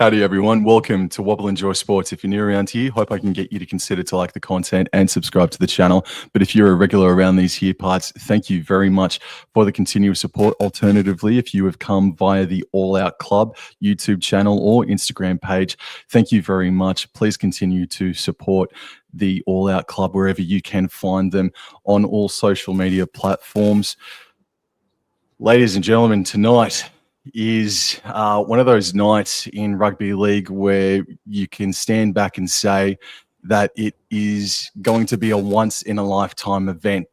Howdy everyone, welcome to Wobble Enjoy Sports. If you're new around here, hope I can get you to consider to like the content and subscribe to the channel. But if you're a regular around these here parts, thank you very much for the continuous support. Alternatively, if you have come via the All Out Club YouTube channel or Instagram page, thank you very much. Please continue to support the All Out Club wherever you can find them on all social media platforms. Ladies and gentlemen, tonight is one of those nights in rugby league where you can stand back and say that it is going to be a once-in-a-lifetime event,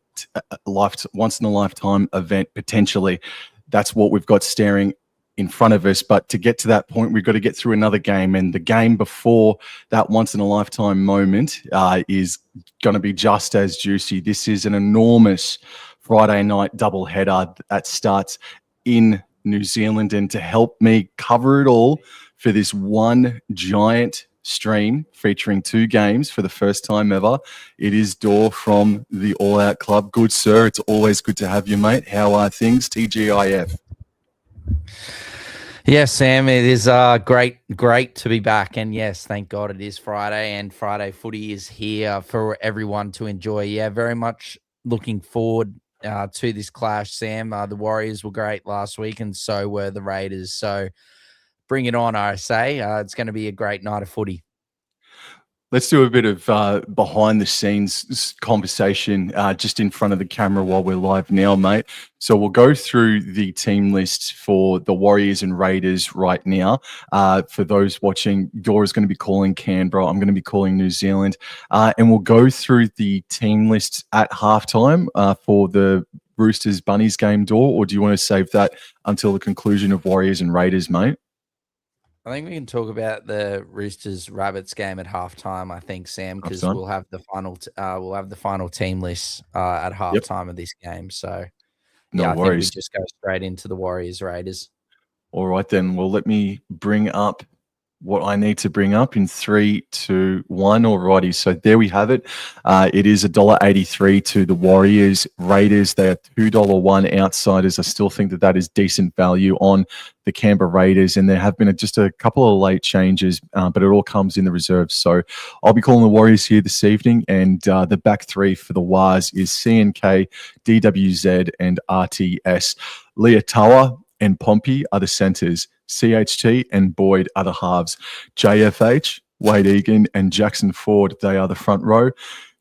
potentially. That's what we've got staring in front of us. But to get to that point, we've got to get through another game. And the game before that once-in-a-lifetime moment is going to be just as juicy. This is an enormous Friday night doubleheader that starts in New Zealand, and to help me cover it all for this one giant stream featuring two games for the first time ever, it is Dor from the All Out Club. Good sir, it's always good to have you, mate. How are things? TGIF. Yes, Sam, it is great to be back. And yes, thank God it is Friday, and Friday footy is here for everyone to enjoy. Yeah, very much looking forward to this clash, Sam. The Warriors were great last week, and so were the Raiders. So bring it on, I say. It's going to be a great night of footy. Let's do a bit of behind-the-scenes conversation just in front of the camera while we're live now, mate. So we'll go through the team list for the Warriors and Raiders right now. For those watching, Dor is going to be calling Canberra. I'm going to be calling New Zealand. And we'll go through the team list at halftime for the Roosters Bunnies game, Dor, or do you want to save that until the conclusion of Warriors and Raiders, mate? I think we can talk about the Roosters Rabbits game at halftime. I think, Sam, because we'll have the final team list at halftime of this game. So no worries. Think we just go straight into the Warriors Raiders. All right then. Well, let me bring up what I need to bring up in 3, 2, 1. Alrighty, so there we have it. It is $1.83 to the Warriors. Raiders, they are $2.01 outsiders. I still think that is decent value on the Canberra Raiders, and there have been just a couple of late changes, but it all comes in the reserves. So I'll be calling the Warriors here this evening, and the back three for the Wars is CNK, DWZ, and RTS. Leotawa and Pompey are the centres. CHT and Boyd are the halves. JFH, Wade Egan, and Jackson Ford, they are the front row.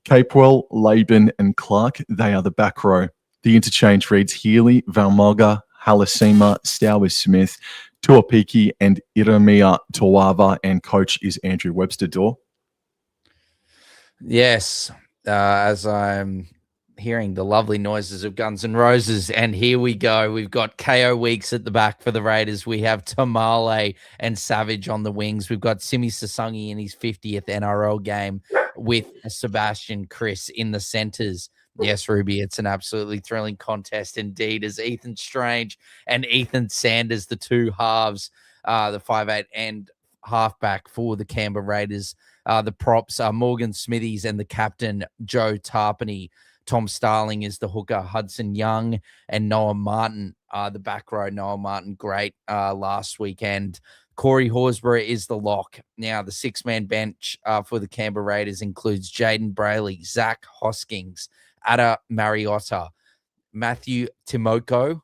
Capewell, Laban, and Clark, they are the back row. The interchange reads Healy, Valmoga, Halasima, Stowers Smith, Tuapiki, and Iremia Tawava, and coach is Andrew Webster. Dor. Yes, as I'm hearing the lovely noises of Guns N' Roses, and here we go. We've got KO Weeks at the back for the Raiders. We have Tamale and Savage on the wings. We've got Simi Sasungi in his 50th NRL game with Sebastian Chris in the centres. Yes, Ruby, it's an absolutely thrilling contest indeed, as Ethan Strange and Ethan Sanders, the two halves, the 5'8" and halfback for the Canberra Raiders. The props are Morgan Smithies and the captain, Joe Tarpany. Tom Starling is the hooker, Hudson Young, and Noah Martin, the back row. Noah Martin, great last weekend. Corey Horsburgh is the lock. Now, the six-man bench for the Canberra Raiders includes Jaden Brayley, Zach Hoskins, Ada Mariotta, Matthew Timoko,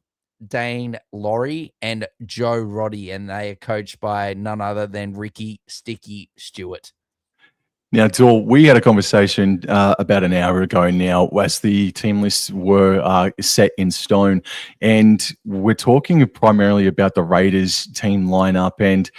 Dane Laurie, and Joe Roddy, and they are coached by none other than Ricky Sticky Stewart. Now, Dor, we had a conversation about an hour ago now as the team lists were set in stone, and we're talking primarily about the Raiders team lineup, and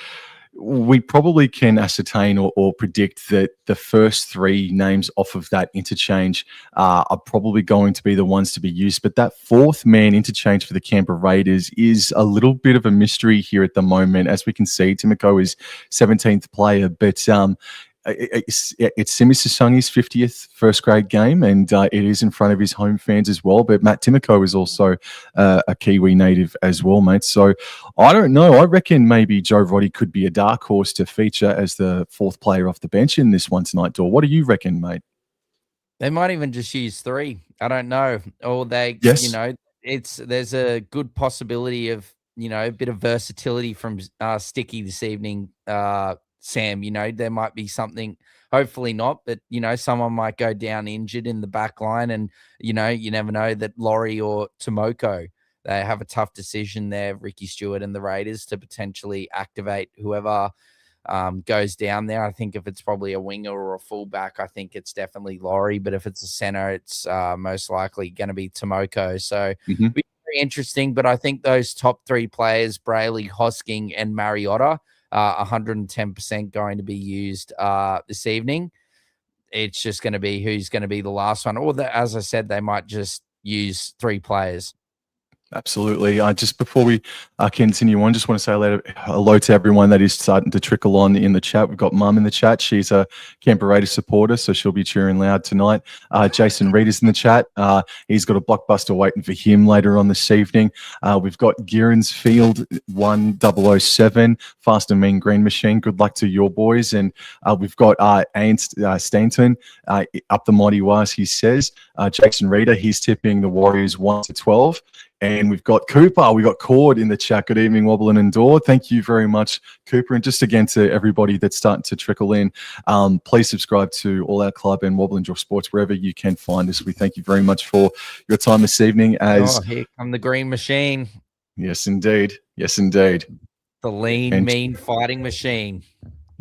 we probably can ascertain or predict that the first three names off of that interchange are probably going to be the ones to be used, but that fourth man interchange for the Canberra Raiders is a little bit of a mystery here at the moment. As we can see, Timoko is 17th player, but it's Simi Sasungi's 50th first grade game, and it is in front of his home fans as well. But Matt Timoko is also a Kiwi native as well, mate. So I don't know. I reckon maybe Joe Roddy could be a dark horse to feature as the fourth player off the bench in this one tonight, Dor. What do you reckon, mate? They might even just use three. I don't know. Or they, yes. there's a good possibility of a bit of versatility from Sticky this evening, Sam. There might be something, hopefully not, but, someone might go down injured in the back line. And, you never know that Laurie or Tomoko, they have a tough decision there, Ricky Stewart and the Raiders, to potentially activate whoever goes down there. I think if it's probably a winger or a fullback, I think it's definitely Laurie. But if it's a center, it's most likely going to be Tomoko. So Mm-hmm. very interesting. But I think those top three players, Brayley, Hosking, and Mariota, 110% going to be used this evening. It's just going to be who's going to be the last one. Or as I said, they might just use three players. Absolutely. Just before we continue on, just want to say hello to everyone that is starting to trickle on in the chat. We've got Mum in the chat. She's a Canberra Raiders supporter, so she'll be cheering loud tonight. Jason Reed is in the chat. He's got a blockbuster waiting for him later on this evening. We've got Gearon's Field 1007, Fast and Mean Green Machine. Good luck to your boys. And we've got Stanton up the mighty wires, he says. Jason Reeder, he's tipping the Warriors 1-12. And we've got Cooper. We got Cord in the chat. Good evening, Wobbling and Door. Thank you very much, Cooper. And just again to everybody that's starting to trickle in, please subscribe to All Our Club and Wobble and Draw Sports wherever you can find us. We thank you very much for your time this evening. Here come the Green Machine. Yes, indeed. Yes, indeed. The lean, mean fighting machine.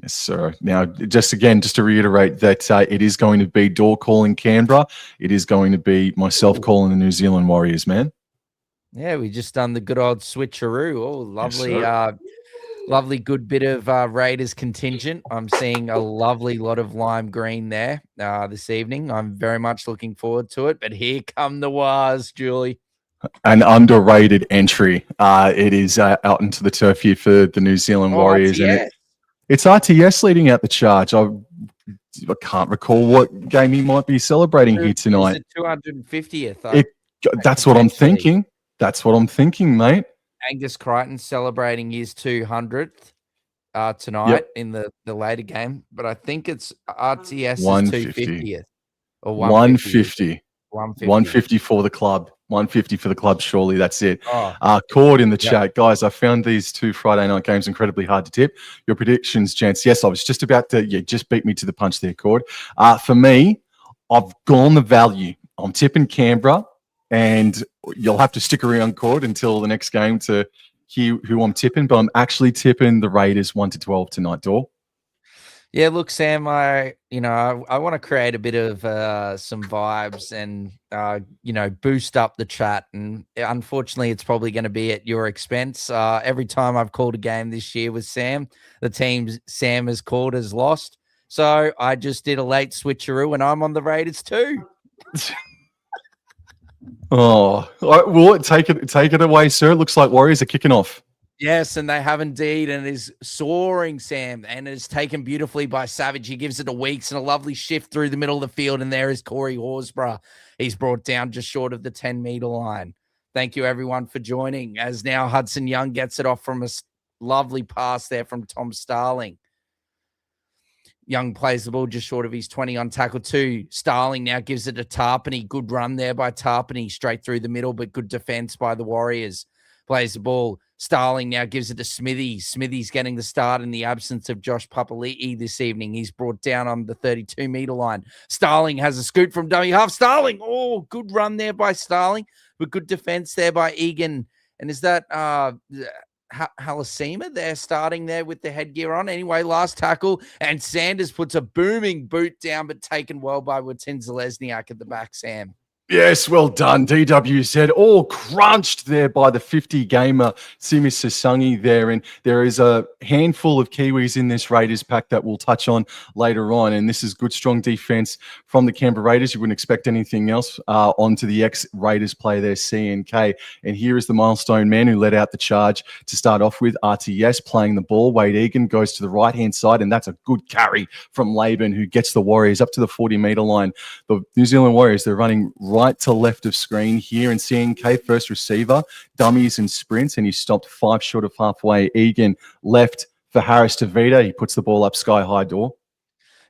Yes, sir. Now, just to reiterate that it is going to be Door calling Canberra. It is going to be myself calling the New Zealand Warriors, man. Yeah, we just done the good old switcheroo. Oh, lovely, yes, lovely good bit of Raiders contingent. I'm seeing a lovely lot of lime green there this evening. I'm very much looking forward to it. But here come the Wars, Julie. An underrated entry. It is out into the turf here for the New Zealand Warriors. RTS. And it's RTS leading out the charge. I can't recall what game he might be celebrating here tonight. It's the 250th. That's what I'm thinking. That's what I'm thinking, mate. Angus Crichton celebrating his 200th tonight in the later game. But I think it's RTS's 250th. Or 150. 150 for the club. 150 for the club, surely. That's it. Cord in the chat. Guys, I found these two Friday night games incredibly hard to tip. Your predictions, gents. Yes, I was just about to, just beat me to the punch there, Cord. For me, I've gone the value. I'm tipping Canberra, and you'll have to stick around, Cord, until the next game to hear who I'm tipping, but I'm actually tipping the Raiders 1-12 tonight, Dor. Yeah, look, Sam, I want to create a bit of some vibes and, boost up the chat. And unfortunately, it's probably going to be at your expense. Every time I've called a game this year with Sam, the team Sam has called has lost. So I just did a late switcheroo and I'm on the Raiders too. Oh, well, take it away, sir. It looks like Warriors are kicking off. Yes, and they have indeed, and it is soaring, Sam, and it is taken beautifully by Savage. He gives it a Weeks and a lovely shift through the middle of the field, and there is Corey Horsburgh. He's brought down just short of the 10-meter line. Thank you, everyone, for joining, as now Hudson Young gets it off from a lovely pass there from Tom Starling. Young plays the ball just short of his 20 on tackle 2. Starling now gives it to Tarpany. Good run there by Tarpany, straight through the middle, but good defense by the Warriors. Plays the ball. Starling now gives it to Smithies. Smithies getting the start in the absence of Josh Papali'i this evening. He's brought down on the 32-meter line. Starling has a scoot from dummy half. Starling, good run there by Starling, but good defense there by Egan. And is that Halasima there starting there with the headgear on? Anyway, last tackle, and Sanders puts a booming boot down, but taken well by Watin Zalesniak at the back, Sam. Yes, well done, DWZ. All crunched there by the 50-gamer Simi Sasungi there. And there is a handful of Kiwis in this Raiders pack that we'll touch on later on. And this is good, strong defense from the Canberra Raiders. You wouldn't expect anything else. Onto the ex-Raiders player there, CNK. And here is the milestone man who led out the charge to start off with. RTS playing the ball. Wade Egan goes to the right-hand side, and that's a good carry from Laban, who gets the Warriors up to the 40-meter line. The New Zealand Warriors, they're running right to left of screen here, and CNK first receiver, dummies and sprints, and he stopped 5 short of halfway. Egan left for Harris Tavita. He puts the ball up sky high, Door.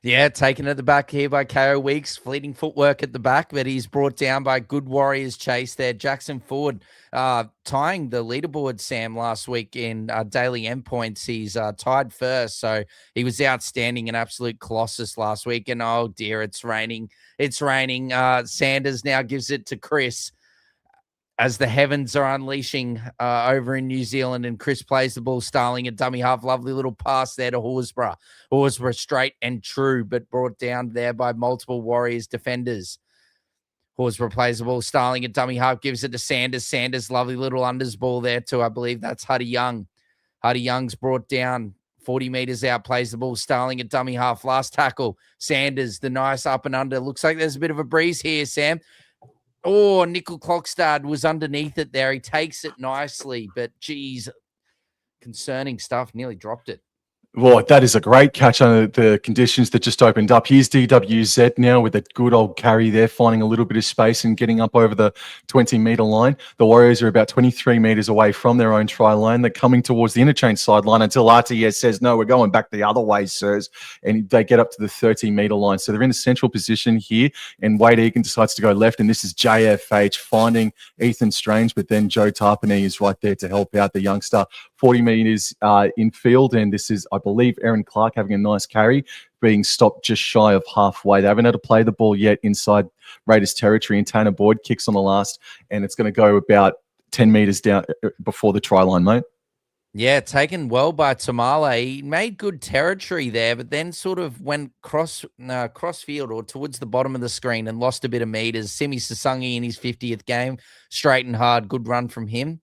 Yeah, taken at the back here by KO Weeks. Fleeting footwork at the back, but he's brought down by good Warriors chase there. Jackson Ford tying the leaderboard, Sam, last week in daily endpoints. He's tied first, so he was outstanding, an absolute colossus last week. And oh dear, it's raining. It's raining. Sanders now gives it to Chris as the heavens are unleashing over in New Zealand, and Chris plays the ball. Starling a dummy half. Lovely little pass there to Horsburgh. Horsburgh straight and true, but brought down there by multiple Warriors defenders. Horsburgh plays the ball. Starling a dummy half. Gives it to Sanders. Sanders, lovely little unders ball there too. I believe that's Huddy Young. Huddy Young's brought down 40 meters out. Plays the ball. Starling a dummy half. Last tackle. Sanders, the nice up and under. Looks like there's a bit of a breeze here, Sam. Oh, Nickel Clockstad was underneath it there. He takes it nicely, but geez, concerning stuff. Nearly dropped it. Well, that is a great catch under the conditions that just opened up. Here's DWZ now with a good old carry there, finding a little bit of space and getting up over the 20-meter line. The Warriors are about 23 meters away from their own try line. They're coming towards the interchange sideline until RTS says, no, we're going back the other way, sirs. And they get up to the 30-meter line. So they're in a central position here, and Wade Egan decides to go left, and this is JFH finding Ethan Strange, but then Joe Tarpany is right there to help out the youngster. 40 meters in field, and this is, I believe, Aaron Clark having a nice carry, being stopped just shy of halfway. They haven't had to play the ball yet inside Raiders territory, and Tanner Boyd kicks on the last, and it's going to go about 10 meters down before the try line, mate. Yeah, taken well by Tamale. He made good territory there, but then sort of went cross field or towards the bottom of the screen and lost a bit of meters. Simi Sasungi in his 50th game, straight and hard, good run from him.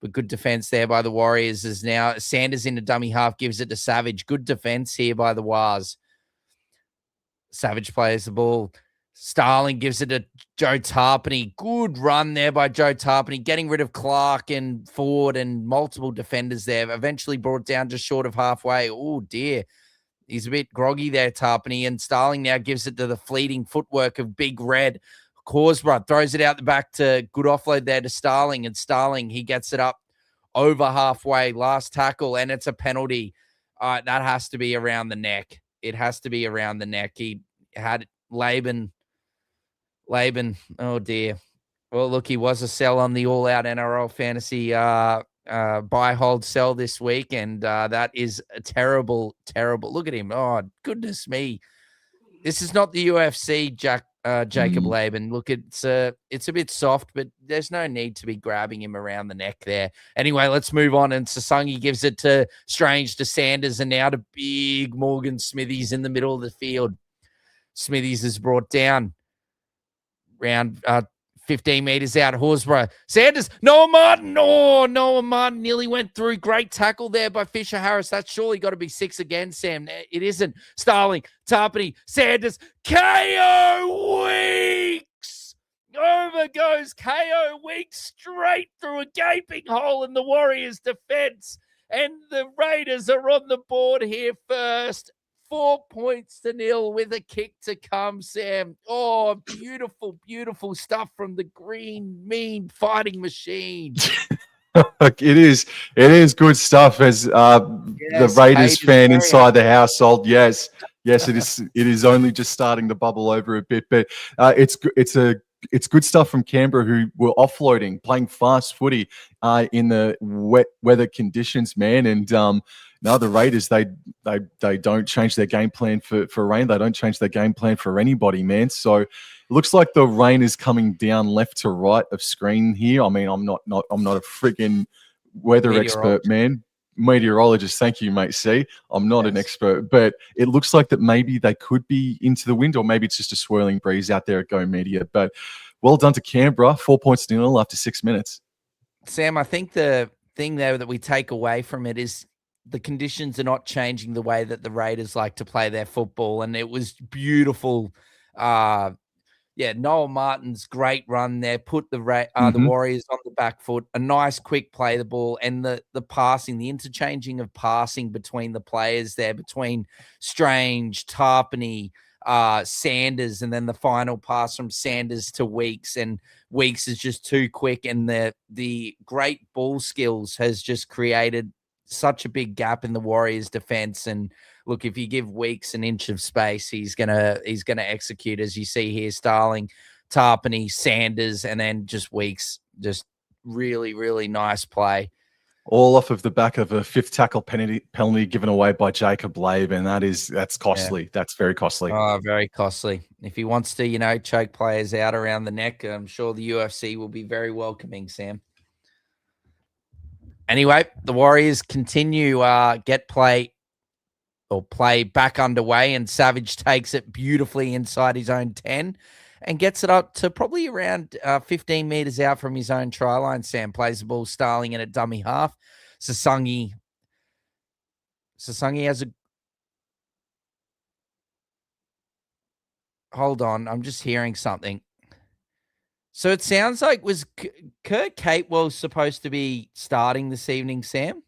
But good defense there by the Warriors is now Sanders in a dummy half, gives it to Savage. Good defense here by the Wars. Savage plays the ball. Starling gives it to Joe Tarpany. Good run there by Joe Tarpany, getting rid of Clark and Ford and multiple defenders there. Eventually brought down just short of halfway. Oh, dear. He's a bit groggy there, Tarpany. And Starling now gives it to the fleeting footwork of Big Red. Horsburgh throws it out the back to good offload there to Starling, and Starling, he gets it up over halfway, last tackle, and it's a penalty. That has to be around the neck. It has to be around the neck. He had Laban, oh dear. Well, look, he was a sell on the all-out NRL fantasy buy, hold, sell this week, and that is a terrible. Look at him. Oh, goodness me. This is not the UFC, Jacob Laban. Look, it's a bit soft, but there's no need to be grabbing him around the neck there. Anyway, let's move on. And Sasungi gives it to Strange, to Sanders, and now to big Morgan Smithies in the middle of the field. Smithies is brought down round 15 meters out. Horsburgh. Sanders. Noah Martin. Oh, Noah Martin nearly went through. Great tackle there by Fisher Harris. That's surely got to be 6 again, Sam. It isn't. Starling. Tarpany. Sanders. KO Weeks. Over goes KO Weeks straight through a gaping hole in the Warriors' defense. And the Raiders are on the board here first. 4-0 with a kick to come, Sam. Oh, beautiful, beautiful stuff from the green, mean fighting machine. It is good stuff as the Raiders fan inside the household. Yes, it is only just starting to bubble over a bit, but it's good stuff from Canberra, who were offloading, playing fast footy in the wet weather conditions, man. And now the Raiders, they don't change their game plan for rain. They don't change their game plan for anybody, man. So it looks like the rain is coming down left to right of screen here. I mean, I'm not a freaking weather expert, man. Meteorologist, thank you, mate. See, I'm not an expert, but it looks like that maybe they could be into the wind, or maybe it's just a swirling breeze out there at Go Media. But well done to Canberra, 4-0 after 6 minutes. Sam, I think the thing there that we take away from it is the conditions are not changing the way that the Raiders like to play their football, and it was beautiful. Noel Martin's great run there, put the Warriors on the back foot. A nice quick play the ball, and the passing, the interchanging of passing between the players there, between Strange, Tarpany, Sanders, and then the final pass from Sanders to Weeks, and Weeks is just too quick, and the great ball skills has just created such a big gap in the Warriors' defense. And look, if you give Weeks an inch of space, he's gonna execute, as you see here. Starling, Tarpany, Sanders, and then just Weeks. Just really, really nice play. All off of the back of a 5th tackle penalty given away by Jacob Laban. That's costly. Yeah. That's very costly. Oh, very costly. If he wants to, choke players out around the neck, I'm sure the UFC will be very welcoming, Sam. Anyway, the Warriors continue play back underway, and Savage takes it beautifully inside his own 10 and gets it up to probably around 15 meters out from his own try line. Sam plays the ball, Starling in a dummy half. Sasangi has a... Hold on, I'm just hearing something. So it sounds like was Kurt Capewell supposed to be starting this evening, Sam?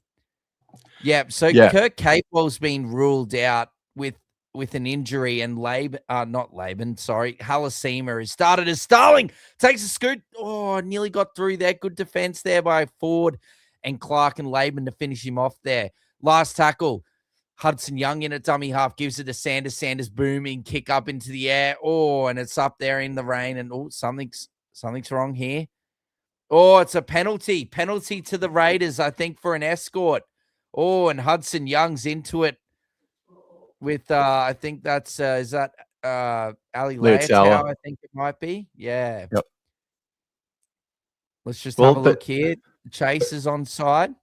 Yeah, so yeah. Kurt Capewell's been ruled out with an injury, and Halasima has started as Starling takes a scoot. Oh, nearly got through there. Good defense there by Ford and Clark and Laban to finish him off there. Last tackle, Hudson Young in a dummy half, gives it to Sanders. Sanders booming, kick up into the air. Oh, and it's up there in the rain, and something's wrong here. Oh, it's a penalty. Penalty to the Raiders, I think, for an escort. Oh, and Hudson Young's into it with, I think that's, is that Ali Leotau, I think it might be. Yeah. Yep. Let's just have a look here. Chase is on side.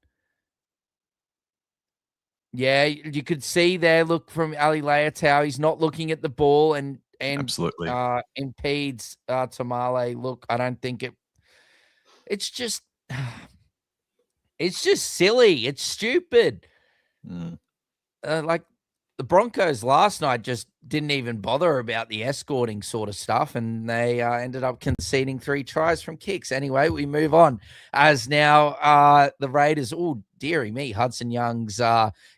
Yeah, you could see there, look, from Ali Leotau, he's not looking at the ball and absolutely impedes Tamale. Look, I don't think it's just silly. It's stupid. Like the Broncos last night just didn't even bother about the escorting sort of stuff, and they ended up conceding 3 tries from kicks. Anyway, we move on as now the Raiders, oh, dearie me, Hudson Young's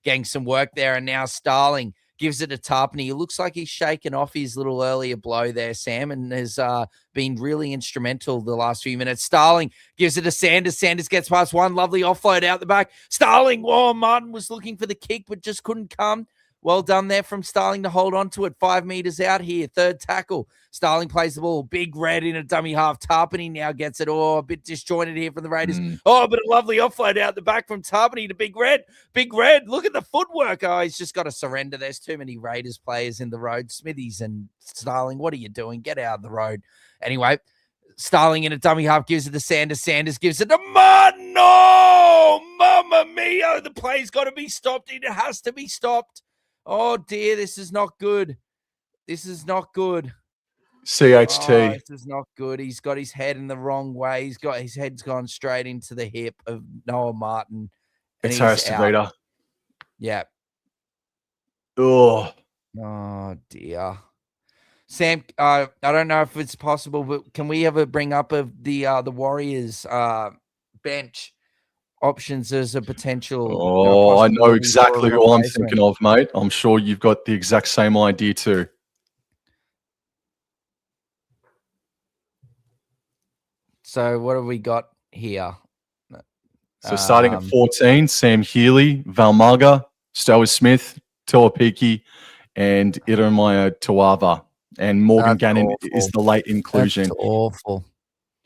getting some work there, and now Starling gives it to Tarpany. It looks like he's shaken off his little earlier blow there, Sam, and has been really instrumental the last few minutes. Starling gives it to Sanders. Sanders gets past one. Lovely offload out the back. Starling, Martin was looking for the kick, but just couldn't come. Well done there from Starling to hold on to it. 5 meters out here. 3rd tackle. Starling plays the ball. Big Red in a dummy half. Tarpany now gets it. Oh, a bit disjointed here from the Raiders. Oh, but a lovely offload out the back from Tarpany to Big Red. Big Red, look at the footwork. Oh, he's just got to surrender. There's too many Raiders players in the road. Smithies and Starling, what are you doing? Get out of the road. Anyway, Starling in a dummy half gives it to Sanders. Sanders gives it to Martin. Oh, mamma mia. The play's got to be stopped. It has to be stopped. Oh, dear, this is not good. This is not good. CHT. Oh, this is not good. He's got his head in the wrong way. His head's gone straight into the hip of Noah Martin. It's Harris Tavita. Yeah. Oh, dear. Sam, I don't know if it's possible, but can we ever bring up the Warriors bench options as a potential? I know exactly who I'm thinking of, mate. I'm sure you've got the exact same idea too. So what have we got here? So starting at 14, Sam Healy, Valmaga, Stower Smith, Tuapiki, and Irumaya Tuava. And Morgan Gannon is the late inclusion. That's awful.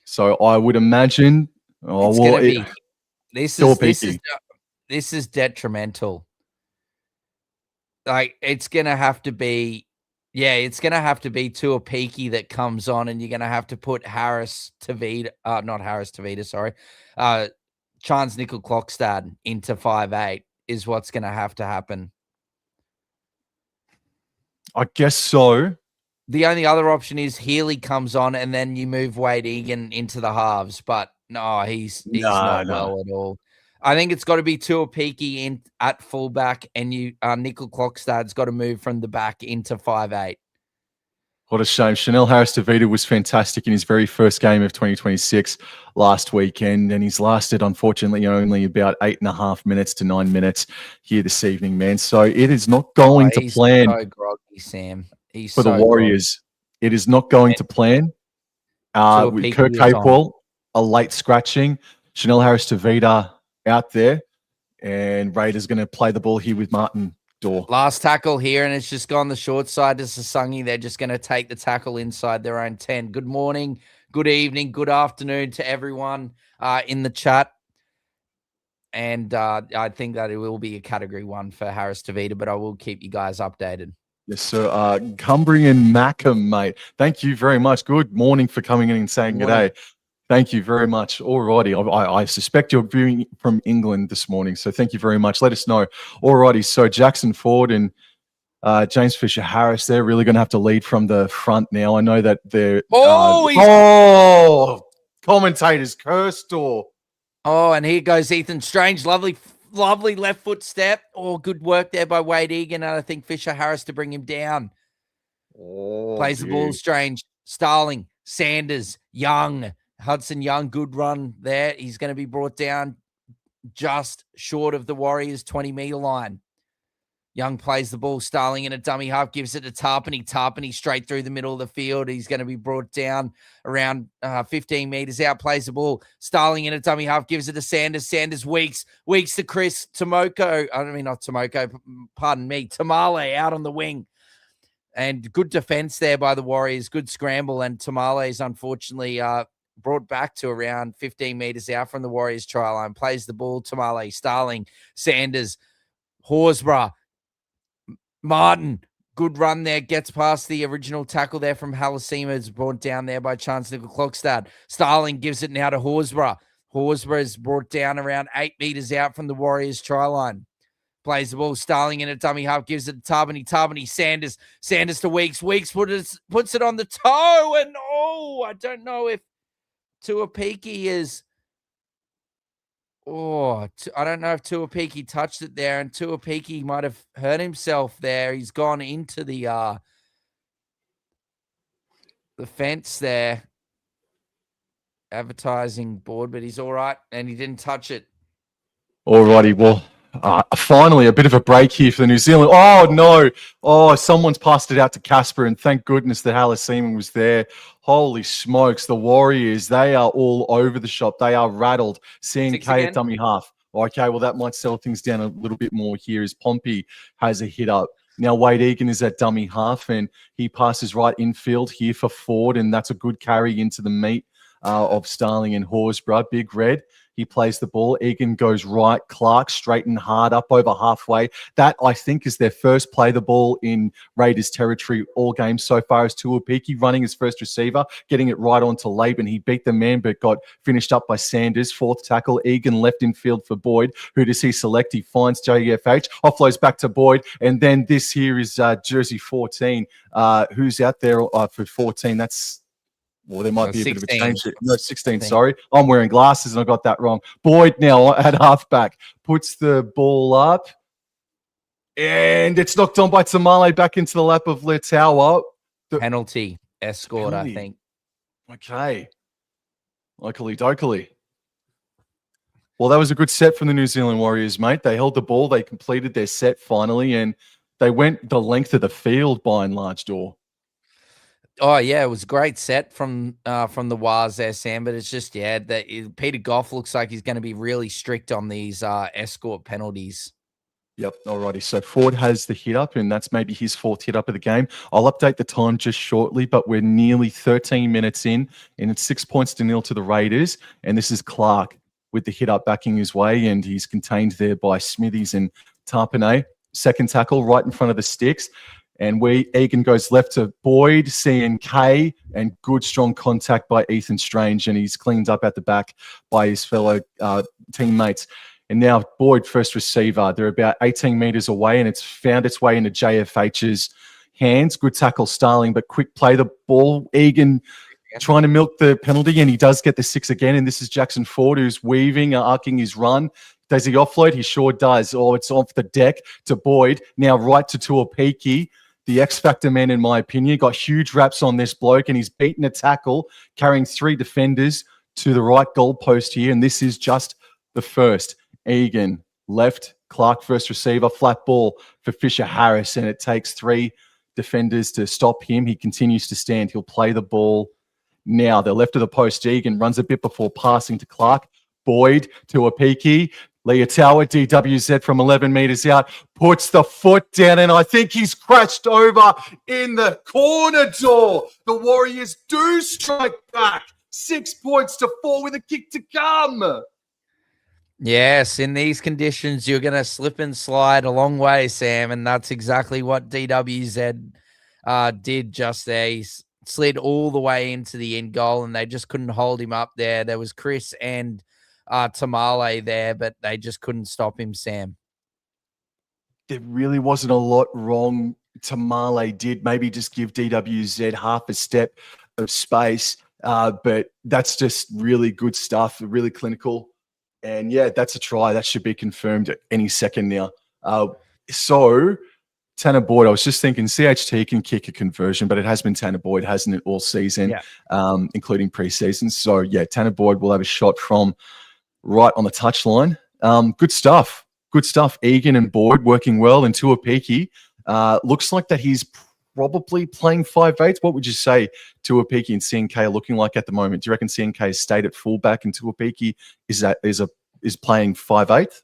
So I would imagine this is detrimental. Like, it's gonna have to be Tuapiki that comes on, and you're gonna have to put Chance Nickel Clockstad into 5'8" is what's gonna have to happen. I guess so. The only other option is Healy comes on, and then you move Wade Egan into the halves. But no, he's not well at all. I think it's got to be Tuapiki in at fullback, and Nickel Clockstad's got to move from the back into 5'8". What a shame. Chanel Harris-Tavita was fantastic in his very first game of 2026 last weekend, and he's lasted, unfortunately, only about 8.5 minutes to 9 minutes here this evening, man. So it is not going to plan. So groggy, Sam. For the Warriors, it is not going to plan. With Kurt Capewell, a late scratching. Chanel Harris-Tavita out there, and Raiders going to play the ball here with Martin Door. Last tackle here, and it's just gone the short side to Sasangi. They're just going to take the tackle inside their own 10. Good morning, good evening, good afternoon to everyone in the chat. And I think that it will be a category 1 for Harris Tavita, but I will keep you guys updated. Yes, sir. Cumbrian Mackham, mate. Thank you very much. Good morning for coming in and saying good day. Thank you very much. Alrighty. I suspect you're viewing from England this morning, so thank you very much. Let us know. Alrighty. So Jackson Ford and James Fisher-Harris, they're really going to have to lead from the front now. I know that they're... commentators cursed or... Oh, and here goes Ethan Strange. Lovely left foot step. Oh, good work there by Wade Egan. And I think Fisher-Harris to bring him down. Plays the ball, Strange. Starling, Sanders, Young. Hudson Young, good run there. He's going to be brought down just short of the Warriors' 20-meter line. Young plays the ball. Starling in a dummy half, gives it to Tarpany. Tarpany straight through the middle of the field. He's going to be brought down around 15 meters out, plays the ball. Starling in a dummy half, gives it to Sanders. Sanders Weeks to Chris Tomoko. I mean, not Tomoko, pardon me. Tamale out on the wing. And good defense there by the Warriors. Good scramble. And Tamale is unfortunately brought back to around 15 meters out from the Warriors try line. Plays the ball. Tamale, Starling, Sanders, Horsburgh, Martin, good run there. Gets past the original tackle there from Halasima. Is brought down there by Chancellor Klokstad. Starling gives it now to Horsburgh. Horsburgh is brought down around 8 meters out from the Warriors try line. Plays the ball. Starling in a dummy half. Gives it to Tarbany. Tarbany. Sanders. Sanders to Weeks. Weeks puts it on the toe. And, I don't know if Tuapiki is... I don't know if Tuapiki touched it there, and Tuapiki might have hurt himself there. He's gone into the fence there, advertising board, but he's all right, and he didn't touch it. Alrighty, well, finally a bit of a break here for the New Zealand. Oh, no. Oh, someone's passed it out to Casper, and thank goodness that Halasima was there. Holy smokes, the Warriors, they are all over the shop. They are rattled. Seeing K at dummy half. Okay, well, that might settle things down a little bit more here as Pompey has a hit up. Now, Wade Egan is at dummy half, and he passes right infield here for Ford, and that's a good carry into the meat of Starling and Horsburgh. Big Red. He plays the ball. Egan goes right. Clark straight and hard up over halfway. That, I think, is their first play the ball in Raiders territory all game so far as Tuapiki running his first receiver, getting it right onto Laban. He beat the man but got finished up by Sanders. Fourth tackle. Egan left in field for Boyd. Who does he select? He finds JFH. Offloads back to Boyd. And then this here is jersey 14. Who's out there for 14? That's... Well, there might be a 16. Bit of a change. No, 16, sorry. I'm wearing glasses and I got that wrong. Boyd now at halfback puts the ball up. And it's knocked on by Tamale back into the lap of Letawa. Penalty. Escort, I think. Okay. Locally dokily. Well, that was a good set from the New Zealand Warriors, mate. They held the ball. They completed their set finally. And they went the length of the field by and large, Door. Oh yeah, it was a great set from the Waz there, Sam. But it's just that Peter Goff looks like he's going to be really strict on these escort penalties. Yep. Alrighty. So Ford has the hit up, and that's maybe his fourth hit up of the game. I'll update the time just shortly, but we're nearly 13 minutes in, and it's 6-0 to the Raiders. And this is Clark with the hit up backing his way, and he's contained there by Smithies and Tarpanay. Second tackle right in front of the sticks. And Egan goes left to Boyd, CNK, and good strong contact by Ethan Strange, and he's cleaned up at the back by his fellow teammates. And now Boyd, first receiver. They're about 18 meters away, and it's found its way into JFH's hands. Good tackle, Starling, but quick play the ball. Egan trying to milk the penalty, and he does get the 6 again. And this is Jackson Ford, who's weaving, arcing his run. Does he offload? He sure does. Oh, it's off the deck to Boyd. Now right to Tuapiki. The X-Factor man, in my opinion, got huge raps on this bloke, and he's beaten a tackle, carrying 3 defenders to the right goalpost here, and this is just the first. Egan, left, Clark, first receiver, flat ball for Fisher-Harris, and it takes 3 defenders to stop him. He continues to stand. He'll play the ball now. The left of the post, Egan runs a bit before passing to Clark. Boyd to Apiki. Leotawa, DWZ from 11 meters out, puts the foot down, and I think he's crashed over in the corner door. The Warriors do strike back. 6 points to 4 with a kick to come. Yes, in these conditions, you're going to slip and slide a long way, Sam, and that's exactly what DWZ did just there. He slid all the way into the end goal, and they just couldn't hold him up there. There was Chris and Tamale there, but they just couldn't stop him, Sam. There really wasn't a lot wrong. Tamale did maybe just give DWZ half a step of space, but that's just really good stuff, really clinical. And yeah, that's a try. That should be confirmed at any second now. So Tanner Boyd, I was just thinking CHT can kick a conversion, but it has been Tanner Boyd, hasn't it, all season, including preseason. So yeah, Tanner Boyd will have a shot from right on the touchline. Good stuff. Good stuff. Egan and Boyd working well, and Tuapiki looks like that he's probably playing 5'8". What would you say Tuapiki and CNK are looking like at the moment? Do you reckon CNK has stayed at fullback and Tuapiki is playing 5'8"?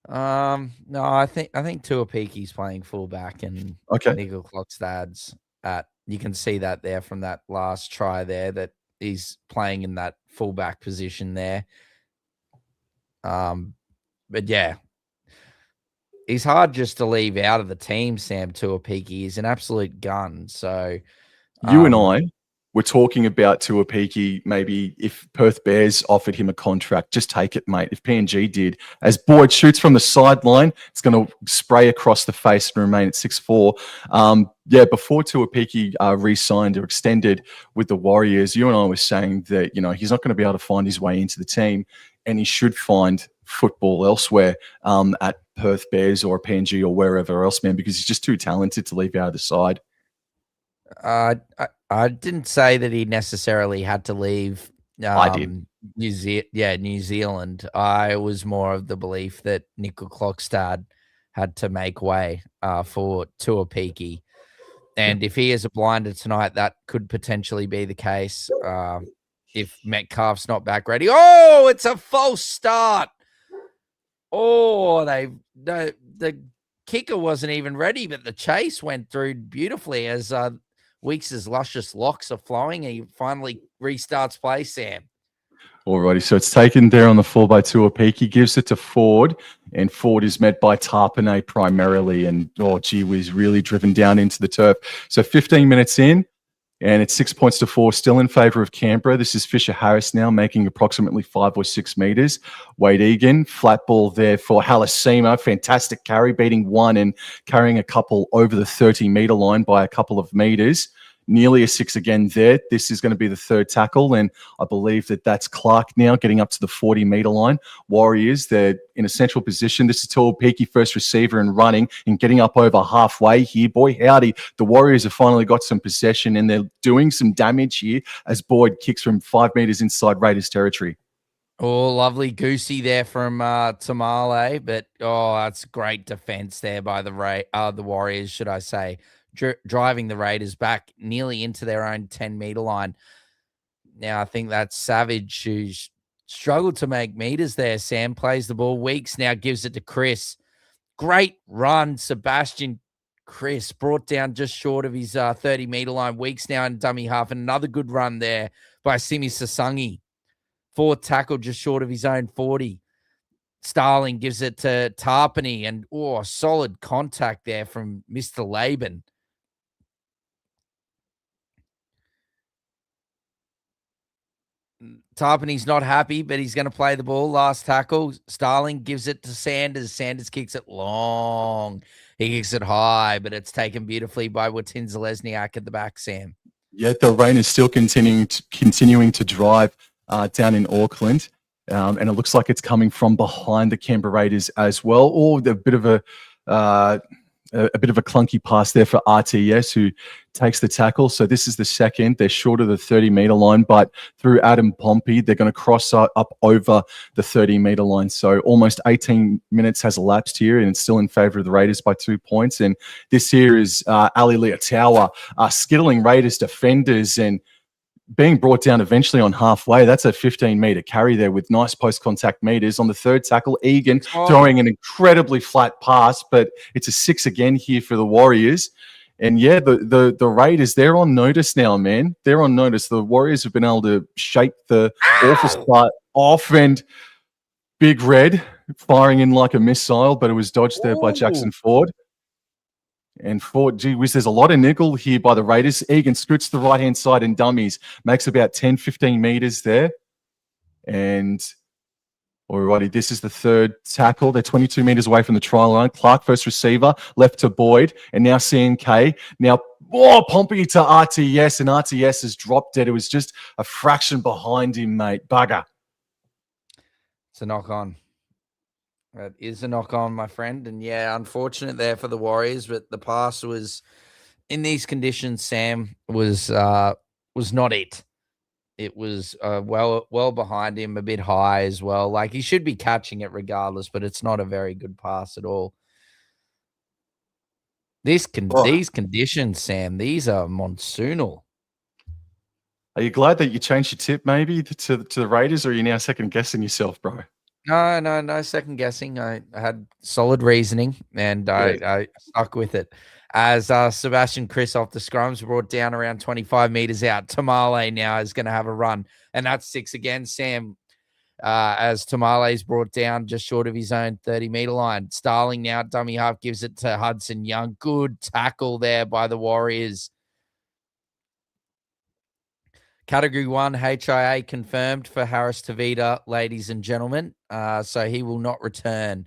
No, I think Tuapiki's playing fullback, and Nickel Clockstad's at. You can see that there from that last try there that he's playing in that fullback position there. But yeah, he's hard just to leave out of the team. Sam Tuapiki, he's an absolute gun. So you and I were talking about Tuapiki, maybe if Perth Bears offered him a contract, just take it, mate. If PNG did, as Boyd shoots from the sideline, it's going to spray across the face and remain at 6'4". Yeah, before Tuapiki re-signed or extended with the Warriors, you and I were saying that, you know, he's not going to be able to find his way into the team, and he should find football elsewhere at Perth Bears or PNG or wherever else, man, because he's just too talented to leave out of the side. I didn't say that he necessarily had to leave. I did. New Zealand. I was more of the belief that Nickel Clockstad had to make way for Tuapiki. And if he is a blinder tonight, that could potentially be the case. If Metcalf's not back ready. Oh, it's a false start. Oh, the kicker wasn't even ready, but the chase went through beautifully as Weeks' luscious locks are flowing. He finally restarts play, Sam. Alrighty, so it's taken there on the 4x2. Tuapiki gives it to Ford, and Ford is met by Tarpanay primarily, and gee whiz, really driven down into the turf. So 15 minutes in, and it's 6 points to 4, still in favour of Canberra. This is Fisher Harris now making approximately 5 or 6 metres. Wade Egan, flat ball there for Halasima. Fantastic carry, beating one and carrying a couple over the 30-metre line by a couple of metres. Nearly a 6 again there. This is going to be the third tackle, and I believe that that's Clark now getting up to the 40-metre line. Warriors, they're in a central position. This is Tuapiki, first receiver and running and getting up over halfway here. Boy, howdy. The Warriors have finally got some possession, and they're doing some damage here as Boyd kicks from 5 metres inside Raiders territory. Oh, lovely goosey there from Tamale, but that's great defense there by the Warriors, should I say. Driving the Raiders back nearly into their own 10-metre line. Now, I think that's Savage, who's struggled to make meters there. Sam plays the ball. Weeks now gives it to Chris. Great run, Sebastian. Chris brought down just short of his 30-metre line. Weeks now in dummy half. And another good run there by Simi Sasangi. Fourth tackle just short of his own 40. Starling gives it to Tarpany. And, solid contact there from Mr. Laban. Tarpany's not happy, but he's going to play the ball. Last tackle. Starling gives it to Sanders. Sanders kicks it long. He kicks it high, but it's taken beautifully by Watin Zalesniak at the back, Sam. Yeah, the rain is still continuing to drive down in Auckland, and it looks like it's coming from behind the Canberra Raiders as well. Or a bit of a clunky pass there for RTS, who takes the tackle. So this is the second. They're short of the 30-metre line, but through Adam Pompey, they're going to cross up over the 30-metre line. So almost 18 minutes has elapsed here, and it's still in favour of the Raiders by 2 points. And this here is Ali Leotawa skittling Raiders defenders, and being brought down eventually on halfway. That's a 15-meter carry there with nice post-contact meters. On the third tackle, Egan throwing an incredibly flat pass, but it's a 6 again here for the Warriors. And yeah, the Raiders, they're on notice now, man. They're on notice. The Warriors have been able to shake the awful start off, and Big Red firing in like a missile, but it was dodged there by Jackson Ford. And Ford, gee whiz, there's a lot of niggle here by the Raiders. Egan scoots to the right-hand side and dummies. Makes about 10, 15 meters there. And alrighty, this is the third tackle. They're 22 meters away from the try line. Clark, first receiver, left to Boyd, and now CNK. Now, Pompey to RTS, and RTS has dropped it. It was just a fraction behind him, mate. Bugger. It's a knock-on. That is a knock-on, my friend. And yeah, unfortunate there for the Warriors, but the pass was, in these conditions, Sam, was not it. It was well behind him, a bit high as well. Like, he should be catching it regardless, but it's not a very good pass at all. These conditions, Sam, these are monsoonal. Are you glad that you changed your tip maybe to the Raiders, or are you now second-guessing yourself, bro? No second-guessing. I had solid reasoning, and I stuck with it. As Sebastian Chris off the scrums brought down around 25 meters out. Tamale now is going to have a run, and that's 6 again, Sam, as Tamale's brought down just short of his own 30-meter line. Starling now, dummy half, gives it to Hudson Young. Good tackle there by the Warriors. Category 1 HIA confirmed for Harris Tavita, ladies and gentlemen. So he will not return.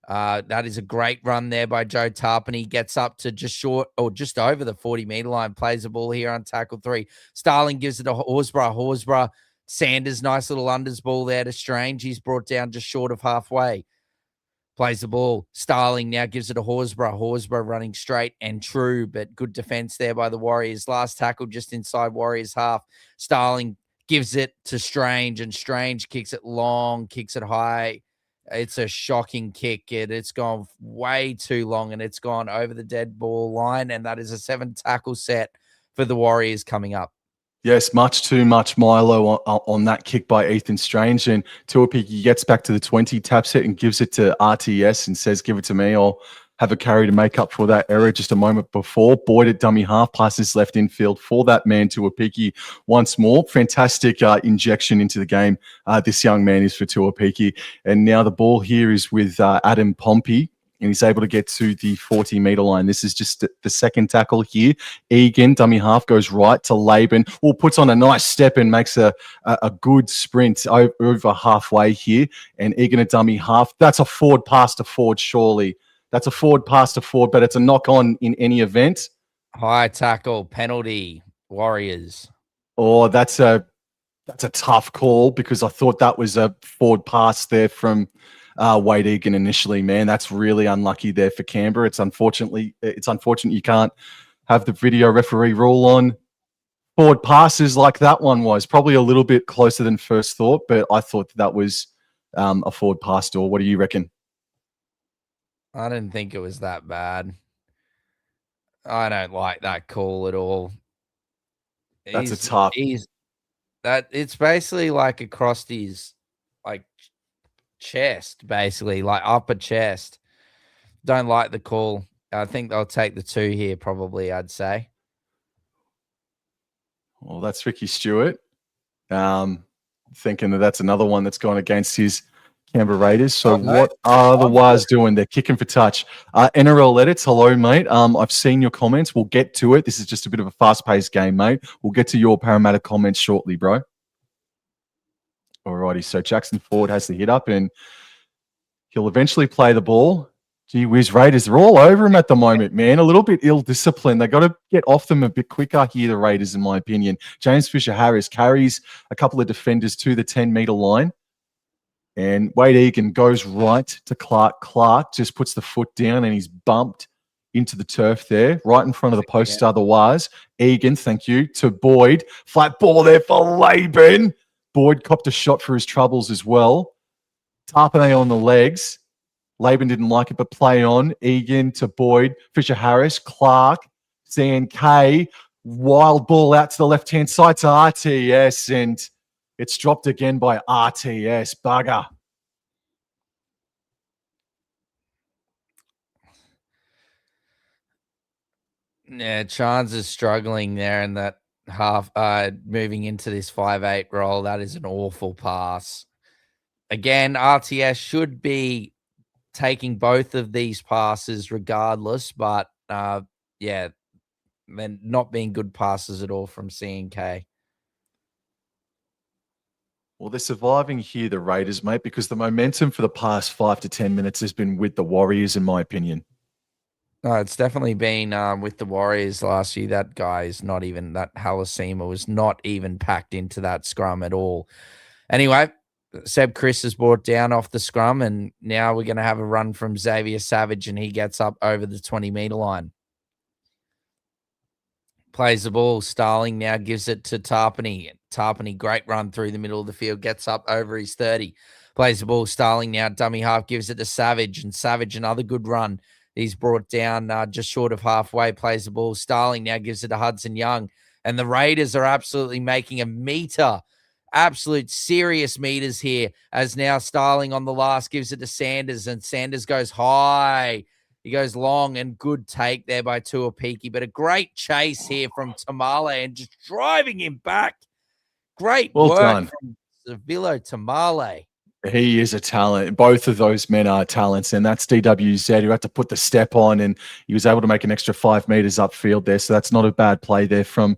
That is a great run there by Joe Tarpany. Gets up to just short or just over the 40-meter line. Plays the ball here on tackle 3. Starling gives it to Horsburgh. Sanders, nice little unders ball there to Strange. He's brought down just short of halfway. Plays the ball. Starling now gives it to Horsburgh. Horsburgh running straight and true, but good defense there by the Warriors. Last tackle just inside Warriors half. Starling gives it to Strange, and Strange kicks it long, kicks it high. It's a shocking kick. It's gone way too long, and it's gone over the dead ball line, and that is a 7-tackle set for the Warriors coming up. Yes, much too much Milo on that kick by Ethan Strange. And Tuapiki gets back to the 20, taps it and gives it to RTS and says, give it to me. I'll have a carry to make up for that error just a moment before. Boyd at dummy half, passes left infield for that man, Tuapiki once more. Fantastic injection into the game. This young man is for Tuapiki. And now the ball here is with Adam Pompey, and he's able to get to the 40-meter line. This is just the second tackle here. Egan, dummy half, goes right to Laban. Puts on a nice step and makes a good sprint over halfway here. And Egan, a dummy half. That's a forward pass to Ford, surely. That's a forward pass to Ford, but it's a knock-on in any event. High tackle, penalty, Warriors. Oh, that's a tough call, because I thought that was a forward pass there from Wade Egan initially, man. That's really unlucky there for Canberra. It's unfortunate you can't have the video referee rule on forward passes like that one was. Probably a little bit closer than first thought, but I thought that was a forward pass. Or what do you reckon? I didn't think it was that bad. I don't like that call at all. That's a tough. It's basically like across his chest, basically like upper chest. Don't like the call. I think they'll take the 2 here, probably, I'd say. Well, that's Ricky Stewart. Thinking that's another one that's gone against his Canberra Raiders. So what are the Wires doing? They're kicking for touch. NRL edits, hello, mate. I've seen your comments. We'll get to it. This is just a bit of a fast-paced game, mate. We'll get to your Parramatta comments shortly, bro. Alrighty, so Jackson Ford has the hit up, and he'll eventually play the ball. Gee whiz, Raiders, they're all over him at the moment, man. A little bit ill-disciplined. They got to get off them a bit quicker here, the Raiders, in my opinion. James Fisher-Harris carries a couple of defenders to the 10-meter line, and Wade Egan goes right to Clark. Clark just puts the foot down, and he's bumped into the turf there, right in front of the post. Otherwise, Egan, thank you, to Boyd. Flat ball there for Laban. Boyd copped a shot for his troubles as well. Tarpane on the legs. Laban didn't like it, but play on. Egan to Boyd. Fisher-Harris. Clark. CNK. Wild ball out to the left-hand side to RTS, and it's dropped again by RTS. Bugger. Yeah, Chance is struggling there in that half, moving into this 5-8 roll. That is an awful pass. Again, RTS should be taking both of these passes regardless, but yeah, then not being good passes at all from C&K. Well, they're surviving here, the Raiders, mate, because the momentum for the past 5 to 10 minutes has been with the Warriors, in my opinion. No, it's definitely been with the Warriors last year. That guy is not even, that Halasima was not even packed into that scrum at all. Anyway, Seb Chris is brought down off the scrum, and now we're going to have a run from Xavier Savage, and he gets up over the 20-meter line. Plays the ball. Starling now gives it to Tarpany. Tarpany, great run through the middle of the field, gets up over his 30. Plays the ball. Starling now, dummy half, gives it to Savage, and Savage, another good run. He's brought down just short of halfway, plays the ball. Starling now gives it to Hudson Young, and the Raiders are absolutely making a meter. Absolute serious meters here, as now Starling on the last gives it to Sanders, and Sanders goes high. He goes long, and good take there by Tuapiki, but a great chase here from Tamale and just driving him back. Great work done from Sevilo Tamale. He is a talent. Both of those men are talents, and that's DWZ who had to put the step on, and he was able to make an extra 5 meters upfield there. So that's not a bad play there from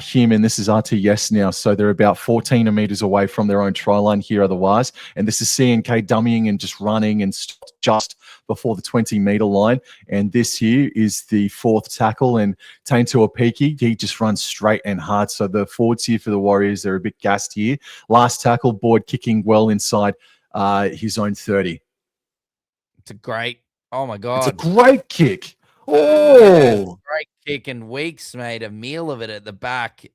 him. And this is RTS now, so they're about 14 meters away from their own try line here otherwise. And this is C&K dummying and just running and just before the 20-meter line. And this here is the 4th tackle, and Tain Tuapiki, he just runs straight and hard. So the forwards here for the Warriors, they're a bit gassed here. Last tackle, Boyd kicking well inside his own 30. It's a great, oh my God. It's a great kick. Oh, great kick, and Weeks made a meal of it at the back.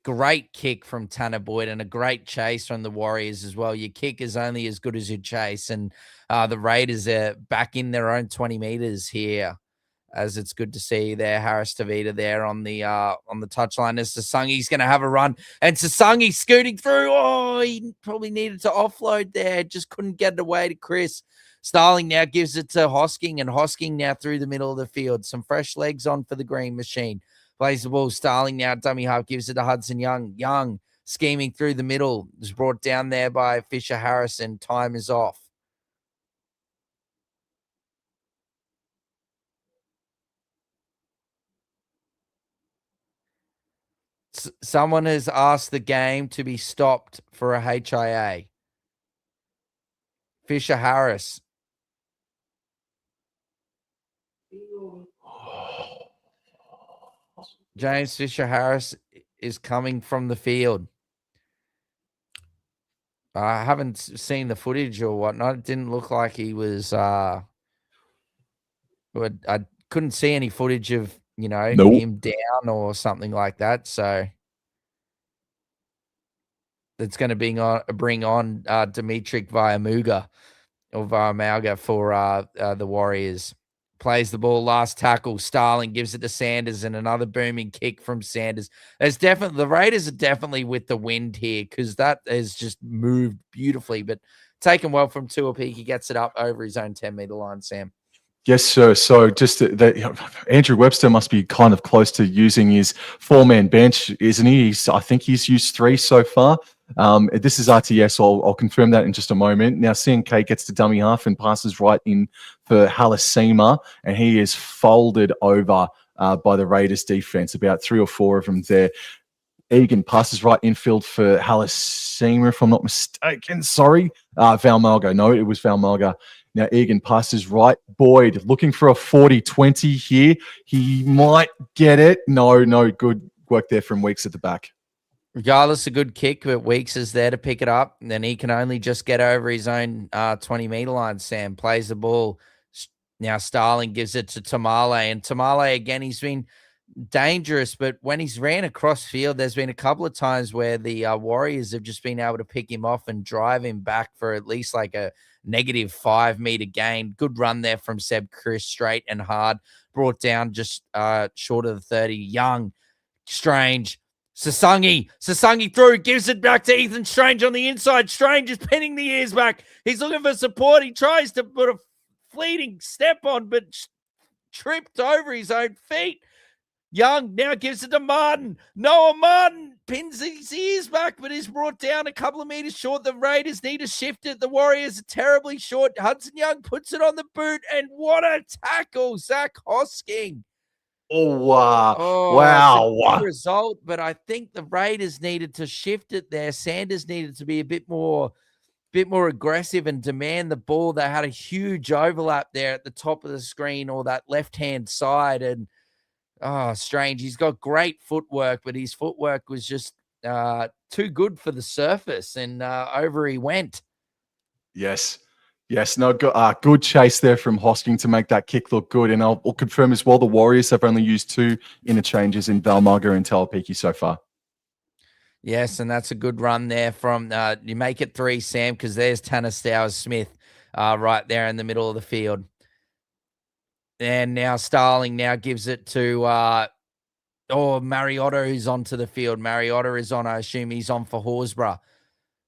Great kick from Tanner Boyd, and a great chase from the Warriors as well. Your kick is only as good as your chase, and the Raiders are back in their own 20 meters here, as it's good to see there. Harris Tavita there on the touchline as Sasangi's going to have a run, and Sasangi scooting through. Oh, he probably needed to offload there, just couldn't get it away to Chris. Starling now gives it to Hosking, and Hosking now through the middle of the field. Some fresh legs on for the Green Machine. Plays the ball. Starling now, dummy half, gives it to Hudson Young. Young scheming through the middle. Is brought down there by Fisher Harris, and time is off. Someone has asked the game to be stopped for a HIA. Fisher Harris. James Fisher Harris is coming from the field. I haven't seen the footage or whatnot. It didn't look like he was. I couldn't see any footage of him down or something like that. So it's going to bring on Dimitri Viamuga or Viamuga for the Warriors. Plays the ball, last tackle. Starling gives it to Sanders, and another booming kick from Sanders. The Raiders are definitely with the wind here, because that has just moved beautifully, but taken well from Tuapiki. He gets it up over his own 10-meter line, Sam. yes, sir. So just Andrew Webster must be kind of close to using his 4-man bench, isn't he? I think he's used 3 so far. This is RTS. I'll confirm that in just a moment. Now, C&K gets to dummy half and passes right in for Halasima, and he is folded over by the Raiders defense. About 3 or 4 of them there. Egan passes right infield for Halasima, if I'm not mistaken. Sorry. Valmalga. No, it was Valmalga. Now, Egan passes right. Boyd looking for a 40-20 here. He might get it. No. Good work there from Weeks at the back. Regardless, a good kick, but Weeks is there to pick it up. And then he can only just get over his own 20-meter line, Sam. Plays the ball. Now Starling gives it to Tamale. And Tamale, again, he's been dangerous, but when he's ran across field, there's been a couple of times where the Warriors have just been able to pick him off and drive him back for at least like a -5 meter gain. Good run there from Seb Chris, straight and hard, brought down just short of the 30. Young, Strange, Sasangi through, gives it back to Ethan Strange on the inside. Strange is pinning the ears back. He's looking for support. He tries to put a fleeting step on, but tripped over his own feet. Young now gives it to Martin. Noah Martin pins his ears back, but is brought down a couple of meters short. The Raiders need to shift it. The Warriors are terribly short. Hudson Young puts it on the boot, and what a tackle, Zach Hosking. Oh, wow. Good result, but I think the Raiders needed to shift it there. Sanders needed to be a bit more aggressive and demand the ball. They had a huge overlap there at the top of the screen, or that left-hand side, and Strange. He's got great footwork, but his footwork was just too good for the surface, and over he went. Yes. No, good chase there from Hosking to make that kick look good. And I'll confirm as well, the Warriors have only used 2 interchanges in Valmarga and Talapiki so far. Yes, and that's a good run there from you make it 3, Sam, because there's Tanner Stowers-Smith right there in the middle of the field. And now Starling now gives it to Mariota, who's onto the field. Mariota is on. I assume he's on for Horsburgh.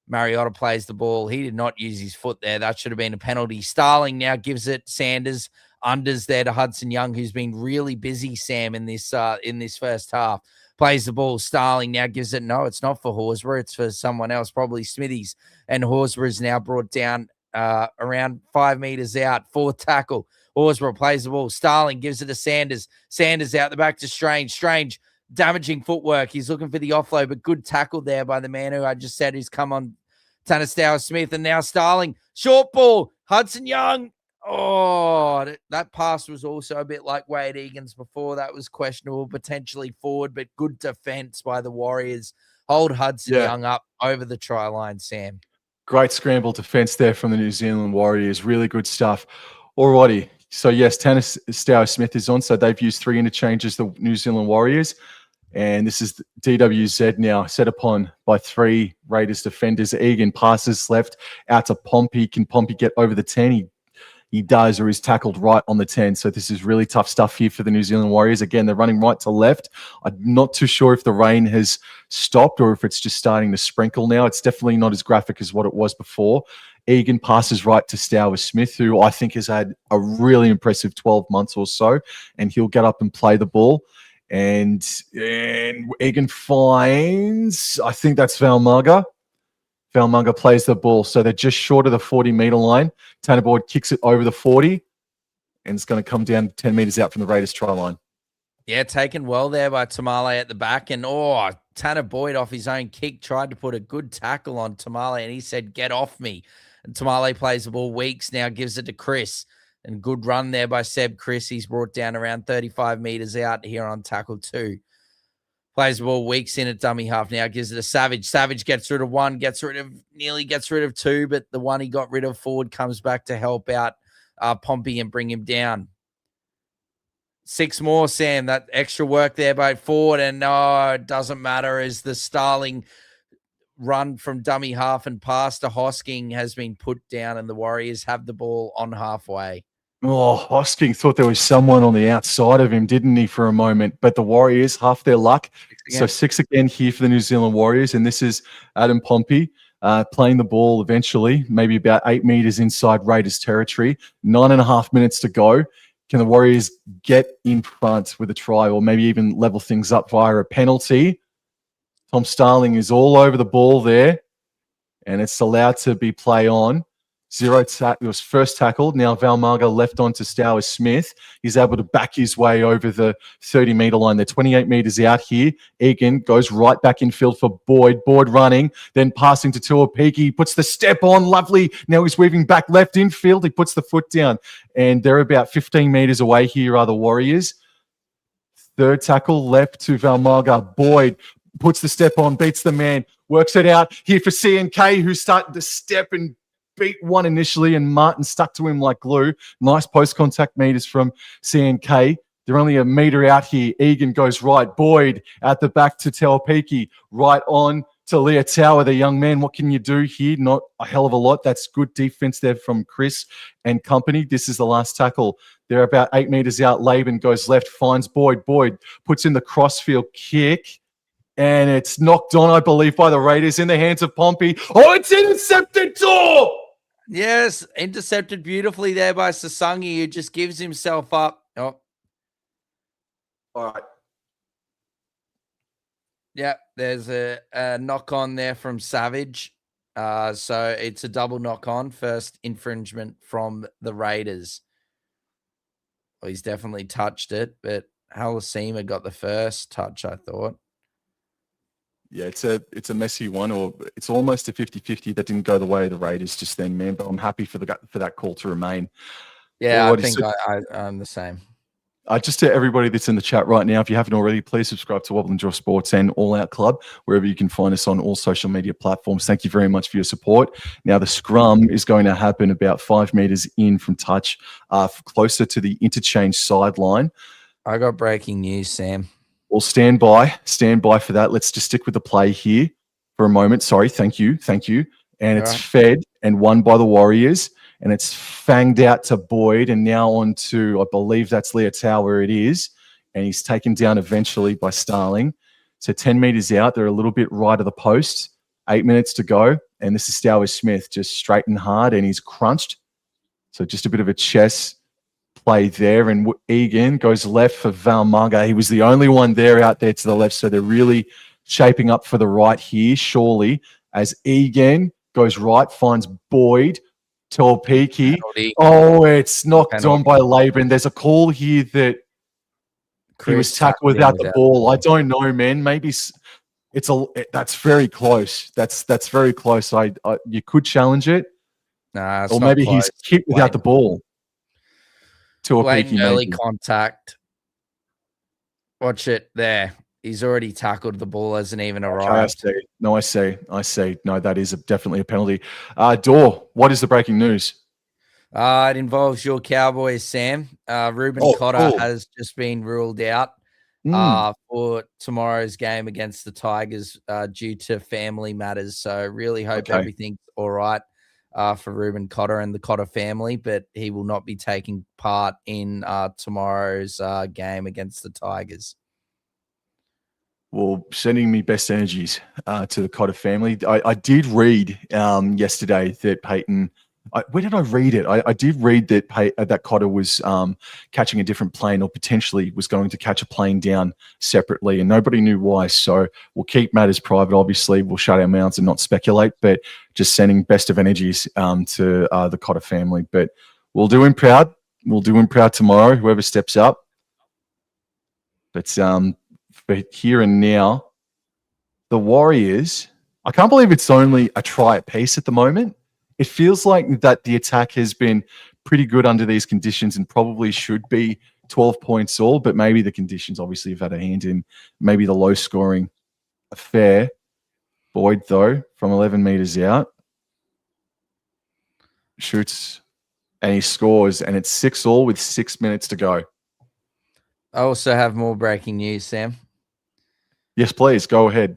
Mariota plays the ball. He did not use his foot there. That should have been a penalty. Starling now gives it Sanders. Unders there to Hudson Young, who's been really busy, Sam, in this first half. Plays the ball. Starling now gives it. No, it's not for Horsburgh. It's for someone else, probably Smithies. And Horsburgh is now brought down around 5 meters out. 4th tackle. Horsburgh plays the ball. Starling gives it to Sanders. Sanders out the back to Strange. Strange, damaging footwork. He's looking for the offload, but good tackle there by the man who I just said who's come on, Tanner Stowers-Smith. And now Starling. Short ball. Hudson Young. Oh, that pass was also a bit like Wade Egan's before. That was questionable, potentially forward, but good defense by the Warriors. Hold Hudson Young up over the try line, Sam. Great scramble defense there from the New Zealand Warriors. Really good stuff. Alrighty. So, yes, Tanner Stowers-Smith is on. So they've used 3 interchanges, the New Zealand Warriors. And this is DWZ now set upon by 3 Raiders defenders. Egan passes left out to Pompey. Can Pompey get over the 10? He does, or he's tackled right on the 10. So this is really tough stuff here for the New Zealand Warriors. Again, they're running right to left. I'm not too sure if the rain has stopped or if it's just starting to sprinkle now. It's definitely not as graphic as what it was before. Egan passes right to Stowers-Smith, who I think has had a really impressive 12 months or so, and he'll get up and play the ball. And Egan finds, I think that's Valmarga. Valmarga plays the ball. So they're just short of the 40-meter line. Tanner Boyd kicks it over the 40, and it's going to come down 10 meters out from the Raiders try line. Yeah, taken well there by Tamale at the back. And, Tanner Boyd off his own kick tried to put a good tackle on Tamale, and he said, "Get off me." And Tamale plays the ball. Weeks now gives it to Chris. And good run there by Seb Chris. He's brought down around 35 meters out here on tackle 2. Plays the ball. Weeks in at dummy half now. Gives it to Savage. Savage gets rid of 1, nearly gets rid of 2, but the one he got rid of forward comes back to help out Pompey and bring him down. 6 more, Sam. That extra work there by forward, and no, it doesn't matter as the Starling run from dummy half and pass to Hosking has been put down, and the Warriors have the ball on halfway. Oh, Hosking thought there was someone on the outside of him, didn't he, for a moment? But the Warriors, half their luck. So 6 again here for the New Zealand Warriors, and this is Adam Pompey playing the ball eventually, maybe about 8 meters inside Raiders territory. 9.5 minutes to go. Can the Warriors get in front with a try or maybe even level things up via a penalty? Tom Starling is all over the ball there, and it's allowed to be play on. It was first tackled. Now Valmarga left on to Stowers-Smith. He's able to back his way over the 30-meter line. They're 28 meters out here. Egan goes right back in field for Boyd. Boyd running, then passing to Tuapiki. He puts the step on. Lovely. Now he's weaving back left in field. He puts the foot down. And they're about 15 meters away here are the Warriors. Third tackle left to Valmarga. Boyd puts the step on, beats the man, works it out here for CNK, who's starting to step and beat one initially, and Martin stuck to him like glue. Nice post-contact meters from CNK. They're only a metre out here. Egan goes right. Boyd at the back to Telpiki. Right on to Leotower, the young man. What can you do here? Not a hell of a lot. That's good defense there from Chris and company. This is the last tackle. They're about 8 metres out. Laban goes left, finds Boyd. Boyd puts in the crossfield kick. And it's knocked on, I believe, by the Raiders in the hands of Pompey. Oh, it's intercepted, Tor! Yes, intercepted beautifully there by Sasangi, who just gives himself up. Oh. All right. Yeah, there's a knock on there from Savage. So it's a double knock on. First infringement from the Raiders. Well, he's definitely touched it, but Halasima got the first touch, I thought. Yeah, it's a messy one, or it's almost a 50-50 that didn't go the way of the Raiders just then, man. But I'm happy for that call to remain. Yeah, I think I'm the same. Just to everybody that's in the chat right now, if you haven't already, please subscribe to Wobble and Draw Sports and All Out Club, wherever you can find us on all social media platforms. Thank you very much for your support. Now, the scrum is going to happen about 5 metres in from touch, closer to the interchange sideline. I got breaking news, Sam. Well, stand by for that. Let's just stick with the play here for a moment. Sorry, thank you. And it's fed and won by the Warriors, and it's fanged out to Boyd, and now on to, I believe that's Leotower where it is, and he's taken down eventually by Starling. So 10 metres out, they're a little bit right of the post, 8 minutes to go, and this is Stowers Smith just straight and hard, and he's crunched. So just a bit of a chess play there, and Egan goes left for Valmaga. He was the only one there out there to the left, so they're really shaping up for the right here, surely, as Egan goes right, finds Boyd, Telpiki. Oh, it's knocked on by Laban. There's a call here that he was tackled without the ball. I don't know, man. Maybe that's very close. That's very close. You could challenge it. Nah, or maybe he's kicked without the ball. Blatant early contact. Watch it there. He's already tackled. The ball hasn't even arrived. I see. No, that is definitely a penalty. Dor, what is the breaking news? It involves your Cowboys, Sam. Ruben Cotter has just been ruled out for tomorrow's game against the Tigers due to family matters. So really hope everything's all right for Ruben Cotter and the Cotter family, but he will not be taking part in tomorrow's game against the Tigers. Well, sending me best energies to the Cotter family. I did read yesterday that Peyton. Where did I read it? I did read that that Cotter was catching a different plane, or potentially was going to catch a plane down separately, and nobody knew why. So we'll keep matters private. Obviously, we'll shut our mouths and not speculate. But just sending best of energies to the Cotter family. But we'll do him proud. We'll do him proud tomorrow. Whoever steps up. But for here and now, the Warriors, I can't believe it's only a try apiece at the moment. It feels like that the attack has been pretty good under these conditions and probably should be 12 points all, but maybe the conditions obviously have had a hand in maybe the low scoring affair. Boyd, though, from 11 metres out, shoots and he scores, and it's 6 all with 6 minutes to go. I also have more breaking news, Sam. Yes, please. Go ahead.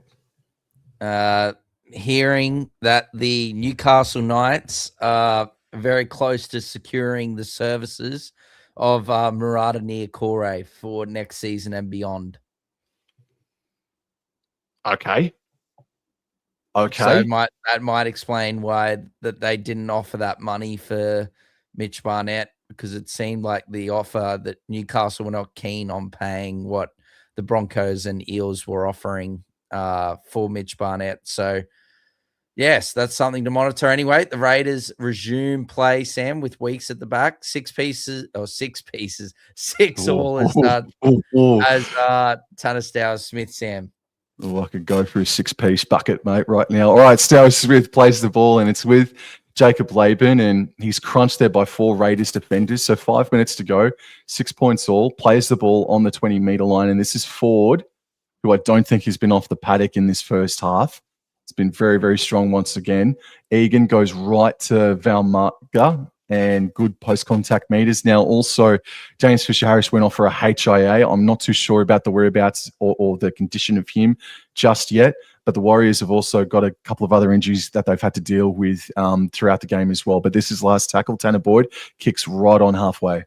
Hearing that the Newcastle Knights are very close to securing the services of Murata Niokore for next season and beyond. Okay. So that might explain why that they didn't offer that money for Mitch Barnett, because it seemed like the offer that Newcastle were not keen on paying what the Broncos and Eels were offering for Mitch Barnett. So, yes, that's something to monitor. Anyway, the Raiders resume play, Sam, with Weeks at the back. 6 all as Tanner Stowers Smith, Sam. Oh, I could go for a 6-piece bucket, mate, right now. All right, Stowers Smith plays the ball, and it's with Jacob Laban, and he's crunched there by 4 Raiders defenders. So 5 minutes to go, 6 points all, plays the ball on the 20-metre line. And this is Ford, who I don't think has been off the paddock in this first half. It's been very, very strong once again. Egan goes right to Valmaga. and good post-contact meters. Now, also, James Fisher-Harris went off for a HIA. I'm not too sure about the whereabouts or the condition of him just yet, but the Warriors have also got a couple of other injuries that they've had to deal with throughout the game as well. But this is last tackle. Tanner Boyd kicks right on halfway.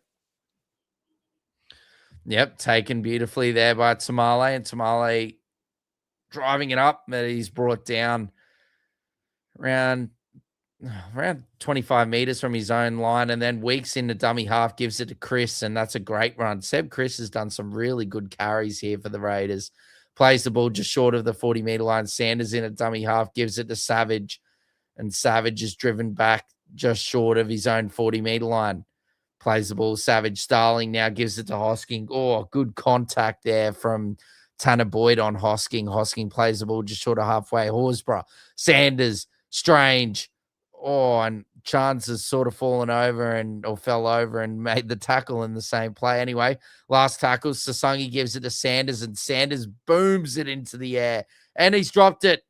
Yep, taken beautifully there by Tamale, and Tamale driving it up, but he's brought down around 25 meters from his own line, and then Weeks in the dummy half gives it to Chris, and that's a great run. Seb Chris has done some really good carries here for the Raiders. Plays the ball just short of the 40-meter line. Sanders in a dummy half gives it to Savage, and Savage is driven back just short of his own 40-meter line. Plays the ball. Savage. Starling now gives it to Hosking. Oh, good contact there from Tanner Boyd on Hosking. Hosking plays the ball just short of halfway. Horsburgh. Sanders. Strange. Oh, and Chance has sort of fallen over or fell over and made the tackle in the same play. Anyway, last tackle, Sasangi gives it to Sanders, and Sanders booms it into the air, and he's dropped it.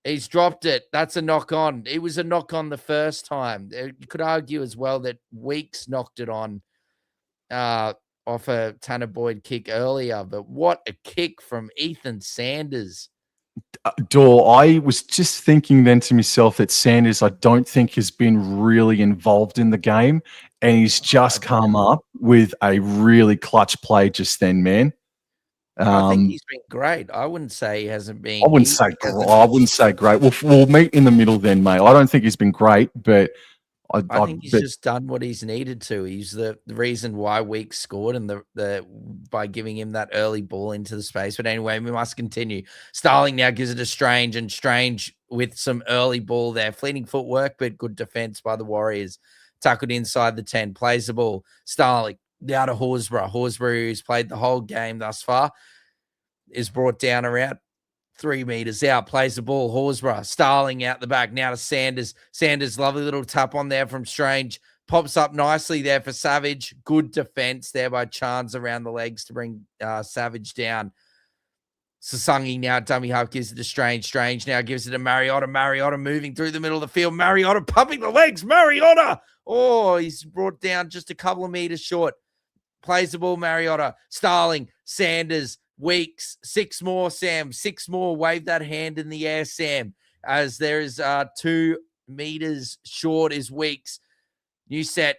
He's dropped it. That's a knock on. It was a knock on the first time. You could argue as well that Weeks knocked it on off a Tanner Boyd kick earlier, but what a kick from Ethan Sanders. I was just thinking then to myself that Sanders, I don't think has been really involved in the game, and he's just come up with a really clutch play just then, man. I think he's been great. I wouldn't say he hasn't been. I wouldn't say great. We'll meet in the middle then, mate. I don't think he's been great, but I think he's just done what he's needed to. He's the reason why Weeks scored, and by giving him that early ball into the space. But anyway, we must continue. Starling now gives it to Strange, and Strange with some early ball there. Fleeting footwork, but good defense by the Warriors. Tackled inside the 10. Plays the ball. Starling down to Horsburgh. Horsburgh, who's played the whole game thus far, is brought down around 3 meters out, plays the ball. Horsburgh, Starling out the back, now to Sanders. Sanders, lovely little tap on there from Strange. Pops up nicely there for Savage. Good defense there by Chance around the legs to bring Savage down. Sasangi now, dummy half, gives it to Strange. Strange now gives it to Mariota. Mariota moving through the middle of the field. Mariota pumping the legs. Mariota! Oh, he's brought down just a couple of meters short. Plays the ball, Mariota. Starling, Sanders, Weeks, 6 more, Sam. 6 more. Wave that hand in the air, Sam. As there is 2 meters short is Weeks. New set,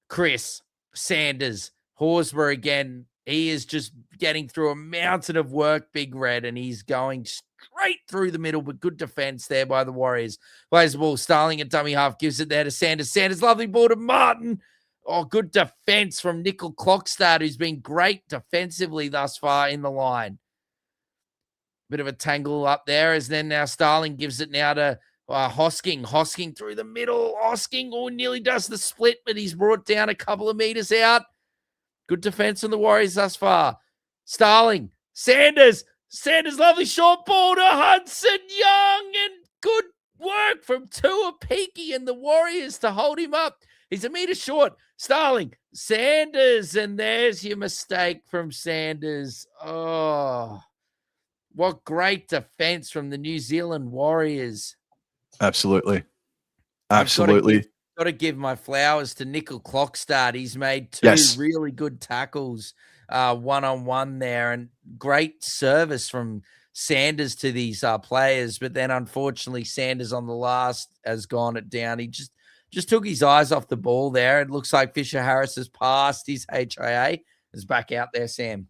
Chris, Sanders, Horsburgh again. He is just getting through a mountain of work, Big Red, and he's going straight through the middle, but good defense there by the Warriors. Plays the ball, Starling at dummy half, gives it there to Sanders. Sanders, lovely ball to Martin. Oh, good defense from Nickel Clockstad, who's been great defensively thus far in the line. Bit of a tangle up there, as then now Starling gives it now to Hosking. Hosking through the middle. Hosking nearly does the split, but he's brought down a couple of meters out. Good defense from the Warriors thus far. Starling, Sanders. Sanders, lovely short ball to Hudson Young, and good work from Tua Peaky and the Warriors to hold him up. He's a meter short. Starling, Sanders, and there's your mistake from Sanders. Oh, what great defense from the New Zealand Warriors. Absolutely. Absolutely. Got to give my flowers to Nickel Clockstad. He's made 2 really good tackles one-on-one there, and great service from Sanders to these players. But then, unfortunately, Sanders on the last has gone it down. He just took his eyes off the ball there. It looks like Fisher-Harris has passed his HIA. Is back out there, Sam.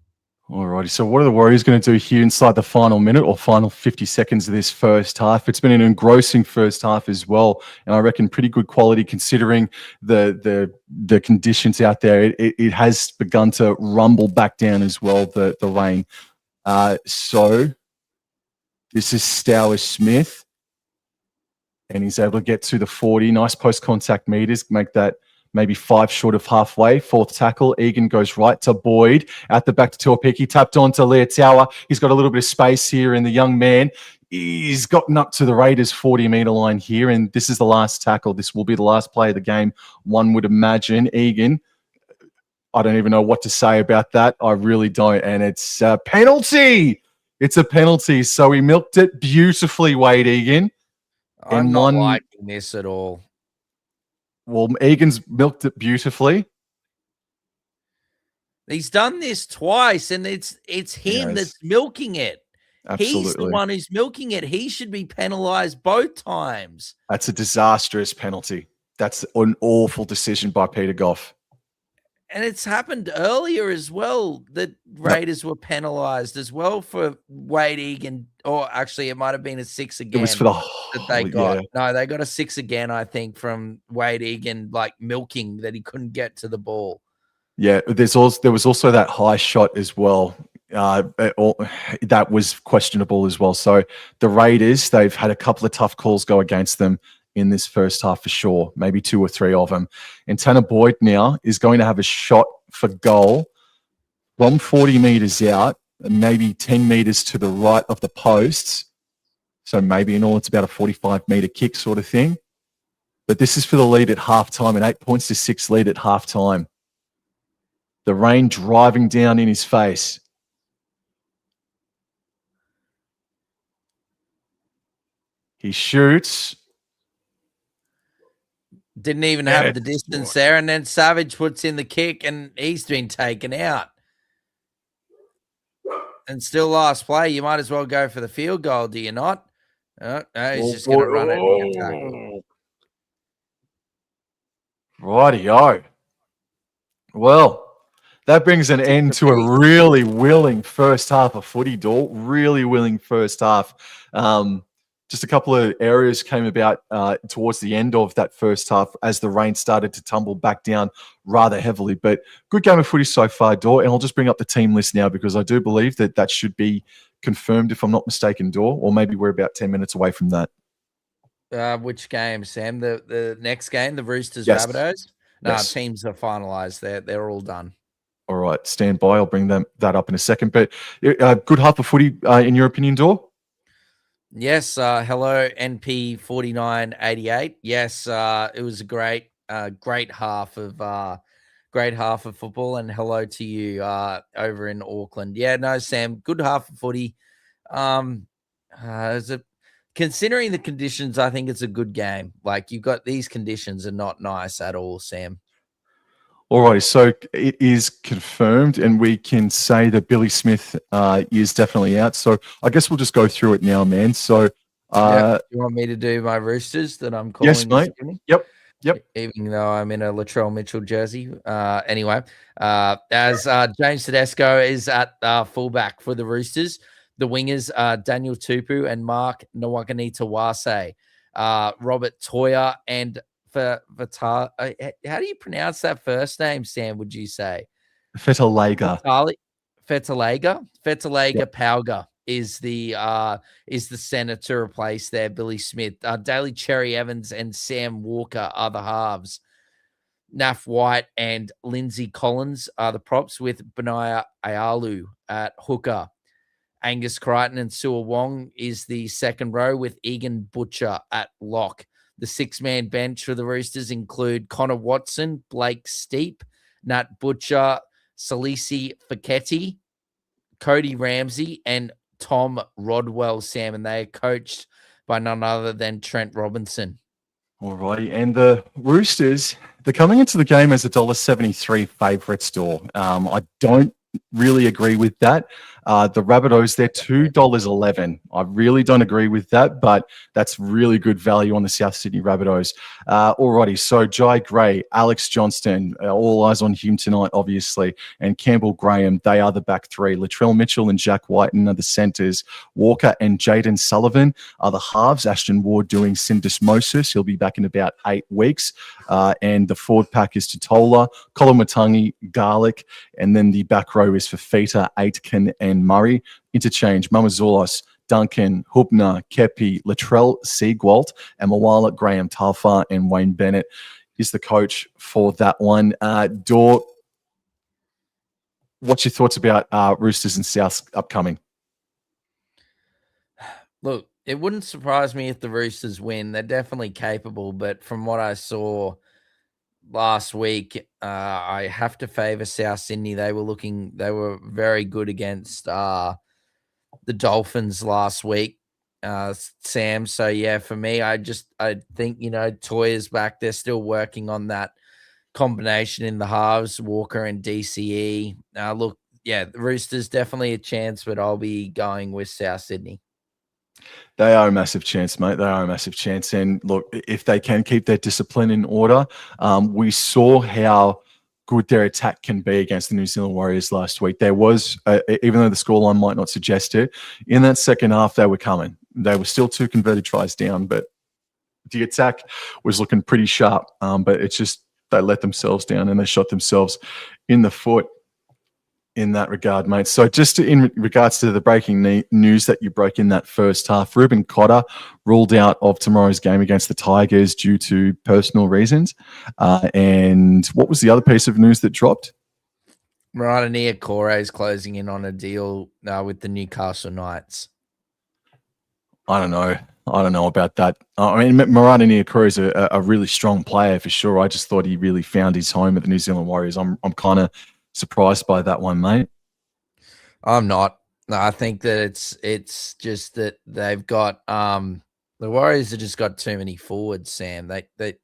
All righty. So what are the Warriors going to do here inside the final minute or final 50 seconds of this first half? It's been an engrossing first half as well, and I reckon pretty good quality considering the conditions out there. It has begun to rumble back down as well, the rain. So this is Stower Smith, and he's able to get to the 40. Nice post-contact meters, make that maybe 5 short of halfway. 4th tackle. Egan goes right to Boyd. Out the back to Tuapiki. Tapped on to Leah Tower. He's got a little bit of space here, and the young man, he's gotten up to the Raiders' 40-meter line here, and this is the last tackle. This will be the last play of the game, one would imagine. Egan, I don't even know what to say about that. I really don't, and it's a penalty. It's a penalty, so he milked it beautifully, Wade Egan. I'm not liking this at all. Well, Egan's milked it beautifully. He's done this twice, and it's him Yes. that's milking it. He's the Absolutely. one who's milking it. He should be penalized both times. That's a disastrous penalty. That's an awful decision by Peter Goff. And it's happened earlier as well that Raiders were penalized as well for Wade Egan, or actually it might have been a 6 again. It was for the that they got. No, they got a 6 again, I think, from Wade Egan, like milking that he couldn't get to the ball. Yeah, there was also that high shot as well. That was questionable as well. So the Raiders, they've had a couple of tough calls go against them in this first half for sure, maybe 2 or 3 of them. And Tanner Boyd now is going to have a shot for goal from 40 meters out, maybe 10 meters to the right of the posts. So maybe in all, it's about a 45-meter kick sort of thing. But this is for the lead at halftime, an 8 points to 6 lead at halftime. The rain driving down in his face. He shoots. Didn't even have the distance there. And then Savage puts in the kick, and he's been taken out. And still last play, you might as well go for the field goal, do you not? No, he's just going to run it in the attack. Righty-o. Well, that brings an end to a really willing first half of footy, Dor. Really willing first half. Just a couple of areas came about towards the end of that first half as the rain started to tumble back down rather heavily. But good game of footy so far, Dor. And I'll just bring up the team list now because I do believe that should be confirmed, if I'm not mistaken, Dor. Or maybe we're about 10 minutes away from that. Which game, Sam? The next game, the Roosters, Yes. Rabbitohs? No, Yes. teams are finalised. They're all done. All right, stand by. I'll bring that up in a second. But good half of footy, in your opinion, Dor? Yes. Hello, NP 4988. Yes, it was a great half of football, and hello to you over in Auckland. Yeah, no, Sam, good half of footy. Considering the conditions, I think it's a good game. Like, you've got these conditions are not nice at all, Sam. All right, so it is confirmed, and we can say that Billy Smith is definitely out. So I guess we'll just go through it now, man. So, you want me to do my Roosters that I'm calling? Yes, mate. Yep. Even though I'm in a Latrell Mitchell jersey. Anyway, as James Tedesco is at fullback for the Roosters, the wingers are Daniel Tupu and Mark Nwakanitawase, Robert Toya and for Vital. How do you pronounce that first name, Sam? Would you say Fetalega? Fetalega Yep. Pauga is the center to replace there. Billy Smith, Daly Cherry Evans, and Sam Walker are the halves. Naf White and Lindsay Collins are the props, with Benaya Ayalu at hooker. Angus Crichton and Sua Wong is the second row, with Egan Butcher at lock. The 6-man bench for the Roosters include Connor Watson, Blake Steep, Nat Butcher, Salisi Fiketti, Cody Ramsey, and Tom Rodwell, Sam, and they are coached by none other than Trent Robinson. All righty. And the Roosters, they're coming into the game as $1.73 favourites, Dor. I don't really agree with that. The Rabbitohs, they're $2.11. I really don't agree with that, but that's really good value on the South Sydney Rabbitohs. Alrighty, so Jai Gray, Alex Johnston, all eyes on him tonight, obviously, and Campbell Graham, they are the back three. Latrell Mitchell and Jack Whiten are the centres. Walker and Jaden Sullivan are the halves. Ashton Ward doing syndesmosis. He'll be back in about 8 weeks. And the forward pack is Totola, Colin Matangi, Garlic, and then the back row is Fafita, Aitken, and Murray. Interchange, Mamazoulos, Duncan, Hubner, Kepi, Latrell Seagwalt, and Mawala, Graham Talfar, and Wayne Bennett is the coach for that one. Dor, what's your thoughts about Roosters and Souths upcoming? Look, it wouldn't surprise me if the Roosters win. They're definitely capable, but from what I saw last week, I have to favour South Sydney. They were very good against the Dolphins last week. Sam. So yeah, for me, I think, Toya's back. They're still working on that combination in the halves, Walker and DCE. Look, yeah, the Roosters definitely a chance, but I'll be going with South Sydney. They are a massive chance, mate. They are a massive chance. And look, if they can keep their discipline in order, we saw how good their attack can be against the New Zealand Warriors last week. There was, even though the scoreline might not suggest it, in that second half, they were coming. They were still 2 converted tries down, but the attack was looking pretty sharp. But it's just they let themselves down and they shot themselves in the foot in that regard, mate. So just in regards to the breaking news that you broke in that first half, Ruben Cotter ruled out of tomorrow's game against the Tigers due to personal reasons. And what was the other piece of news that dropped? Marata Niokore is closing in on a deal with the Newcastle Knights. I don't know about that. I mean, Marata Niokore is a really strong player for sure. I just thought he really found his home at the New Zealand Warriors. I'm kind of surprised by that one, mate. I'm not. No, I think that it's just that they've got the Warriors have just got too many forwards, Sam. They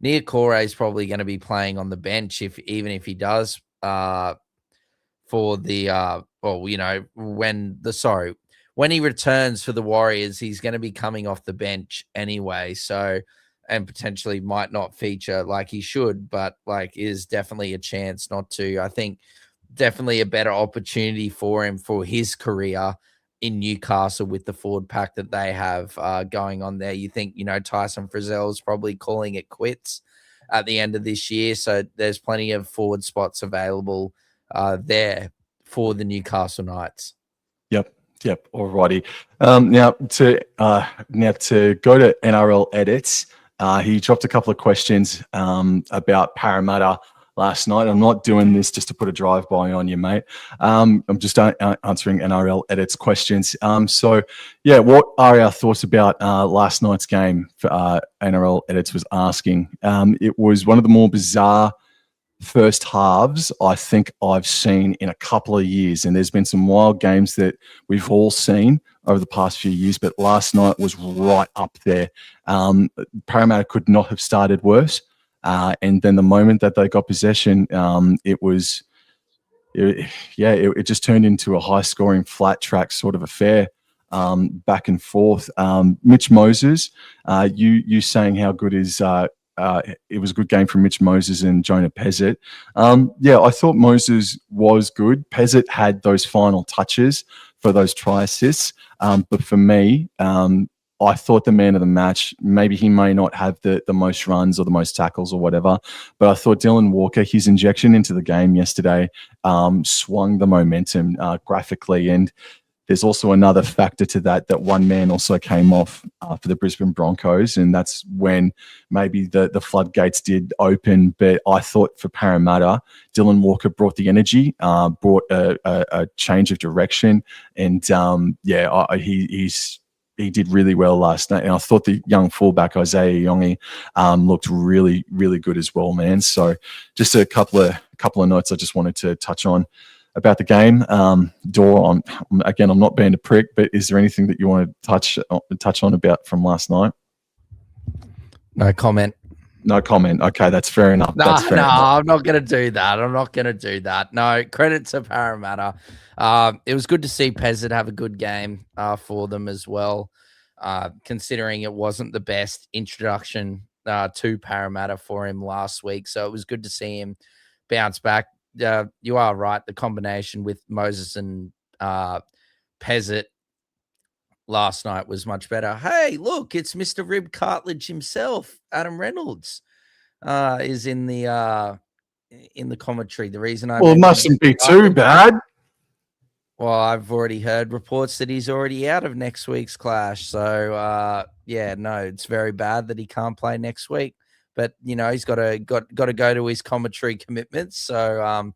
Niokore is probably going to be playing on the bench even if he does for the when he returns for the Warriors, he's going to be coming off the bench anyway. So, and potentially might not feature like he should, but like is definitely a chance not to. I think definitely a better opportunity for him for his career in Newcastle with the forward pack that they have going on there. You think, Tyson Frizzell's probably calling it quits at the end of this year. So there's plenty of forward spots available there for the Newcastle Knights. Yep. Alrighty. Now to go to NRL edits, he dropped a couple of questions about Parramatta last night. I'm not doing this just to put a drive-by on you, mate. I'm just answering NRL edits questions. So yeah, what are our thoughts about last night's game? For NRL edits was asking. It was one of the more bizarre first halves I think I've seen in a couple of years, and there's been some wild games that we've all seen over the past few years, but last night was right up there. Parramatta could not have started worse, and then the moment that they got possession, it just turned into a high-scoring, flat-track sort of affair, back and forth. Mitch Moses, you saying how good is it was a good game from Mitch Moses and Jonah Pezzett. I thought Moses was good. Pezzett had those final touches for those try assists. But for me, I thought the man of the match, maybe he may not have the most runs or the most tackles or whatever, but I thought Dylan Walker, his injection into the game yesterday swung the momentum graphically. And there's also another factor to that one man also came off for the Brisbane Broncos, and that's when maybe the floodgates did open. But I thought for Parramatta, Dylan Walker brought the energy, brought a change of direction, and he did really well last night. And I thought the young fullback, Isaiah Yongi, looked really, really good as well, man. So just a couple of notes I just wanted to touch on about the game. Dor, I'm not being a prick, but is there anything that you want to touch on about from last night? No comment. No comment. Okay, that's fair enough. I'm not going to do that. No, credit to Parramatta. It was good to see Pezzett have a good game for them as well, considering it wasn't the best introduction to Parramatta for him last week. So it was good to see him bounce back. You are right. The combination with Moses and Pezzett last night was much better. Hey, look, it's Mr. Rib Cartilage himself, Adam Reynolds, is in the commentary. The reason it mustn't be too bad. Well, I've already heard reports that he's already out of next week's clash. So it's very bad that he can't play next week. But he's got to go to his commentary commitments. So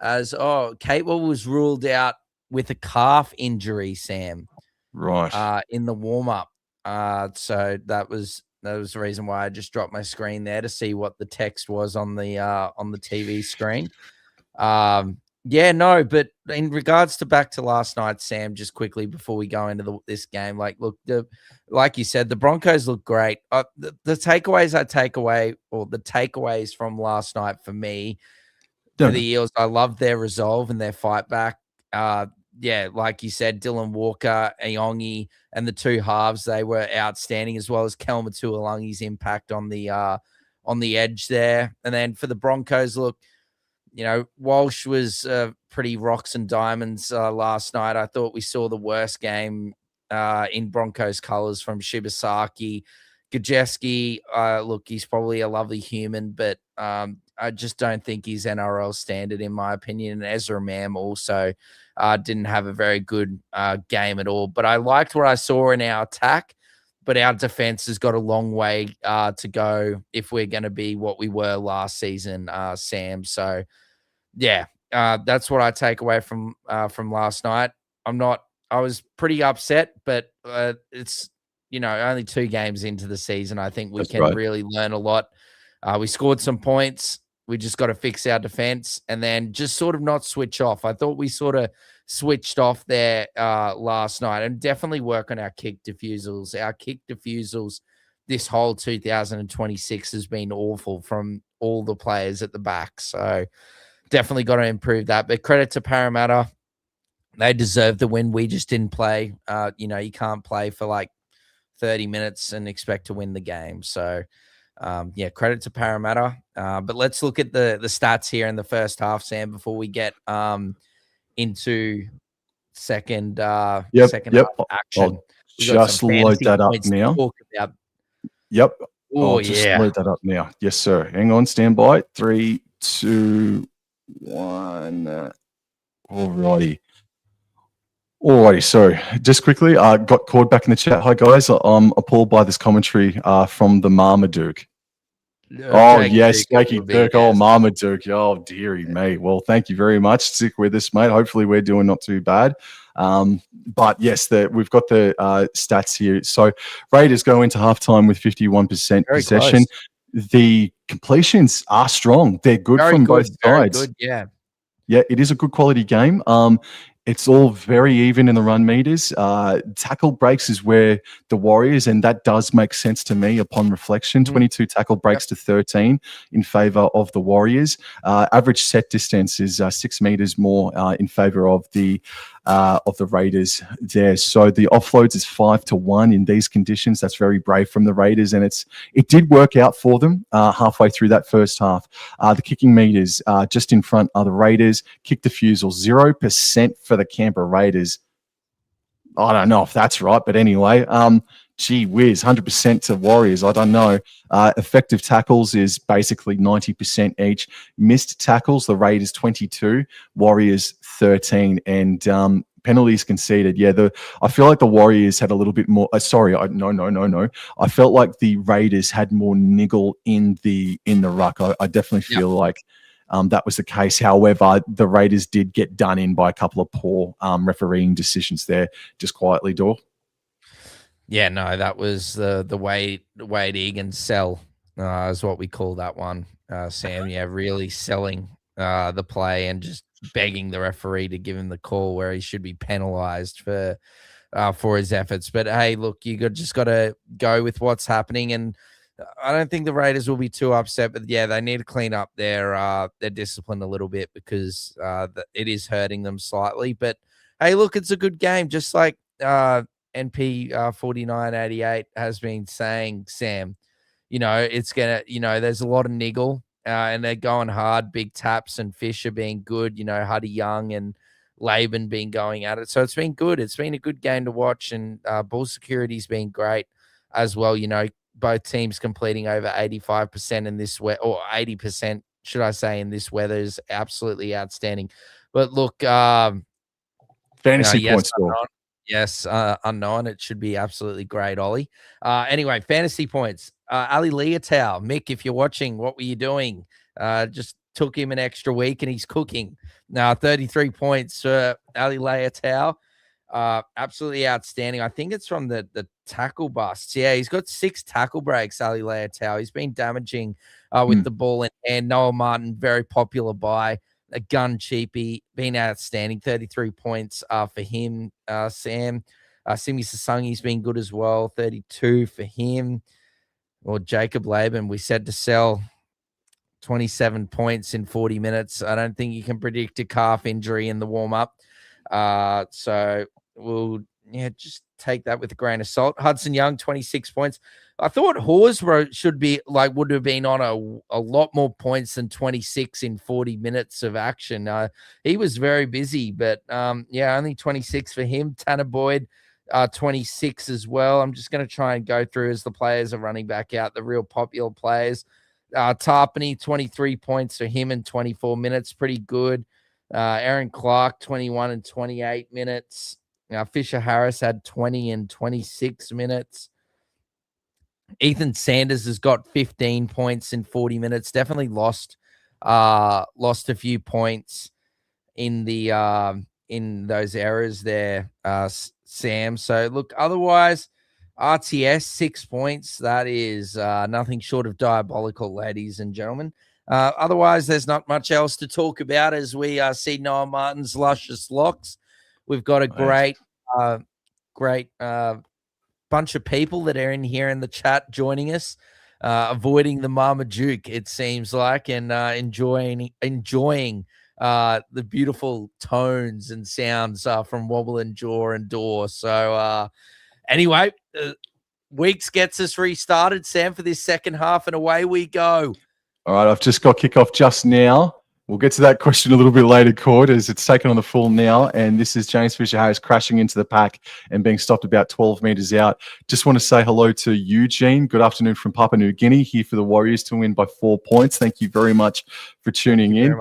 Catewell was ruled out with a calf injury, Sam. Right. In the warm up. So that was the reason why I just dropped my screen there to see what the text was on the TV screen. Yeah, no, but in regards to back to last night, Sam, just quickly before we go into this game, like, look, like you said, the Broncos look great. The takeaways I take away, or the takeaways from last night for me, for the Eels, I love their resolve and their fight back. Yeah, like you said, Dylan Walker, Ayongi, and the two halves, they were outstanding, as well as Kelma Tuolangi's impact on the edge there. And then for the Broncos, look, Walsh was pretty rocks and diamonds last night. I thought we saw the worst game in Broncos colors from Shibasaki. Gajeski, look, he's probably a lovely human, but I just don't think he's NRL standard, in my opinion. And Ezra Mam also didn't have a very good game at all. But I liked what I saw in our attack, but our defense has got a long way to go if we're going to be what we were last season, Sam. So, yeah, that's what I take away from last night. I was pretty upset, but it's, only 2 games into the season. I think we can really learn a lot. We scored some points. We just got to fix our defense and then just sort of not switch off. I thought we sort of switched off there last night, and definitely work on our kick defusals. Our kick defusals this whole 2026 has been awful from all the players at the back. So definitely got to improve that. But credit to Parramatta. They deserve the win. We just didn't play. You can't play for like 30 minutes and expect to win the game. So, yeah, credit to Parramatta. But let's look at the stats here in the first half, Sam, before we get into second half action. I'll just load that up now. Yep. Oh, I'll just load that up now. Yes, sir. Hang on, stand by. 3, 2, 1. Alrighty. So just quickly, I got called back in the chat. Hi guys, I'm appalled by this commentary from the Marmaduke. Yes, Jakey Dirk. Oh, Marmaduke. Oh, dearie me. Well, thank you very much. Stick with us, mate. Hopefully we're doing not too bad. But yes, we've got the stats here. So Raiders go into halftime with 51% possession. Close. The completions are strong. They're good from both sides. Good, yeah. Yeah, it is a good quality game. It's all very even in the run meters. Tackle breaks is where the Warriors, and that does make sense to me upon reflection, 22 tackle breaks to 13 in favor of the Warriors. Average set distance is 6 meters more in favor of the Raiders there. So the offloads is 5-1 in these conditions. That's very brave from the Raiders, and it did work out for them halfway through that first half. The kicking meters just in front are the Raiders. Kick defusal 0% for the Canberra Raiders. I don't know if that's right, but anyway, gee whiz, 100% to Warriors. I don't know. Effective tackles is basically 90% each. Missed tackles, the Raiders 22, Warriors 13, and penalties conceded. Yeah, I feel like the Warriors had a little bit more. No. I felt like the Raiders had more niggle in the ruck. I definitely feel like that was the case. However, the Raiders did get done in by a couple of poor refereeing decisions there. Just quietly, Dor. Yeah, no, that was the Wade Egan sell is what we call that one, Sam. Yeah, really selling the play and just begging the referee to give him the call where he should be penalized for his efforts. But hey, look, just got to go with what's happening, and I don't think the Raiders will be too upset. But yeah, they need to clean up their discipline a little bit because it is hurting them slightly. But hey, look, it's a good game, just like NP 4988 has been saying, Sam. It's gonna. There's a lot of niggle. And they're going hard. Big Taps and Fisher being good. Huddy Young and Laban being going at it. So it's been good. It's been a good game to watch. And ball security's been great as well. Both teams completing over 85% in this weather, or 80%, should I say, in this weather is absolutely outstanding. But look, fantasy points score. Yes, unknown. It should be absolutely great, Ollie. Anyway, fantasy points. Ali Leotau, Mick, if you're watching, what were you doing? Just took him an extra week and he's cooking. Now, 33 points for Ali Leotau. Absolutely outstanding. I think it's from the tackle busts. Yeah, he's got 6 tackle breaks, Ali Leotau. He's been damaging with the ball in hand. Noah Martin, very popular buy. a gun cheapie, been outstanding. 33 points for him, Sam. Simi Sasangi's been good as well. 32 for him. Or Jacob Laban, we said to sell 27 points in 40 minutes. I don't think you can predict a calf injury in the warm-up. So we'll just take that with a grain of salt. Hudson Young, 26 points. I thought Horsburgh would have been on a lot more points than 26 in 40 minutes of action. He was very busy, but only 26 for him. Tanner Boyd, 26 as well. I'm just going to try and go through as the players are running back out, the real popular players. Tarpany, 23 points for him in 24 minutes. Pretty good. Aaron Clark, 21 and 28 minutes. Fisher Harris had 20 and 26 minutes. Ethan Sanders has got 15 points in 40 minutes. Definitely lost a few points in the in those errors there, Sam. So look, otherwise, RTS 6 points. That is nothing short of diabolical, ladies and gentlemen. Otherwise, there's not much else to talk about as we see Noah Martin's luscious locks. We've got a great bunch of people that are in here in the chat joining us, avoiding the Marmaduke, it seems like, and enjoying the beautiful tones and sounds from Wobble and Jaw and Door. So anyway, Weeks gets us restarted, Sam, for this second half, and away we go. All right, I've just got kickoff just now. We'll get to that question a little bit later, Cord, as it's taken on the full now. And this is James Fisher-Harris crashing into the pack and being stopped about 12 metres out. Just want to say hello to Eugene. Good afternoon from Papua New Guinea, here for the Warriors to win by 4 points. Thank you very much for tuning in.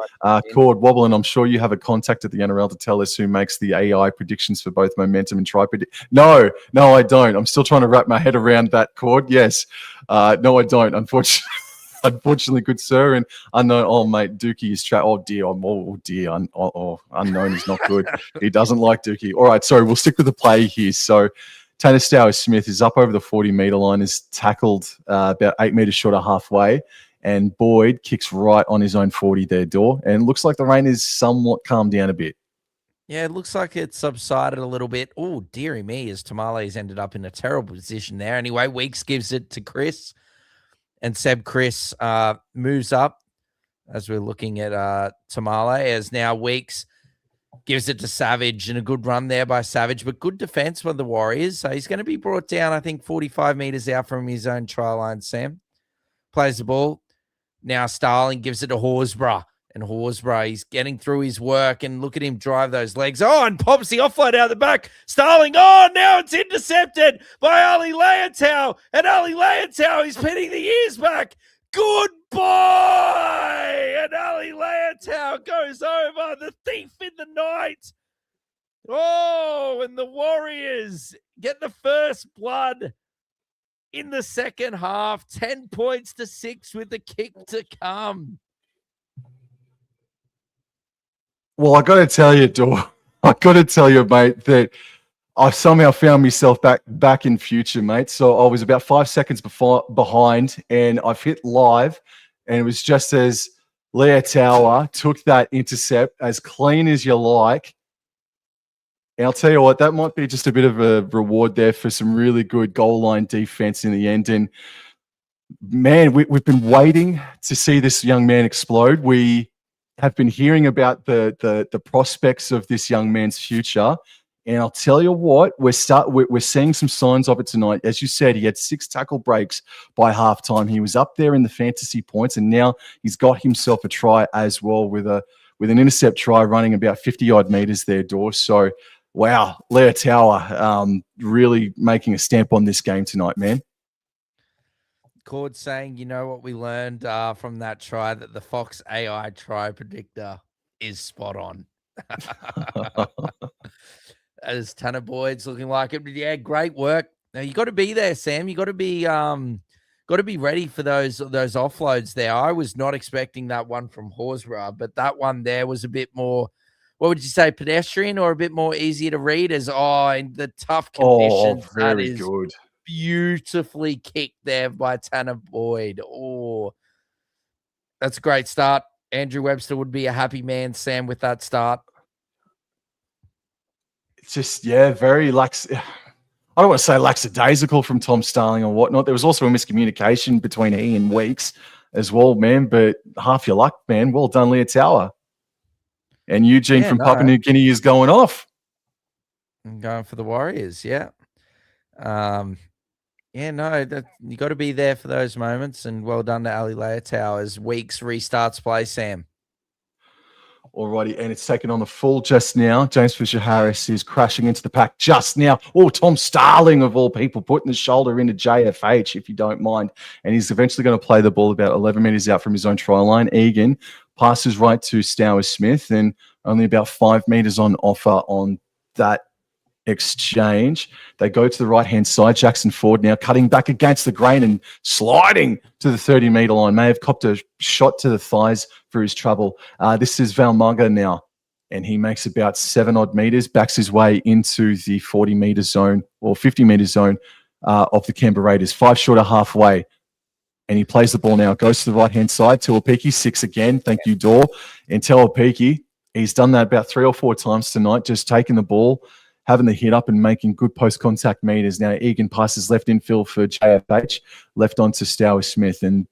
Cord, Wobble, and I'm sure you have a contact at the NRL to tell us who makes the AI predictions for both momentum and try predict. No, I don't. I'm still trying to wrap my head around that, Cord. Yes. No, I don't, unfortunately. Unfortunately, good sir, and unknown. Oh, mate, Dookie is trapped. Oh dear, unknown is not good. He doesn't like Dookie. All right, sorry, we'll stick with the play here. So, Tanner Stowers-Smith is up over the 40-metre line, is tackled about 8 metres short of halfway, and Boyd kicks right on his own 40 there, Door, and it looks like the rain is somewhat calmed down a bit. Yeah, it looks like it's subsided a little bit. Oh, dearie me, as Tamales ended up in a terrible position there. Anyway, Weeks gives it to Chris. And Seb Chris moves up as we're looking at Tamale, as now Weeks gives it to Savage, and a good run there by Savage, but good defense by the Warriors. So he's going to be brought down, I think, 45 meters out from his own try line, Sam. Plays the ball. Now Starling gives it to Horsburgh. And Horsburgh, he's getting through his work, and look at him drive those legs. Oh, and pops the offload out the back. Starling, now it's intercepted by Ali Leotow. And Ali Leotow is pinning the ears back. Goodbye! And Ali Leotow goes over, the thief in the night. Oh, and the Warriors get the first blood in the second half. 10 points to 6 with the kick to come. Well, I got to tell you, Dor, mate, that I've somehow found myself back in future, mate. So I was about 5 seconds behind, and I've hit live, and it was just as Leah Tower took that intercept as clean as you like. And I'll tell you what, that might be just a bit of a reward there for some really good goal line defense in the end. And man, we've been waiting to see this young man explode. We have been hearing about the prospects of this young man's future, and I'll tell you what, we're seeing some signs of it tonight. As you said, he had 6 tackle breaks by halftime. He was up there in the fantasy points, and now he's got himself a try as well with an intercept try running about 50-odd meters there, Dor. So, wow, Leah Tower really making a stamp on this game tonight, man. Cord saying, you know what we learned from that try, that the Fox AI try predictor is spot on. As Tanner Boyd's looking like it. Yeah, great work. Now you got to be there, Sam. You got to be ready for those offloads there. I was not expecting that one from Horsburgh, but that one there was a bit more, what would you say, pedestrian, or a bit more easier to read, as in the tough conditions. Oh, very good. Beautifully kicked there by Tanner Boyd. Oh, that's a great start. Andrew Webster would be a happy man, Sam, with that start. It's just, very lax. I don't want to say lackadaisical from Tom Starling or whatnot. There was also a miscommunication between he and Weeks as well, man. But half your luck, man. Well done, Leotawa. And Eugene from Papua New Guinea is going off. I'm going for the Warriors, yeah. You got to be there for those moments, and well done to Ali Leotow as Weeks restarts play, Sam. Alrighty, and it's taken on the full just now. James Fisher-Harris is crashing into the pack just now. Oh, Tom Starling, of all people, putting the shoulder into JFH, if you don't mind. And he's eventually going to play the ball about 11 metres out from his own try line. Egan passes right to Stowers-Smith, and only about 5 metres on offer on that exchange. They go to the right-hand side. Jackson Ford now cutting back against the grain and sliding to the 30-metre line. May have copped a shot to the thighs for his trouble. This is Valmaga now, and he makes about 7-odd metres, backs his way into the 40-metre zone or 50-metre zone of the Canberra Raiders. 5 short of halfway, and he plays the ball now. Goes to the right-hand side. Tuapiki, 6 again. Thank you, Dor. And Tuapiki, he's done that about 3 or 4 times tonight, just taking the ball, having the hit up and making good post-contact meters. Now, Egan passes left infield for JFH, left onto Stowers-Smith, and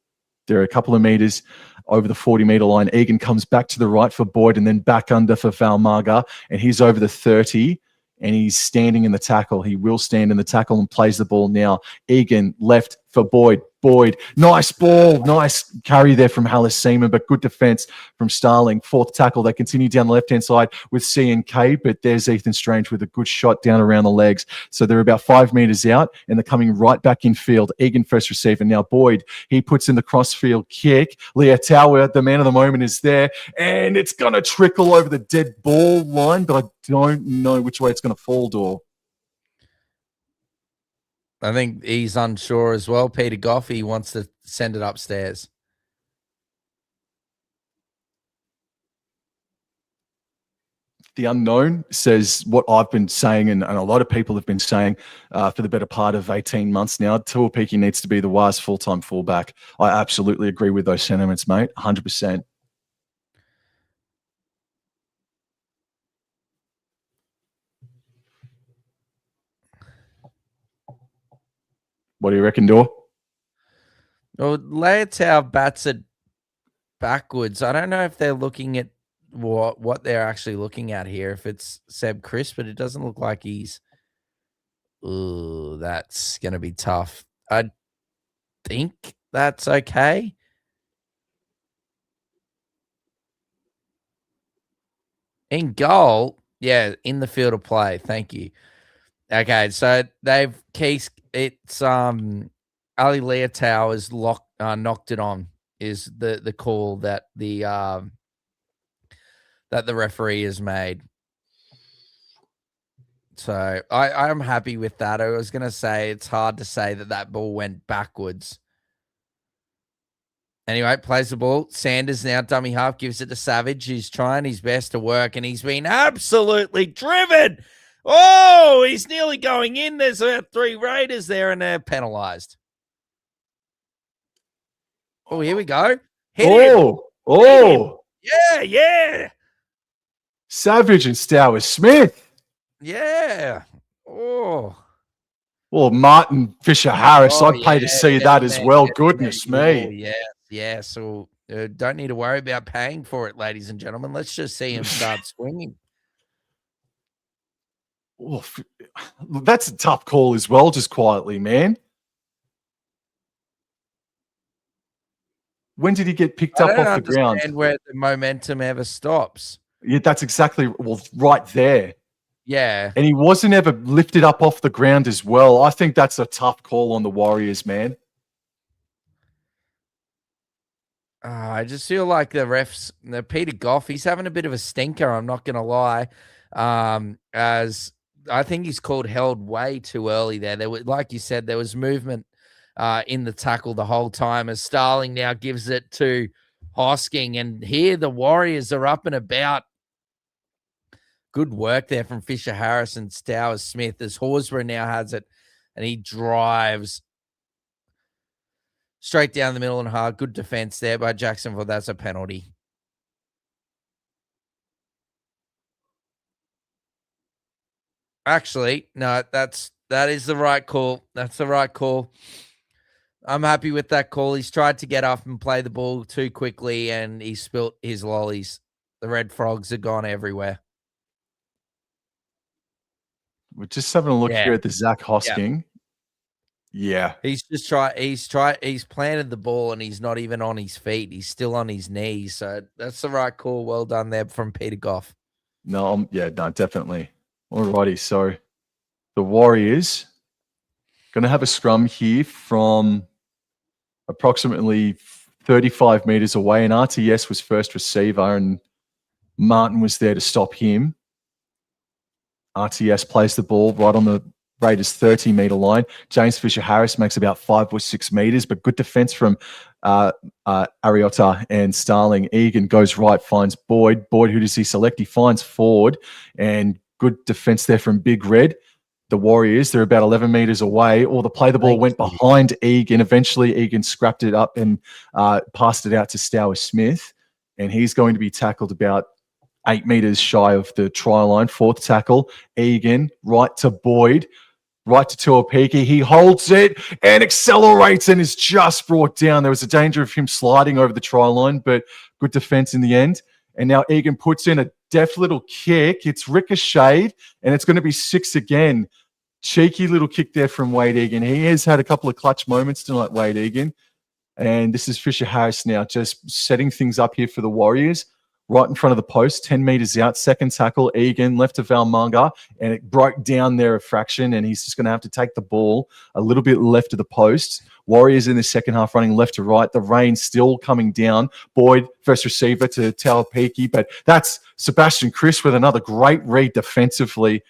there are a couple of meters over the 40-meter line. Egan comes back to the right for Boyd and then back under for Valmaga, and he's over the 30, and he's standing in the tackle. He will stand in the tackle and plays the ball now. Egan left for Boyd. Boyd, nice ball, nice carry there from Hallis Seaman, but good defense from Starling. 4th tackle. They continue down the left-hand side with C&K, but there's Ethan Strange with a good shot down around the legs. So they're about 5 meters out, and they're coming right back in field. Egan first receiver. Now Boyd, he puts in the crossfield kick. Leotawa, the man of the moment, is there, and it's going to trickle over the dead ball line, but I don't know which way it's going to fall, Dor. I think he's unsure as well. Peter Goffey wants to send it upstairs. The unknown says what I've been saying, and a lot of people have been saying for the better part of 18 months now. Tuapiki needs to be the WAS full-time fullback. I absolutely agree with those sentiments, mate. 100%. What do you reckon, Dor? Well, Leotow bats it backwards. I don't know if they're looking at what they're actually looking at here. If it's Seb Chris, but it doesn't look like he's. Ooh, that's going to be tough. I think that's okay. In goal, yeah, in the field of play. Thank you. Okay, so they've it's Ali Leotow has knocked it on is the call that the referee has made. So I'm happy with that. I was gonna say it's hard to say that ball went backwards. Anyway, plays the ball. Sanders now dummy half, gives it to Savage. He's trying his best to work, and he's been absolutely driven. Oh, he's nearly going in. There's 3 Raiders there, and they're penalized. Oh, here we go. Hit him. Yeah. Savage and Stowers-Smith. Yeah. Oh. Well, Martin Fisher-Harris, I'd pay to see that as well. Goodness me. Oh, yeah. So don't need to worry about paying for it, ladies and gentlemen. Let's just see him start swinging. Oh, that's a tough call as well, just quietly, man. When did he get picked up off the ground? Where the momentum ever stops. Yeah, that's exactly, right there. Yeah. And he wasn't ever lifted up off the ground as well. I think that's a tough call on the Warriors, man. I just feel like the refs, Peter Goff, he's having a bit of a stinker, I'm not going to lie. As I think he's held way too early there. There was, like you said, there was movement in the tackle the whole time as Starling now gives it to Hosking. And here the Warriors are up and about. Good work there from Fisher-Harris and Stowers-Smith as Horsburgh now has it, and he drives straight down the middle and hard. Good defense there by Jacksonville. That's a penalty. Actually, no, that is the right call. That's the right call. I'm happy with that call. He's tried to get up and play the ball too quickly, and he spilt his lollies. The red frogs have gone everywhere. We're just having a look Yeah. here at the Zach Yeah. Hosking. Yeah. He's planted the ball and he's not even on his feet. He's still on his knees. So that's the right call. Well done there from Peter Goff. No, definitely. Alrighty, so the Warriors going to have a scrum here from approximately 35 meters away, and RTS was first receiver, and Martin was there to stop him. RTS plays the ball right on the Raiders' 30-meter line. James Fisher-Harris makes about 5 or 6 meters, but good defense from Ariota and Starling. Egan goes right, finds Boyd. Boyd, who does he select? He finds Ford, and good defense there from Big Red. The Warriors, they're about 11 meters away. Or the play the ball went behind Egan. Eventually, Egan scrapped it up and passed it out to Stour Smith, and he's going to be tackled about 8 meters shy of the try line. Fourth tackle, Egan, right to Boyd, right to Tuapiki. He holds it and accelerates and is just brought down. There was a danger of him sliding over the try line, but good defense in the end. And now Egan puts in a deft little kick. It's ricocheted, and it's going to be 6 again. Cheeky little kick there from Wade Egan. He has had a couple of clutch moments tonight, Wade Egan. And this is Fisher-Harris now just setting things up here for the Warriors. Right in front of the post, 10 meters out. Second tackle, Egan, left to Valmanga, and it broke down there a fraction, and he's just going to have to take the ball a little bit left of the post. Warriors in the second half running left to right. The rain still coming down. Boyd, first receiver to Talapiki, but that's Sebastian Chris with another great read defensively.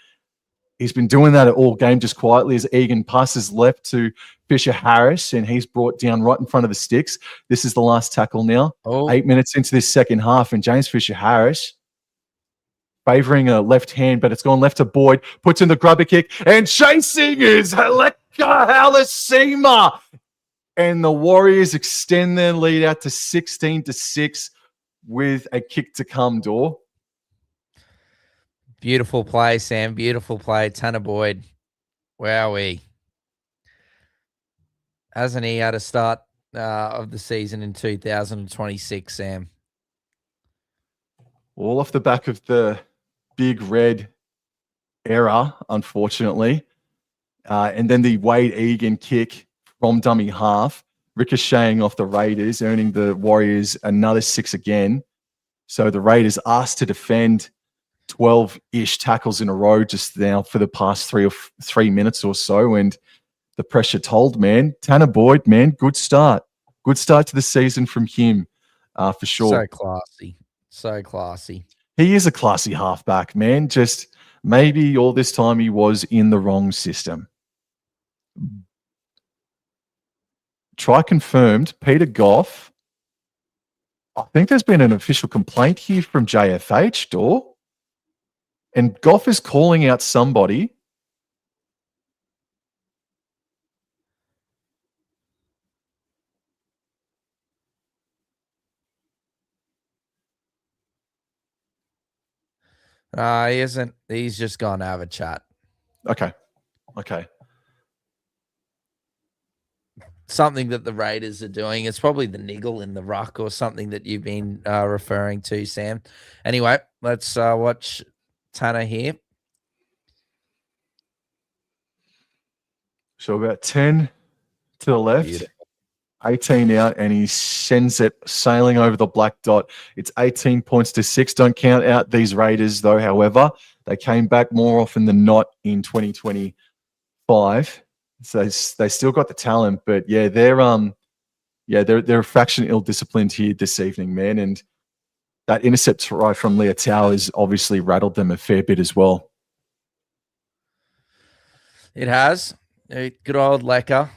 He's been doing that all game just quietly as Egan passes left to Fisher-Harris, and he's brought down right in front of the sticks. This is the last tackle now. 8 minutes into this second half, and James Fisher-Harris favouring a left hand, but it's gone left to Boyd, puts in the grubber kick, and chasing is Haleka Halasima. And the Warriors extend their lead out to 16-6 with a kick to come, Dor. Beautiful play, Sam. Beautiful play. Tanner Boyd. Wowee. Hasn't he had a start of the season in 2026, Sam? All off the back of the Big Red era, unfortunately. And then the Wade Egan kick from dummy half, ricocheting off the Raiders, earning the Warriors another 6 again. So the Raiders asked to defend 12-ish tackles in a row just now for the past 3 minutes or so, and the pressure told, man. Tanner Boyd, man, good start. Good start to the season from him, for sure. So classy. So classy. He is a classy halfback, man. Just maybe all this time he was in the wrong system. Try confirmed. Peter Goff. I think there's been an official complaint here from JFH, Dor. And Goff is calling out somebody. He isn't. He's just gone to have a chat. Okay. Something that the Raiders are doing. It's probably the niggle in the ruck or something that you've been referring to, Sam. Anyway, let's watch Tanner here. So about 10 to the left. Beautiful. 18 out, and he sends it sailing over the black dot. It's 18 points to 6. Don't count out these Raiders, though, however. They came back more often than not in 2025. So they still got the talent, but they're a fraction ill-disciplined here this evening, man. And that intercept try from Leotau has obviously rattled them a fair bit as well. It has. Good old Lecker.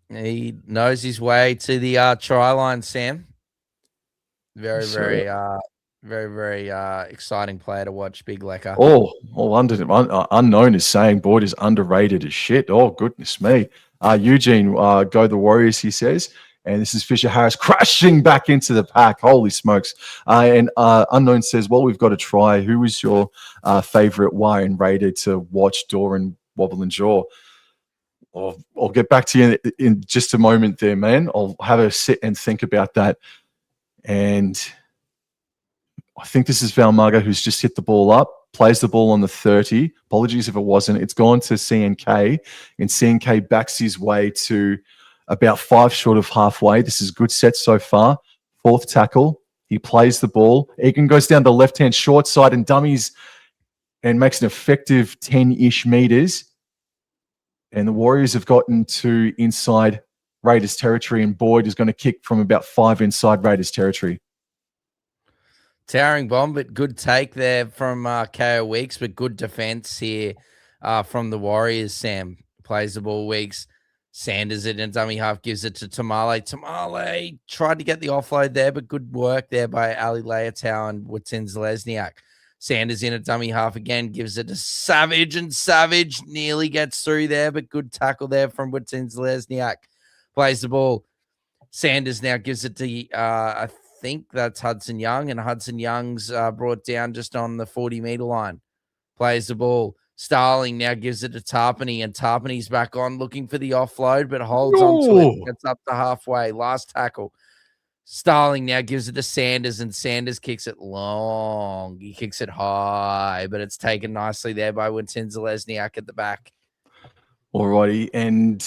He knows his way to the try line, Sam. Very exciting player to watch, Big Lecker. Unknown is saying Boyd is underrated as shit. Oh, goodness me. Eugene, go the Warriors, he says. And this is Fisher Harris crashing back into the pack. Holy smokes. And Unknown says, well, we've got to try. Who was your favorite Warrior Raider to watch Doran Wobble and Jaw? I'll get back to you in just a moment there, man. I'll have a sit and think about that. And I think this is Valmaga, who's just hit the ball up, plays the ball on the 30. Apologies if it wasn't. It's gone to CNK, and CNK backs his way to about 5 short of halfway. This is a good set so far. 4th tackle. He plays the ball. Egan goes down the left-hand short side and dummies and makes an effective 10-ish meters. And the Warriors have gotten to inside Raiders territory, and Boyd is going to kick from about 5 inside Raiders territory. Towering bomb, but good take there from KO Weeks, but good defense here from the Warriors. Sam plays the ball. Weeks, Sanders it in dummy half, gives it to Tamale. Tamale tried to get the offload there, but good work there by Ali Leotau and Watsins Lesniak. Sanders in a dummy half again, gives it to Savage, and Savage nearly gets through there, but good tackle there from Watsins Lesniak. Plays the ball. Sanders now gives it to, I think that's Hudson Young, and Hudson Young's brought down just on the 40-meter line. Plays the ball. Starling now gives it to Tarpany, and Tarpany's back on looking for the offload, but holds on to it. Gets up to halfway. Last tackle. Starling now gives it to Sanders, and Sanders kicks it long. He kicks it high, but it's taken nicely there by Winston Zalesniak at the back. Alrighty, and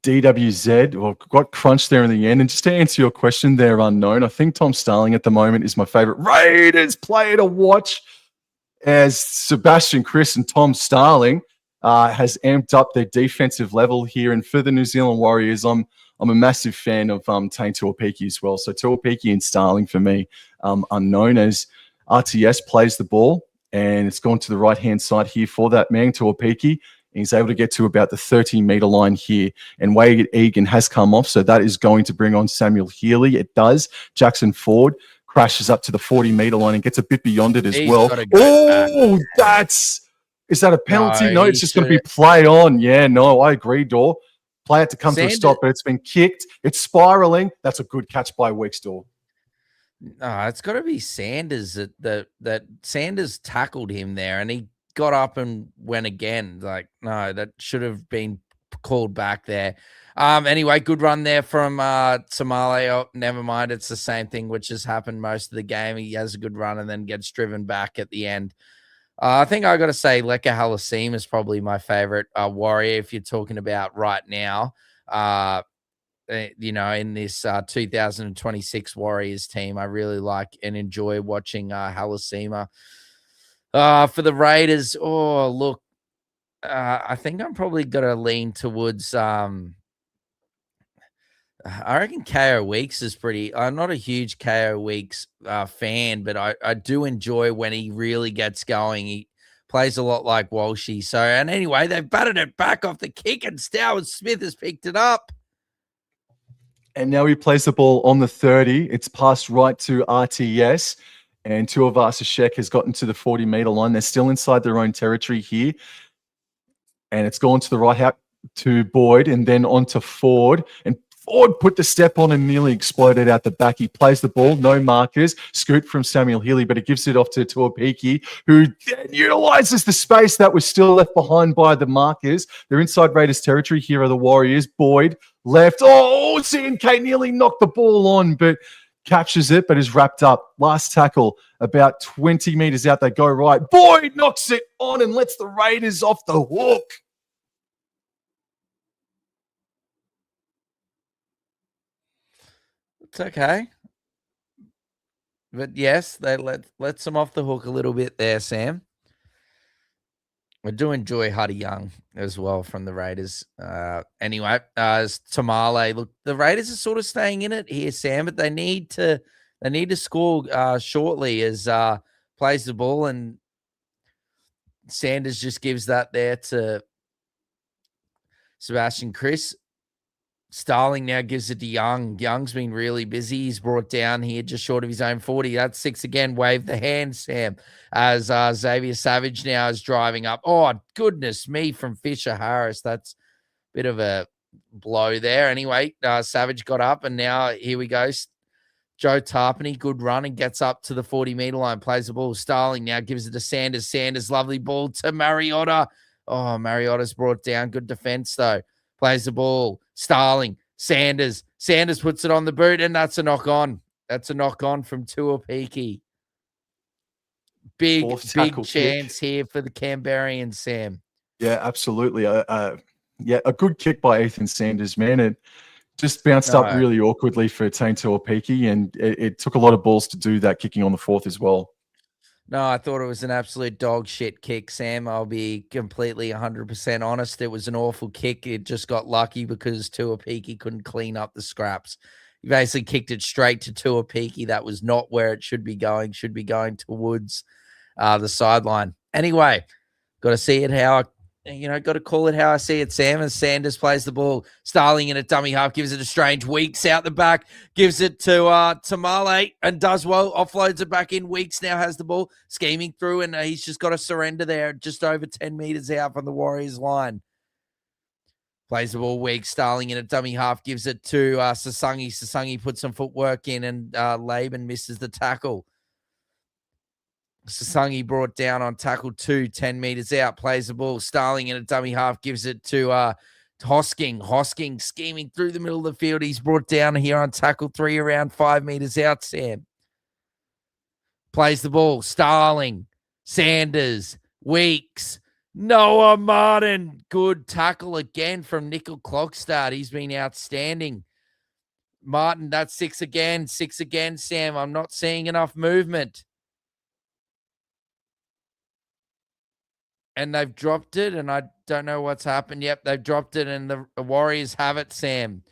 DWZ got crunched there in the end. And just to answer your question there, Unknown, I think Tom Starling at the moment is my favorite Raiders player to watch, as Sebastian Chris and Tom Starling has amped up their defensive level here. And for the New Zealand Warriors, I'm a massive fan of Tane Tuapiki as well. So Tuapiki and Starling for me, Unknown, as RTS plays the ball, and it's gone to the right-hand side here for that man, Tuapiki. He's able to get to about the 30-meter line here, and Wade Egan has come off, so that is going to bring on Samuel Healy. It does. Jackson Ford crashes up to the 40-meter line and gets a bit beyond it as well. Oh, is that a penalty? No, it's just going to be play on. Yeah, no, I agree, Dor. Play it to come to a stop, but it's been kicked. It's spiraling. That's a good catch by Weeks, Dor. No, it's got to be Sanders that Sanders tackled him there, and he got up and went again. Like, no, that should have been called back there. Anyway, good run there from Tamale. Oh, never mind. It's the same thing which has happened most of the game. He has a good run and then gets driven back at the end. I think I got to say Leka Halasim is probably my favorite Warrior if you're talking about right now. In this 2026 Warriors team, I really like and enjoy watching Halasima. For the Raiders, look, I think I'm probably going to lean towards, I reckon KO Weeks is pretty, I'm not a huge KO Weeks fan, but I do enjoy when he really gets going. He plays a lot like Walshy. So, and anyway, they've batted it back off the kick, and Stoward Smith has picked it up. And now he plays the ball on the 30. It's passed right to RTS. And Tuivasa-Sheck has gotten to the 40-meter line. They're still inside their own territory here. And it's gone to the right out to Boyd and then on to Ford. And Ford put the step on and nearly exploded out the back. He plays the ball, no markers. Scoot from Samuel Healy, but it gives it off to Tuapiki, who then utilises the space that was still left behind by the markers. They're inside Raiders territory. Here are the Warriors. Boyd left. Oh, CNK nearly knocked the ball on, but catches it, but is wrapped up. Last tackle, about 20 meters out. They go right. Boyd knocks it on and lets the Raiders off the hook. It's okay. But yes, they lets them off the hook a little bit there, Sam. I do enjoy Huddy Young as well from the Raiders. Anyway, as Tamale, look, the Raiders are sort of staying in it here, Sam, but they need to score shortly as plays the ball, and Sanders just gives that there to Sebastian Chris. Starling now gives it to Young. Young's been really busy. He's brought down here just short of his own 40. That's 6 again. Wave the hand, Sam, as Xavier Savage now is driving up. Oh, goodness me, from Fisher Harris. That's a bit of a blow there. Anyway, Savage got up, and now here we go. Joe Tarpany, good run, and gets up to the 40-meter line, plays the ball. Starling now gives it to Sanders. Sanders, lovely ball to Mariota. Oh, Mariota's brought down. Good defense, though. Plays the ball. Starling, Sanders. Sanders puts it on the boot, and that's a knock on. That's a knock on from Tuapiki. Big chance here for the Canberrians, Sam. Yeah, absolutely. Yeah, a good kick by Ethan Sanders, man. It just bounced up really awkwardly for Tane Tuapiki, and it took a lot of balls to do that, kicking on the fourth as well. No, I thought it was an absolute dog shit kick, Sam. I'll be completely 100% honest. It was an awful kick. It just got lucky because Tuapiki couldn't clean up the scraps. He basically kicked it straight to Tuapiki. That was not where it should be going. Should be going towards the sideline. Anyway, got to see it how got to call it how I see it, Sam. As Sanders plays the ball, Starling in a dummy half, gives it to Strange. Weeks out the back, gives it to Tamale and does well. Offloads it back in. Weeks now has the ball, scheming through, and he's just got to surrender there, just over 10 meters out from the Warriors line. Plays the ball, Weeks. Starling in a dummy half, gives it to Sasangi. Sasangi puts some footwork in, and Laban misses the tackle. Sasangi brought down on tackle 2, 10 meters out, plays the ball. Starling in a dummy half, gives it to Hosking. Hosking scheming through the middle of the field. He's brought down here on tackle 3, around 5 meters out, Sam. Plays the ball. Starling, Sanders, Weeks, Noah Martin. Good tackle again from Nickel Klogstad. He's been outstanding. Martin, that's 6 again. 6 again, Sam. I'm not seeing enough movement. And they've dropped it, and I don't know what's happened. Yep, they've dropped it, and the Warriors have it, Sam.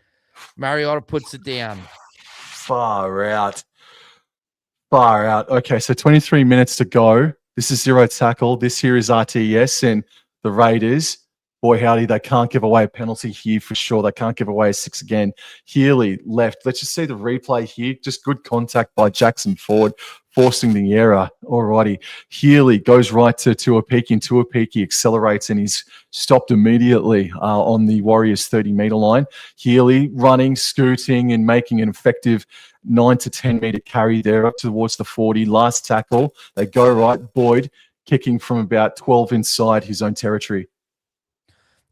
Mariota puts it down. Far out. Okay, so 23 minutes to go. This is 0 tackle. This here is RTS, and the Raiders, boy howdy, they can't give away a penalty here for sure. They can't give away a 6 again. Healy left. Let's just see the replay here. Just good contact by Jackson Ford, forcing the error. Alrighty. Healy goes right to Tuapiki, and Tuapiki accelerates, and he's stopped immediately on the Warriors 30-meter line. Healy running, scooting, and making an effective 9 to 10 meter carry there up towards the 40. Last tackle. They go right. Boyd kicking from about 12 inside his own territory.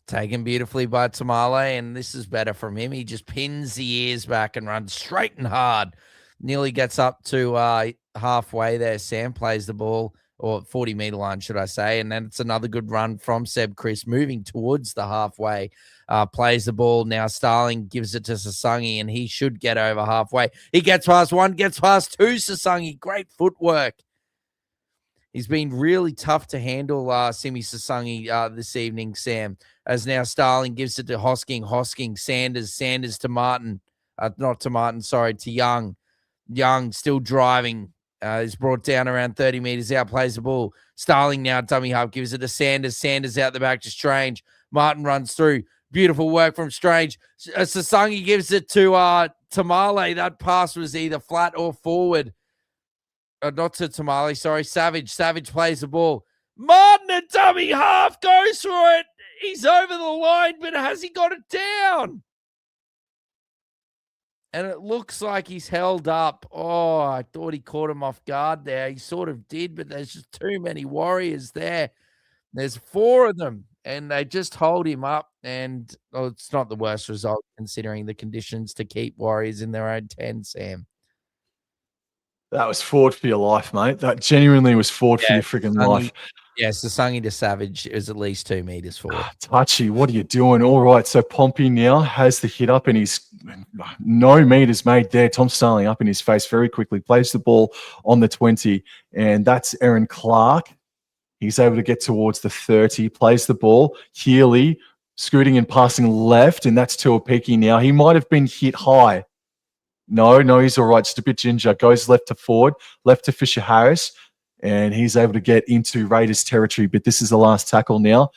Taken beautifully by Tamale, and this is better from him. He just pins the ears back and runs straight and hard. Nearly gets up to halfway there. Sam plays the ball, or 40-meter line, should I say, and then it's another good run from Seb Chris, moving towards the halfway. Plays the ball. Now Starling gives it to Sasangi, and he should get over halfway. He gets past 1, gets past 2, Sasangi. Great footwork. He's been really tough to handle, Simi Sasangi, this evening, Sam. As now Starling gives it to Hosking. Hosking, Sanders to Martin. Not to Martin, sorry, to Young. Young still driving. Is brought down around 30 meters out. Plays the ball. Starling now, dummy half, gives it to Sanders. Sanders out the back to Strange. Martin runs through. Beautiful work from Strange. Sasangi gives it to Tamale. That pass was either flat or forward. Not to Tamale, sorry. Savage. Savage plays the ball. Martin, a dummy half, goes for it. He's over the line, but has he got it down? And it looks like he's held up. Oh, I thought he caught him off guard there. He sort of did, but there's just too many Warriors there. There's 4 of them, and they just hold him up. And it's not the worst result considering the conditions to keep Warriors in their own 10, Sam. That was fought for your life, mate. That genuinely was fought for your friggin' life. Yes, the Sasangi to Savage is at least 2 meters forward. Touchy, what are you doing? All right, so Pompey now has the hit up, and he's no meters made there. Tom Starling up in his face very quickly, plays the ball on the 20, and that's Aaron Clark. He's able to get towards the 30, plays the ball. Healy scooting and passing left, and that's Tuapiki now. He might have been hit high. No, he's all right. Just a bit ginger. Goes left to Ford, left to Fisher Harris, and he's able to get into Raiders territory. But this is the last tackle now.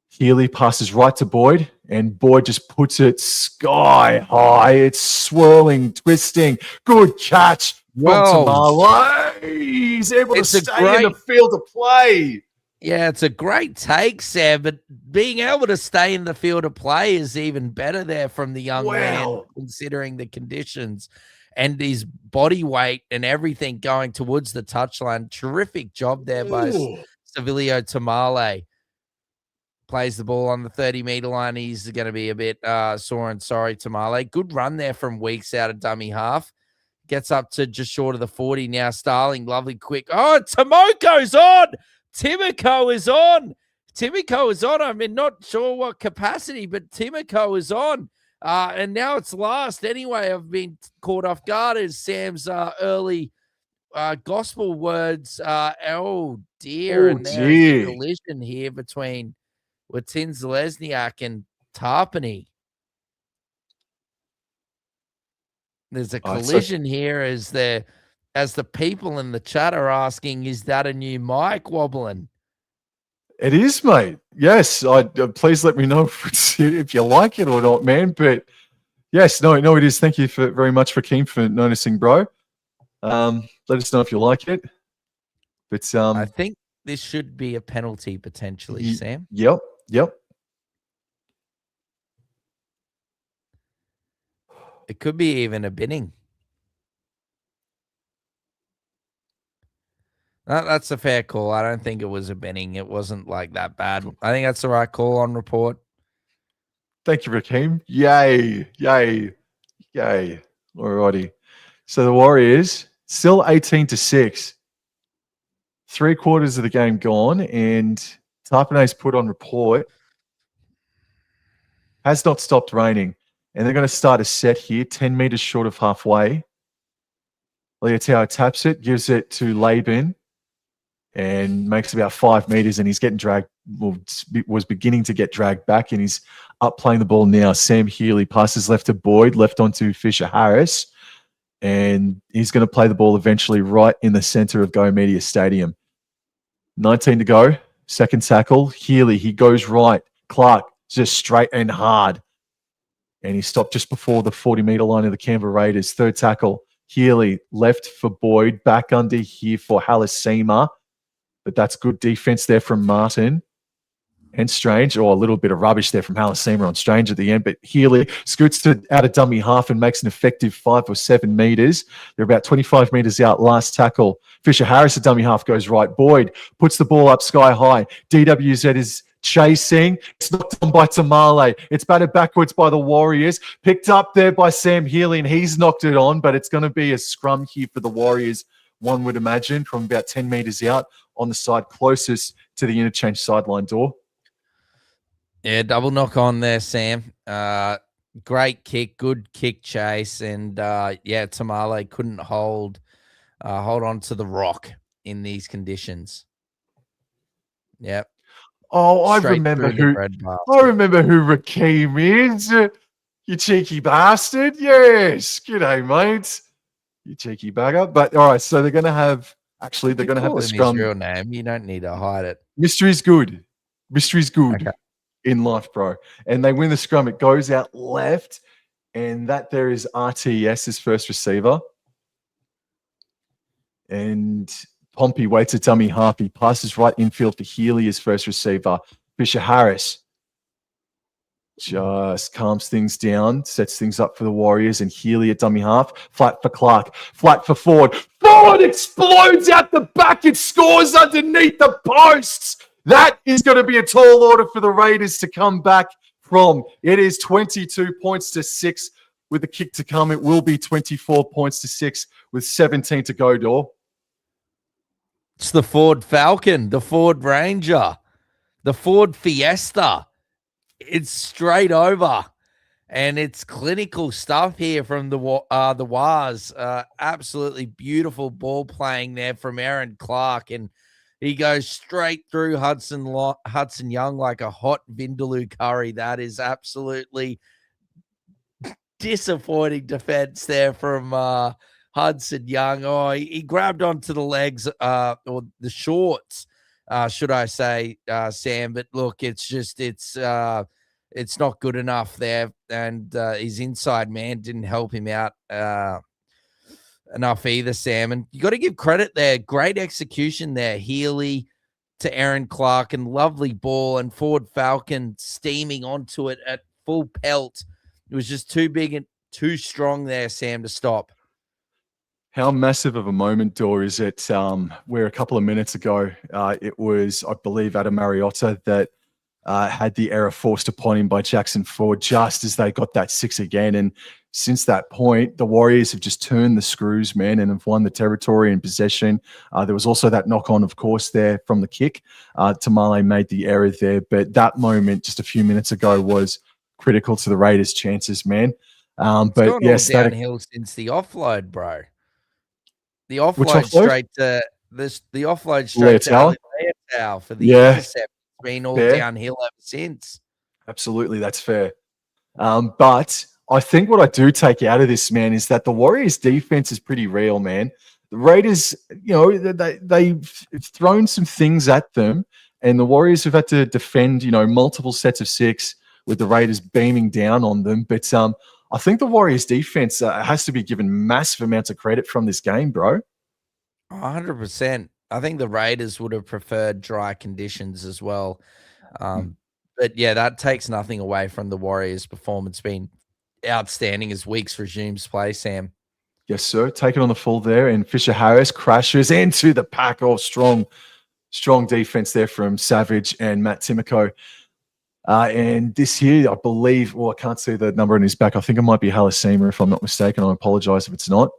Healy passes right to Boyd, and Boyd just puts it sky high. It's swirling, twisting. Good catch from Tamale. He's able to stay in the field of play. Yeah, it's a great take, Sam, but being able to stay in the field of play is even better there from the young man, Wow. considering the conditions and his body weight and everything going towards the touchline. Terrific job there by Ooh. Civilio Tamale. Plays the ball on the 30-meter line. He's going to be a bit sore and sorry, Tamale. Good run there from Weeks out of dummy half. Gets up to just short of the 40 now. Starling, lovely quick. Oh, Timoko's on. Timoko is on. Timoko is on. I mean, not sure what capacity, but Timoko is on. And now it's last. Anyway, I've been caught off guard as Sam's early gospel words. Oh, dear. Oh, And there is a dear. collision here between Watin Zalesniak and Tarpany. There's a collision here as the people in the chat are asking, is that a new mic wobbling? It is, mate. Yes. Please let me know if you like it or not, man. But yes, no, it is. Thank you very much for Keem for noticing, bro. Let us know if you like it. But I think this should be a penalty potentially, Sam. Yep. It could be even a binning. That's a fair call. I don't think it was a binning. It wasn't like that bad. I think that's the right call on report. Thank you, Rakeem. Yay. Alrighty. So the Warriors still 18-6. 3/4 of the game gone, and Tarpanay's put on report. Has not stopped raining. And they're going to start a set here, 10 meters short of halfway. Leotao taps it, gives it to Laban, and makes about 5 meters, and he's getting dragged, was beginning to get dragged back, and he's up playing the ball now. Sam Healy passes left to Boyd, left onto Fisher Harris, and he's going to play the ball eventually right in the center of Go Media Stadium. 19 to go, second tackle. Healy, he goes right. Clark, just straight and hard. And he stopped just before the 40-meter line of the Canberra Raiders. Third tackle, Healy, left for Boyd, back under here for Halasima. But that's good defense there from Martin and Strange. Or a little bit of rubbish there from Halasima on Strange at the end. But Healy scoots out of dummy half and makes an effective 5 or 7 meters. They're about 25 meters out. Last tackle. Fisher Harris at dummy half goes right. Boyd puts the ball up sky high. DWZ is chasing. It's knocked on by Tamale. It's batted backwards by the Warriors. Picked up there by Sam Healy, and he's knocked it on, but it's going to be a scrum here for the Warriors, one would imagine, from about 10 meters out on the side closest to the interchange sideline door. Yeah, double knock on there, Sam. Great kick, good kick chase, and yeah, Tamale couldn't hold on to the rock in these conditions. Yep. Oh, I remember who Rakeem is. You cheeky bastard. Yes. G'day, mate. You cheeky bagger. But all right, so they're going to have the scrum. His real name. You don't need to hide it. Mystery's good. Okay. In life, bro. And they win the scrum. It goes out left, and that there is RTS, first receiver. And Pompey waits a dummy half. He passes right infield for Healy as first receiver. Fisher Harris just calms things down, sets things up for the Warriors, and Healy at dummy half. Flat for Clark. Flat for Ford. Ford explodes out the back. It scores underneath the posts. That is going to be a tall order for the Raiders to come back from. It is 22 points to 6 with the kick to come. It will be 24 points to 6 with 17 to go, Dor. It's the Ford Falcon, the Ford Ranger, the Ford Fiesta. It's straight over, and it's clinical stuff here from the Waz. Absolutely beautiful ball playing there from Aaron Clark, and he goes straight through Hudson Young like a hot Vindaloo curry. That is absolutely disappointing defense there from Hudson Young. Oh, he grabbed onto the legs or the shorts, should I say, Sam. But look, it's not good enough there, and his inside man didn't help him out enough either, Sam. And you got to give credit there. Great execution there. Healy to Aaron Clark, and lovely ball, and Ford Falcon steaming onto it at full pelt. It was just too big and too strong there, Sam, to stop. How massive of a moment, Dor, is it where a couple of minutes ago it was, I believe, Adam Mariota that had the error forced upon him by Jackson Ford just as they got that 6 again. And since that point, the Warriors have just turned the screws, man, and have won the territory and possession. There was also that knock-on, of course, there from the kick. Tamale made the error there, but that moment just a few minutes ago was critical to the Raiders' chances, man. But yes, all downhill since the offload, bro. The offload, offload? straight to this. The offload straight to Leotau for the intercept. It's been all downhill ever since. Absolutely, that's fair. But I think what I do take out of this, man, is that the Warriors' defense is pretty real, man. The Raiders, you know, they've thrown some things at them, and the Warriors have had to defend, you know, multiple sets of 6 with the Raiders beaming down on them. But I think the Warriors' defense has to be given massive amounts of credit from this game, bro. 100%. I think the Raiders would have preferred dry conditions as well. But yeah, that takes nothing away from the Warriors' performance being outstanding as Weeks resumes play, Sam. Yes, sir. Take it on the full there, and Fisher Harris crashes into the pack. Oh, strong defense there from Savage and Matt Timoko. And this here, I believe, well, I can't see the number on his back. I think it might be Halasima, if I'm not mistaken. I apologize if it's not.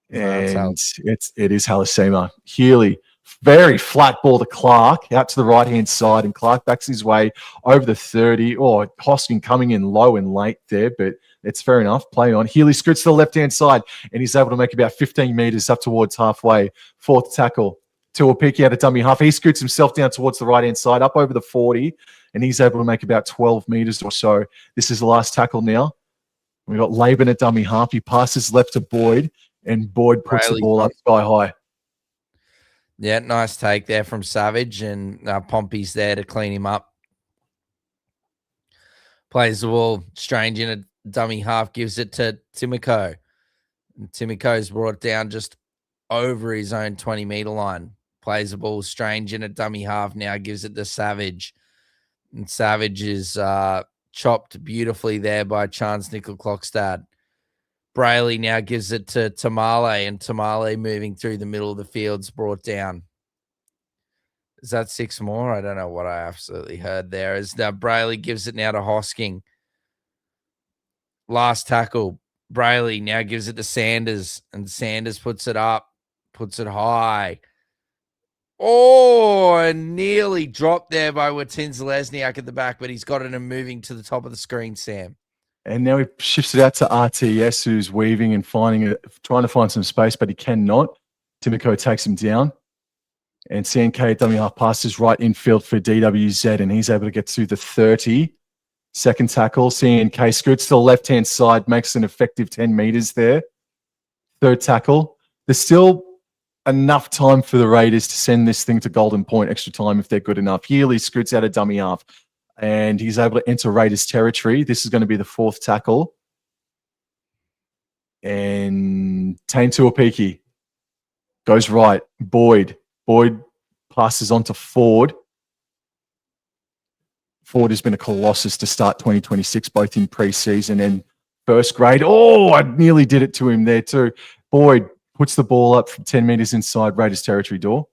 And it is Halasima. Healy, very flat ball to Clark, out to the right-hand side, and Clark backs his way over the 30. Oh, Hoskin coming in low and late there, but it's fair enough. Play on. Healy scoots to the left-hand side, and he's able to make about 15 meters up towards halfway. 4th tackle. Tuapiki out of dummy half. He scoots himself down towards the right-hand side, up over the 40, and he's able to make about 12 meters or so. This is the last tackle now. We've got Laban at dummy half. He passes left to Boyd, and Boyd puts the ball up sky high. Yeah, nice take there from Savage, and Pompey's there to clean him up. Plays the ball, Strange in a dummy half, gives it to Timoko. And Timoko's brought down just over his own 20-meter line. Plays the ball, Strange in a dummy half, now gives it to Savage. And Savage is chopped beautifully there by Chance Nickel-Klokstad. Brayley now gives it to Tamale, and Tamale moving through the middle of the field's brought down. Is that 6 more? I don't know what I absolutely heard there. As now Brayley gives it now to Hosking. Last tackle. Brayley now gives it to Sanders, and Sanders puts it up, puts it high. Oh, and nearly dropped there by Watins Lesniak at the back, but he's got it and moving to the top of the screen, Sam. And now he shifts it out to RTS, who's weaving and trying to find some space, but he cannot. Timoko takes him down. And CNK dummy half passes right infield for DWZ, and he's able to get to the 30. 2nd tackle. CNK scoots to the left-hand side, makes an effective 10 meters there. 3rd tackle. There's still enough time for the Raiders to send this thing to Golden Point, extra time if they're good enough. Healy scoots out a dummy half, and he's able to enter Raiders territory. This is going to be the 4th tackle. And Tane Tuapiki goes right. Boyd passes on to Ford. Ford has been a colossus to start 2026, both in preseason and first grade. Oh, I nearly did it to him there too. Boyd puts the ball up from 10 meters inside Raiders territory door.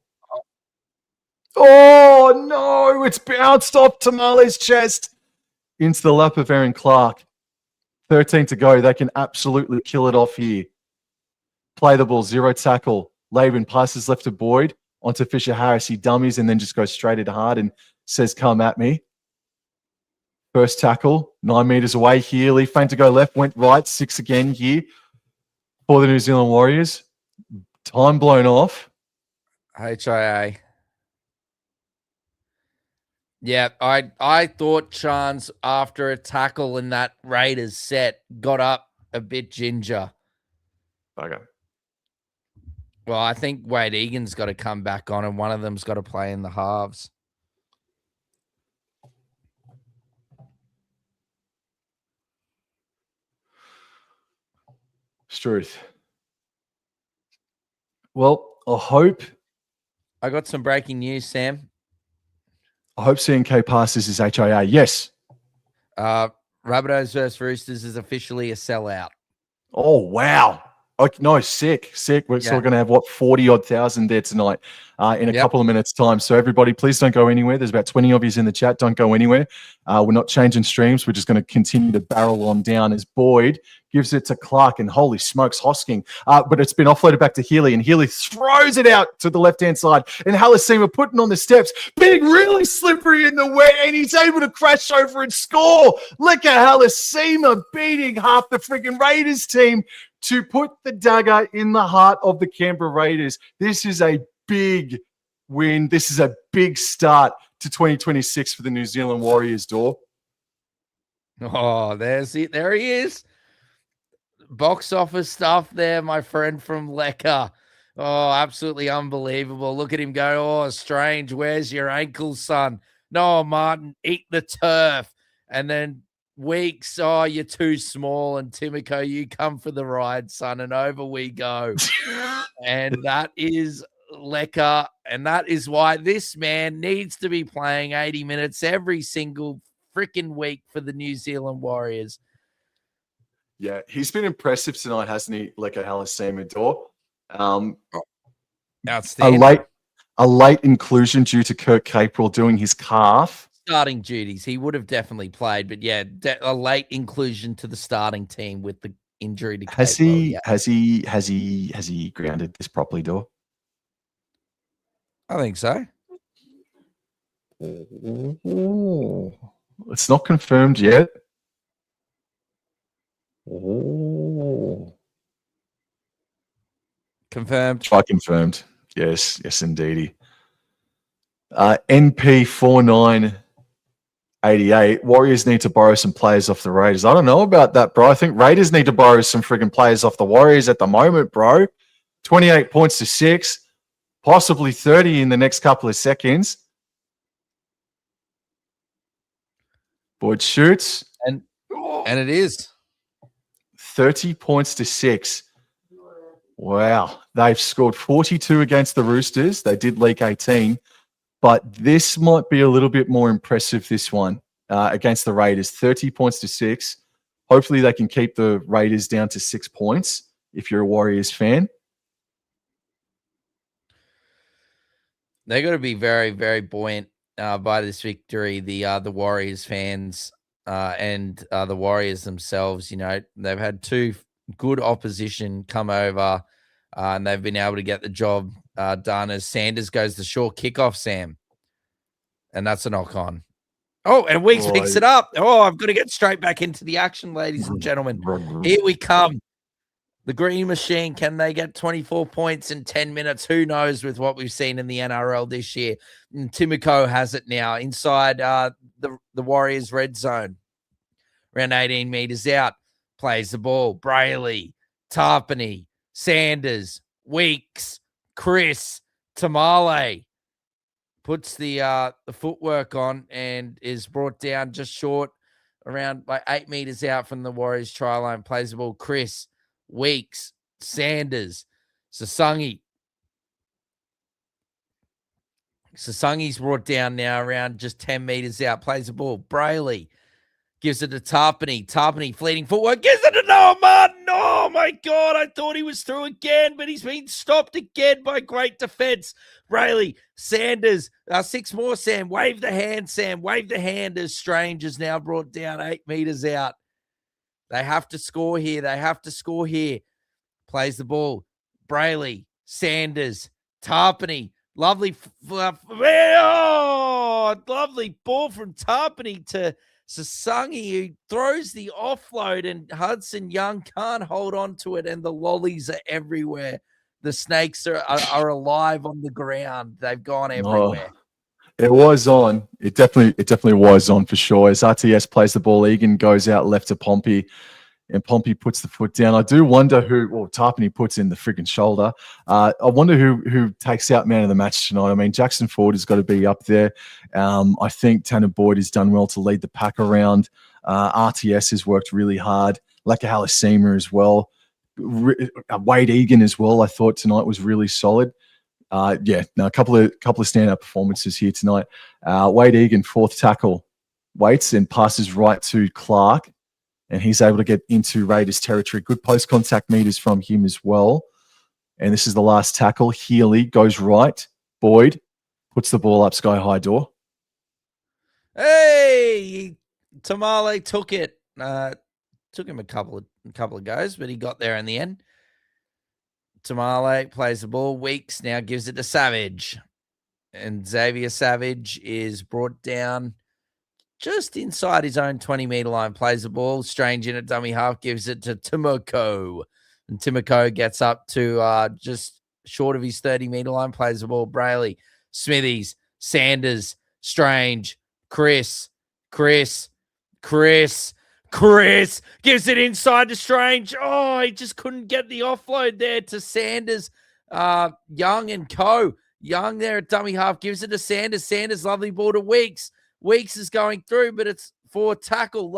Oh, no, it's bounced off Tamale's chest into the lap of Aaron Clark. 13 to go. They can absolutely kill it off here. Play the ball, 0 tackle. Laban passes left to Boyd onto Fisher Harris. He dummies and then just goes straight at hard and says, come at me. First tackle, 9 meters away. Healy, feint to go left, went right. 6 again here for the New Zealand Warriors. Time blown off. HIA. Yeah, I thought Chance, after a tackle in that Raiders set, got up a bit ginger. Okay. Well, I think Wade Egan's got to come back on, and one of them's got to play in the halves. Struth. Well, I hope I got some breaking news, Sam. I hope CNK passes his HIA. Yes. Rabbitohs versus Roosters is officially a sellout. Oh, wow. Okay, no, sick. We're still going to have, 40-odd thousand there tonight in a couple of minutes' time. So everybody, please don't go anywhere. There's about 20 of you in the chat. Don't go anywhere. We're not changing streams. We're just going to continue to barrel on down as Boyd gives it to Clark, and holy smokes, Hosking. But it's been offloaded back to Healy, and Healy throws it out to the left-hand side. And Halasima putting on the steps, being really slippery in the wet, and he's able to crash over and score. Look at Halasima beating half the freaking Raiders team to put the dagger in the heart of the Canberra Raiders. This is a big win. This is a big start to 2026 for the New Zealand Warriors, Dor. Oh, there's it. There he is. Box office stuff there, my friend from Lecker. Oh, absolutely unbelievable. Look at him go, oh, Strange, where's your ankle, son? No, Martin, eat the turf. And then Weeks, oh, you're too small. And Timoko, you come for the ride, son. And over we go. And that is Lecker. And that is why this man needs to be playing 80 minutes every single freaking week for the New Zealand Warriors. Yeah, he's been impressive tonight, hasn't he? Lecker Halasima, Dor. Outstanding. A late inclusion due to Kirk Capewell doing his calf. Starting duties. He would have definitely played, but yeah, a late inclusion to the starting team with the injury to Capewell. Has he grounded this properly, Dor? I think so. It's not confirmed yet. Confirmed. Try confirmed. Yes, indeedy. NP 4988. Warriors need to borrow some players off the Raiders. I don't know about that, bro. I think Raiders need to borrow some friggin' players off the Warriors at the moment, bro. 28 points to 6, possibly 30 in the next couple of seconds. Boyd shoots. And it is. 30 points to 6. Wow. They've scored 42 against the Roosters. They did leak 18. But this might be a little bit more impressive, this one, against the Raiders. 30 points to 6. Hopefully they can keep the Raiders down to 6 points if you're a Warriors fan. They're going to be very, very buoyant by this victory, the Warriors fans and the Warriors themselves. You know, they've had two good opposition come over and they've been able to get the job done as Sanders goes the short kickoff, Sam. And that's a knock on. Oh, and Weeks picks it up. Oh, I've got to get straight back into the action, ladies and gentlemen. Here we come. The Green Machine, can they get 24 points in 10 minutes? Who knows with what we've seen in the NRL this year. And Timoko has it now inside the Warriors' red zone. Around 18 meters out. Plays the ball. Brayley, Tarpany, Sanders, Weeks, Chris, Tamale. Puts the footwork on and is brought down just short around like 8 meters out from the Warriors' try line. Plays the ball. Chris, Weeks, Sanders, Sasungi. Sasungi's brought down now around just 10 meters out. Plays the ball. Brayley gives it to Tarpany. Tarpany, fleeting footwork. Gives it to Noah Martin. Oh, my God. I thought he was through again, but he's been stopped again by great defense. Brayley, Sanders, 6 more, Sam. Wave the hand, Sam. Wave the hand as Strange is now brought down 8 meters out. They have to score here. They have to score here. Plays the ball. Brayley, Sanders, Tarpany. Lovely ball from Tarpany to Sasungi, who throws the offload, and Hudson Young can't hold on to it, and the lollies are everywhere. The snakes are alive on the ground. They've gone everywhere. It was on. It definitely was on for sure. As RTS plays the ball, Egan goes out left to Pompey, and Pompey puts the foot down. I do wonder Tarpany puts in the friggin' shoulder. I wonder who takes out man of the match tonight. I mean, Jackson Ford has got to be up there. I think Tanner Boyd has done well to lead the pack around. RTS has worked really hard. Leka Halasima as well. Wade Egan as well, I thought tonight was really solid. A couple of standout performances here tonight. Wade Egan, fourth tackle, waits and passes right to Clark, and he's able to get into Raiders territory. Good post contact meters from him as well. And this is the last tackle. Healy goes right. Boyd puts the ball up sky high door. Hey, Tamale took it. Took him a couple of goes, but he got there in the end. Tamale plays the ball. Weeks now gives it to Savage. And Xavier Savage is brought down just inside his own 20-meter line. Plays the ball. Strange in a dummy half. Gives it to Timoko. And Timoko gets up to just short of his 30-meter line. Plays the ball. Brayley, Smithies, Sanders, Strange, Chris gives it inside to Strange. Oh, he just couldn't get the offload there to Sanders. Young and co. Young there at dummy half gives it to Sanders. Sanders, lovely ball to Weeks. Weeks is going through, but it's for tackle.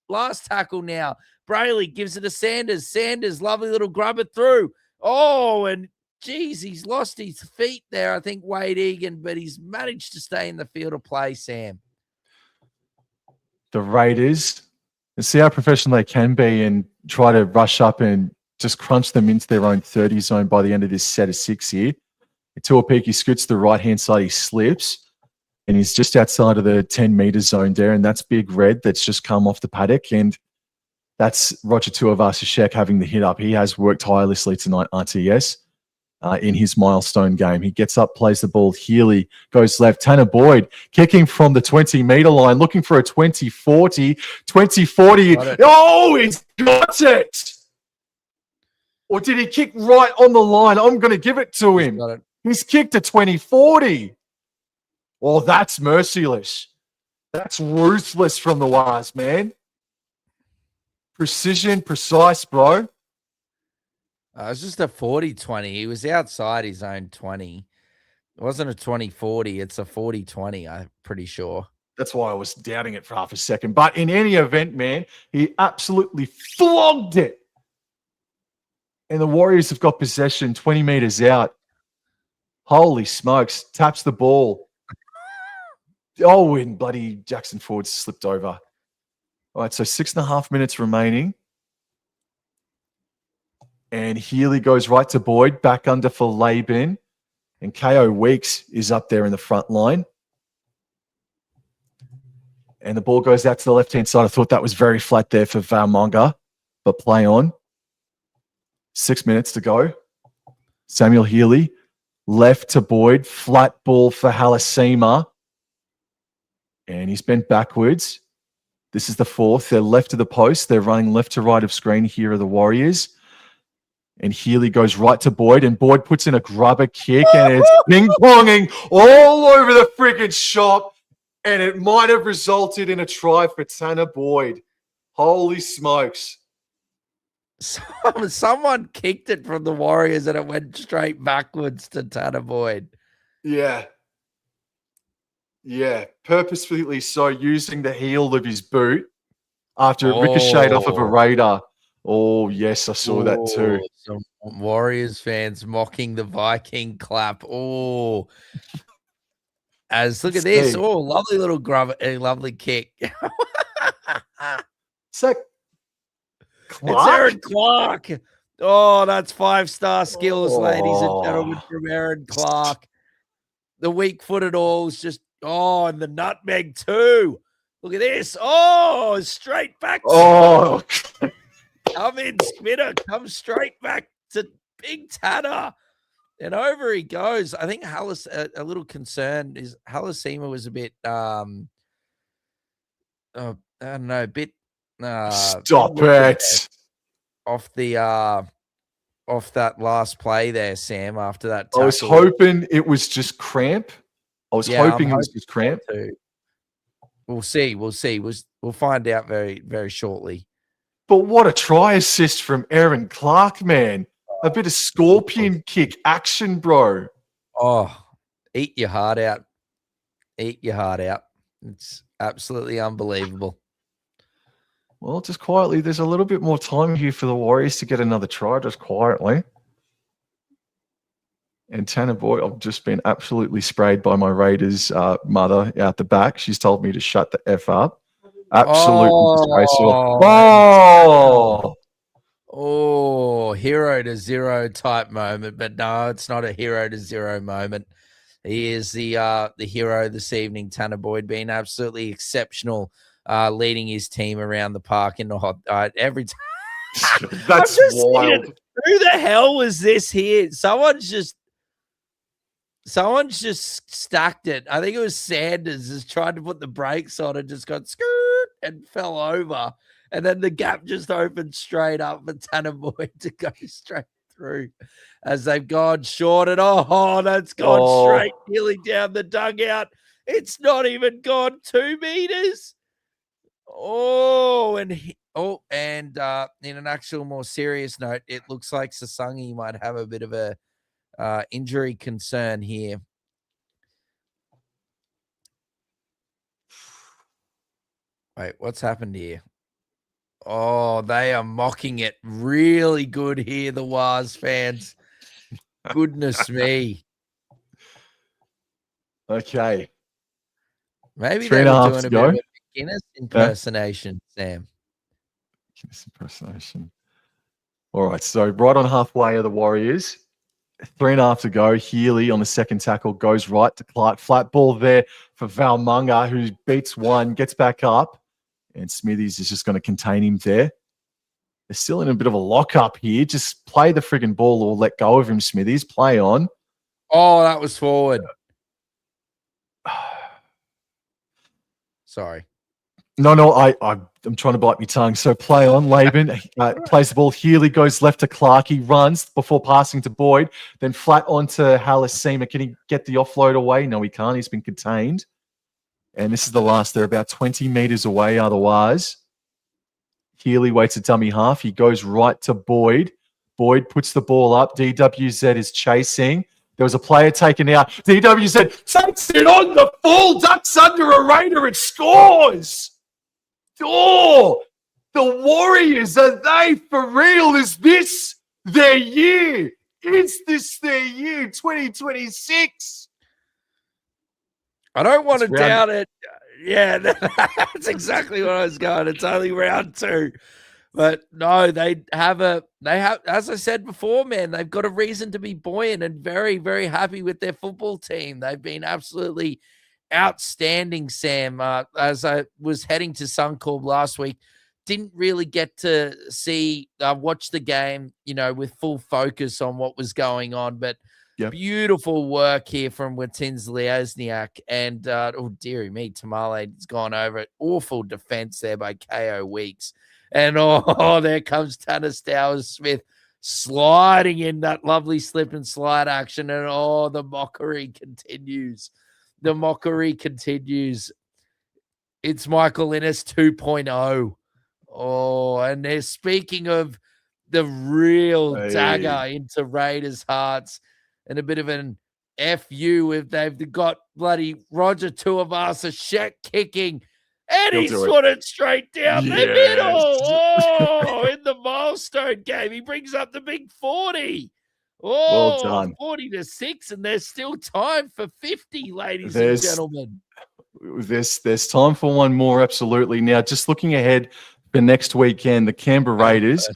Last tackle now. Brayley gives it to Sanders. Sanders, lovely little grubber through. Oh, and geez, he's lost his feet there, I think, Wade Egan, but he's managed to stay in the field of play, Sam. The Raiders, and see how professional they can be and try to rush up and just crunch them into their own 30 zone by the end of this set of 6 here. Tuapiki scoots to the right-hand side. He slips, and he's just outside of the 10-meter zone there, and that's Big Red that's just come off the paddock, and that's Roger Tuivasa-Sheck having the hit up. He has worked tirelessly tonight, RTS, in his milestone game. He gets up, plays the ball. Healy goes left. Tanner Boyd kicking from the 20-meter line, looking for a 20-40. 20-40. Oh, he's got it! Or did he kick right on the line? I'm going to give it to him. He's kicked a 20-40. Well, that's merciless. That's ruthless from the Waz, man. Precision, precise, bro. It was just a 40-20. He was outside his own 20. It wasn't a 20-40. It's a 40-20, I'm pretty sure. That's why I was doubting it for half a second. But in any event, man, he absolutely flogged it. And the Warriors have got possession 20 meters out. Holy smokes. Taps the ball. Oh, and bloody Jackson Ford slipped over. All right, so 6.5 minutes remaining. And Healy goes right to Boyd, back under for Laban. And KO Weeks is up there in the front line. And the ball goes out to the left-hand side. I thought that was very flat there for Valmonga, but play on. 6 minutes to go. Samuel Healy, left to Boyd, flat ball for Halasima. And he's bent backwards. This is the fourth. They're left of the post. They're running left to right of screen. Here are the Warriors. And Healy goes right to Boyd, and Boyd puts in a grubber kick, and it's ping-ponging all over the friggin' shop, and it might have resulted in a try for Tanner Boyd. Holy smokes. Someone kicked it from the Warriors, and it went straight backwards to Tanner Boyd. Yeah. Yeah, purposefully so, using the heel of his boot after it ricocheted off of a Raider. Oh, yes, I saw that too. Some Warriors fans mocking the Viking clap. Oh, look at this. Oh, lovely little grub, a lovely kick. Is that Clark? It's Aaron Clark. Oh, that's 5-star skills, ladies and gentlemen, from Aaron Clark. The weak-footed alls just, and the nutmeg too. Look at this. Oh, straight back. Oh, come in, Spitter. Come straight back to Big Tanner. And over he goes. I think a little concerned is Halasima was a bit, I don't know, a bit. Stop it. Off that last play there, Sam, after that tackle. I was hoping it was just cramp. I was hoping it was just cramp. We'll see. We'll find out very, very shortly. But what a try assist from Aaron Clark, man. A bit of scorpion kick action, bro. Oh, eat your heart out. Eat your heart out. It's absolutely unbelievable. Well, just quietly, there's a little bit more time here for the Warriors to get another try, just quietly. And Tanner Boyd, I've just been absolutely sprayed by my Raiders mother out the back. She's told me to shut the F up. Absolutely disgraceful. Oh! Oh, hero to zero type moment, but no, it's not a hero to zero moment. He is the hero this evening, Tanner Boyd, being absolutely exceptional, leading his team around the park in the hot every time. That's wild. Who the hell was this here? Someone's just stacked it. I think it was Sanders just tried to put the brakes on and just got skirt and fell over. And then the gap just opened straight up for Tanner Boyd to go straight through as they've gone short. And that's gone straight nearly down the dugout. It's not even gone 2 meters. And in an actual more serious note, it looks like Sasangi might have a bit of a injury concern here. Wait, what's happened here? Oh, they are mocking it really good here, the Waz fans. Goodness me. Okay. Maybe they were doing a bit of a Guinness impersonation, Sam. Guinness impersonation. All right, so right on halfway of the Warriors. 3.5 to go. Healy on the second tackle goes right to Clark. Flat ball there for Valmunga, who beats one, gets back up. And Smithies is just going to contain him there. They're still in a bit of a lockup here. Just play the friggin' ball or let go of him, Smithies. Play on. Oh, that was forward. Sorry. No, I'm trying to bite my tongue. So play on. Laban plays the ball. Healy goes left to Clark. He runs before passing to Boyd. Then flat onto Halasima. Can he get the offload away? No, he can't. He's been contained. And this is the last. They're about 20 meters away otherwise. Healy waits a dummy half. He goes right to Boyd. Boyd puts the ball up. DWZ is chasing. There was a player taken out. DWZ takes it on the full. Ducks under a Raider. It scores. Oh, the Warriors, are they for real? Is this their year? Is this their year, 2026? I don't want to doubt it. Yeah, that's exactly what I was going. It's only round 2. But no, they have, as I said before, man, they've got a reason to be buoyant and very, very happy with their football team. They've been absolutely outstanding, Sam. As I was heading to Suncorp last week, didn't really get to watch the game, with full focus on what was going on. But beautiful work here from Watins Liasniak. And, oh, dearie me, Tamale's gone over it. Awful defense there by KO Weeks. And, there comes Tanner Stowers-Smith sliding in that lovely slip and slide action. And, the mockery continues. The mockery continues. It's Michael Innes 2.0. Oh, and they're speaking of the real dagger into Raiders' hearts and a bit of an FU if they've got bloody Roger Tuivasa-Sheck kicking. And he's put it straight down the middle. Oh, in the milestone game. He brings up the big 40. Oh, well done. 40-6, and there's still time for 50, ladies and gentlemen. There's time for one more, absolutely. Now, just looking ahead for next weekend, the Canberra Raiders,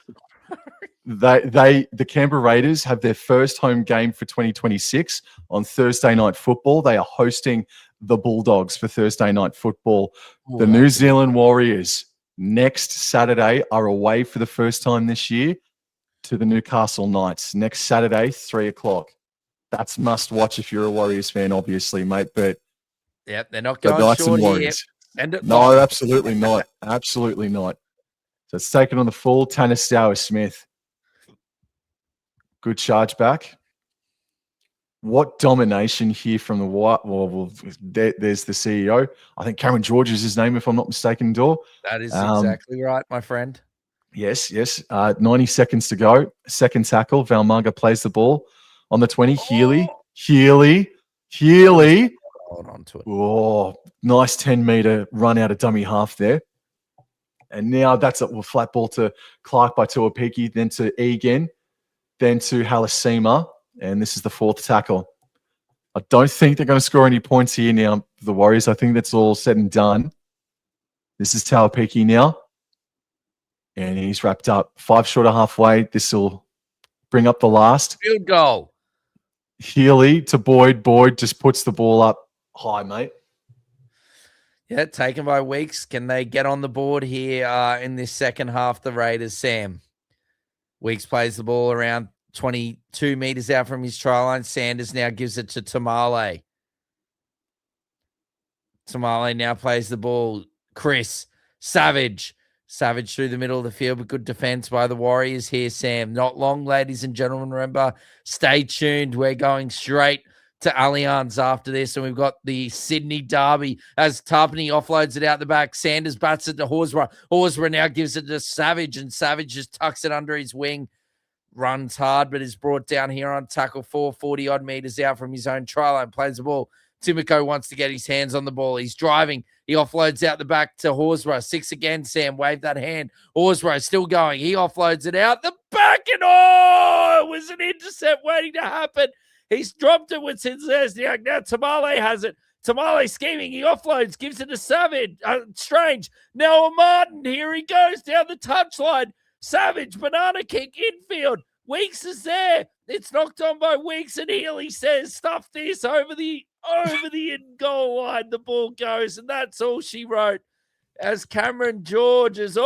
the Canberra Raiders have their first home game for 2026 on Thursday Night Football. They are hosting the Bulldogs for Thursday Night Football. The New Zealand Warriors next Saturday are away for the first time this year to the Newcastle Knights. Next Saturday, 3:00. That's must watch if you're a Warriors fan, obviously, mate. But they're not going short here. No, absolutely not. Absolutely not. So it's taken on the full. Tanner Stowers-Smith. Good charge back. What domination here from the White. Well, there's the CEO. I think Cameron George is his name, if I'm not mistaken, Dor. That is exactly right, my friend. Yes. 90 seconds to go. Second tackle. Valmunga plays the ball on the 20. Healy. Hold on to it. Oh, nice 10-meter run out of dummy half there. And now that's a flat ball to Clark by Tuapiki, then to Egan, then to Halasima. And this is the fourth tackle. I don't think they're going to score any points here now, the Warriors. I think that's all said and done. This is Tauapiki now. And he's wrapped up 5 short of halfway. This will bring up the last. Field goal. Healy to Boyd. Boyd just puts the ball up high, mate. Yeah, taken by Weeks. Can they get on the board here in this second half, the Raiders, Sam? Weeks plays the ball around 22 meters out from his try line. Sanders now gives it to Tamale. Tamale now plays the ball. Chris, Savage. Savage through the middle of the field, but good defense by the Warriors here, Sam. Not long, ladies and gentlemen. Remember, stay tuned. We're going straight to Allianz after this, and we've got the Sydney Derby as Tarpany offloads it out the back. Sanders bats it to Horsburgh. Horsburgh now gives it to Savage, and Savage just tucks it under his wing. Runs hard, but is brought down here on tackle 4, 40-odd meters out from his own try line. Plays the ball. Timoko wants to get his hands on the ball. He's driving. He offloads out the back to Horsburgh. 6 again, Sam. Wave that hand. Horsburgh still going. He offloads it out the back, and it was an intercept waiting to happen. He's dropped it with Sinclair. Now Tamale has it. Tamale scheming. He offloads, gives it to Savage. Strange. Now Martin. Here he goes down the touchline. Savage, banana kick, infield. Weeks is there. It's knocked on by Weeks, and Healy says, stuff this over the in goal line. The ball goes, and that's all she wrote. As Cameron George is,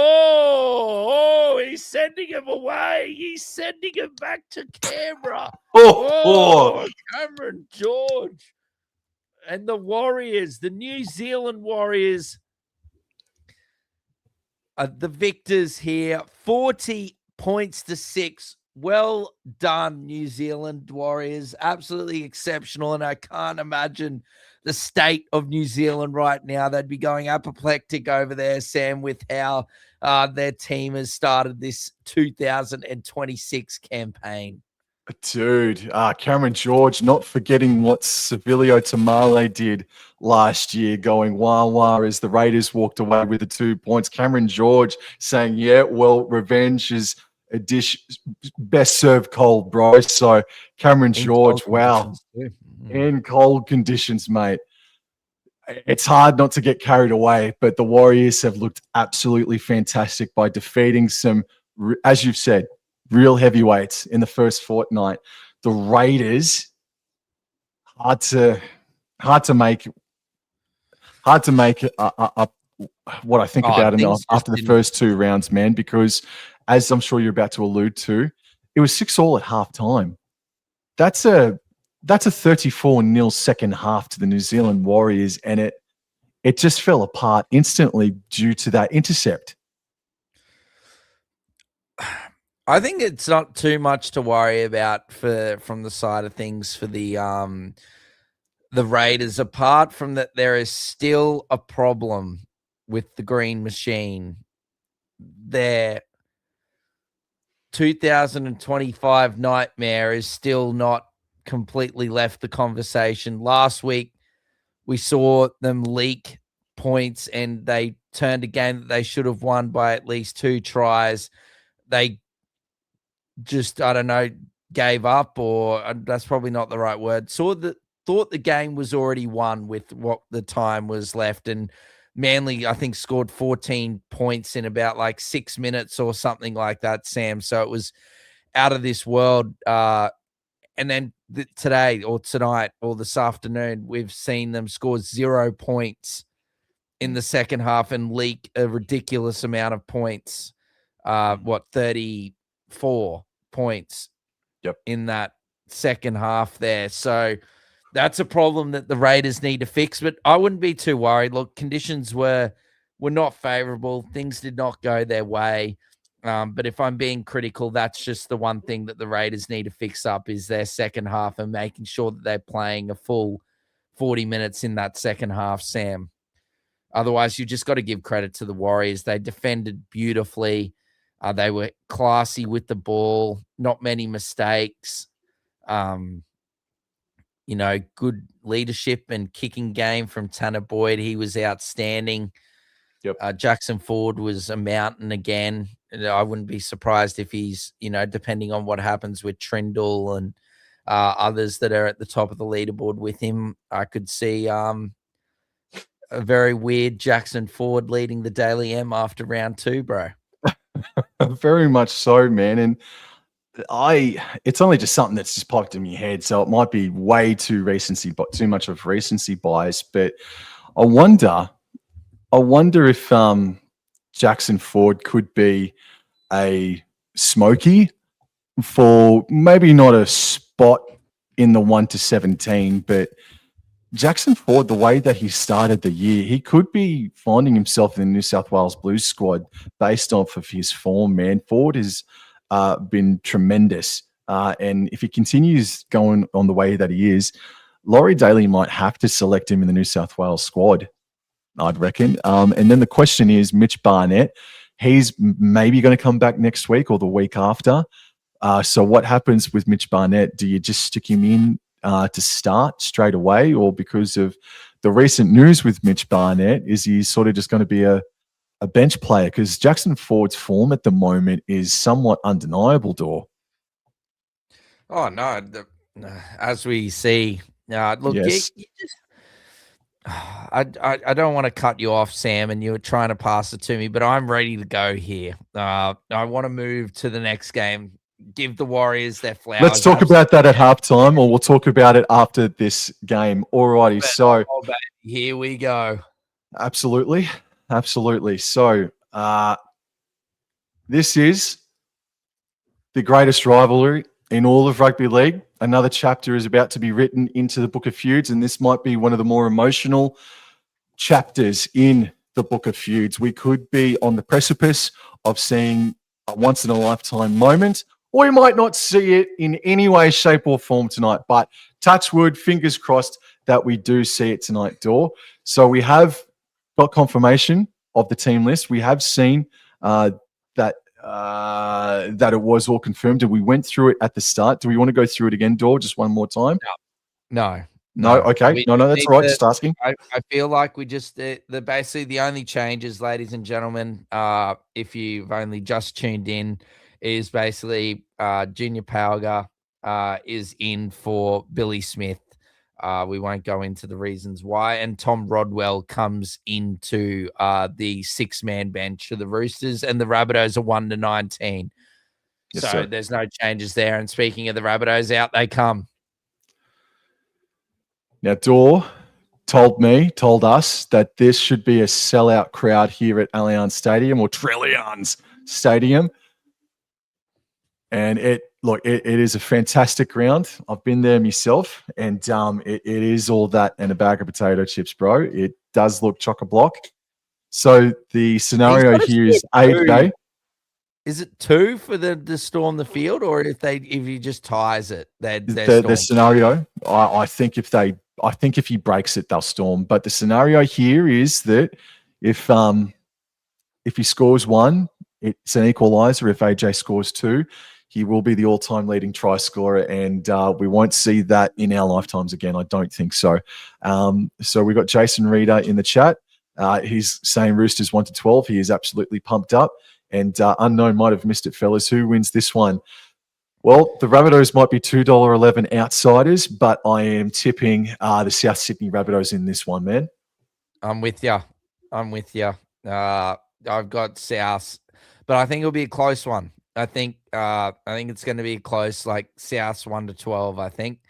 he's sending him away. He's sending him back to Canberra. Cameron George. And the Warriors, the New Zealand Warriors, the victors here, 40 points to 6. Well done, New Zealand Warriors. Absolutely exceptional. And I can't imagine the state of New Zealand right now. They'd be going apoplectic over there, Sam, with how their team has started this 2026 campaign. Dude, Cameron George, not forgetting what Civilio Tamale did last year, going wah as the Raiders walked away with the 2 points. Cameron George saying, yeah, well, revenge is a dish best served cold, bro. So Cameron George, wow. In cold conditions, mate. It's hard not to get carried away, but the Warriors have looked absolutely fantastic by defeating some, as you've said, real heavyweights in the first fortnight. The Raiders, hard to make what I think about them after the first 2 rounds, man, because as I'm sure you're about to allude to, it was 6-all at halftime. That's a 34-0 second half to the New Zealand Warriors, and it just fell apart instantly due to that intercept. I think it's not too much to worry about from the side of things for the Raiders, apart from that there is still a problem with the green machine. Their 2025 nightmare is still not completely left the conversation. Last week, we saw them leak points, and they turned a game that they should have won by at least 2 tries. They just, I don't know, gave up, or that's probably not the right word. Thought the game was already won with what the time was left, and Manly, I think, scored 14 points in about like 6 minutes or something like that, Sam. So it was out of this world. And then today or tonight or this afternoon, we've seen them score 0 points in the second half and leak a ridiculous amount of points. 34 points in that second half there. So that's a problem that the Raiders need to fix, but I wouldn't be too worried. Look, conditions were not favorable. Things did not go their way. But if I'm being critical, that's just the one thing that the Raiders need to fix up is their second half and making sure that they're playing a full 40 minutes in that second half, Sam. Otherwise, you just got to give credit to the Warriors. They defended beautifully. They were classy with the ball, not many mistakes. Good leadership and kicking game from Tanner Boyd. He was outstanding. Jackson Ford was a mountain again. I wouldn't be surprised if he's, depending on what happens with Trindle and others that are at the top of the leaderboard with him. I could see a very weird Jackson Ford leading the Daily M after round 2, bro. Very much so, man. And it's only just something that's just popped in my head, so it might be way too too much of recency bias. But I wonder if Jackson Ford could be a smoky for maybe not a spot in the 1 to 17, but Jackson Ford, the way that he started the year, he could be finding himself in the New South Wales Blues squad based off of his form, man. Ford has been tremendous. And if he continues going on the way that he is, Laurie Daly might have to select him in the New South Wales squad, I'd reckon. And then the question is Mitch Barnett. He's maybe going to come back next week or the week after. So what happens with Mitch Barnett? Do you just stick him in to start straight away, or because of the recent news with Mitch Barnett, is he sort of just going to be a bench player? Because Jackson Ford's form at the moment is somewhat undeniable, Dor. Oh, no. As we see, look, Yes. you just, I don't want to cut you off, Sam, and you were trying to pass it to me, but I'm ready to go here. I want to move to the next game. Give the Warriors their flowers. Let's talk about that at halftime, or we'll talk about it after this game. Alrighty, so here we go. Absolutely. So this is the greatest rivalry in all of rugby league. Another chapter is about to be written into the Book of Feuds, and this might be one of the more emotional chapters in the Book of Feuds. We could be on the precipice of seeing a once-in-a-lifetime moment, or we might not see it in any way, shape, or form tonight. But touch wood, fingers crossed that we do see it tonight, Dor. So we have got confirmation of the team list. We have seen that it was all confirmed, and we went through it at the start. Do we want to go through it again, Dor, just one more time? No. Okay. No, that's all right. Just asking. I feel like we just basically the only changes, ladies and gentlemen, if you've only just tuned in, is basically Junior Pauga is in for Billy Smith. We won't go into the reasons why. And Tom Rodwell comes into the 6-man bench for the Roosters, and the Rabbitohs are 1 to 19. Yes, so sir. There's no changes there. And speaking of the Rabbitohs, out they come. Now, Dor told us that this should be a sellout crowd here at Allianz Stadium, or Trillions Stadium. And it is a fantastic ground. I've been there myself, and it is all that and a bag of potato chips, bro. It does look chock-a-block. So the scenario here is 8-day. Is it 2 for the storm the field, or if he just ties it, the scenario? I think if he breaks it, they'll storm. But the scenario here is that if he scores 1, it's an equalizer. If AJ scores 2, he will be the all-time leading try scorer, and we won't see that in our lifetimes again. I don't think so. So we got Jason Reader in the chat. He's saying Roosters 1 to 12. He is absolutely pumped up. And Unknown might have missed it, fellas. Who wins this one? Well, the Rabbitohs might be $2.11 outsiders, but I am tipping the South Sydney Rabbitohs in this one, man. I'm with you. I've got South, but I think it'll be a close one. I think it's going to be close, like South's 1 to 12, I think.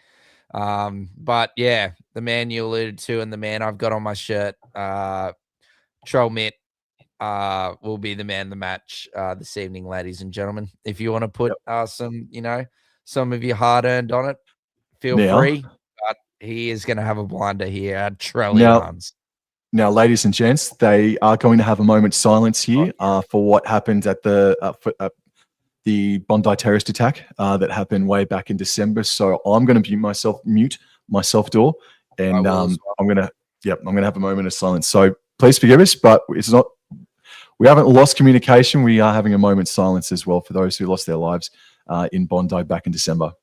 But yeah, the man you alluded to and the man I've got on my shirt, Troll Mitt, will be the man of the match this evening, ladies and gentlemen. If you want to put some of your hard-earned on it, feel free. But he is going to have a blinder here at Trillions. Now, ladies and gents, they are going to have a moment's silence here for what happened at the Bondi terrorist attack that happened way back in December. So I'm going to mute myself, Dor, and I'm going to have a moment of silence. So please forgive us, but we haven't lost communication. We are having a moment's silence as well for those who lost their lives in Bondi back in December.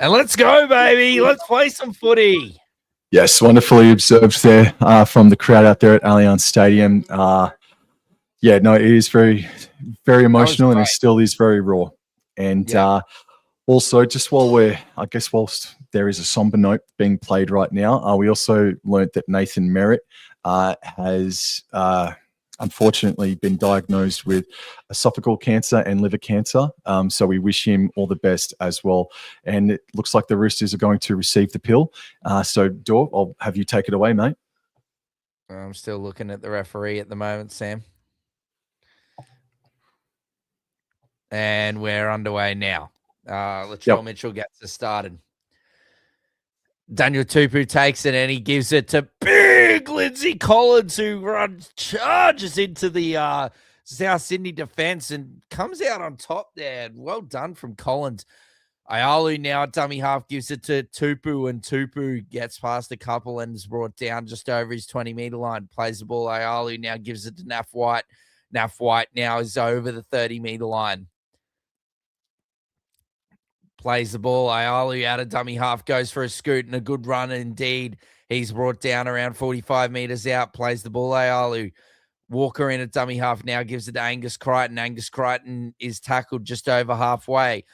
And let's go, baby. Let's play some footy. Yes, wonderfully observed there from the crowd out there at Allianz Stadium. Yeah, no, it is very, very emotional, and it still is very raw. And also, just whilst there is a somber note being played right now, we also learnt that Nathan Merritt has unfortunately been diagnosed with esophageal cancer and liver cancer. So we wish him all the best as well. And it looks like the Roosters are going to receive the pill. So, Dor, I'll have you take it away, mate. I'm still looking at the referee at the moment, Sam. And we're underway now. Latrell Mitchell gets us started. Daniel Tupu takes it and he gives it to big Lindsay Collins, who charges into the South Sydney defense and comes out on top there. Well done from Collins. Ayalu now at dummy half gives it to Tupu, and Tupu gets past a couple and is brought down just over his 20-meter line. Plays the ball. Ayalu now gives it to Naf White. Naf White now is over the 30-meter line. Plays the ball. Ayalu out of dummy half, goes for a scoot and a good run indeed. He's brought down around 45 meters out. Plays the ball. Ayalu. Walker in at dummy half now gives it to Angus Crichton. Angus Crichton is tackled just over halfway.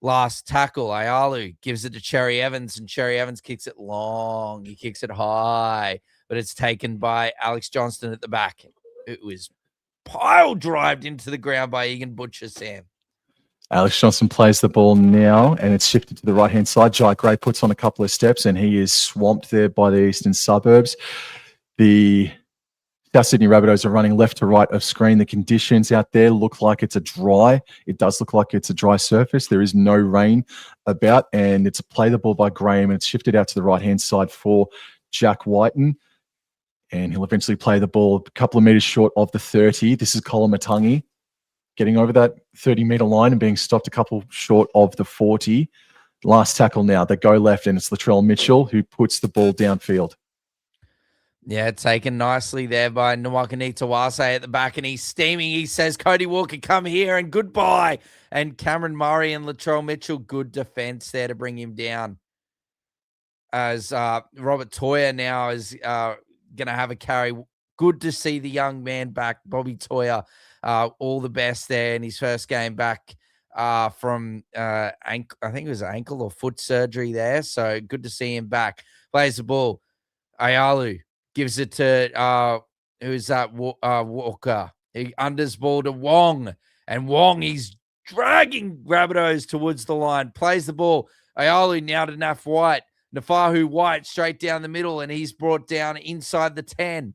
Last tackle. Ayalu gives it to Cherry Evans, and Cherry Evans kicks it long. He kicks it high, but it's taken by Alex Johnston at the back. It was pile drived into the ground by Egan Butcher, Sam. Alex Johnson plays the ball now, and it's shifted to the right-hand side. Jai Gray puts on a couple of steps, and he is swamped there by the eastern suburbs. The South Sydney Rabbitohs are running left to right of screen. The conditions out there look like it's it does look like it's a dry surface. There is no rain about, and it's a play the ball by Graham, and it's shifted out to the right-hand side for Jack Whiten. And he'll eventually play the ball a couple of meters short of the 30. This is Colin Matangi getting over that 30-meter line and being stopped a couple short of the 40. Last tackle now. They go left, and it's Latrell Mitchell who puts the ball downfield. Yeah, taken nicely there by Nwakani Tawase at the back, and he's steaming. He says, Cody Walker, come here, and goodbye. And Cameron Murray and Latrell Mitchell, good defense there to bring him down. As Robert Toyer now is going to have a carry. Good to see the young man back, Bobby Toyer. All the best there in his first game back from I think it was ankle or foot surgery there. So good to see him back. Plays the ball. Ayalu gives it to who's that? Walker. He unders ball to Wong, and Wong, he's dragging Rabbitohs towards the line. Plays the ball. Ayalu now to Naf White. Nafahu White straight down the middle, and he's brought down inside the 10.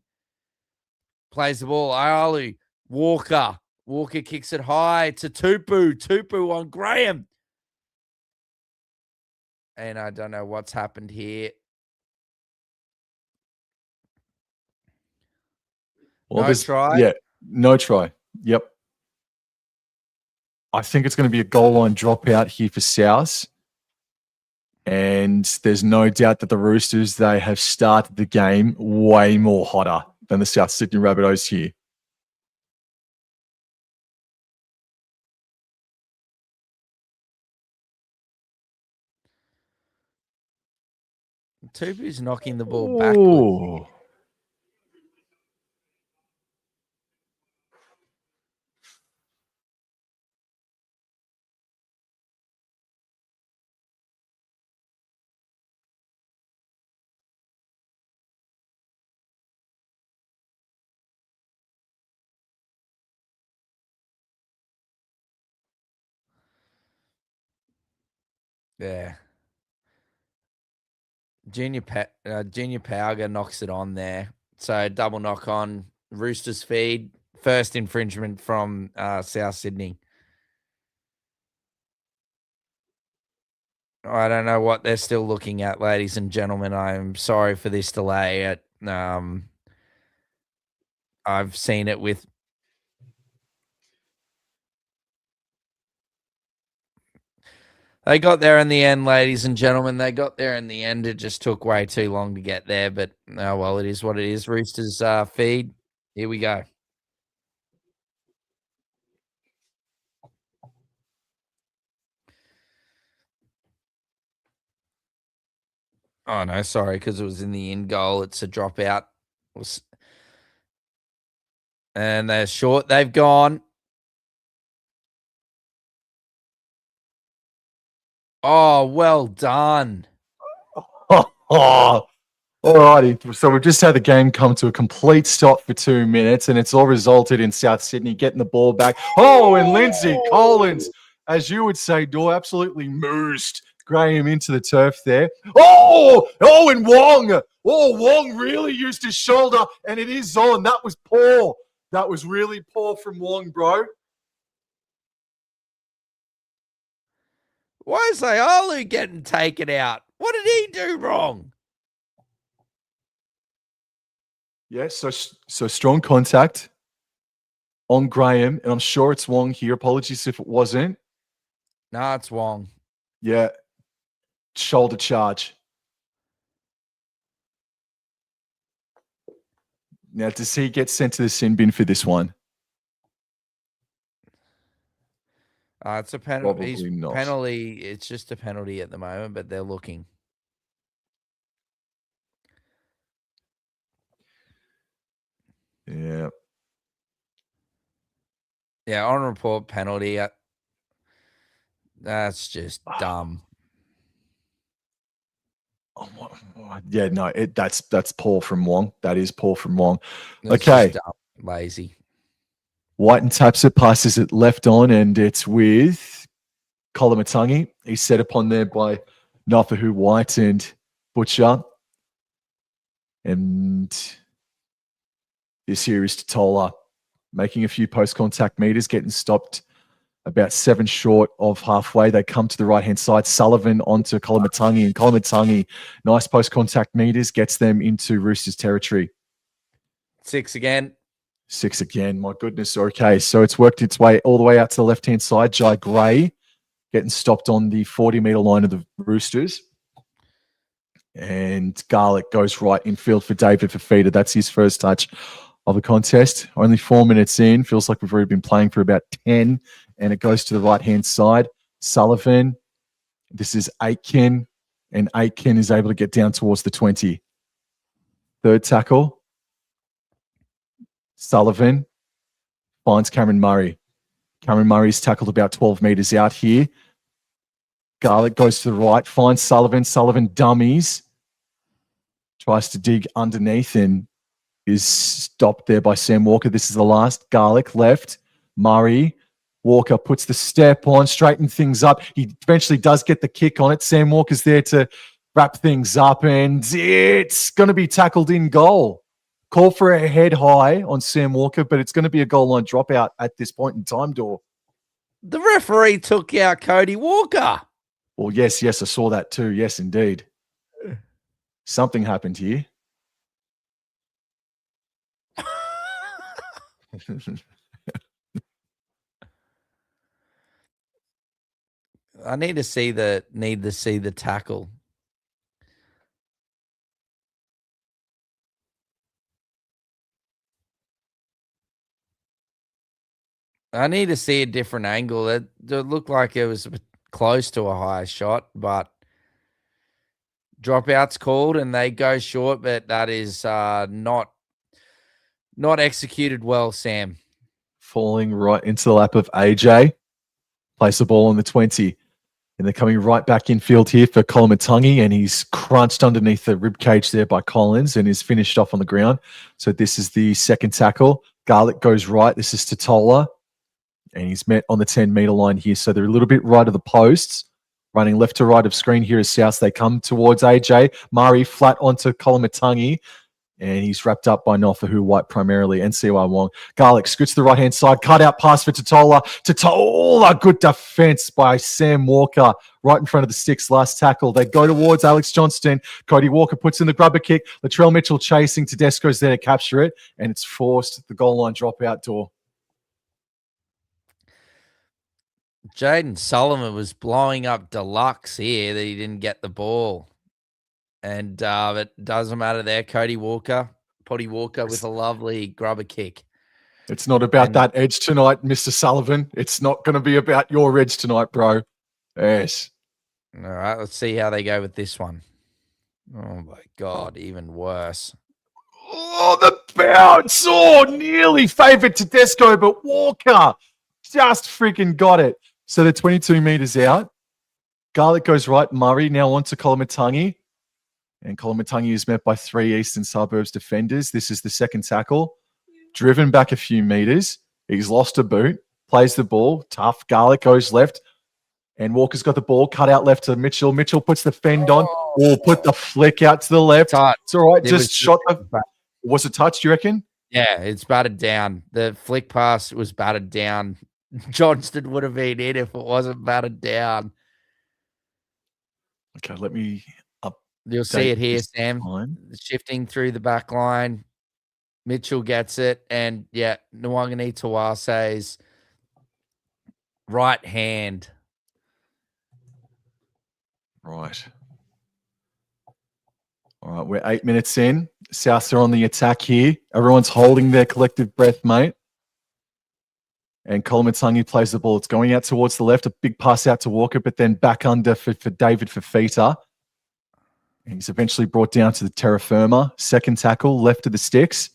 Plays the ball. Ayalu. Walker. Walker kicks it high to Tupu. Tupu on Graham. And I don't know what's happened here. Well, no try? Yeah, no try. Yep. I think it's going to be a goal line dropout here for South. And there's no doubt that the Roosters, they have started the game way more hotter than the South Sydney Rabbitohs here. Tupu's knocking the ball backwards. Yeah. Junior Pauga knocks it on there. So double knock on. Roosters feed. First infringement from South Sydney. I don't know what they're still looking at, ladies and gentlemen. I'm sorry for this delay. I've seen it with... They got there in the end, ladies and gentlemen. They got there in the end. It just took way too long to get there. But, well, it is what it is. Roosters feed. Here we go. Oh, no, sorry, because it was in the in goal. It's a dropout. And they're short. They've gone. Oh, well done. All righty. So we've just had the game come to a complete stop for 2 minutes, and it's all resulted in South Sydney getting the ball back. Oh, and Lindsay Collins, as you would say, Dor, absolutely moosed Graham into the turf there. Oh, and Wong. Oh, Wong really used his shoulder, and it is on. That was poor. That was really poor from Wong, bro. Why is Ayala getting taken out? What did he do wrong? Yeah, so strong contact on Graham, and I'm sure it's Wong here. Apologies if it wasn't. No, it's Wong. Yeah, shoulder charge. Now, does he get sent to the sin bin for this one? It's a penalty. Probably not. Penalty. It's just a penalty at the moment, but they're looking. Yeah. Yeah, on report penalty. That's just dumb. Yeah, no, that's poor from Wong. That is poor from Wong. That's okay. Just dumb, lazy. Whiten taps it, passes it left on, and it's with Kolomatangi. He's set upon there by Nafahu White and Butcher. And this here is Totola making a few post-contact meters, getting stopped about 7 short of halfway. They come to the right-hand side. Sullivan onto Kolomatangi, and Kolomatangi, nice post-contact meters, gets them into Roosters territory. 6 again. 6 again. My goodness. Okay, so it's worked its way all the way out to the left-hand side. Jai Gray getting stopped on the 40-meter line of the Roosters. And Garlick goes right in field for David Fafita. That's his first touch of the contest. Only 4 minutes in. Feels like we've already been playing for about 10. And it goes to the right-hand side. Sullivan. This is Aitken. And Aitken is able to get down towards the 20. Third tackle. Sullivan finds Cameron Murray. Cameron Murray's tackled about 12 meters out here. Garlick goes to the right, finds Sullivan. Sullivan dummies. Tries to dig underneath and is stopped there by Sam Walker. This is the last. Garlick left. Murray. Walker puts the step on, straighten things up. He eventually does get the kick on it. Sam Walker's there to wrap things up, and it's going to be tackled in goal. Call for a head high on Sam Walker, but it's going to be a goal line dropout at this point in time, Dor. The referee took out Cody Walker. Well, yes, I saw that too. Yes, indeed. Something happened here. I need to see the tackle. I need to see a different angle. It looked like it was close to a high shot, but dropouts called and they go short, but that is not executed well, Sam. Falling right into the lap of AJ. Place the ball on the 20. And they're coming right back in field here for Kolomatangi, and he's crunched underneath the rib cage there by Collins and is finished off on the ground. So this is the second tackle. Garlick goes right. This is Totola. And he's met on the 10-meter line here. So they're a little bit right of the posts. Running left to right of screen here is South. They come towards AJ. Murray flat onto Kolomatangi. And he's wrapped up by Nofahu White primarily and CY Wong. Garlick scoots to the right-hand side. Cut out pass for Totola. Totola, good defense by Sam Walker right in front of the sticks. Last tackle. They go towards Alex Johnston. Cody Walker puts in the grubber kick. Latrell Mitchell chasing. Tedesco's there to capture it. And it's forced the goal line dropout, Dor. Jaden Sullivan was blowing up Deluxe here that he didn't get the ball. And it doesn't matter there. Cody Walker, Potty Walker with a lovely grubber kick. It's not about that edge tonight, Mr. Sullivan. It's not going to be about your edge tonight, bro. Yes. All right, let's see how they go with this one. Oh my God, even worse. Oh, the bounce. Oh, nearly favourite Tedesco, but Walker just freaking got it. So they're 22 metres out. Garlic goes right. Murray now on to Kolomatangi. And Kolomatangi is met by 3 Eastern Suburbs defenders. This is the second tackle. Driven back a few metres. He's lost a boot. Plays the ball. Tough. Garlic goes left. And Walker's got the ball cut out left to Mitchell. Mitchell puts the fend on. Oh, put the flick out to the left. Touch. It's all right. It Just shot the... Was it touched, do you reckon? Yeah, it's battered down. The flick pass was battered down. Johnston would have been in if it wasn't battered down. Okay, let me up. You'll see it here, Sam. Shifting through the back line. Mitchell gets it. And, yeah, Nwangani Tawase's right hand. Right. All right, we're 8 minutes in. Souths are on the attack here. Everyone's holding their collective breath, mate. And Kolomatangi plays the ball. It's going out towards the left. A big pass out to Walker, but then back under for David Fafita. And he's eventually brought down to the terra firma. Second tackle, left of the sticks.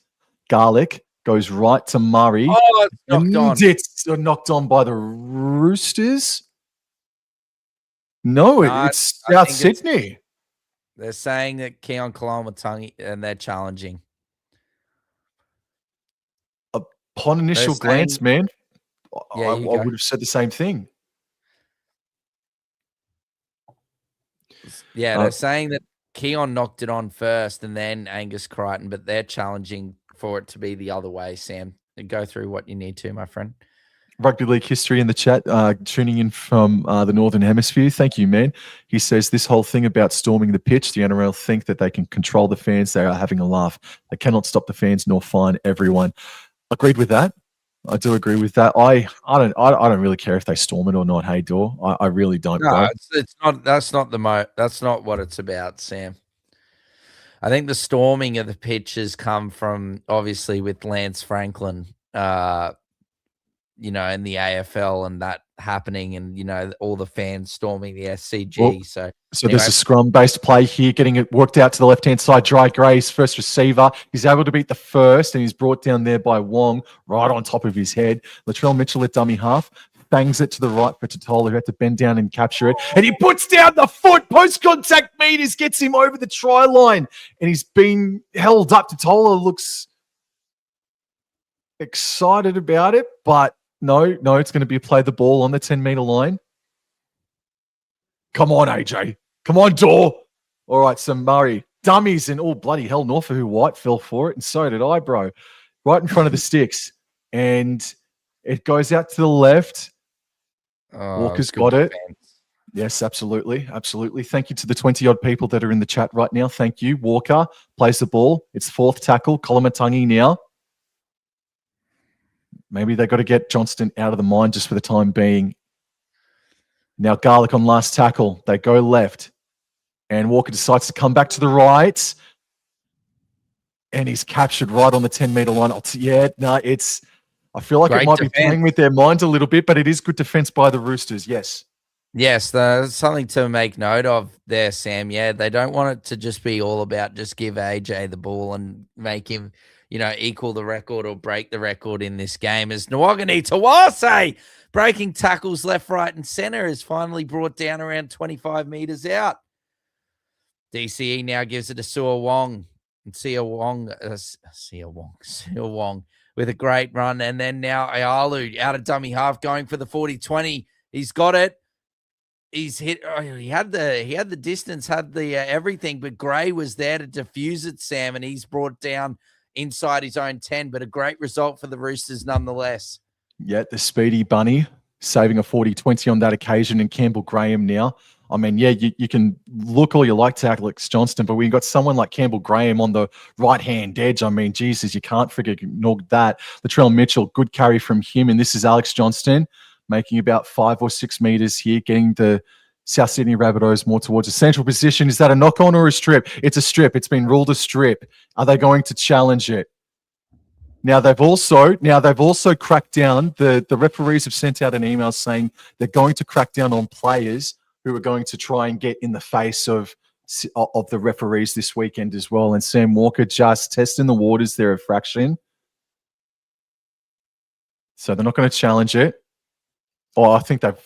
Garlic goes right to Murray. Oh, it's knocked on. It's knocked on by the Roosters. No, it's South Sydney. They're saying that Keon Kolomatangi, and they're challenging. Upon initial glance, man, yeah, I would have said the same thing. Yeah, they're saying that Keon knocked it on first and then Angus Crichton, but they're challenging for it to be the other way, Sam. Go through what you need to, my friend. Rugby League history in the chat, tuning in from the Northern Hemisphere. Thank you, man. He says this whole thing about storming the pitch, the NRL think that they can control the fans. They are having a laugh. They cannot stop the fans nor fine everyone. Agreed with that. I do agree with that. I don't really care if they storm it or not. Hey, Dor, I really don't. No, it's not. That's not what it's about, Sam. I think the storming of the pitch has come from obviously with Lance Franklin. In the AFL and that happening and, all the fans storming the SCG. Well, so anyway. There's a scrum-based play here, getting it worked out to the left-hand side. Dry Gray's first receiver. He's able to beat the first, and he's brought down there by Wong right on top of his head. Latrell Mitchell at dummy half. Bangs it to the right for Totola, who had to bend down and capture it. And he puts down the foot. Post-contact meters gets him over the try line. And he's been held up. Totola looks excited about it, but no, it's going to be play the ball on the 10-meter line. Come on, AJ. Come on, Dor. All right, so Murray. Dummies and, oh, bloody hell, Norfolk White fell for it, and so did I, bro. Right in front of the sticks. And it goes out to the left. Walker's got it. Yes, absolutely. Absolutely. Thank you to the 20-odd people that are in the chat right now. Thank you. Walker plays the ball. It's fourth tackle. Kolomatangi now. Maybe they got to get Johnston out of the mine just for the time being. Now Garlic on last tackle. They go left. And Walker decides to come back to the right. And he's captured right on the 10-meter line. I feel like it might be playing with their minds a little bit, but it is good defense by the Roosters, yes. Yes, there's something to make note of there, Sam. Yeah, they don't want it to just be all about just give AJ the ball and make him equal the record or break the record in this game. As Nwangani Tawase breaking tackles left, right, and center is finally brought down around 25 meters out. DCE now gives it to Sua Wong. And Sia Wong with a great run. And then now Ayalu out of dummy half going for the 40-20. He's got it. He's hit. He had the distance, had the everything, but Gray was there to defuse it, Sam, and he's brought down inside his own 10, but a great result for the Roosters nonetheless. Yeah, the speedy bunny saving a 40-20 on that occasion, and Campbell Graham now. I mean, yeah, you can look all you like to Alex Johnston, but we've got someone like Campbell Graham on the right-hand edge. I mean, Jesus, you can't ignore that. Latrell Mitchell, good carry from him, and this is Alex Johnston making about 5 or 6 meters here, getting the South Sydney Rabbitohs more towards a central position. Is that a knock-on or a strip? It's a strip. It's been ruled a strip. Are they going to challenge it? Now they've also cracked down. The referees have sent out an email saying they're going to crack down on players who are going to try and get in the face of of the referees this weekend as well. And Sam Walker just testing the waters there of fraction. So they're not going to challenge it. Oh, I think they've...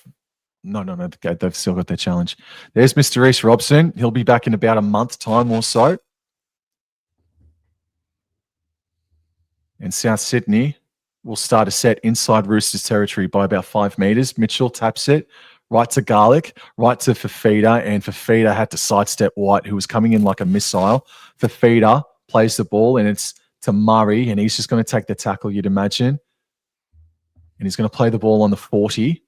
No, they've still got their challenge. There's Mr. Reece Robson. He'll be back in about a month's time or so. And South Sydney will start a set inside Roosters territory by about 5 meters. Mitchell taps it right to Garlic, right to Fafita, and Fafita had to sidestep White, who was coming in like a missile. Fafita plays the ball, and it's to Murray, and he's just going to take the tackle, you'd imagine. And he's going to play the ball on the 40.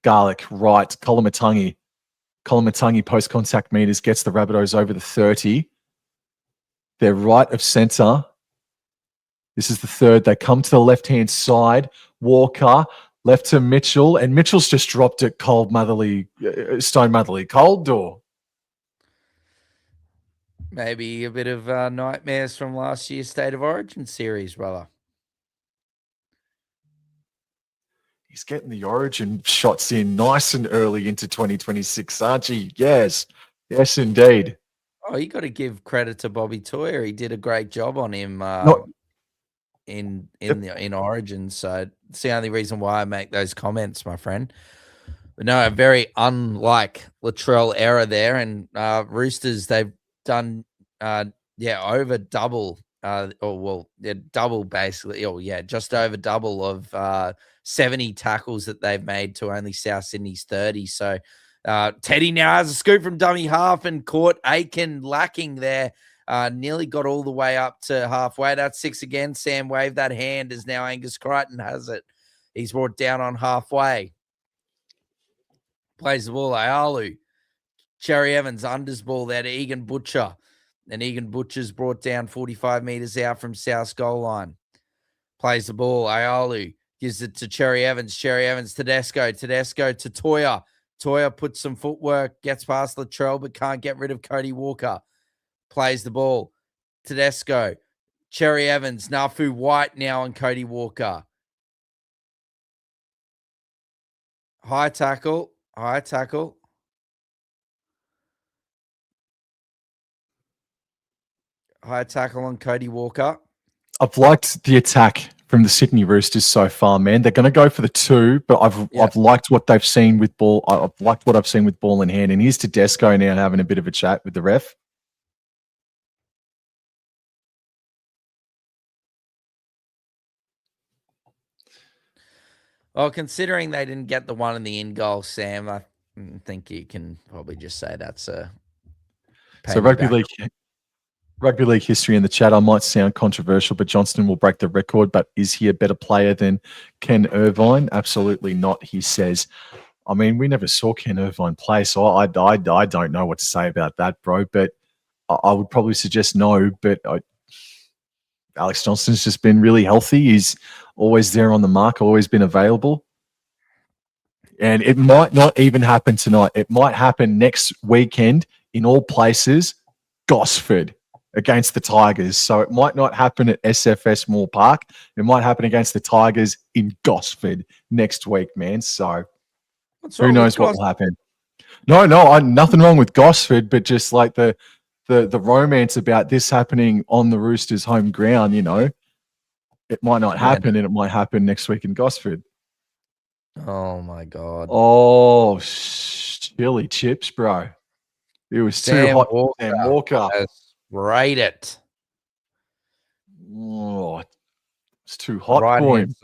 Garlic, right. Kolomatangi. Kolomatangi post-contact meters gets the Rabbitohs over the 30. They're right of centre. This is the third. They come to the left-hand side. Walker, left to Mitchell, and Mitchell's just dropped it cold, Stone Motherly. Cold, or? Maybe a bit of nightmares from last year's State of Origin series, brother. He's getting the Origin shots in nice and early into 2026, aren't you? Yes. Yes, indeed. Oh, you got to give credit to Bobby Toyer. He did a great job on him in Origin. So it's the only reason why I make those comments, my friend. But no, a very unlike Latrell era there. And Roosters, they've done over double. Double basically. Oh, yeah, just over double of 70 tackles that they've made to only South Sydney's 30. So Teddy now has a scoop from dummy half and caught Aiken lacking there. Nearly got all the way up to halfway. That's 6 again. Sam waved that hand as now Angus Crichton has it. He's brought down on halfway. Plays the ball. Ayalu. Cherry Evans unders ball there to Egan Butcher. And Egan Butcher's brought down 45 metres out from South's goal line. Plays the ball. Ayalu gives it to Cherry Evans. Cherry Evans, Tedesco. Tedesco to Toyer. Toyer puts some footwork, gets past Latrell, but can't get rid of Cody Walker. Plays the ball. Tedesco. Cherry Evans. Nafu White now on Cody Walker. High tackle. High tackle. High tackle on Cody Walker. I've liked the attack from the Sydney Roosters so far, man. They're going to go for the 2, but I've liked what they've seen with ball. I've liked what I've seen with ball in hand. And here's Tedesco now having a bit of a chat with the ref. Well, considering they didn't get the one in the in goal, Sam, I think you can probably just say that's a... So Rugby League history in the chat. I might sound controversial, but Johnston will break the record. But is he a better player than Ken Irvine? Absolutely not, he says. I mean, we never saw Ken Irvine play, so I don't know what to say about that, bro. But I would probably suggest no. But Alex Johnston's just been really healthy. He's always there on the mark, always been available. And it might not even happen tonight. It might happen next weekend in all places, Gosford against the Tigers. So it might not happen at SFS Moore Park. It might happen against the Tigers in Gosford next week, man. So who knows what will happen. No, nothing wrong with Gosford, but just like the romance about this happening on the Roosters' home ground, you know, it might not happen, and it might happen next week in Gosford. Oh, my God. Oh, chili chips, bro. It was too hot. Sam Walker. Rate it. Oh, it's too hot for him.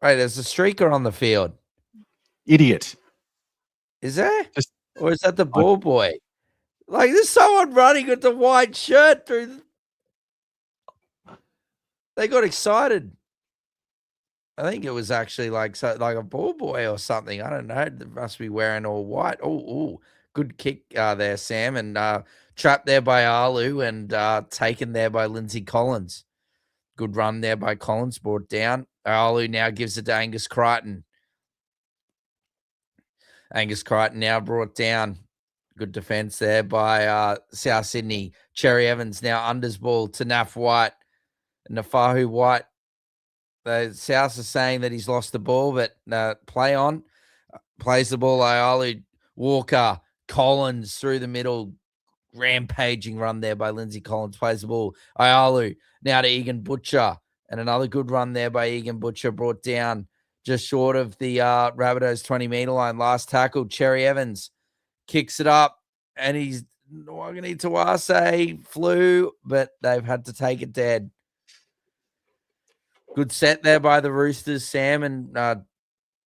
Right, there's a streaker on the field. Idiot. Is there? Or is that the ball boy? Like, there's someone running with the white shirt through. They got excited. I think it was actually like a ball boy or something. I don't know. They must be wearing all white. Oh, good kick there, Sam. And trapped there by Alu and taken there by Lindsay Collins. Good run there by Collins, brought down. Alu now gives it to Angus Crichton. Angus Crichton now brought down. Good defense there by South Sydney. Cherry Evans now unders ball to Naf White. Nafahu White. The Souths are saying that he's lost the ball, but play on. Plays the ball. Ayalu Walker Collins through the middle. Rampaging run there by Lindsay Collins. Plays the ball. Ayalu now to Egan Butcher. And another good run there by Egan Butcher, brought down just short of the Rabbitohs 20-meter line. Last tackle, Cherry Evans kicks it up, and he's Nwagani Tawase flew, but they've had to take it dead. Good set there by the Roosters, Sam, and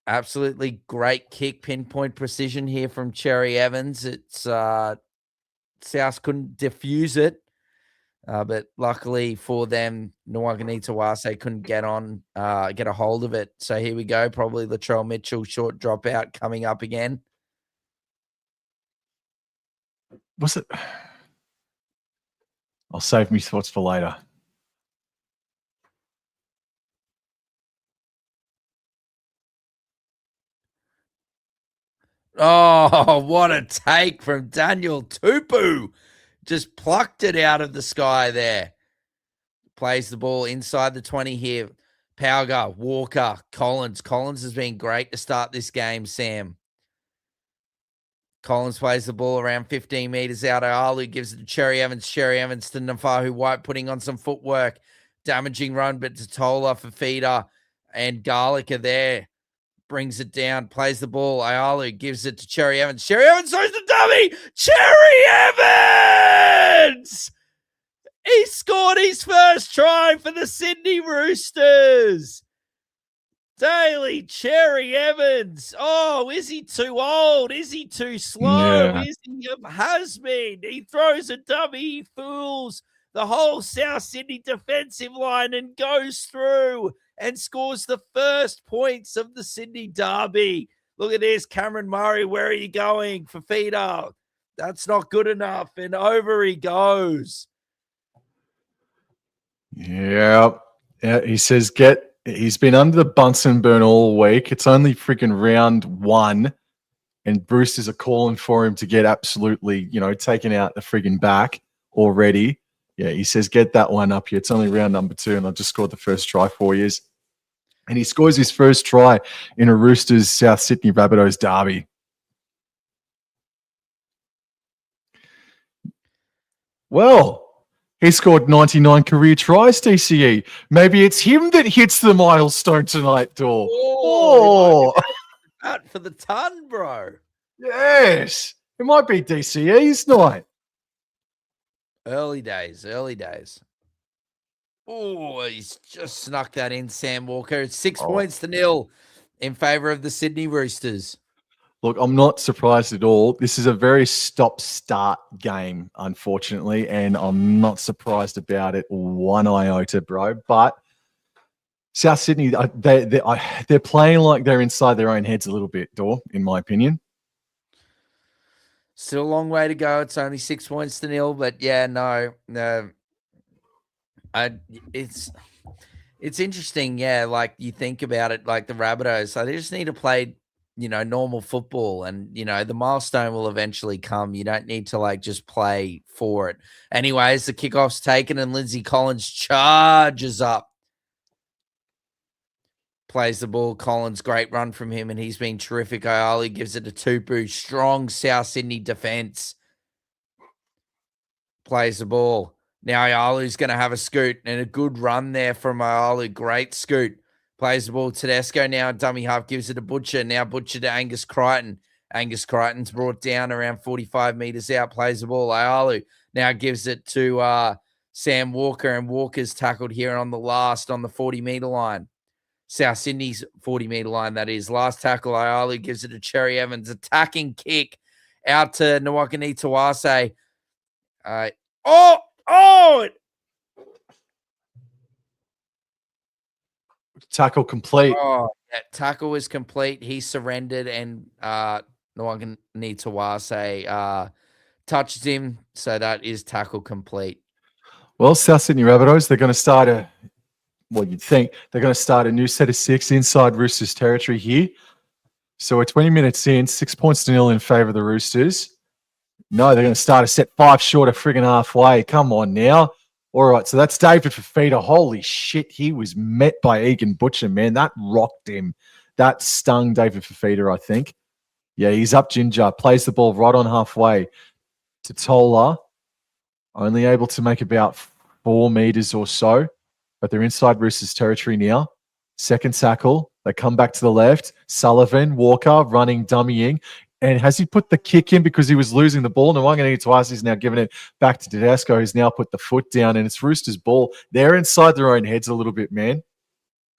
absolutely great kick, pinpoint precision here from Cherry Evans. It's South couldn't diffuse it. But luckily for them, Nwagani Tawase couldn't get a hold of it. So here we go. Probably Latrell Mitchell, short dropout coming up again. Was it? I'll save me thoughts for later. Oh, what a take from Daniel Tupu. Just plucked it out of the sky there. Plays the ball inside the 20 here. Pauga, Walker, Collins. Collins has been great to start this game, Sam. Collins plays the ball around 15 meters out. Alu gives it to Cherry Evans. Cherry Evans to Nafahu White, putting on some footwork. Damaging run, but Totola for feeder. And Garlic are there. Brings it down, plays the ball. Ayalu gives it to Cherry Evans. Cherry Evans throws the dummy. Cherry Evans! He scored his first try for the Sydney Roosters. Daly Cherry Evans. Oh, is he too old? Is he too slow? Yeah. Is he a has-been? He throws a dummy. He fools the whole South Sydney defensive line and goes through and scores the first points of the Sydney derby. Look at this, Cameron Murray. Where are you going for feeder? That's not good enough. And over he goes. Yeah. He says he's been under the Bunsen burn all week. It's only freaking round one, and Roosters are calling for him to get absolutely, taken out the friggin' back already. Yeah, he says, get that one up here. It's only round number 2, and I've just scored the first try for you. And he scores his first try in a Roosters South Sydney Rabbitohs derby. Well, he scored 99 career tries, DCE. Maybe it's him that hits the milestone tonight, Dor. Oh. Out for the ton, bro. Yes. It might be DCE's night. Early days. Oh, he's just snuck that in, Sam Walker. It's 6 points to 0 in favor of the Sydney Roosters. Look, I'm not surprised at all. This is a very stop-start game, unfortunately, and I'm not surprised about it one iota, bro. But South Sydney, they're playing like they're inside their own heads a little bit, Dor, in my opinion. Still a long way to go. It's only 6 points to 0, but yeah, no. It's interesting, yeah. Like you think about it, like the Rabbitohs, so they just need to play, normal football, and the milestone will eventually come. You don't need to just play for it. Anyways, the kickoff's taken, and Lindsay Collins charges up. Plays the ball. Collins, great run from him, and he's been terrific. Ayali gives it to Tupu. Strong South Sydney defense. Plays the ball. Now Ayalu's going to have a scoot, and a good run there from Ayalu. Great scoot. Plays the ball. Tedesco now, dummy half, gives it to Butcher. Now Butcher to Angus Crichton. Angus Crichton's brought down around 45 meters out. Plays the ball. Ayalu now gives it to Sam Walker, and Walker's tackled here on the 40-meter line. South Sydney's 40-meter line, that is. Last tackle, Ayalu gives it to Cherry Evans. Attacking kick out to Nwagani Tawase. Tackle complete. Oh, yeah, tackle was complete. He surrendered, and Nwagani Tawase touched him, so that is tackle complete. Well, South Sydney Rabbitohs, they're going to start you'd think they're going to start a new set of 6 inside Roosters territory here. So we're 20 minutes in, 6 points to 0 in favour of the Roosters. No, they're going to start a set 5 short of friggin' halfway. Come on now. All right, so that's David Fafita. Holy shit, he was met by Egan Butcher, man. That rocked him. That stung David Fafita, I think. Yeah, he's up Ginger. Plays the ball right on halfway to Tola. Only able to make about 4 meters or so, but they're inside Roosters territory now. Second tackle. They come back to the left. Sullivan, Walker, running, dummying. And has he put the kick in because he was losing the ball? No, I'm going to need to ask. He's now giving it back to Tedesco, who's now put the foot down, and it's Roosters' ball. They're inside their own heads a little bit, man.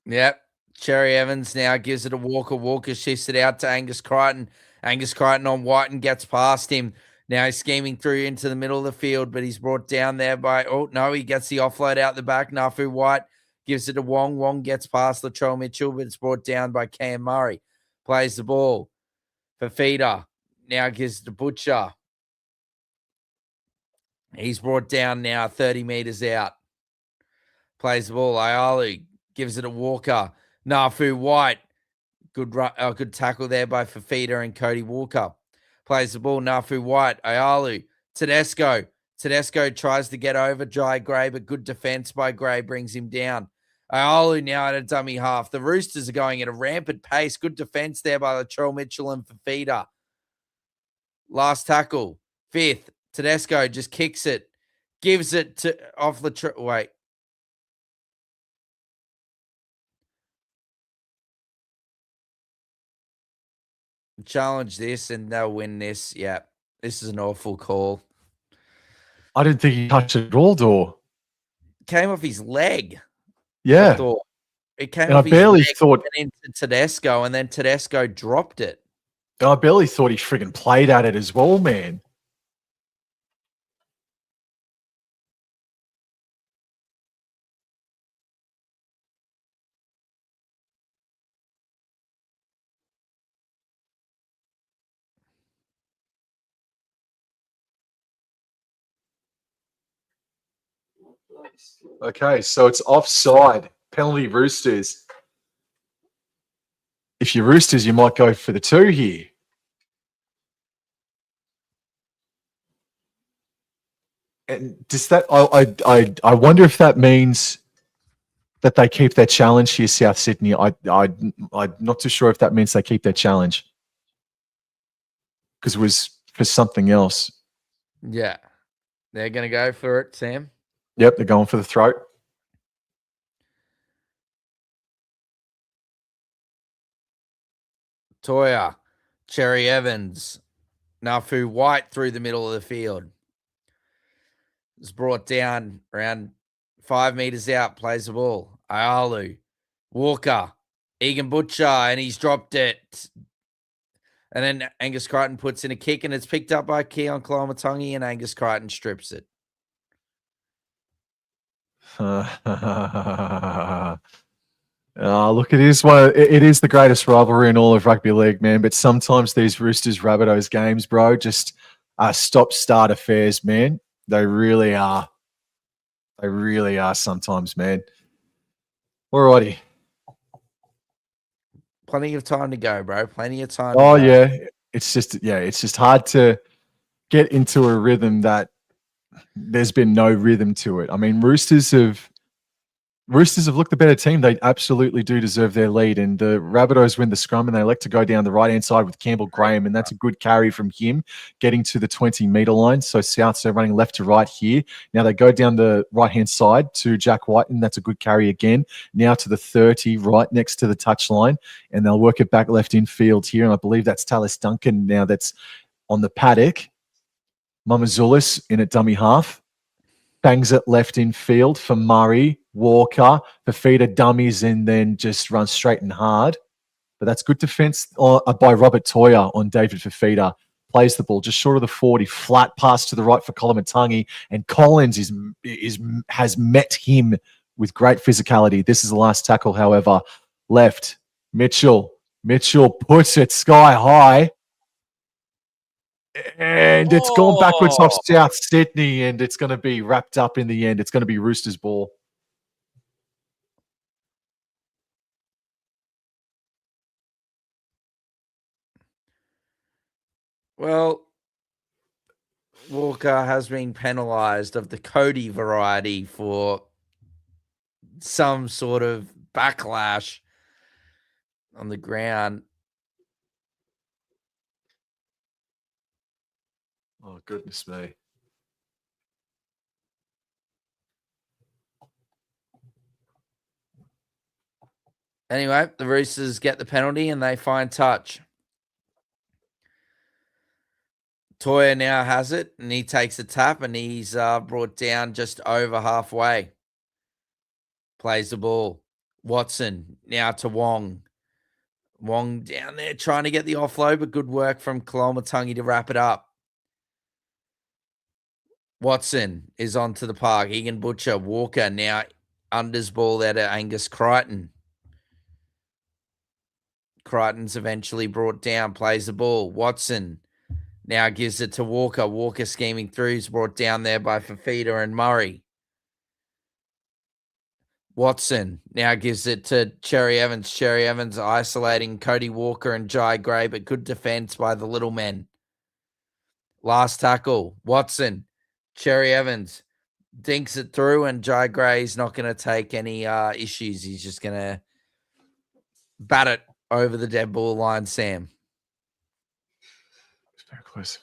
Yep. Cherry Evans now gives it a Walker. Walker shifts it out to Angus Crichton. Angus Crichton on White and gets past him. Now he's scheming through into the middle of the field, but he's brought down there by, oh, no, he gets the offload out the back. Nafu White gives it to Wong. Wong gets past Latrell Mitchell, but it's brought down by Cam Murray. Plays the ball for Feeder. Now gives it to Butcher. He's brought down now 30 meters out. Plays the ball. Ayalu gives it a Walker. Nafu White. Good tackle there by Fafita and Cody Walker. Plays the ball. Nafu White. Ayalu. Tedesco. Tedesco tries to get over Jai Gray, but good defense by Gray brings him down. Ayalu now at a dummy half. The Roosters are going at a rampant pace. Good defense there by Latrell Mitchell and Fafita. Last tackle. Fifth. Tedesco just kicks it. Gives it to off Latrell. Wait. Challenge this and they'll win this. Yeah, this is an awful call. I didn't think he touched it at all, Dor. Came off his leg. Yeah. I thought. It came And off I barely his leg thought and into Tedesco, and then Tedesco dropped it. I barely thought he friggin' played at it as well, man. Okay, so it's offside. Penalty Roosters. If you're Roosters, you might go for the 2 here. And does that? I wonder if that means that they keep their challenge here, South Sydney. I'm not too sure if that means they keep their challenge because it was for something else. Yeah, they're going to go for it, Sam. Yep, they're going for the throat. Toya, Cherry Evans, Nafu White through the middle of the field. Is brought down around 5 meters out, plays the ball. Ayalu, Walker, Egan Butcher, and he's dropped it. And then Angus Crichton puts in a kick, and it's picked up by Keon Kalamatangi, and Angus Crichton strips it. Look, it is the greatest rivalry in all of rugby league, man. But sometimes these Roosters Rabbitohs games, bro, just stop-start affairs, man. They really are. They really are sometimes, man. Alrighty. Plenty of time to go, bro. Plenty of time. Oh yeah, it's just hard to get into a rhythm that there's been no rhythm to it. I mean, Roosters have looked the better team. They absolutely do deserve their lead. And the Rabbitohs win the scrum and they elect to go down the right-hand side with Campbell Graham. And that's a good carry from him getting to the 20-meter line. So Souths are running left to right here. Now they go down the right-hand side to Jack White, and that's a good carry again. Now to the 30, right next to the touchline. And they'll work it back left in field here. And I believe that's Talis Duncan now that's on the paddock. Mamazulis in at dummy half. Bangs it left in field for Murray, Walker, Fafita dummies, and then just runs straight and hard. But that's good defense by Robert Toya on David Fafita. Plays the ball just short of the 40, flat pass to the right for Kalamatangi, and Collins has met him with great physicality. This is the last tackle, however. Left, Mitchell puts it sky high. And it's gone backwards off South Sydney, and it's going to be wrapped up in the end. It's going to be Roosters ball. Well, Walker has been penalised of the Cody variety for some sort of backlash on the ground. Oh, goodness me. Anyway, the Roosters get the penalty and they find touch. Toya now has it and he takes a tap and he's brought down just over halfway. Plays the ball. Watson now to Wong. Wong down there trying to get the offload, but good work from Koloamatangi to wrap it up. Watson is onto the park. Egan Butcher, Walker now unders ball there to Angus Crichton. Crichton's eventually brought down, plays the ball. Watson now gives it to Walker. Walker scheming through, is brought down there by Fafita and Murray. Watson now gives it to Cherry Evans. Cherry Evans isolating Cody Walker and Jai Gray, but good defense by the little men. Last tackle, Watson. Cherry Evans dinks it through, and Jai Gray's not going to take any issues. He's just going to bat it over the dead ball line, Sam. Very close.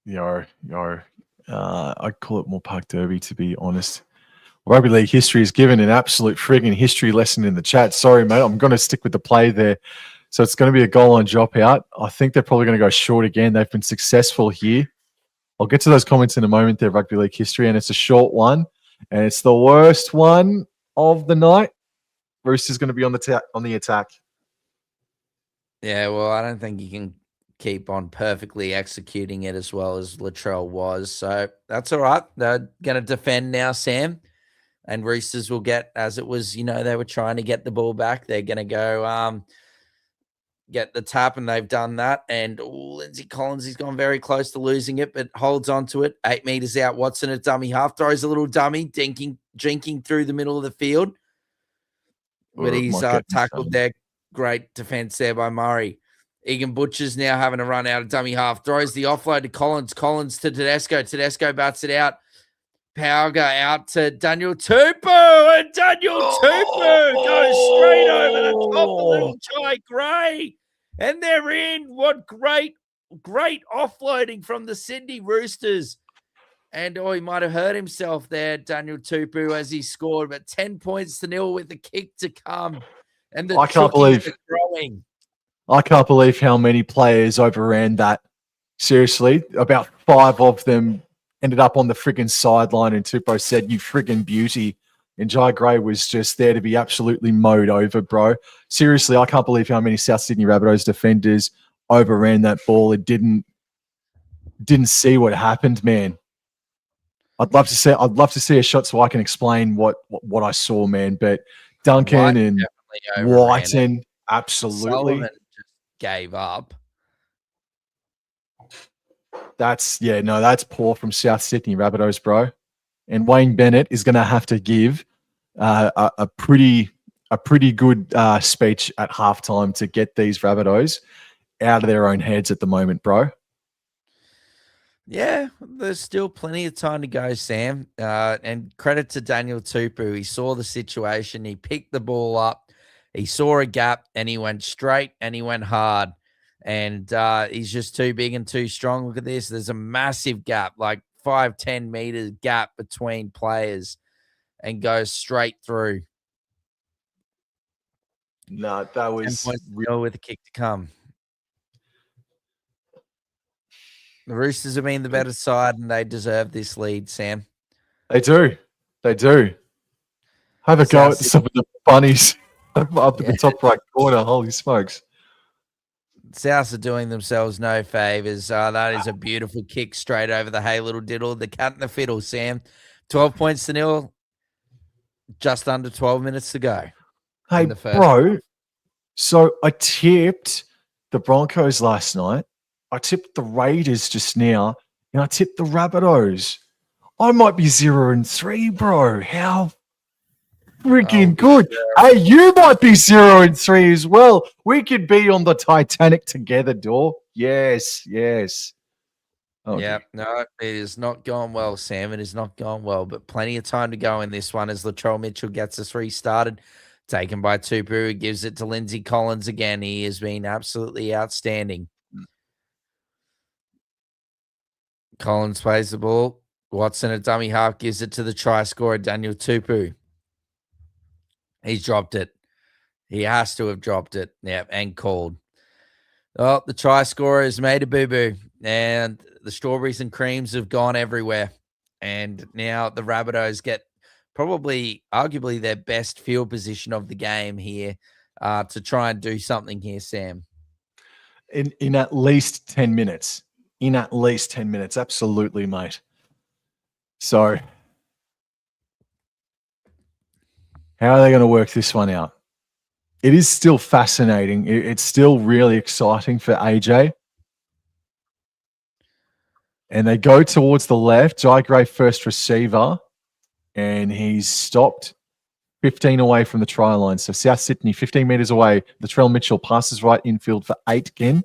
I'd call it more Park Derby, to be honest. Rugby league history is given an absolute frigging history lesson in the chat. Sorry, mate. I'm going to stick with the play there. So it's going to be a goal line drop out. I think they're probably going to go short again. They've been successful here. I'll get to those comments in a moment there, rugby league history, and it's a short one, and it's the worst one of the night. Roosters going to be on the attack. Yeah, well, I don't think you can keep on perfectly executing it as well as Latrell was. So that's all right. They're going to defend now, Sam. And Roosters will get, as it was, they were trying to get the ball back. They're going to go get the tap, and they've done that. And Lindsay Collins, he's gone very close to losing it, but holds on to it. 8 meters out. Watson at dummy half. Throws a little dummy, jinking through the middle of the field. But he's tackled there. Great defense there by Murray. Egan Butcher's now having a run out of dummy half. Throws the offload to Collins. Collins to Tedesco. Tedesco bats it out. Pauga out to Daniel Tupu. And Daniel Tupu goes straight over the top of little Jai Gray. And they're in. What great offloading from the Sydney Roosters. And he might have hurt himself there, Daniel Tupu, as he scored. But 10 points to nil with the kick to come. And the I can't believe how many players overran that. Seriously, about 5 of them ended up on the friggin' sideline, and Tupou said, "You friggin' beauty." And Jai Gray was just there to be absolutely mowed over, bro. Seriously, I can't believe how many South Sydney Rabbitohs defenders overran that ball and didn't see what happened, man. I'd love to see a shot so I can explain what I saw, man. But Duncan and Whiten, absolutely. Sullivan just gave up. That's poor from South Sydney Rabbitohs, bro. And Wayne Bennett is going to have to give a pretty good speech at halftime to get these Rabbitohs out of their own heads at the moment, bro. Yeah, there's still plenty of time to go, Sam. And credit to Daniel Tupu. He saw the situation. He picked the ball up. He saw a gap, and he went straight, and he went hard. And he's just too big and too strong. Look at this. There's a massive gap, like 5-10 meters gap between players, and goes straight through. No, that was real with a kick to come. The Roosters have been the better side, and they deserve this lead, Sam. They do. Have a go at some of the bunnies up in the top right corner. Holy smokes. Souths are doing themselves no favors. That is a beautiful kick straight over the hey little diddle. The cat and the fiddle, Sam. 12 points to nil. Just under 12 minutes to go. Hey, bro. So I tipped the Broncos last night. I tipped the Raiders just now, and I tipped the Rabbitohs. I might be 0-3, bro. How freaking good. Hey, you might be 0-3 as well. We could be on the Titanic together, Dor. Yes. Oh, yeah, no, it is not going well, Sam. It is not going well, but plenty of time to go in this one as Latrell Mitchell gets us restarted. Taken by Tupu, who gives it to Lindsay Collins again. He has been absolutely outstanding. Collins plays the ball. Watson, a dummy half, gives it to the try scorer, Daniel Tupu. He's dropped it. He has to have dropped it. Yeah, and called. Oh, the try scorer has made a boo-boo, and the strawberries and creams have gone everywhere. And now the Rabbitohs get probably, arguably, their best field position of the game here to try and do something here, Sam. In at least 10 minutes. In at least 10 minutes. Absolutely, mate. So how are they going to work this one out? It is still fascinating. It's still really exciting for AJ. And they go towards the left. Jai Gray first receiver. And he's stopped 15 away from the try line. So South Sydney, 15 metres away. Latrell Mitchell passes right infield for 8 again.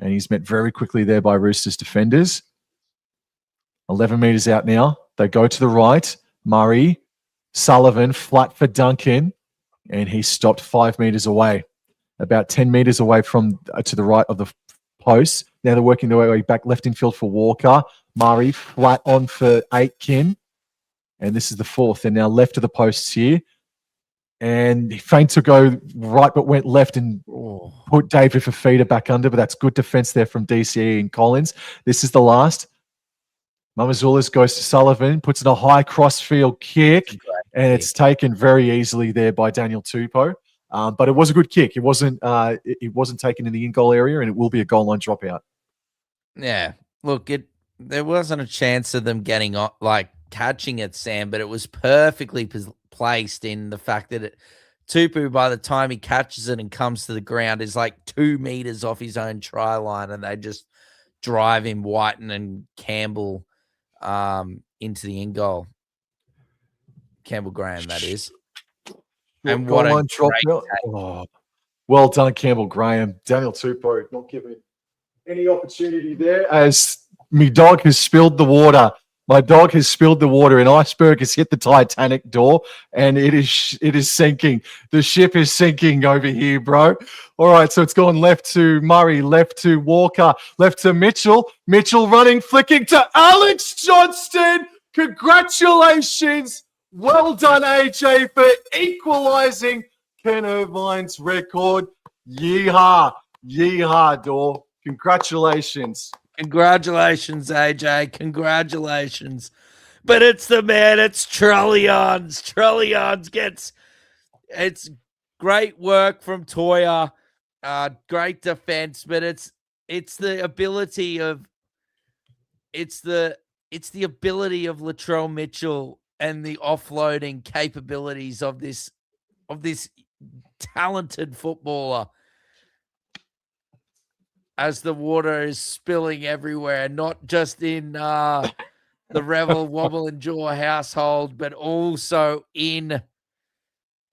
And he's met very quickly there by Roosters defenders. 11 metres out now. They go to the right. Murray, Sullivan, flat for Duncan. And he's stopped 5 metres away. About 10 metres away from to the right of the post. Now they're working their way back left infield for Walker. Murray, flat on for Aitken. And this is the fourth. They're now left of the posts here. And he feigned to go right, but went left and put David Fafita back under. But that's good defense there from DCE and Collins. This is the last. Mamazulis goes to Sullivan, puts in a high crossfield kick, and it's taken very easily there by Daniel Tupou. But it was a good kick. It wasn't taken in the in-goal area, and it will be a goal line dropout. Yeah. Look, there wasn't a chance of them getting catching it, Sam, but it was perfectly placed in the fact that Tupou, by the time he catches it and comes to the ground, is like 2 meters off his own try line, and they just drive him, Whiten and Campbell into the in goal. Campbell Graham, that is. And what a well done, Campbell Graham. Daniel Tupou not giving any opportunity there as my dog has spilled the water. My dog has spilled the water. An iceberg has hit the Titanic door, and it is sinking. The ship is sinking over here, bro. All right, so it's gone left to Murray, left to Walker, left to Mitchell. Mitchell running, flicking to Alex Johnston. Congratulations. Well done, AJ, for equalising Ken Irvine's record. Yeehaw. Yeehaw, Dor. Congratulations. Congratulations, AJ. Congratulations. But it's the man. It's Trillions. Trillions it's great work from Toya. Great defense, but it's the ability of Latrell Mitchell and the offloading capabilities of this talented footballer. As the water is spilling everywhere, not just in the Revel, Wobble, and Jaw household, but also in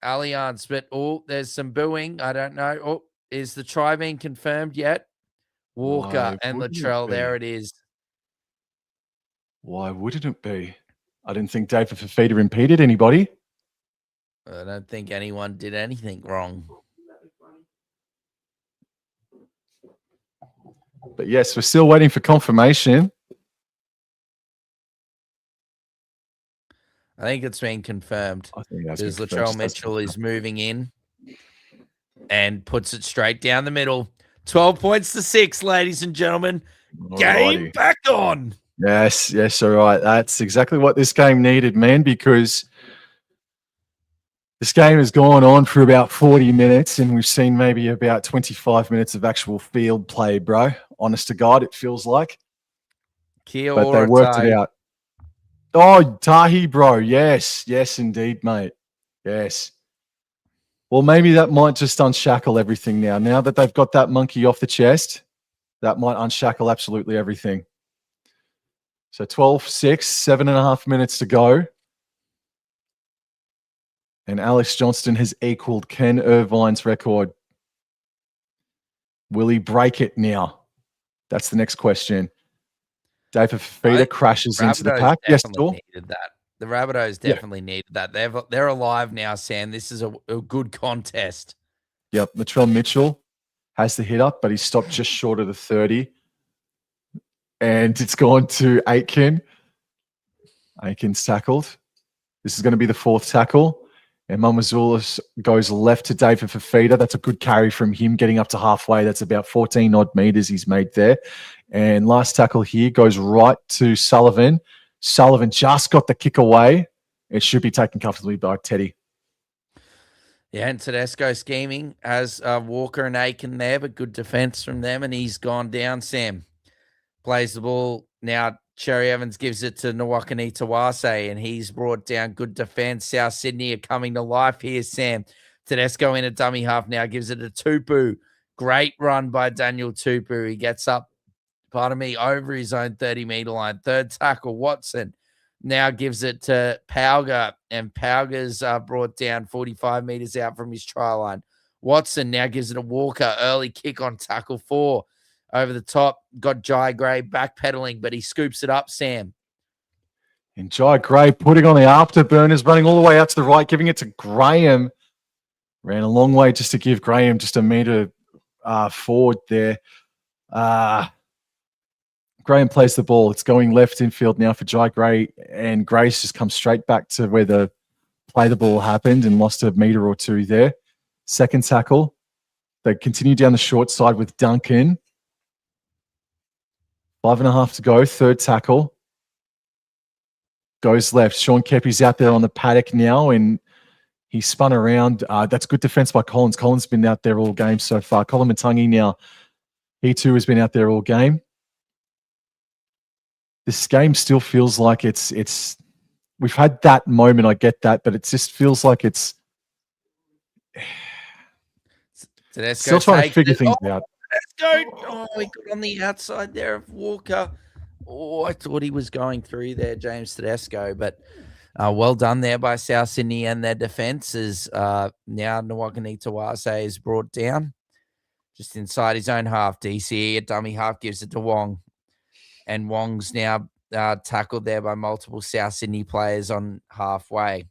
Allianz. But there's some booing. I don't know. Is the try being confirmed yet? Walker and Latrell. There it is. Why wouldn't it be? I didn't think David Fafita impeded anybody. I don't think anyone did anything wrong. But yes, we're still waiting for confirmation. I think it's been confirmed. I think that's because Latrell Mitchell is moving in and puts it straight down the middle. 12 points to 6, ladies and gentlemen. Game back on. Yes, all right. That's exactly what this game needed, man, because this game has gone on for about 40 minutes and we've seen maybe about 25 minutes of actual field play, bro. Honest to God, it feels like. But they worked it out. Oh, Tahi, bro. Yes, indeed, mate. Yes. Well, maybe that might just unshackle everything now. Now that they've got that monkey off the chest, that might unshackle absolutely everything. So 12-6, 7.5 minutes to go. And Alex Johnston has equaled Ken Irvine's record. Will he break it now? That's the next question. David Fafita crashes into the pack. Yes, Tor? Needed that. The Rabbitohs definitely needed that. They're alive now, Sam. This is a good contest. Yep. Latrell Mitchell has the hit up, but he stopped just short of the 30. and it's gone to Aitken. Aitken's tackled. This is going to be the fourth tackle. And Mamazoulis goes left to David Fafita. That's a good carry from him getting up to halfway. That's about 14 odd meters he's made there. And last tackle here goes right to Sullivan. Sullivan just got the kick away. It should be taken comfortably by Teddy. Yeah, and Tedesco scheming as Walker and Aiken there, but good defense from them. And he's gone down, Sam. Plays the ball. Now Cherry Evans gives it to Nwakani Tawase, and he's brought down good defense. South Sydney are coming to life here, Sam. Tedesco in a dummy half now, gives it to Tupu. Great run by Daniel Tupu. He gets up, over his own 30-meter line. Third tackle, Watson now gives it to Pauga, and Pauga's brought down 45 meters out from his try line. Watson now gives it to Walker. Early kick on tackle 4. Over the top, got Jai Gray backpedaling, but he scoops it up, Sam. And Jai Gray putting on the afterburners, running all the way out to the right, giving it to Graham. Ran a long way just to give Graham just a meter forward there. Graham plays the ball. It's going left infield now for Jai Gray, and Grace just comes straight back to where the play the ball happened and lost a meter or two there. Second tackle. They continue down the short side with Duncan. 5.5 to go. Third tackle. Goes left. Sean Kepi's out there on the paddock now, and he spun around. That's good defense by Collins. Collins has been out there all game so far. Colin Matangi now. He too has been out there all game. This game still feels like it's. We've had that moment. I get that, but it just feels like it's. Still trying to figure things out. Let's go. Oh, he got on the outside there of Walker. Oh, I thought he was going through there, James Tedesco, but well done there by South Sydney and their defences. Now Nwakani Tawase is brought down just inside his own half. DCE, a dummy half, gives it to Wong. And Wong's now tackled there by multiple South Sydney players on halfway.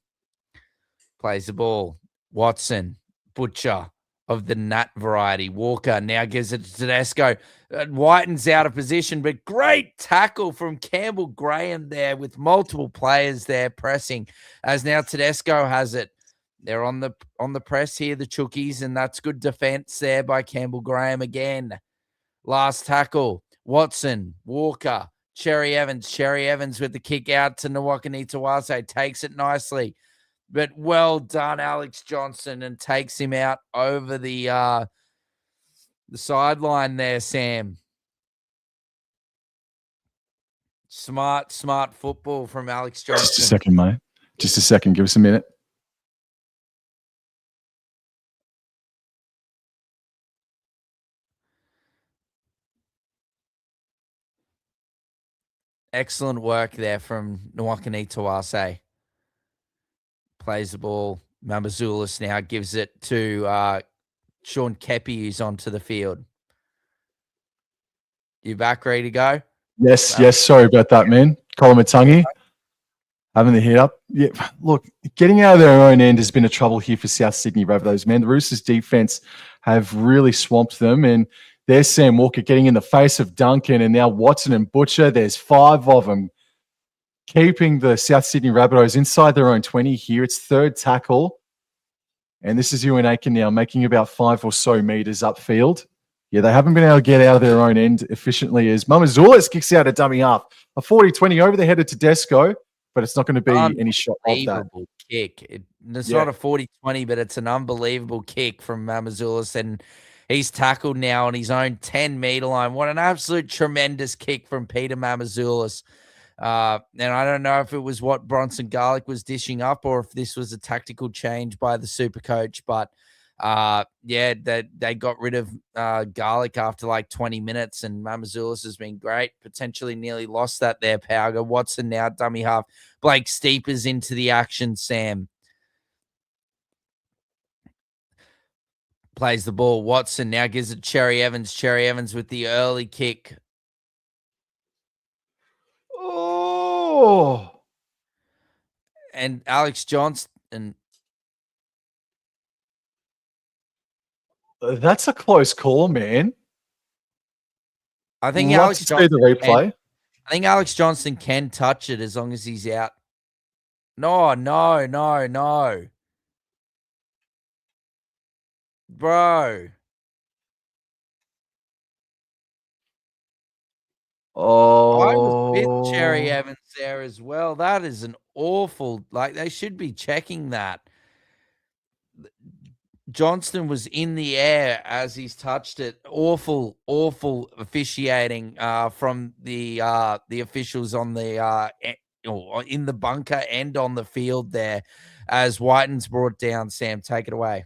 Plays the ball. Watson, Butcher of the Nat variety. Walker now gives it to Tedesco. Whiten's out of position, but great tackle from Campbell Graham there with multiple players there pressing, as now Tedesco has it. They're on the press here, the Chookies, and that's good defense there by Campbell Graham again. Last tackle, Watson, Walker, Cherry Evans. Cherry Evans with the kick out to Nwakani Tawase, takes it nicely. But well done, Alex Johnson, and takes him out over the sideline there, Sam. Smart football from Alex Johnson. Just a second, mate. Just a second. Give us a minute. Excellent work there from Nwakani Tawase. Plays the ball. Mamazoulis now gives it to Sean Kepi, who's onto the field. You back ready to go? Yes. Sorry about that, man. Colin Matangi having the hit up. Yeah, look, getting out of their own end has been a trouble here for South Sydney Rabbitohs, man. The Roosters' defense have really swamped them, and there's Sam Walker getting in the face of Duncan, and now Watson and Butcher. There's 5 of them keeping the South Sydney Rabbitohs inside their own 20 here. It's third tackle. And this is Ewan Aiken now making about 5 or so meters upfield. Yeah, they haven't been able to get out of their own end efficiently as Mamazoulis kicks out a dummy half. A 40-20 over the head of Tedesco, but it's not going to be any shot of that. Unbelievable kick. It's not a 40-20, but it's an unbelievable kick from Mamazoulis, and he's tackled now on his own 10-meter line. What an absolute tremendous kick from Peter Mamazoulis. And I don't know if it was what Bronson Garlick was dishing up or if this was a tactical change by the super coach, but yeah, they got rid of Garlick after like 20 minutes, and Mamazoulis has been great. Potentially nearly lost that there, Pauga. Watson now dummy half. Blake Steepers into the action, Sam. Plays the ball. Watson now gives it Cherry Evans. Cherry Evans with the early kick. Oh. And Alex Johnston. That's a close call, man. I think Love Alex to see Johnston the replay. I think Alex Johnston can touch it as long as he's out. No. Bro. I was with Cherry Oh, Evans there as well. That is an awful, like, they should be checking that. Johnston was in the air as he's touched it. Awful officiating from the officials on the or in the bunker and on the field there as Whiten's brought down. Sam, take it away.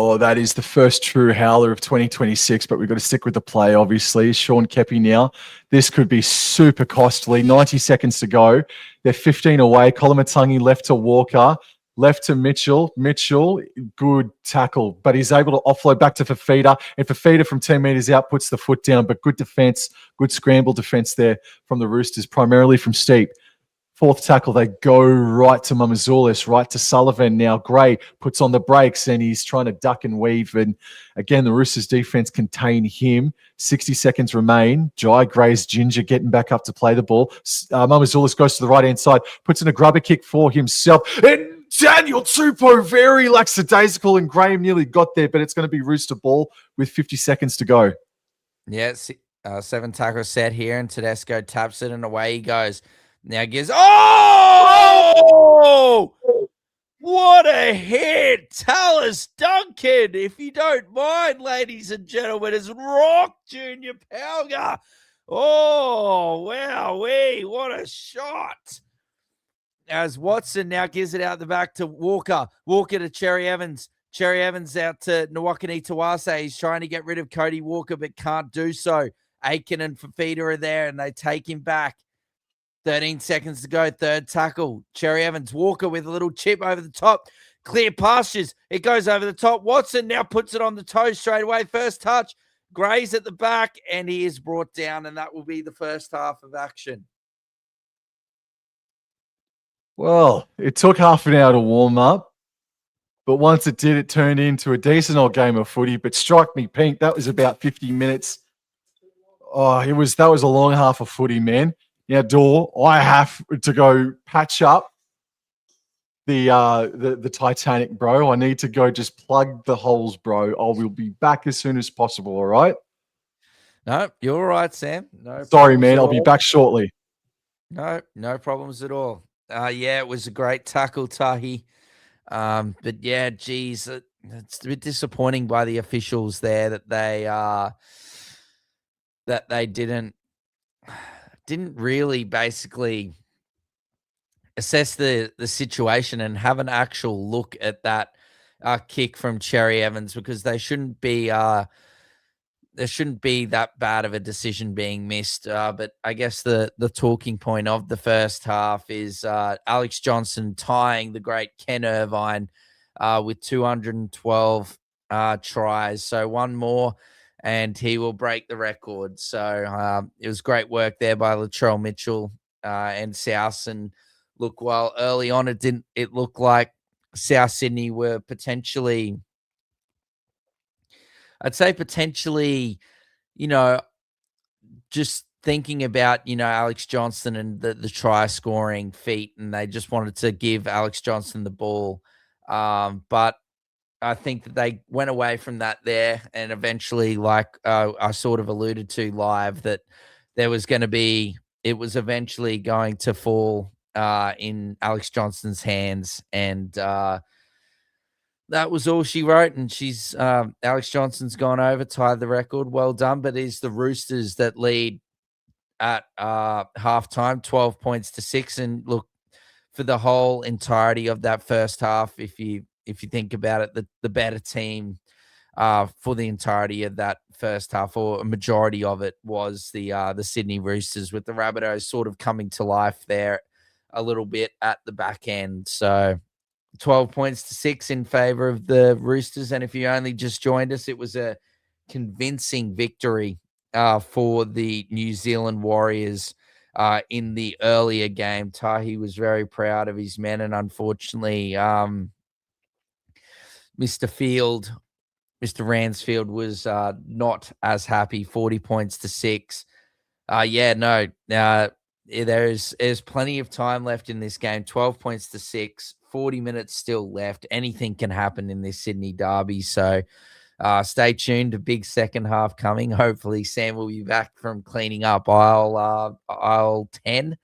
oh, that is the first true howler of 2026, but we've got to stick with the play, obviously. Sean Kepi now. This could be super costly. 90 seconds to go. They're 15 away. Kolomatangi left to Walker. Left to Mitchell. Mitchell, good tackle, but he's able to offload back to Fafita. And Fafita from 10 meters out puts the foot down, but good defense, good scramble defense there from the Roosters, primarily from Steep. Fourth tackle, they go right to Mamazoulis, right to Sullivan. Now Gray puts on the brakes and he's trying to duck and weave. And again, the Roosters defense contain him. 60 seconds remain. Jai Gray's Ginger getting back up to play the ball. Mamazoulis goes to the right-hand side, puts in a grubber kick for himself. And Daniel Tupou, very lackadaisical, and Graham nearly got there, but it's going to be Rooster ball with 50 seconds to go. Yes, 7 tackle set here, and Tedesco taps it, and away he goes. Now gives. Oh! What a hit! Tallis Duncan, if you don't mind, ladies and gentlemen, has rocked Junior Pauga. Oh, wowee, what a shot. As Watson now gives it out the back to Walker. Walker to Cherry Evans. Cherry Evans out to Nwakani Tawase. He's trying to get rid of Cody Walker, but can't do so. Aiken and Fafita are there, and they take him back. 13 seconds to go. Third tackle. Cherry Evans. Walker with a little chip over the top. Clear pastures. It goes over the top. Watson now puts it on the toe straight away. First touch. Gray's at the back, and he is brought down, and that will be the first half of action. Well, it took half an hour to warm up, but once it did, it turned into a decent old game of footy. But strike me pink, that was about 50 minutes. Oh, that was a long half of footy, man. Now, Dor, I have to go patch up the Titanic, bro. I need to go just plug the holes, bro. I will be back as soon as possible, all right? No, you're all right, Sam. No, sorry, man. I'll be back shortly. No problems at all. Yeah, it was a great tackle, Tahi. But yeah, geez, it's a bit disappointing by the officials there that they didn't really basically assess the situation and have an actual look at that kick from Cherry Evans, because there shouldn't be that bad of a decision being missed. But I guess the talking point of the first half is Alex Johnston tying the great Ken Irvine with 212 tries. So one more and he will break the record. So it was great work there by Latrell Mitchell and South. And look, while early on it looked like South Sydney were potentially, just thinking about, Alex Johnston and the try scoring feat, and they just wanted to give Alex Johnston the ball. But I think that they went away from that there, and eventually, like I sort of alluded to live, that it was eventually going to fall in Alex Johnston's hands, and that was all she wrote. And she's Alex Johnston's gone over, tied the record. Well done. But it's the Roosters that lead at halftime, 12 points to 6. And look, for the whole entirety of that first half, if you think about it, the better team for the entirety of that first half, or a majority of it, was the Sydney Roosters, with the Rabbitohs sort of coming to life there a little bit at the back end. So 12 points to 6 in favor of the Roosters. And if you only just joined us, it was a convincing victory for the New Zealand Warriors in the earlier game. Tahi was very proud of his men, and unfortunately, Mr. Ransfield was not as happy. 40 points to 6. there's plenty of time left in this game. 12 points to 6, 40 minutes still left. Anything can happen in this Sydney derby. So stay tuned. A big second half coming. Hopefully, Sam will be back from cleaning up aisle 10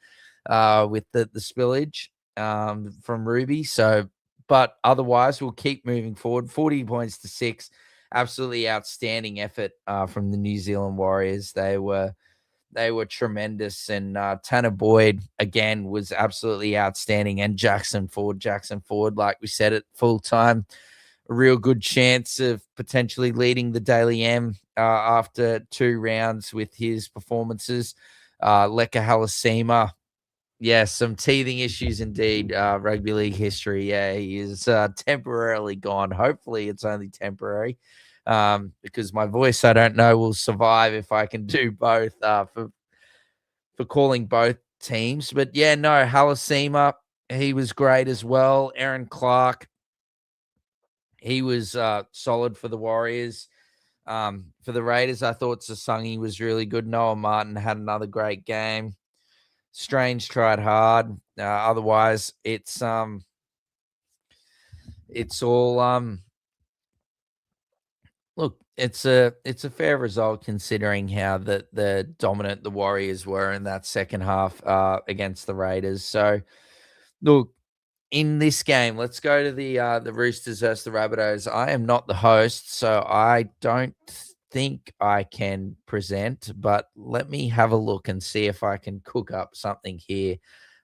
with the spillage from Ruby. So, but otherwise, we'll keep moving forward. 40 points to 6. Absolutely outstanding effort from the New Zealand Warriors. They were tremendous, and Tanner Boyd again was absolutely outstanding, and Jackson Ford, like we said, at full time, a real good chance of potentially leading the Daily M after 2 rounds with his performances. Leka Halasima, some teething issues indeed. Rugby league history, he is temporarily gone. Hopefully it's only temporary. Because my voice, I don't know, will survive if I can do both for calling both teams. But Halasima, he was great as well. Aaron Clark, he was solid for the Warriors. For the Raiders, I thought Sasangi was really good. Noah Martin had another great game. Strange tried hard. Otherwise, it's all look, it's a fair result considering how the dominant the Warriors were in that second half against the Raiders. So, look, in this game, let's go to the Roosters versus the Rabbitohs. I am not the host, so I don't think I can present, but let me have a look and see if I can cook up something here,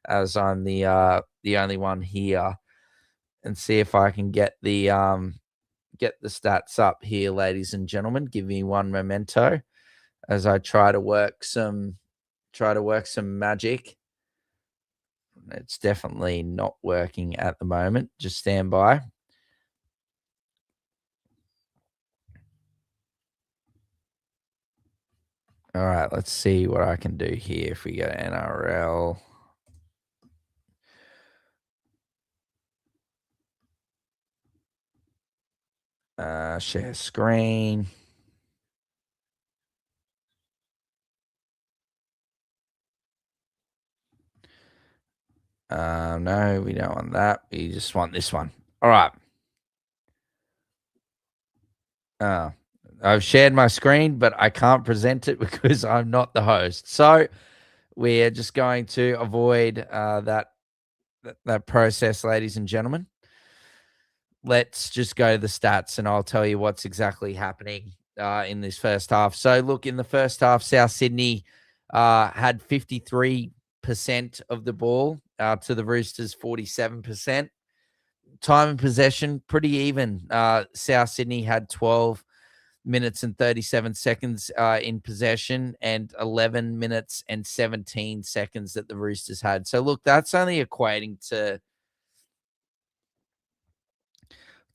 as I'm the only one here, and see if I can get the stats up here, ladies and gentlemen. Give me one memento as I try to work some magic. It's definitely not working at the moment. Just stand by. All right, let's see what I can do here. If we go to NRL. Share screen. No, we don't want that. We just want this one. All right. I've shared my screen, but I can't present it because I'm not the host. So we're just going to avoid that process, ladies and gentlemen. Let's just go to the stats, and I'll tell you what's exactly happening in this first half. So, look, in the first half, South Sydney had 53% of the ball to the Roosters 47%. Time and possession, pretty even. South Sydney had 12 minutes and 37 seconds in possession, and 11 minutes and 17 seconds that the Roosters had. So, look, that's only equating to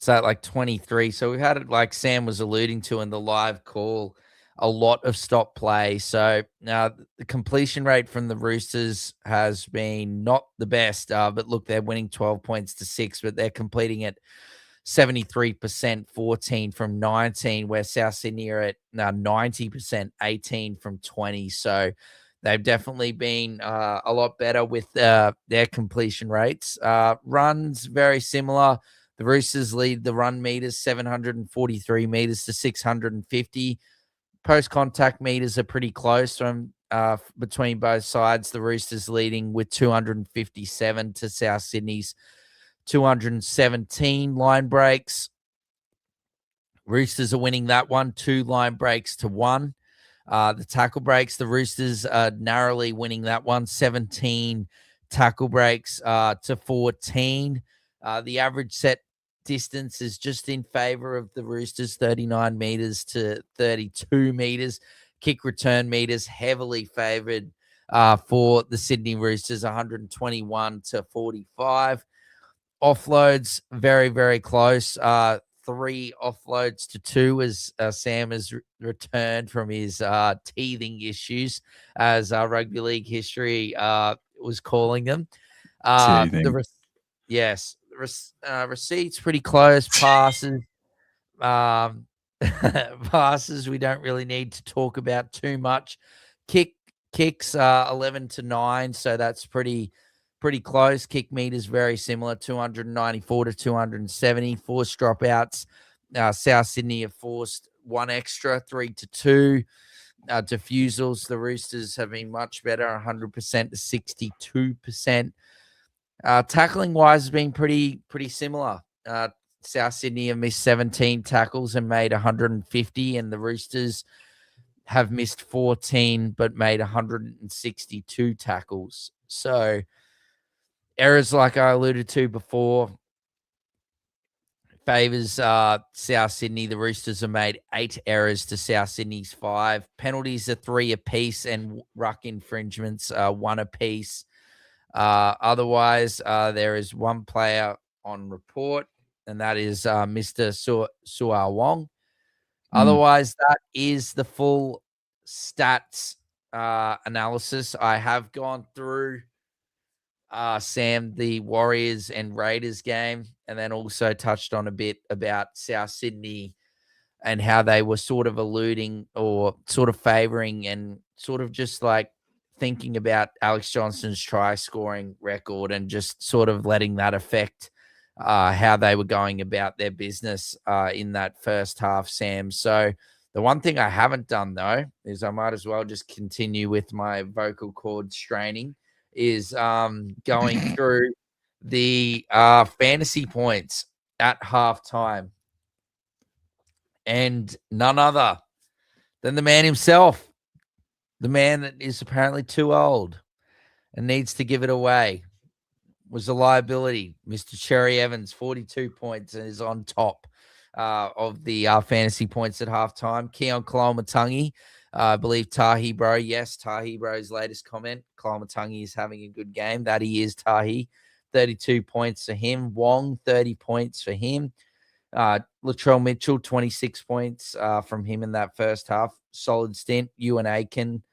like 23. So we've had it, like Sam was alluding to in the live call, a lot of stop play. So now the completion rate from the Roosters has been not the best, but look, they're winning 12 points to 6, but they're completing it 73%, 14 from 19, where South Sydney are at now 90%, 18 from 20. So they've definitely been a lot better with their completion rates. Runs, very similar. The Roosters lead the run meters 743 meters to 650. Post-contact meters are pretty close from between both sides. The Roosters leading with 257 to South Sydney's 217. Line breaks, Roosters are winning that one, 2 line breaks to 1. The tackle breaks, the Roosters are narrowly winning that one, 17 tackle breaks to 14. The average set distance is just in favor of the Roosters, 39 meters to 32 meters. Kick return meters heavily favored for the Sydney Roosters, 121 to 45. Offloads, very, very close. 3 offloads to 2 as Sam has returned from his teething issues, as rugby league history was calling them. Receipts pretty close. Passes, passes we don't really need to talk about too much. Kick Kicks 11-9, so that's pretty close. Kick meters very similar, 294 to 270. Forced dropouts. South Sydney have forced one extra, 3-2. Defusals, the Roosters have been much better, 100% to 62%. Tackling wise has been pretty similar. South Sydney have missed 17 tackles and made 150, and the Roosters have missed 14 but made 162 tackles. So errors, like I alluded to before, favors South Sydney. The Roosters have made 8 errors to South Sydney's 5. Penalties are 3 apiece, and ruck infringements 1 apiece. Otherwise, there is one player on report, and that is Mr. Sua Wong. Otherwise, that is the full stats analysis. I have gone through, Sam, the Warriors and Raiders game, and then also touched on a bit about South Sydney and how they were sort of alluding or sort of favoring and sort of just like thinking about Alex Johnston's try scoring record and just sort of letting that affect how they were going about their business in that first half, Sam. So the one thing I haven't done, though, is I might as well just continue with my vocal cord straining, is going through the fantasy points at halftime. And none other than the man himself, the man that is apparently too old and needs to give it away, was a liability. Mr. Cherry Evans, 42 points, and is on top of the fantasy points at halftime. Keon Koloamatangi, I believe Tahi Bro. Yes, Tahi Bro's latest comment. Koloamatangi is having a good game. That he is, Tahi. 32 points for him. Wong, 30 points for him. Latrell Mitchell, 26 points from him in that first half. Solid stint. Ewan Aiken,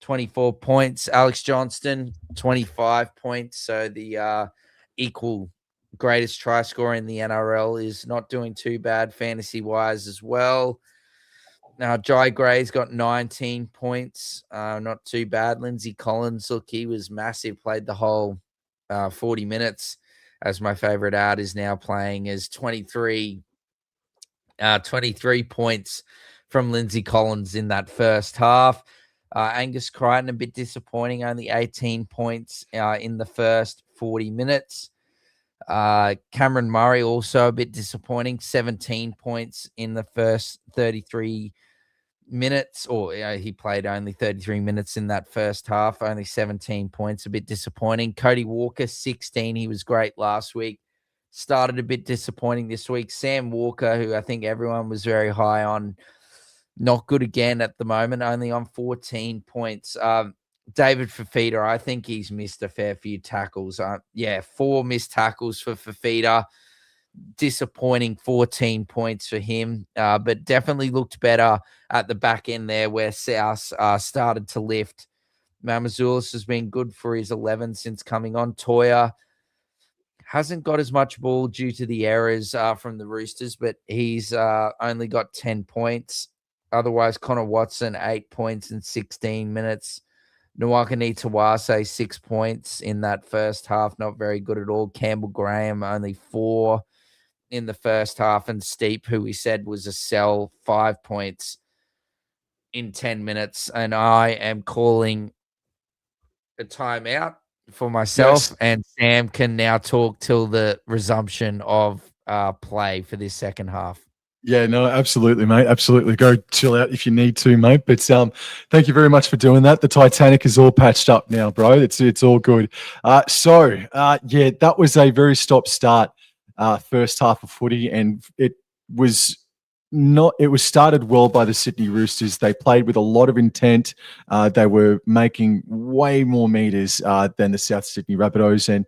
24 points. Alex Johnston, 25 points. So the equal greatest try scorer in the NRL is not doing too bad fantasy-wise as well. Now, Jai Gray's got 19 points. Not too bad. Lindsay Collins, look, he was massive. Played the whole 40 minutes. As my favorite ad is now playing, as 23 points from Lindsay Collins in that first half. Angus Crichton, a bit disappointing, only 18 points in the first 40 minutes. Cameron Murray, also a bit disappointing, 17 points in the first 33 minutes, or he played only 33 minutes in that first half, only 17 points, a bit disappointing. Cody Walker, 16. He was great last week. Started a bit disappointing this week. Sam Walker, who I think everyone was very high on, not good again at the moment, only on 14 points. David Fafita, I think he's missed a fair few tackles. 4 missed tackles for Fafita. Disappointing 14 points for him, but definitely looked better at the back end there where South started to lift. Mamazoulis has been good for his 11 since coming on. Toya hasn't got as much ball due to the errors from the Roosters, but he's only got 10 points. Otherwise, Connor Watson, 8 points in 16 minutes. Nwakani Tawase, 6 points in that first half. Not very good at all. Campbell Graham, only 4 in the first half. And Steep, who we said was a sell, 5 points in 10 minutes. And I am calling a timeout for myself. Yes. And Sam can now talk till the resumption of play for this second half. Yeah, no, absolutely, mate. Absolutely. Go chill out if you need to, mate. But thank you very much for doing that. The Titanic is all patched up now, bro. It's all good. That was a very stop-start first half of footy, and it was started well by the Sydney Roosters. They played with a lot of intent. They were making way more meters than the South Sydney Rabbitohs, and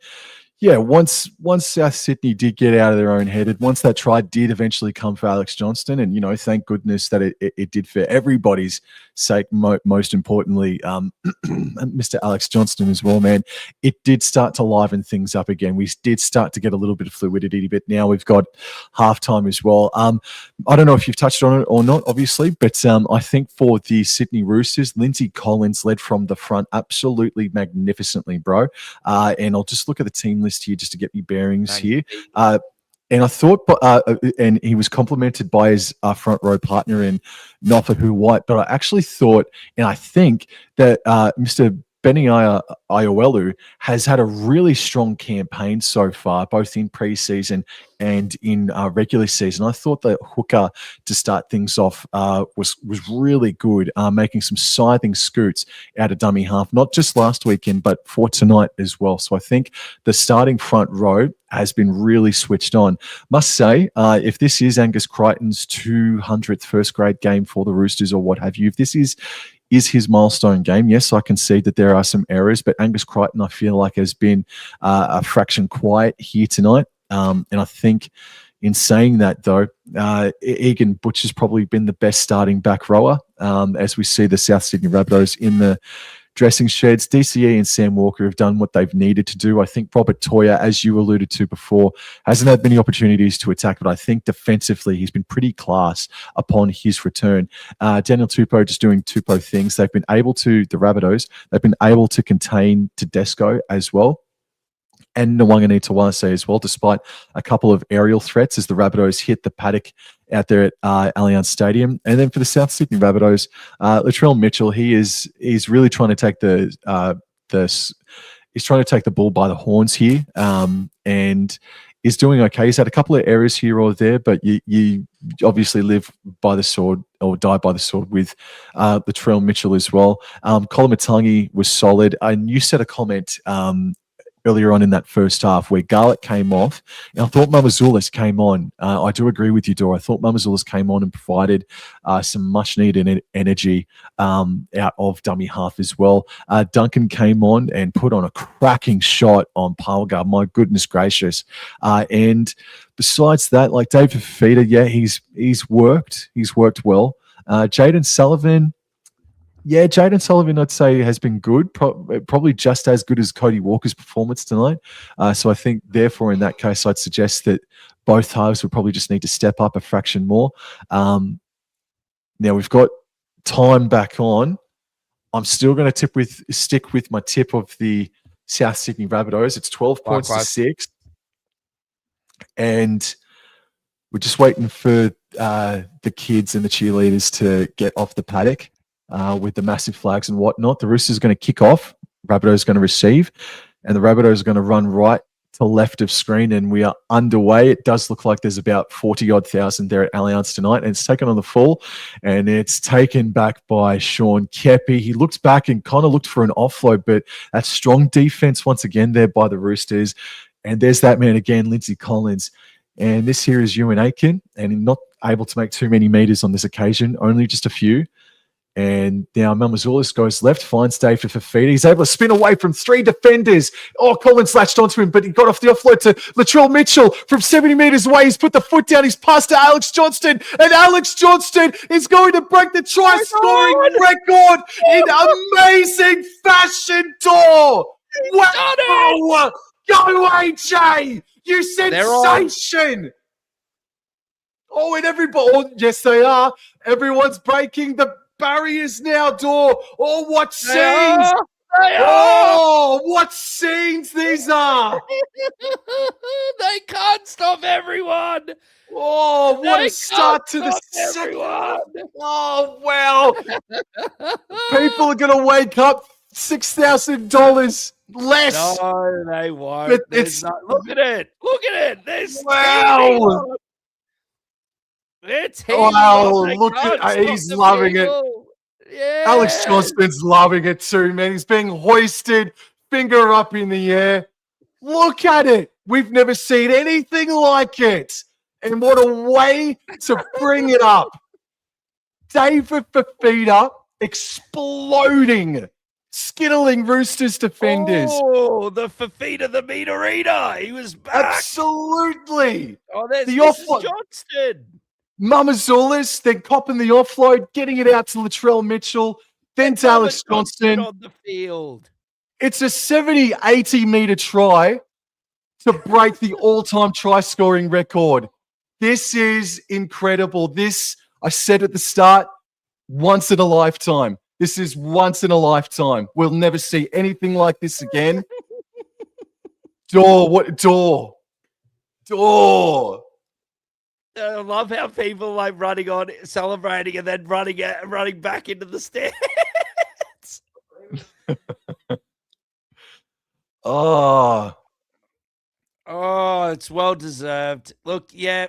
Yeah, once South Sydney did get out of their own head, and once that try did eventually come for Alex Johnston, and thank goodness that it did for everybody's sake. Most importantly, Mr. Alex Johnston as well, man. It did start to liven things up again. We did start to get a little bit of fluidity, but now we've got halftime as well. I don't know if you've touched on it or not, obviously, but I think for the Sydney Roosters, Lindsay Collins led from the front absolutely magnificently, bro. And I'll just look at the team list here just to get me bearings here. And I thought, and he was complimented by his front row partner in Nofahu White, but I actually thought, and I think that Mr. Benny Iowelu has had a really strong campaign so far, both in pre-season and in regular season. I thought the hooker to start things off was really good, making some scything scoots out of dummy half, not just last weekend, but for tonight as well. So I think the starting front row has been really switched on. Must say, if this is Angus Crichton's 200th first grade game for the Roosters or what have you, if this is his milestone game, yes, I concede that there are some errors, but Angus Crichton, I feel like, has been a fraction quiet here tonight. And I think in saying that, though, Egan Butcher's probably been the best starting back rower as we see the South Sydney Rabbitohs in the dressing sheds. DCE and Sam Walker have done what they've needed to do. I think Robert Toya, as you alluded to before, hasn't had many opportunities to attack, but I think defensively he's been pretty class upon his return. Daniel Tupou just doing Tupou things. They've been able to, the Rabbitohs, they've been able to contain Tedesco as well. And Nwangani Tawase as well, despite a couple of aerial threats as the Rabbitohs hit the paddock out there at Allianz Stadium. And then for the South Sydney Rabbitohs, Latrell Mitchell, he's really trying to take he's trying to take the bull by the horns here, and is doing okay. He's had a couple of errors here or there, but you obviously live by the sword or die by the sword with Latrell Mitchell as well. Colin Matangi was solid. And you said a comment earlier on in that first half where Garlick came off, and I thought Mamazoulis came on. I do agree with you, Dor. I thought Mamazoulis came on and provided some much-needed energy out of dummy half as well. Duncan came on and put on a cracking shot on Palgar. My goodness gracious. And besides that, like David Fifita, yeah, he's worked well. Jaden Sullivan, I'd say has been good, probably just as good as Cody Walker's performance tonight. So I think, therefore, in that case, I'd suggest that both halves would probably just need to step up a fraction more. Now we've got time back on. I'm still going to stick with my tip of the South Sydney Rabbitohs. It's 12 points to 6, and we're just waiting for the kids and the cheerleaders to get off the paddock. With the massive flags and whatnot. The Roosters are going to kick off. Rabbitohs are going to receive. And the Rabbitohs are going to run right to left of screen. And we are underway. It does look like there's about 40-odd thousand there at Allianz tonight. And it's taken on the full. And it's taken back by Sean Kepi. He looked back and kind of looked for an offload. But that strong defense once again there by the Roosters. And there's that man again, Lindsay Collins. And this here is Ewan Aitken. And not able to make too many meters on this occasion. Only just a few. And now Mamazoulis goes left, finds David Fifita. He's able to spin away from 3 defenders. Oh, Collins latched onto him, but he got off the offload to Latrell Mitchell from 70 metres away. He's put the foot down. He's passed to Alex Johnston. And Alex Johnston is going to break the try-scoring record in amazing fashion, Dor. Wow! Go, AJ! You sensation! Oh, and everybody... Oh, yes, they are. Everyone's breaking the barriers now, Dor. Oh, what scenes! Oh, what scenes these are! They can't stop everyone. Oh, what a start to the second. Oh, wow. People are going to wake up $6,000 less. No, they won't. But look at it. Look at it. There's wow. It's wow, look at he's loving it. Yeah. Alex Johnston's loving it too, man. He's being hoisted, finger up in the air. Look at it. We've never seen anything like it. And what a way to bring it up. David Fifita exploding skittling Roosters defenders. Oh, the Fafita the Meterita. He was back. Absolutely. Oh, there's The Mrs. offload. Johnston. Mamazoulis, then copping the offload, getting it out to Latrell Mitchell, then to Alex Johnston on the field. It's a 70, 80 meter try to break the all-time try scoring record. This is incredible. This, I said at the start, once in a lifetime. This is once in a lifetime. We'll never see anything like this again. Door. I love how people like running on, celebrating, and then running back into the stands. Oh, it's well deserved. Look, yeah,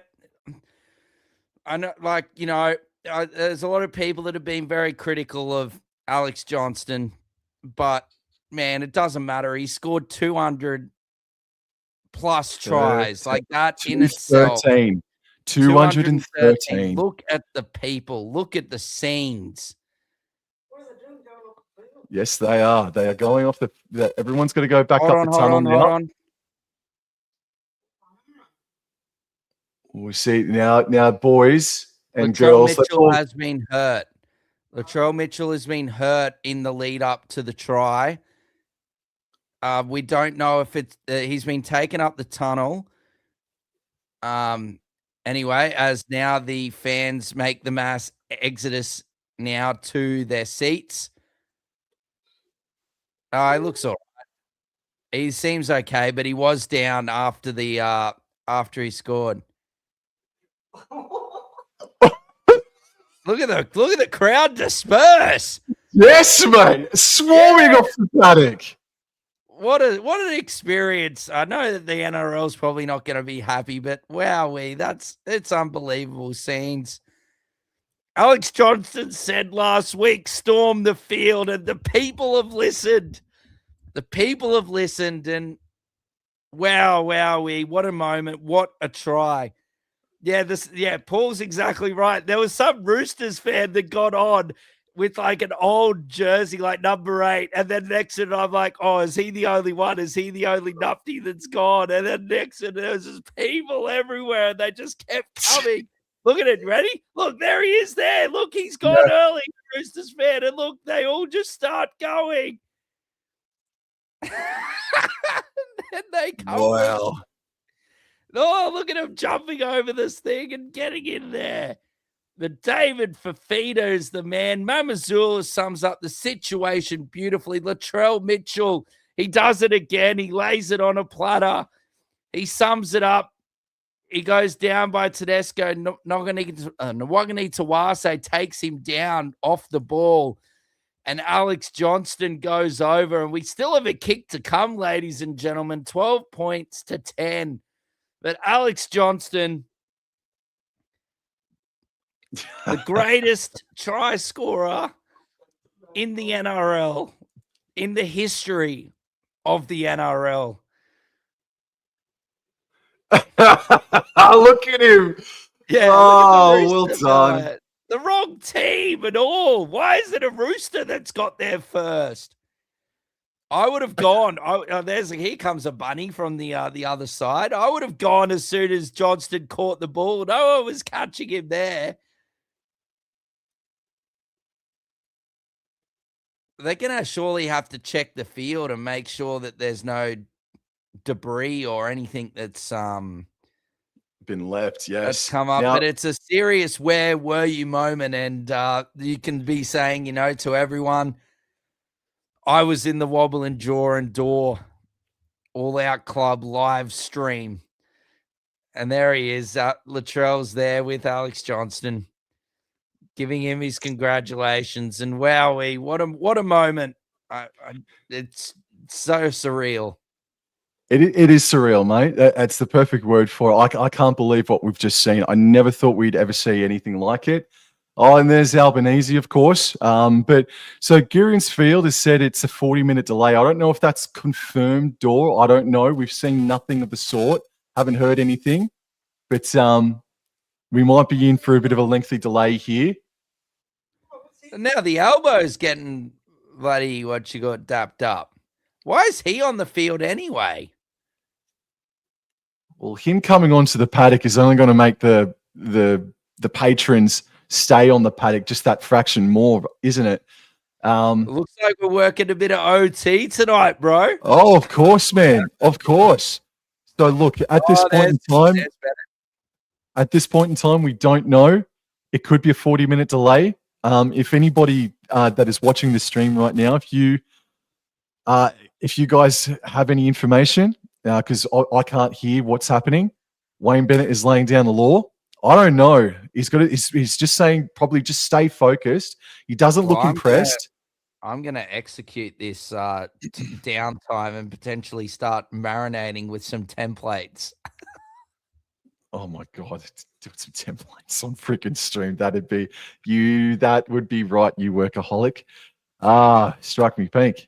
I know, like, you know, there's a lot of people that have been very critical of Alex Johnston, but man, it doesn't matter. He scored 200 plus tries, like that in itself. 213. Look at the people. Look at the scenes. Yes, they are. They are going off everyone's got to go back up the tunnel now. Hold on. We see now, boys and Latrell girls. Mitchell has been hurt. Latrell Mitchell has been hurt in the lead up to the try. We don't know if it's he's been taken up the tunnel. Anyway, as now the fans make the mass exodus now to their seats. He looks all right. He seems okay, but he was down after the after he scored. Look at the crowd disperse. Yes, mate. Swarming off the paddock. What an experience. I know that the NRL's probably not going to be happy, but wowee, it's unbelievable scenes. Alex Johnston said last week, storm the field, and the people have listened. The people have listened, and wowee, what a moment, what a try. Yeah, Paul's exactly right. There was some Roosters fan that got on with like an old jersey, like number 8. And then next to it, I'm like, oh, is he the only one? Is he the only nufty that's gone? And then next to it, there's just people everywhere. And they just kept coming. Look at it. Ready? Look, there he is there. Look, he's gone early, Roosters fan. And look, they all just start going. And they come. Wow. Oh, look at him jumping over this thing and getting in there. But David Fafita is the man. Mamazula sums up the situation beautifully. Latrell Mitchell, he does it again. He lays it on a platter. He sums it up. He goes down by Tedesco. Nwagani Tawase takes him down off the ball. And Alex Johnston goes over. And we still have a kick to come, ladies and gentlemen. 12 points to 10. But Alex Johnston, the greatest try scorer in the NRL, in the history of the NRL. Look at him. Yeah. Well done. The wrong team and all. Why is it a Rooster that's got there first? I would have gone. Here comes a bunny from the other side. I would have gone as soon as Johnston caught the ball. No one was catching him there. They're going to surely have to check the field and make sure that there's no debris or anything that's been left. Yes, that's come up. But it's a serious "where were you" moment, and you can be saying, to everyone, I was in the Wobble and Jaw and Door All Out Club live stream. And there he is. Latrell's there with Alex Johnston, giving him his congratulations. And wowee, what a moment. It's so surreal. It is surreal, mate. That's the perfect word for it. I can't believe what we've just seen. I never thought we'd ever see anything like it. Oh, and there's Albanese, of course. But so Gurian's Field has said it's a 40-minute delay. I don't know if that's confirmed, Door. I don't know. We've seen nothing of the sort. Haven't heard anything. But we might be in for a bit of a lengthy delay here. And now the elbow's getting bloody what you got dapped up. Why is he on the field anyway? Well, him coming onto the paddock is only going to make the patrons stay on the paddock just that fraction more, isn't it? It looks like we're working a bit of OT tonight, bro. Oh, of course, man. Of course. So look, at this point in time, we don't know. It could be a 40-minute delay. If anybody that is watching this stream right now, if you guys have any information, because I can't hear what's happening, Wayne Bennett is laying down the law. I don't know. He's just saying probably just stay focused. He doesn't look impressed. I'm going to execute this downtime and potentially start marinating with some templates. Oh my God, do some templates on freaking stream. That'd be you. That would be right. You workaholic. Strike me pink.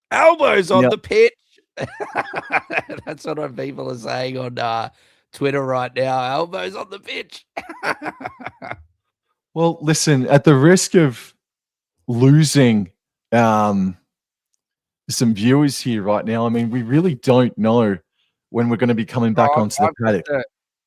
Elbows on the pitch. That's what our people are saying on Twitter right now. Elbows on the pitch. Well, listen, at the risk of losing some viewers here right now, I mean, we really don't know when we're going to be coming back onto the paddock.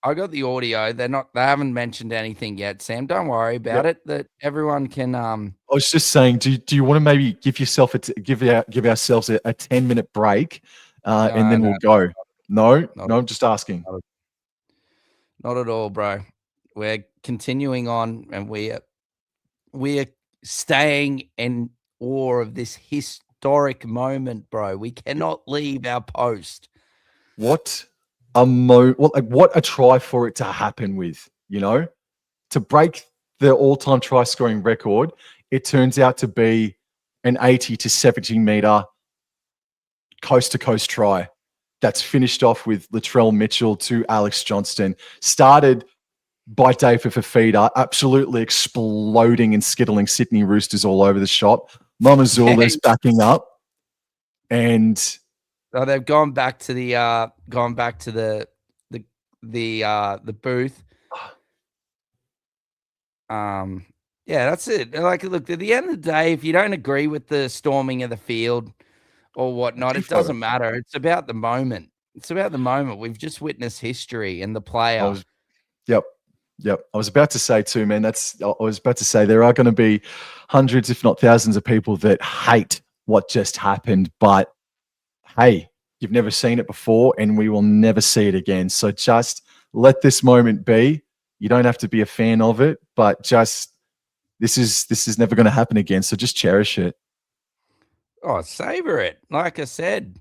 I got the audio. They haven't mentioned anything yet, Sam. Don't worry about it. That everyone can. I was just saying, do you want to maybe give yourself give ourselves a 10-minute break, and then we'll go? No, I'm just asking. Not at all, bro. We're continuing on, and we're staying in awe of this historic moment, bro. We cannot leave our post. What a try for it to happen with, to break the all-time try scoring record. It turns out to be an 80 to 70 meter coast to coast try that's finished off with Latrell Mitchell to Alex Johnston. Started by Dave Fafita, absolutely exploding and skittling Sydney Roosters all over the shop. Mamazula's backing up, and they've gone back to the booth. Yeah, that's it. Like, look, at the end of the day, if you don't agree with the storming of the field or whatnot, it doesn't matter. It's about the moment. It's about the moment. We've just witnessed history and the player. Yep. I was about to say too, man. I was about to say there are going to be hundreds, if not thousands, of people that hate what just happened. But hey, you've never seen it before, and we will never see it again. So just let this moment be. You don't have to be a fan of it, but just this is never going to happen again. So just cherish it. Oh, savor it. Like I said,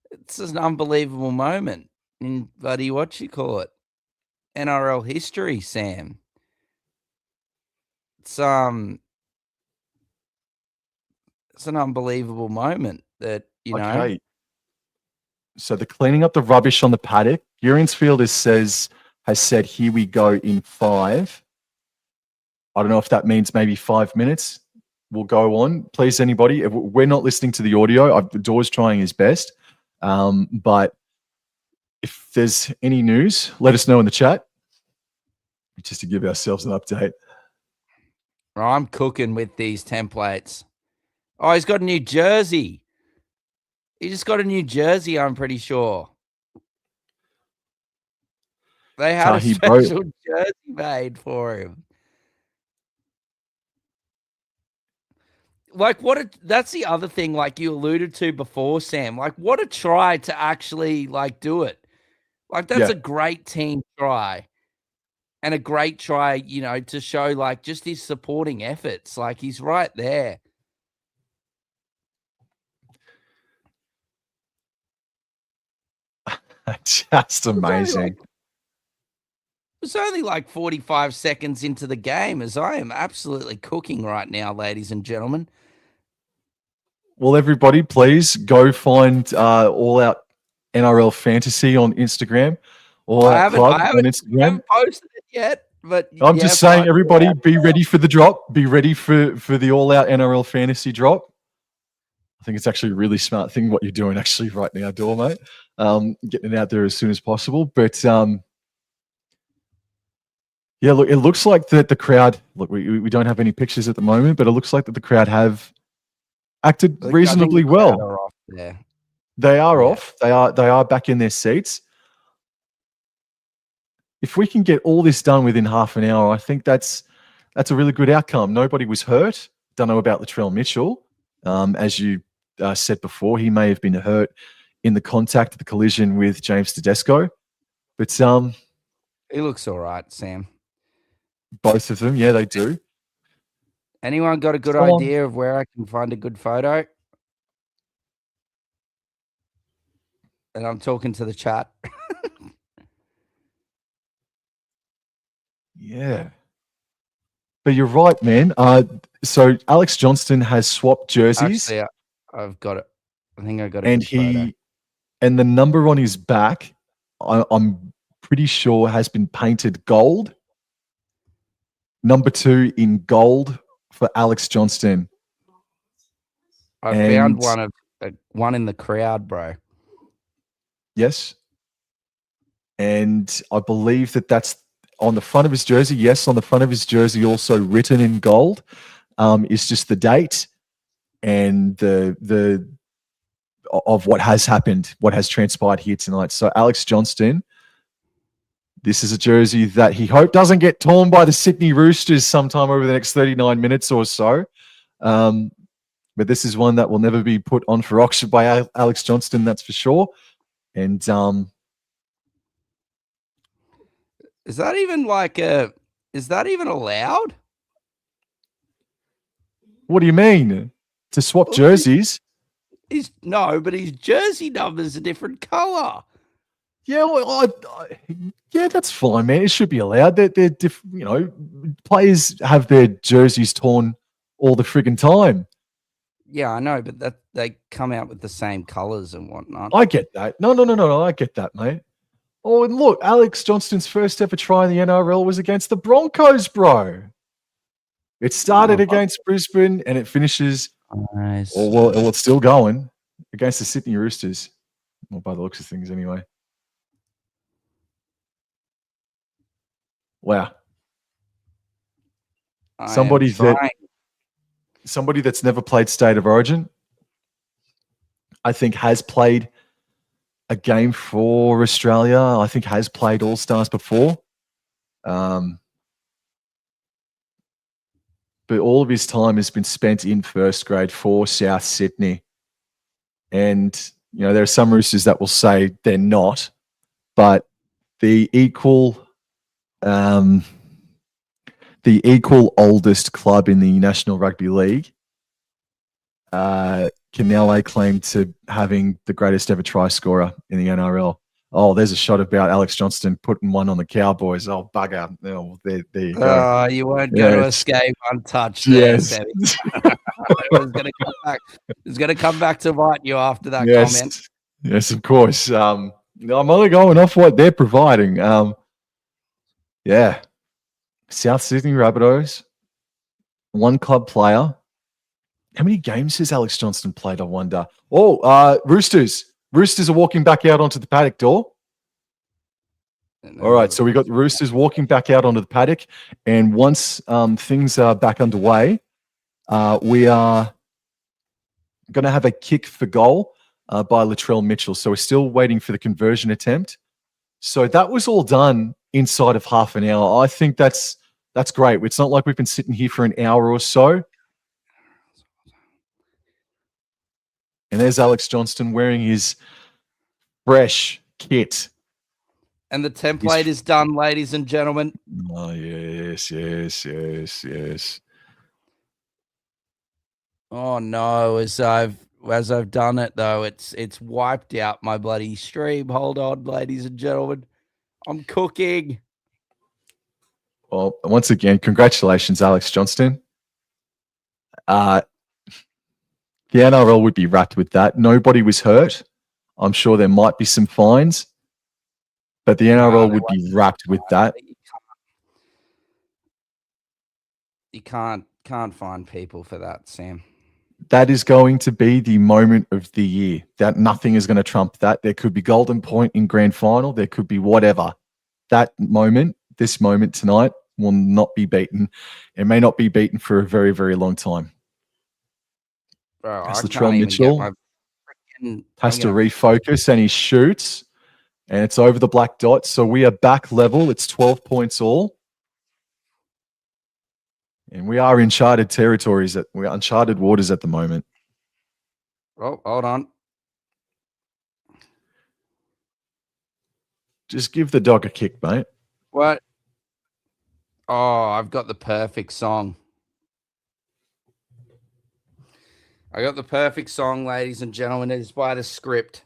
it's an unbelievable moment in bloody NRL history, Sam. It's an unbelievable moment that, Okay. So the cleaning up the rubbish on the paddock, Urinsfield has said, here we go in 5. I don't know if that means maybe 5 minutes. We'll go on. Please, anybody, if we're not listening to the audio. The door's trying his best. But if there's any news, let us know in the chat, just to give ourselves an update. I'm cooking with these templates. Oh, he's got a new jersey. He just got a new jersey, I'm pretty sure. They had a special jersey made for him. Like, that's the other thing, like you alluded to before, Sam. Like, what a try to actually, like, do it. Like, that's a great team try. And a great try, to show, like, just his supporting efforts. Like, he's right there. Just amazing. It's only like 45 seconds into the game, as I am absolutely cooking right now, ladies and gentlemen. Well, everybody, please go find All Out NRL Fantasy on Instagram. I haven't posted it yet, but I'm just saying, everybody, be ready for the drop. Be ready for the All Out NRL Fantasy drop. I think it's actually a really smart thing what you're doing actually right now, mate. Getting it out there as soon as possible. But yeah, look, it looks like that the crowd. Look, we don't have any pictures at the moment, but it looks like that the crowd have acted I reasonably think the crowd well. are off there. They are Yeah. off. They are back in their seats. If we can get all this done within half an hour, I think that's a really good outcome. Nobody was hurt. Don't know about Latrell Mitchell. As you said before, he may have been hurt in the contact, the collision with James Tedesco. But He looks all right, Sam. both of them, yeah, they do. Anyone got a good Come on. idea of where I can find a good photo? And I'm talking to the chat. Yeah. But you're right, man. So Alex Johnston has swapped jerseys. Actually, I've got it. I think I got a good photo. And the number on his back, I'm pretty sure has been painted gold. Number 2 in gold for Alex Johnston. I found one in the crowd, bro. Yes. And I believe that's on the front of his jersey. Yes, on the front of his jersey, also written in gold, is just the date and the of what has happened, what has transpired here tonight. So Alex Johnston, this is a jersey that he hoped doesn't get torn by the Sydney Roosters sometime over the next 39 minutes or so. But this is one that will never be put on for auction by Alex Johnston, that's for sure. And is that even allowed? What do you mean? To swap jerseys? But his jersey number's a different color. Yeah, well, yeah, that's fine, man. It should be allowed. They're players have their jerseys torn all the friggin' time. Yeah, I know, but that they come out with the same colors and whatnot. I get that. No, I get that, mate. Oh, and look, Alex Johnston's first ever try in the NRL was against the Broncos, bro. It started against Brisbane and it finishes. Nice. Well, it's still going against the Sydney Roosters. Well, by the looks of things, anyway. Wow. Somebody that's never played State of Origin, I think has played a game for Australia. I think has played All-Stars before. But all of his time has been spent in first grade for South Sydney. And, there are some Roosters that will say they're not, but the equal oldest club in the National Rugby League can now lay claim to having the greatest ever try scorer in the NRL. Oh, there's a shot about Alex Johnston putting one on the Cowboys. Oh, bugger. Oh, there you go. Oh, you weren't going to escape untouched there, Sammy. It was going to come back to bite you after that comment. Yes, of course. I'm only going off what they're providing. Yeah. South Sydney Rabbitohs, one club player. How many games has Alex Johnston played, I wonder? Oh, Roosters. Roosters are walking back out onto the paddock door. All right, so we got the Roosters walking back out onto the paddock. And once things are back underway, we are going to have a kick for goal by Latrell Mitchell. So we're still waiting for the conversion attempt. So that was all done inside of half an hour. I think that's great. It's not like we've been sitting here for an hour or so. And there's Alex Johnston wearing his fresh kit. And the template is done, ladies and gentlemen. Oh, yes. Oh no, as I've done it though, it's wiped out my bloody stream. Hold on, ladies and gentlemen. I'm cooking. Well, once again, congratulations, Alex Johnston. The NRL would be wrapped with that. Nobody was hurt. I'm sure there might be some fines, but the NRL would be wrapped with that. You can't find people for that, Sam. That is going to be the moment of the year. That nothing is going to trump that. There could be golden point in grand final. There could be whatever. That moment, this moment tonight, will not be beaten. It may not be beaten for a very, very long time. Bro, That's I Latrell can't even get Mitchell. my freaking... Has to refocus, and he shoots. And it's over the black dot. So we are back level. It's 12 points all. And we are in uncharted territories. We're uncharted waters at the moment. Oh, hold on. Just give the dog a kick, mate. What? Oh, I've got the perfect song. I got the perfect song, ladies and gentlemen. It is by the script.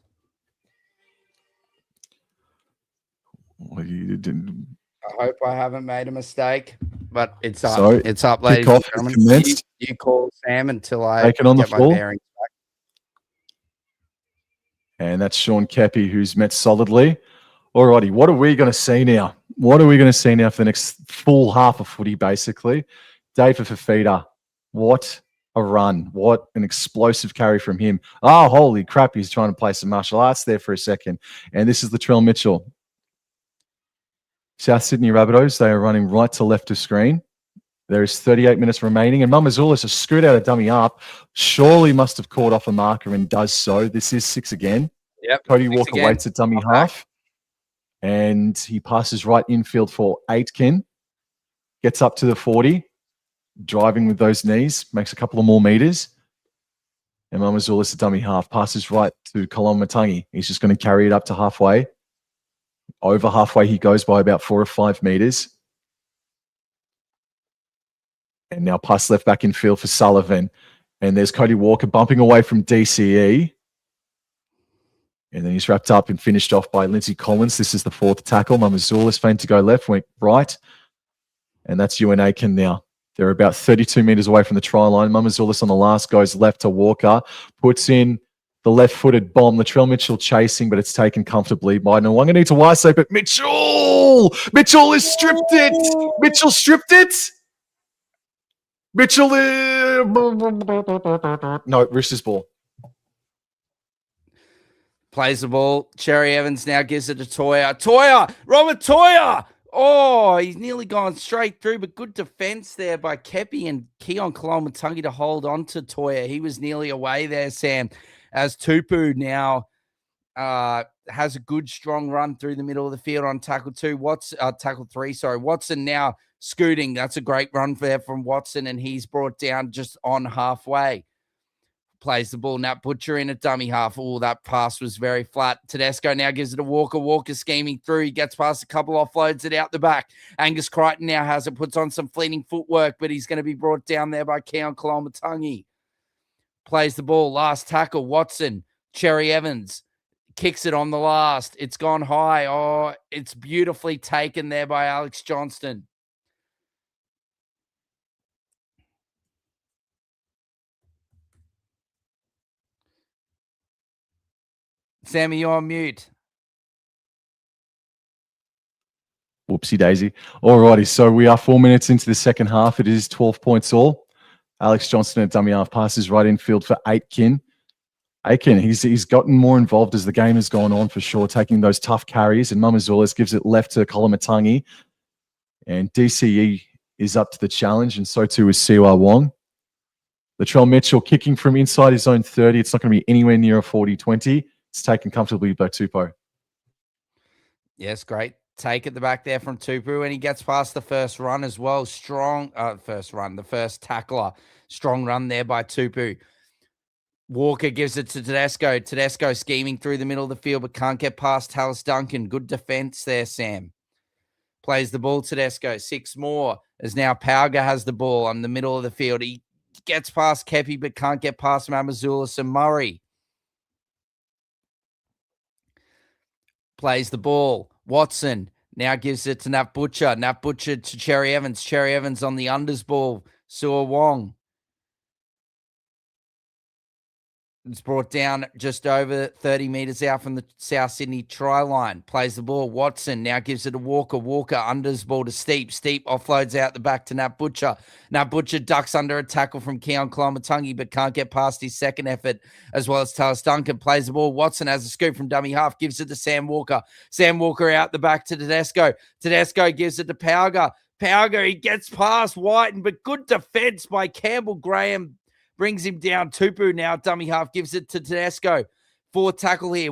Well, you didn't. I hope I haven't made a mistake, but it's up. So, it's up, ladies kickoff and has gentlemen. commenced. You call Sam until I Take it on the get my floor. bearings back. And that's Sean Kepi, who's met solidly. Alrighty, what are we going to see now? What are we going to see now for the next full half of footy, basically? Dave Fafita, what a run. What an explosive carry from him. Oh, holy crap, he's trying to play some martial arts there for a second. And this is Latrell Mitchell. South Sydney Rabbitohs, they are running right to left of screen. There is 38 minutes remaining, and Mamazoulis has screwed out a dummy up. Surely must have caught off a marker and does so. This is 6 again. Yep. Cody Walker waits at dummy half, and he passes right infield for Aitken. Gets up to the 40, driving with those knees, makes a couple of more meters. And Mamazoulis at dummy half, passes right to Koloamatangi. He's just going to carry it up to halfway. Over halfway, he goes by about 4 or 5 meters. And now pass left back in field for Sullivan. And there's Cody Walker bumping away from DCE. And then he's wrapped up and finished off by Lindsay Collins. This is the 4th tackle. Mamazoulis feigned to go left, went right. And that's Ewan Aitken now. They're about 32 meters away from the try line. Mamazoulis on the last goes left to Walker. Puts in the left-footed bomb. Latrell Mitchell chasing, but it's taken comfortably by Nwanga to Wise, but Mitchell! Mitchell has stripped it! Mitchell stripped it! Mitchell, no, Roosters ball. Plays the ball. Cherry Evans now gives it to Toya. Robert Toya! Oh, he's nearly gone straight through, but good defense there by Kepi and Keon Koloamatangi to hold on to Toya. He was nearly away there, Sam, as Tupu now has a good, strong run through the middle of the field on tackle 2. Tackle 3, sorry. Watson now scooting. That's a great run there from Watson, and he's brought down just on halfway. Plays the ball. Nat Butcher in a dummy half. Oh, that pass was very flat. Tedesco now gives it to Walker. Walker scheming through. He gets past a couple, offloads it out the back. Angus Crichton now has it, puts on some fleeting footwork, but he's going to be brought down there by Keon Koloamatangi. Plays the ball. Last tackle. Watson. Cherry Evans kicks it on the last. It's gone high. Oh, it's beautifully taken there by Alex Johnston. Sammy, you're on mute. Whoopsie daisy. Alrighty, so we are 4 minutes into the second half. It is 12 points all. Alex Johnston at dummy half passes right in field for Aitken. Aitken, he's gotten more involved as the game has gone on for sure, taking those tough carries. And Mamazoulis gives it left to Koloamatangi. And DCE is up to the challenge, and so too is Siwa Wong. Latrell Mitchell kicking from inside his own 30. It's not going to be anywhere near a 40-20. It's taken comfortably by Tupou. Yes, great take at the back there from Tupu, and he gets past the first run as well. Strong the first tackler. Strong run there by Tupu. Walker gives it to Tedesco. Tedesco scheming through the middle of the field, but can't get past Tallis Duncan. Good defense there, Sam. Plays the ball, Tedesco. 6 more, as now Pauga has the ball on the middle of the field. He gets past Kepi, but can't get past Mamazoulis and Murray. Plays the ball. Watson now gives it to Nat Butcher. Nat Butcher to Cherry Evans. Cherry Evans on the unders ball. Siwa Wong. It's brought down just over 30 meters out from the South Sydney try line. Plays the ball. Watson now gives it to Walker. Walker unders ball to Steep. Steep offloads out the back to Nat Butcher. Nat Butcher ducks under a tackle from Keon Koloamatangi, but can't get past his second effort, as well as Tallis Duncan. Plays the ball. Watson has a scoop from dummy half. Gives it to Sam Walker. Sam Walker out the back to Tedesco. Tedesco gives it to Pauga. Pauga, he gets past Whiten, but good defense by Campbell Graham. brings him down. Tupu now, dummy half, gives it to Tedesco. 4th tackle here.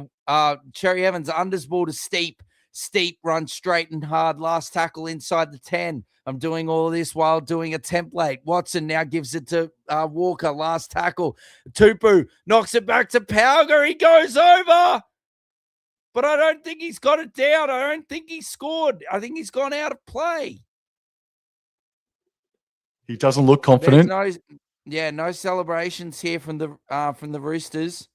Cherry Evans, unders ball to Steep. Steep runs straight and hard. Last tackle inside the 10. I'm doing all of this while doing a template. Watson now gives it to Walker. Last tackle. Tupu knocks it back to Pauga. He goes over. But I don't think he's got it down. I don't think he scored. I think he's gone out of play. He doesn't look confident. No celebrations here from the Roosters.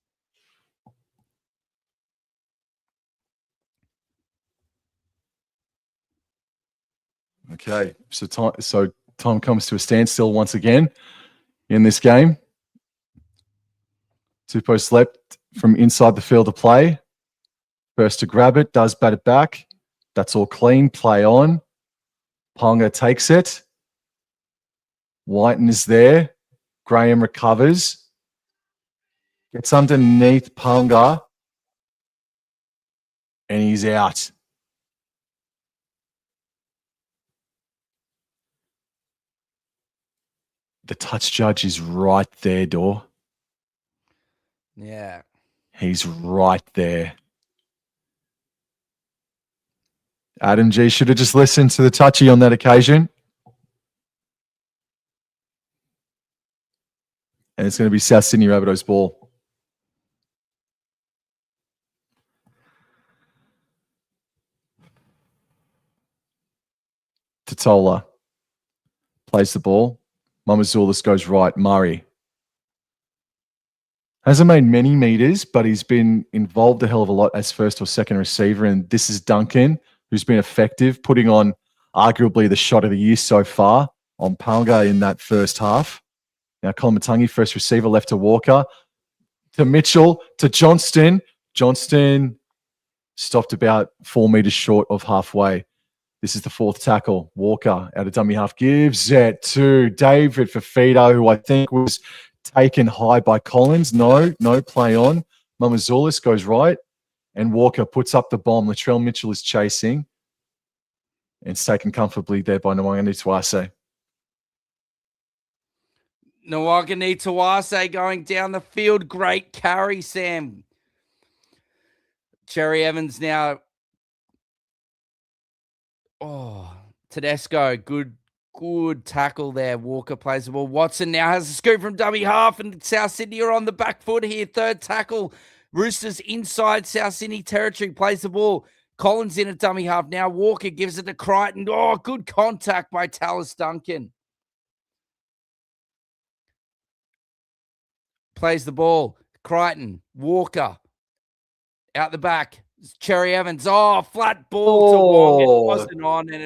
Okay, so time comes to a standstill once again in this game. Tupou slept from inside the field of play. First to grab it, does bat it back. That's all clean. Play on. Ponga takes it. Whiten is there. Graham recovers. Gets underneath Ponga. And he's out. The touch judge is right there, Dor. Yeah. He's right there. Adam G should have just listened to the touchy on that occasion. And it's going to be South Sydney Rabbitohs ball. Totola plays the ball. Mamazoulis goes right. Murray hasn't made many meters, but he's been involved a hell of a lot as first or second receiver. And this is Duncan, who's been effective, putting on arguably the shot of the year so far on Palga in that first half. Now Colin Matangi, first receiver, left to Walker, to Mitchell, to Johnston. Johnston stopped about 4 meters short of halfway. This is the 4th tackle. Walker out of dummy half gives it to David Fafita, who I think was taken high by Collins. No play on. Mamazoulis goes right, and Walker puts up the bomb. Latrell Mitchell is chasing, and it's taken comfortably there by Nwangani Tuase. Nwangani Tuase going down the field. Great carry, Sam. Cherry Evans now. Oh, Tedesco, good tackle there. Walker plays the ball. Watson now has a scoop from dummy half, and South Sydney are on the back foot here. 3rd tackle. Roosters inside South Sydney territory, plays the ball. Collins in at dummy half. Now Walker gives it to Crichton. Oh, good contact by Tallis Duncan. Plays the ball. Crichton, Walker, out the back. Cherry Evans. Oh, flat ball to Wong. It wasn't on, and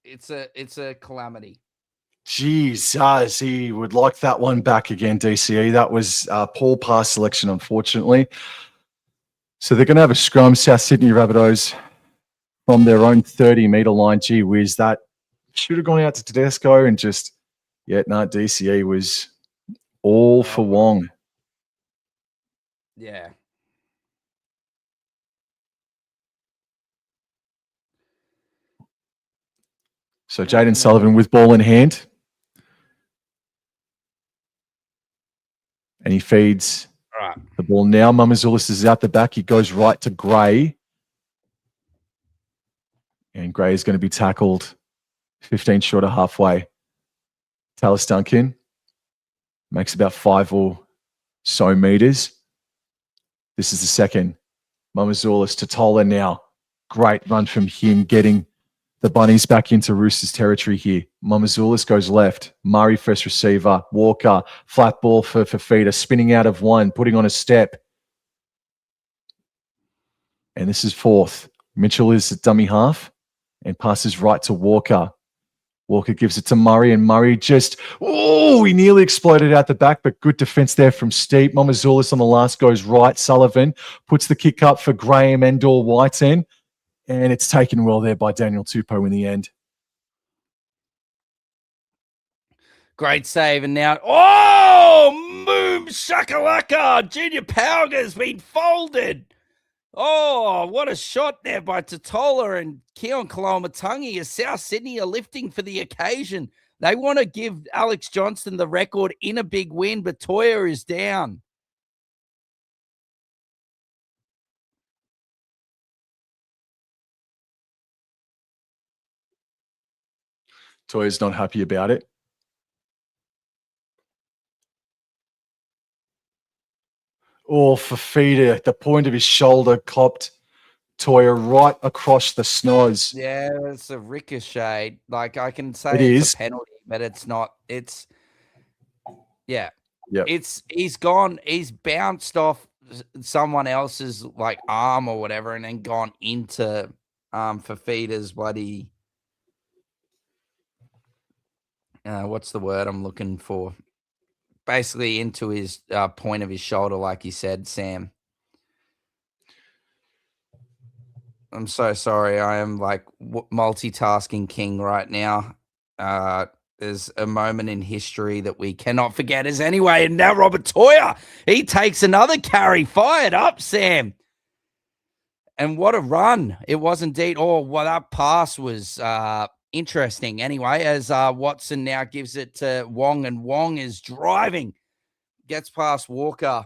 it's a calamity. Jesus, he would like that one back again, DCE. That was poor pass selection, unfortunately. So they're going to have a scrum, South Sydney Rabbitohs, from their own 30-metre line. Gee whiz, that should have gone out to Tedesco and just, DCE was all for Wong. Yeah. So Jaden Sullivan with ball in hand. And he feeds the ball now. Mamazoulis is out the back. He goes right to Gray. And Gray is going to be tackled 15 short of halfway. Tallis Duncan makes about 5 or so meters. This is the second. Mamazoulis to Tola now. Great run from him, getting the Bunnies back into Roosters territory here. Mamazoulis goes left. Murray first receiver. Walker, flat ball for Fafita, spinning out of one, putting on a step. And this is 4th. Mitchell is at dummy half and passes right to Walker. Walker gives it to Murray, and Murray just, he nearly exploded out the back, but good defense there from Steep. Mamazoulis on the last goes right. Sullivan puts the kick up for Graham and/or Whiten. And it's taken well there by Daniel Tupou in the end. Great save. And now, boom, shakalaka. Junior Pauga has been folded. Oh, what a shot there by Totola and Keon Kaloamatangi as South Sydney are lifting for the occasion. They want to give Alex Johnston the record in a big win, but Toya is down. Toya's not happy about it. Oh, Fafita at the point of his shoulder copped Toya right across the snoz. Yeah, it's a ricochet. Like, I can say It it's is. a penalty, but it's not. It's, yeah. Yep. He's gone. He's bounced off someone else's like arm or whatever, and then gone into Fafita's bloody. What's the word I'm looking for? Basically into his point of his shoulder, like you said, Sam. I'm so sorry. I am like multitasking king right now. There's a moment in history that we cannot forget as anyway. And now Rabbitohs, he takes another carry. Fired up, Sam. And what a run. It was indeed. Oh, well, that pass was interesting. Anyway, as Watson now gives it to Wong, and Wong is driving. Gets past Walker.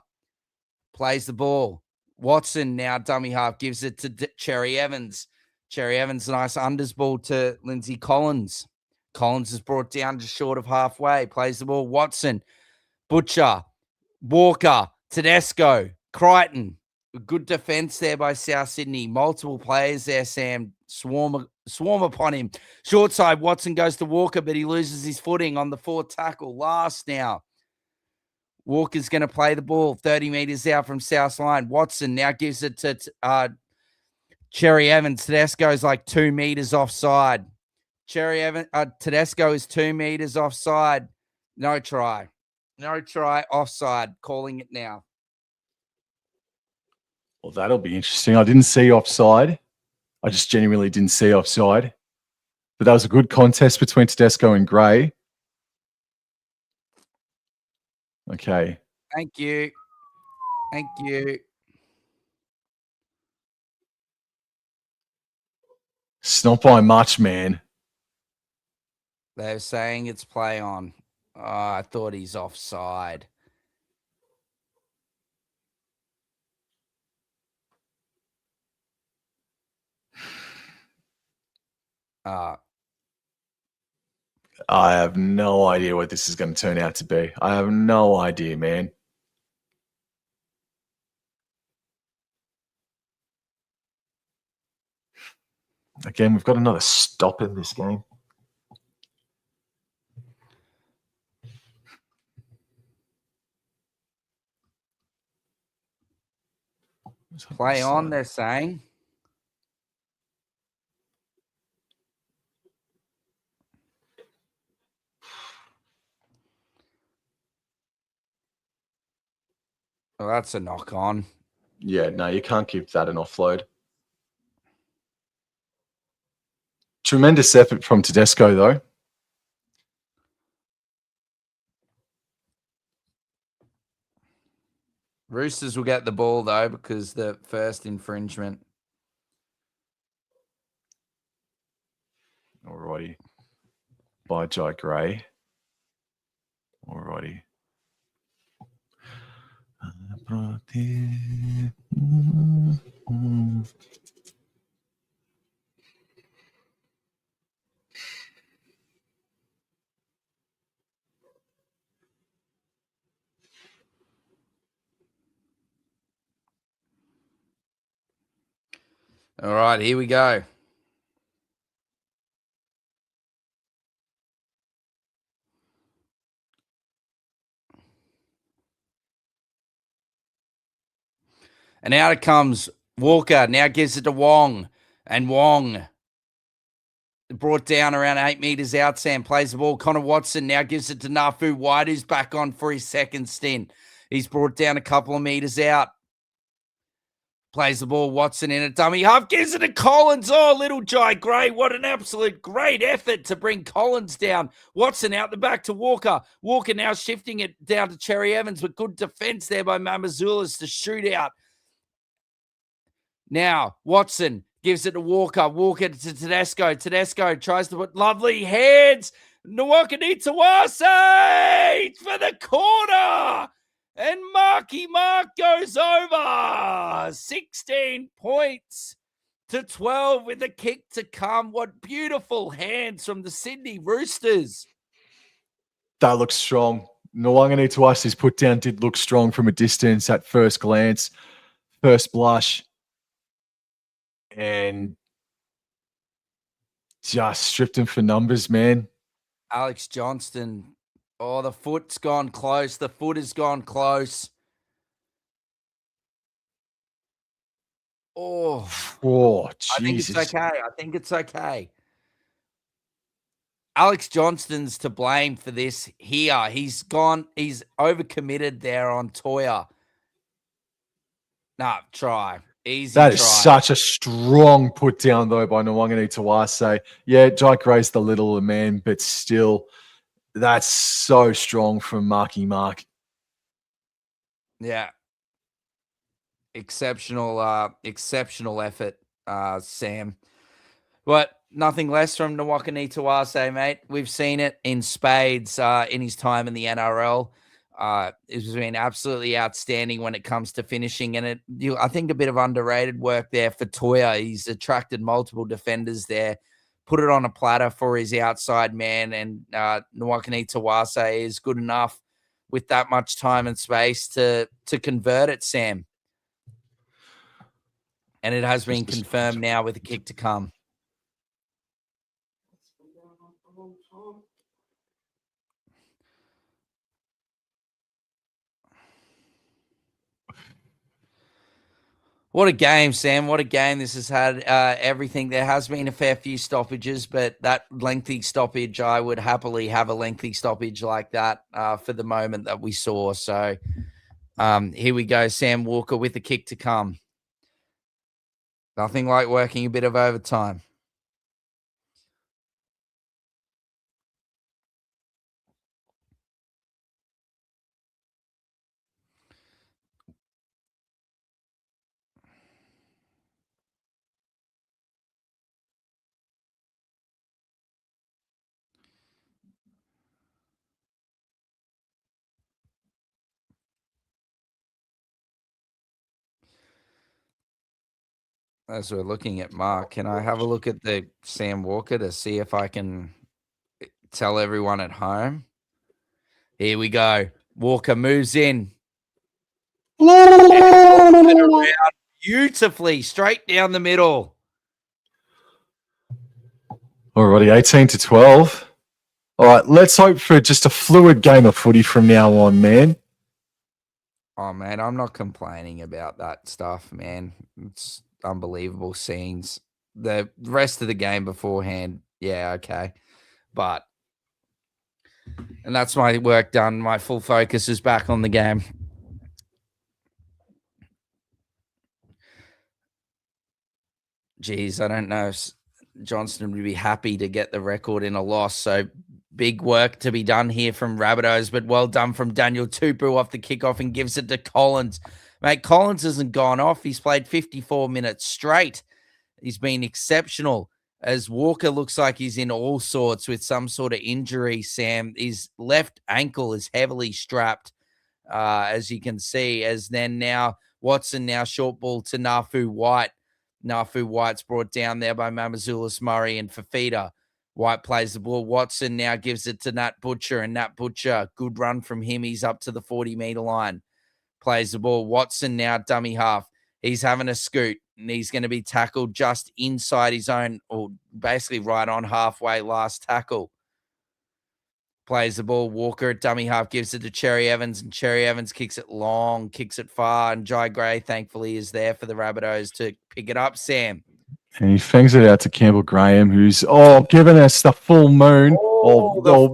Plays the ball. Watson now dummy half gives it to Cherry Evans. Cherry Evans, nice unders ball to Lindsay Collins. Collins is brought down just short of halfway. Plays the ball. Watson, Butcher, Walker, Tedesco, Crichton. Good defense there by South Sydney. Multiple players there, Sam. Swarm upon him. Short side, Watson goes to Walker, but he loses his footing on the fourth tackle. Last now. Walker's going to play the ball 30 meters out from South line. Watson now gives it to Cherry Evans. Tedesco's like 2 meters offside. Tedesco is 2 meters offside. No try. No try. Offside. Calling it now. Well, that'll be interesting. I didn't see offside. I just genuinely didn't see offside. But that was a good contest between Tedesco and Gray. Okay. Thank you. Thank you. It's not by much, man. They're saying it's play on. Oh, I thought he's offside. I have no idea what this is going to turn out to be. I have no idea, man. Again, we've got another stop in this game. Play on, they're saying. Well, that's a knock on. Yeah, no, you can't give that an offload. Tremendous effort from Tedesco, though. Roosters will get the ball, though, because the first infringement. Alrighty. By Jai Gray. Alrighty. All right, here we go. And out it comes Walker. Now gives it to Wong. And Wong brought down around 8 meters out. Sam plays the ball. Connor Watson now gives it to Nafu White, who's back on for his second stint. He's brought down a couple of meters out. Plays the ball. Watson in a dummy half. Gives it to Collins. Oh, little Jai Gray. What an absolute great effort to bring Collins down. Watson out the back to Walker. Walker now shifting it down to Cherry Evans, but good defense there by Mamazulis to shoot out. Now, Watson gives it to Walker. Walker to Tedesco. Tedesco tries to put lovely heads. Nwakanitawase for the corner. And Marky Mark goes over. 16 points to 12 with a kick to come. What beautiful hands from the Sydney Roosters. That looks strong. Nwakanitawase's put down did look strong from a distance at first glance, first blush. And just stripped him for numbers, man. Alex Johnston. Oh, the foot's gone close. The foot has gone close. Oh, Jesus. I think it's okay. Alex Johnston's to blame for this here. He's overcommitted there on Toya. Nah, try. Easy That is try. such a strong put down, though, by Nwakanitawase. Yeah, Jake raised the little man, but still, that's so strong from Marky Mark. Yeah. Exceptional effort, Sam. But nothing less from Nwakanitawase, mate. We've seen it in spades in his time in the NRL. It's been absolutely outstanding when it comes to finishing. And I think a bit of underrated work there for Toya. He's attracted multiple defenders there, put it on a platter for his outside man. And Nwakanitawase is good enough with that much time and space to convert it, Sam. And it has been confirmed now with a kick to come. What a game, Sam. What a game this has had. Everything. There has been a fair few stoppages, but that lengthy stoppage, I would happily have a lengthy stoppage like that for the moment that we saw. So here we go. Sam Walker with the kick to come. Nothing like working a bit of overtime. As we're looking at Mark, can I have a look at the Sam Walker to see if I can tell everyone at home? Here we go. Walker moves in. Beautifully, straight down the middle. Alrighty, 18-12. All right, let's hope for just a fluid game of footy from now on, man. Oh, man, I'm not complaining about that stuff, man. It's unbelievable scenes. The rest of the game beforehand, yeah, okay. And that's my work done. My full focus is back on the game. Geez, I don't know if Johnston would be happy to get the record in a loss. So big work to be done here from Rabbitohs, but well done from Daniel Tupu off the kickoff and gives it to Collins. Mate, Collins hasn't gone off. He's played 54 minutes straight. He's been exceptional. As Walker looks like he's in all sorts with some sort of injury, Sam. His left ankle is heavily strapped, as you can see. As then now Watson now short ball to Nafu White. Nafu White's brought down there by Mamazulis Murray and Fafita. White plays the ball. Watson now gives it to Nat Butcher, and Nat Butcher, good run from him. He's up to the 40-meter line. Plays the ball. Watson now dummy half. He's having a scoot, and he's going to be tackled just inside his own, or basically right on halfway last tackle. Plays the ball. Walker at dummy half gives it to Cherry Evans, and Cherry Evans kicks it long, kicks it far, and Jai Gray, thankfully, is there for the Rabbitohs to pick it up, Sam. And he fangs it out to Campbell Graham, who's giving us the full moon.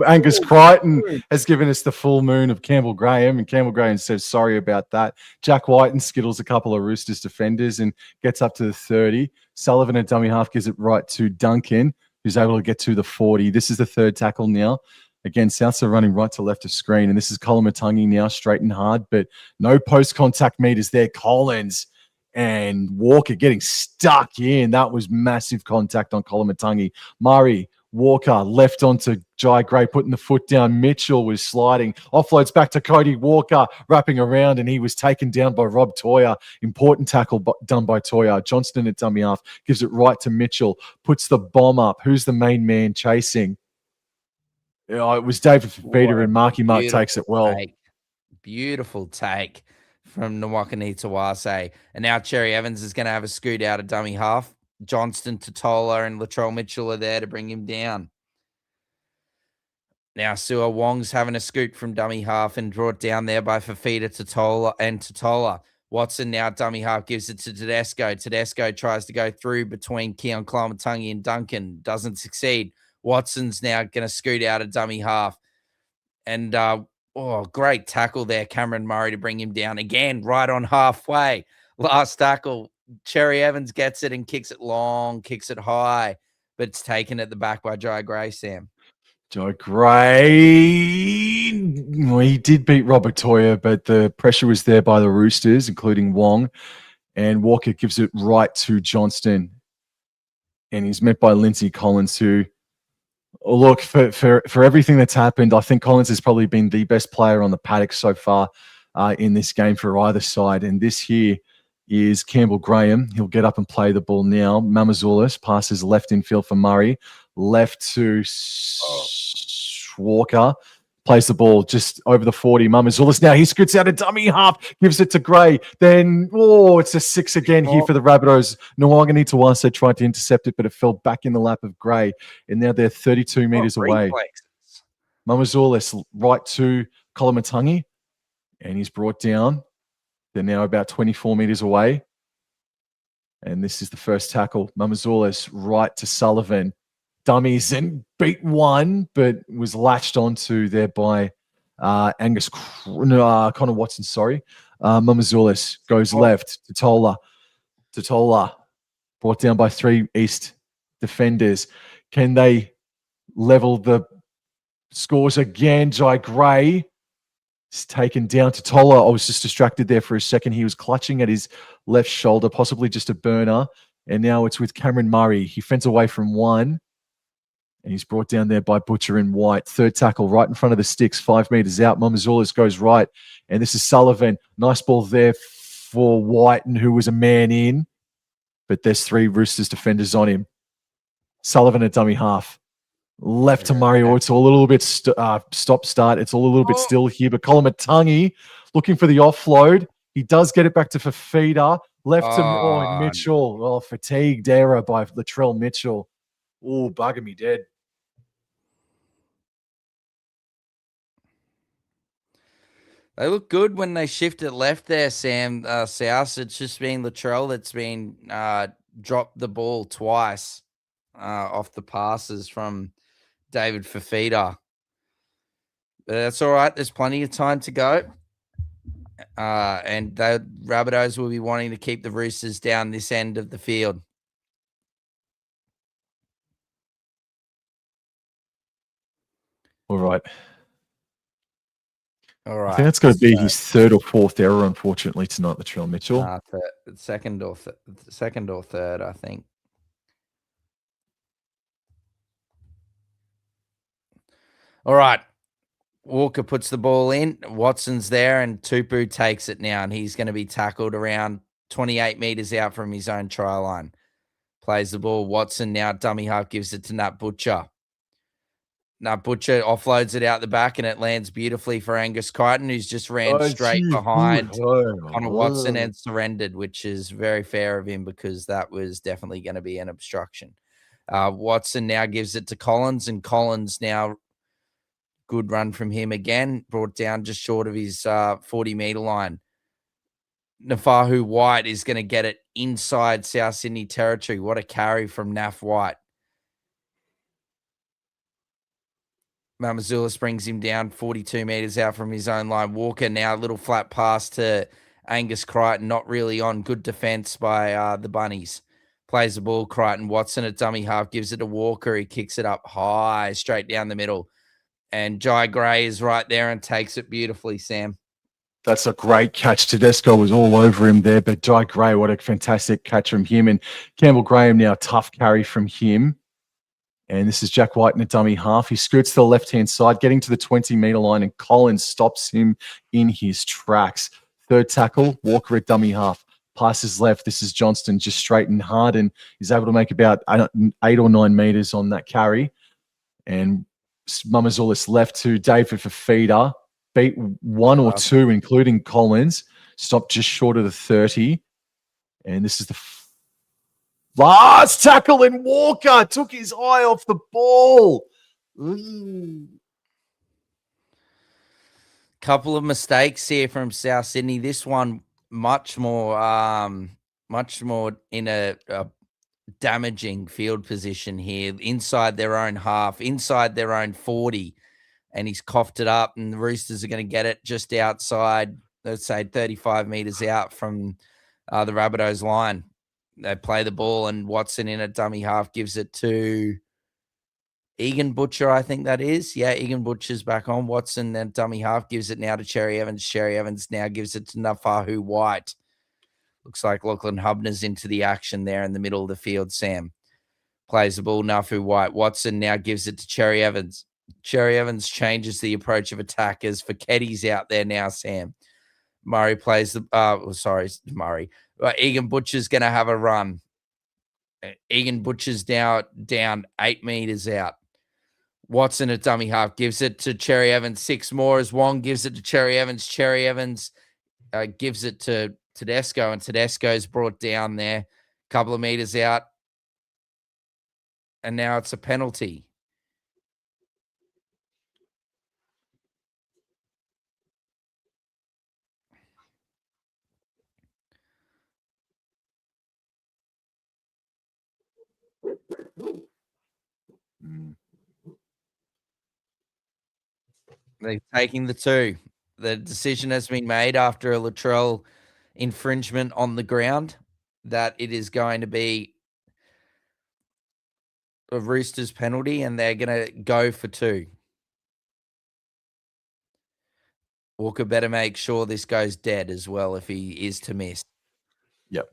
Angus Crichton has given us the full moon of Campbell Graham, and Campbell Graham says sorry about that. Jack White and skittles a couple of Roosters defenders and gets up to the 30. Sullivan at dummy half gives it right to Duncan, who's able to get to the 40. This is the third tackle now. Again, Souths are running right to left of screen, and this is Kolomatangi now, straight and hard, but no post-contact meters there. Collins and Walker getting stuck in. That was massive contact on Kolomatangi. Murray Walker left onto Jai Gray, putting the foot down. Mitchell was sliding. Offloads back to Cody Walker, wrapping around, and he was taken down by Rob Toyer. Important tackle done by Toyer. Johnston at dummy half gives it right to Mitchell, puts the bomb up. Who's the main man chasing? It was David Fafita, and Marky Mark takes it well. Beautiful take from Nwakani Tawase. And now Cherry Evans is going to have a scoot out of dummy half. Johnston, Totola, and Latrell Mitchell are there to bring him down. Now Sua Wong's having a scoot from dummy half and brought down there by Fafita, Totola. Watson now dummy half gives it to Tedesco. Tedesco tries to go through between Keon Klamatangi and Duncan. Doesn't succeed. Watson's now going to scoot out of dummy half. And, great tackle there, Cameron Murray, to bring him down again, right on halfway. Last tackle. Cherry Evans gets it and kicks it long, kicks it high, but it's taken at the back by Jai Gray, Sam. Jai Gray, well, he did beat Robert Toyer, but the pressure was there by the Roosters, including Wong. And Walker gives it right to Johnston. And he's met by Lindsay Collins, who, look, for everything that's happened, I think Collins has probably been the best player on the paddock so far in this game for either side. And this here is Campbell Graham. He'll get up and play the ball now. Mamazoulis passes left infield for Murray. Left to Walker. Plays the ball just over the 40. Mamazoulis now. He scoots out a dummy half. Gives it to Gray. Then, it's a 6 again here for the Rabbitohs. Nwangani Tawase tried to intercept it, but it fell back in the lap of Gray. And now they're 32 metres away. Mamazoulis right to Kolomatangi. And he's brought down. They're now about 24 metres away. And this is the first tackle. Mamazoulis right to Sullivan. Dummies and beat one, but was latched onto there by Connor Watson, sorry. Mamazoulis goes left to Tola. Brought down by 3 East defenders. Can they level the scores again? Jai Gray is taken down to Tola. I was just distracted there for a second. He was clutching at his left shoulder, possibly just a burner. And now it's with Cameron Murray. He fends away from one. And he's brought down there by Butcher and White. Third tackle right in front of the sticks, 5 metres out. Mamazoulis goes right. And this is Sullivan. Nice ball there for White, and who was a man in. But there's 3 Roosters defenders on him. Sullivan at dummy half. Left to Murray. It's a little bit stop-start. It's a little bit still here. But Kolomatangi looking for the offload. He does get it back to Fafita. Left to Mitchell. Fatigued error by Latrell Mitchell. Bugging me dead. They look good when they shift it left there, Sam. South, it's just been Latrell that's been dropped the ball twice off the passes from David Fafita. But that's all right. There's plenty of time to go. And the Rabbitohs will be wanting to keep the Roosters down this end of the field. All right. I think that's got to be his 3rd or 4th error, unfortunately, tonight, Latrell Mitchell. Second or third, I think. All right. Walker puts the ball in. Watson's there, and Tupu takes it now, and he's going to be tackled around 28 metres out from his own try line. Plays the ball. Watson now, dummy half, gives it to Nat Butcher. Nat Butcher offloads it out the back, and it lands beautifully for Angus Crichton, who's just ran straight behind Connor Watson and surrendered, which is very fair of him because that was definitely going to be an obstruction. Watson now gives it to Collins, and Collins now, good run from him again, brought down just short of his 40-metre line. Nafahu White is going to get it inside South Sydney territory. What a carry from Naf White. Mamazoulis brings him down 42 metres out from his own line. Walker now, a little flat pass to Angus Crichton, not really on. Good defence by the Bunnies. Plays the ball, Crichton. Watson at dummy half, gives it to Walker. He kicks it up high, straight down the middle. And Jai Gray is right there and takes it beautifully, Sam. That's a great catch. Tedesco was all over him there, but Jai Gray, what a fantastic catch from him. And Campbell Graham now, tough carry from him. And this is Jack White in a dummy half. He scoots to the left-hand side, getting to the 20-meter line, and Collins stops him in his tracks. Third tackle, Walker at dummy half. Passes left. This is Johnston just straight and hard, and he's able to make about 8 or 9 meters on that carry. And Mamazoulis left to David for feeder. Beat 1 or 2, including Collins. Stopped just short of the 30. And this is the last tackle, and Walker took his eye off the ball. Couple of mistakes here from South Sydney. This one much more in a damaging field position here, inside their own half, inside their own 40, and he's coughed it up, and the Roosters are going to get it just outside, let's say 35 meters out from the Rabbitohs line. They play the ball, and Watson in a dummy half gives it to Egan Butcher, I think that is. Yeah, Egan Butcher's back on. Watson, then dummy half, gives it now to Cherry Evans. Cherry Evans now gives it to Nafahu White. Looks like Lachlan Hubner's into the action there in the middle of the field, Sam. Plays the ball, Nafu White. Watson now gives it to Cherry Evans. Cherry Evans changes the approach of attack as Faketti's out there now, Sam. Murray plays the Murray. Egan Butcher's going to have a run. Egan Butcher's now down 8 meters out. Watson at dummy half gives it to Cherry Evans. 6 more as Wong gives it to Cherry Evans. Cherry Evans gives it to Tedesco, and Tedesco's brought down there, a couple of meters out. And now it's a penalty. They're taking the 2. The decision has been made after a Latrell infringement on the ground that it is going to be a Roosters penalty, and they're going to go for 2. Walker better make sure this goes dead as well if he is to miss. Yep.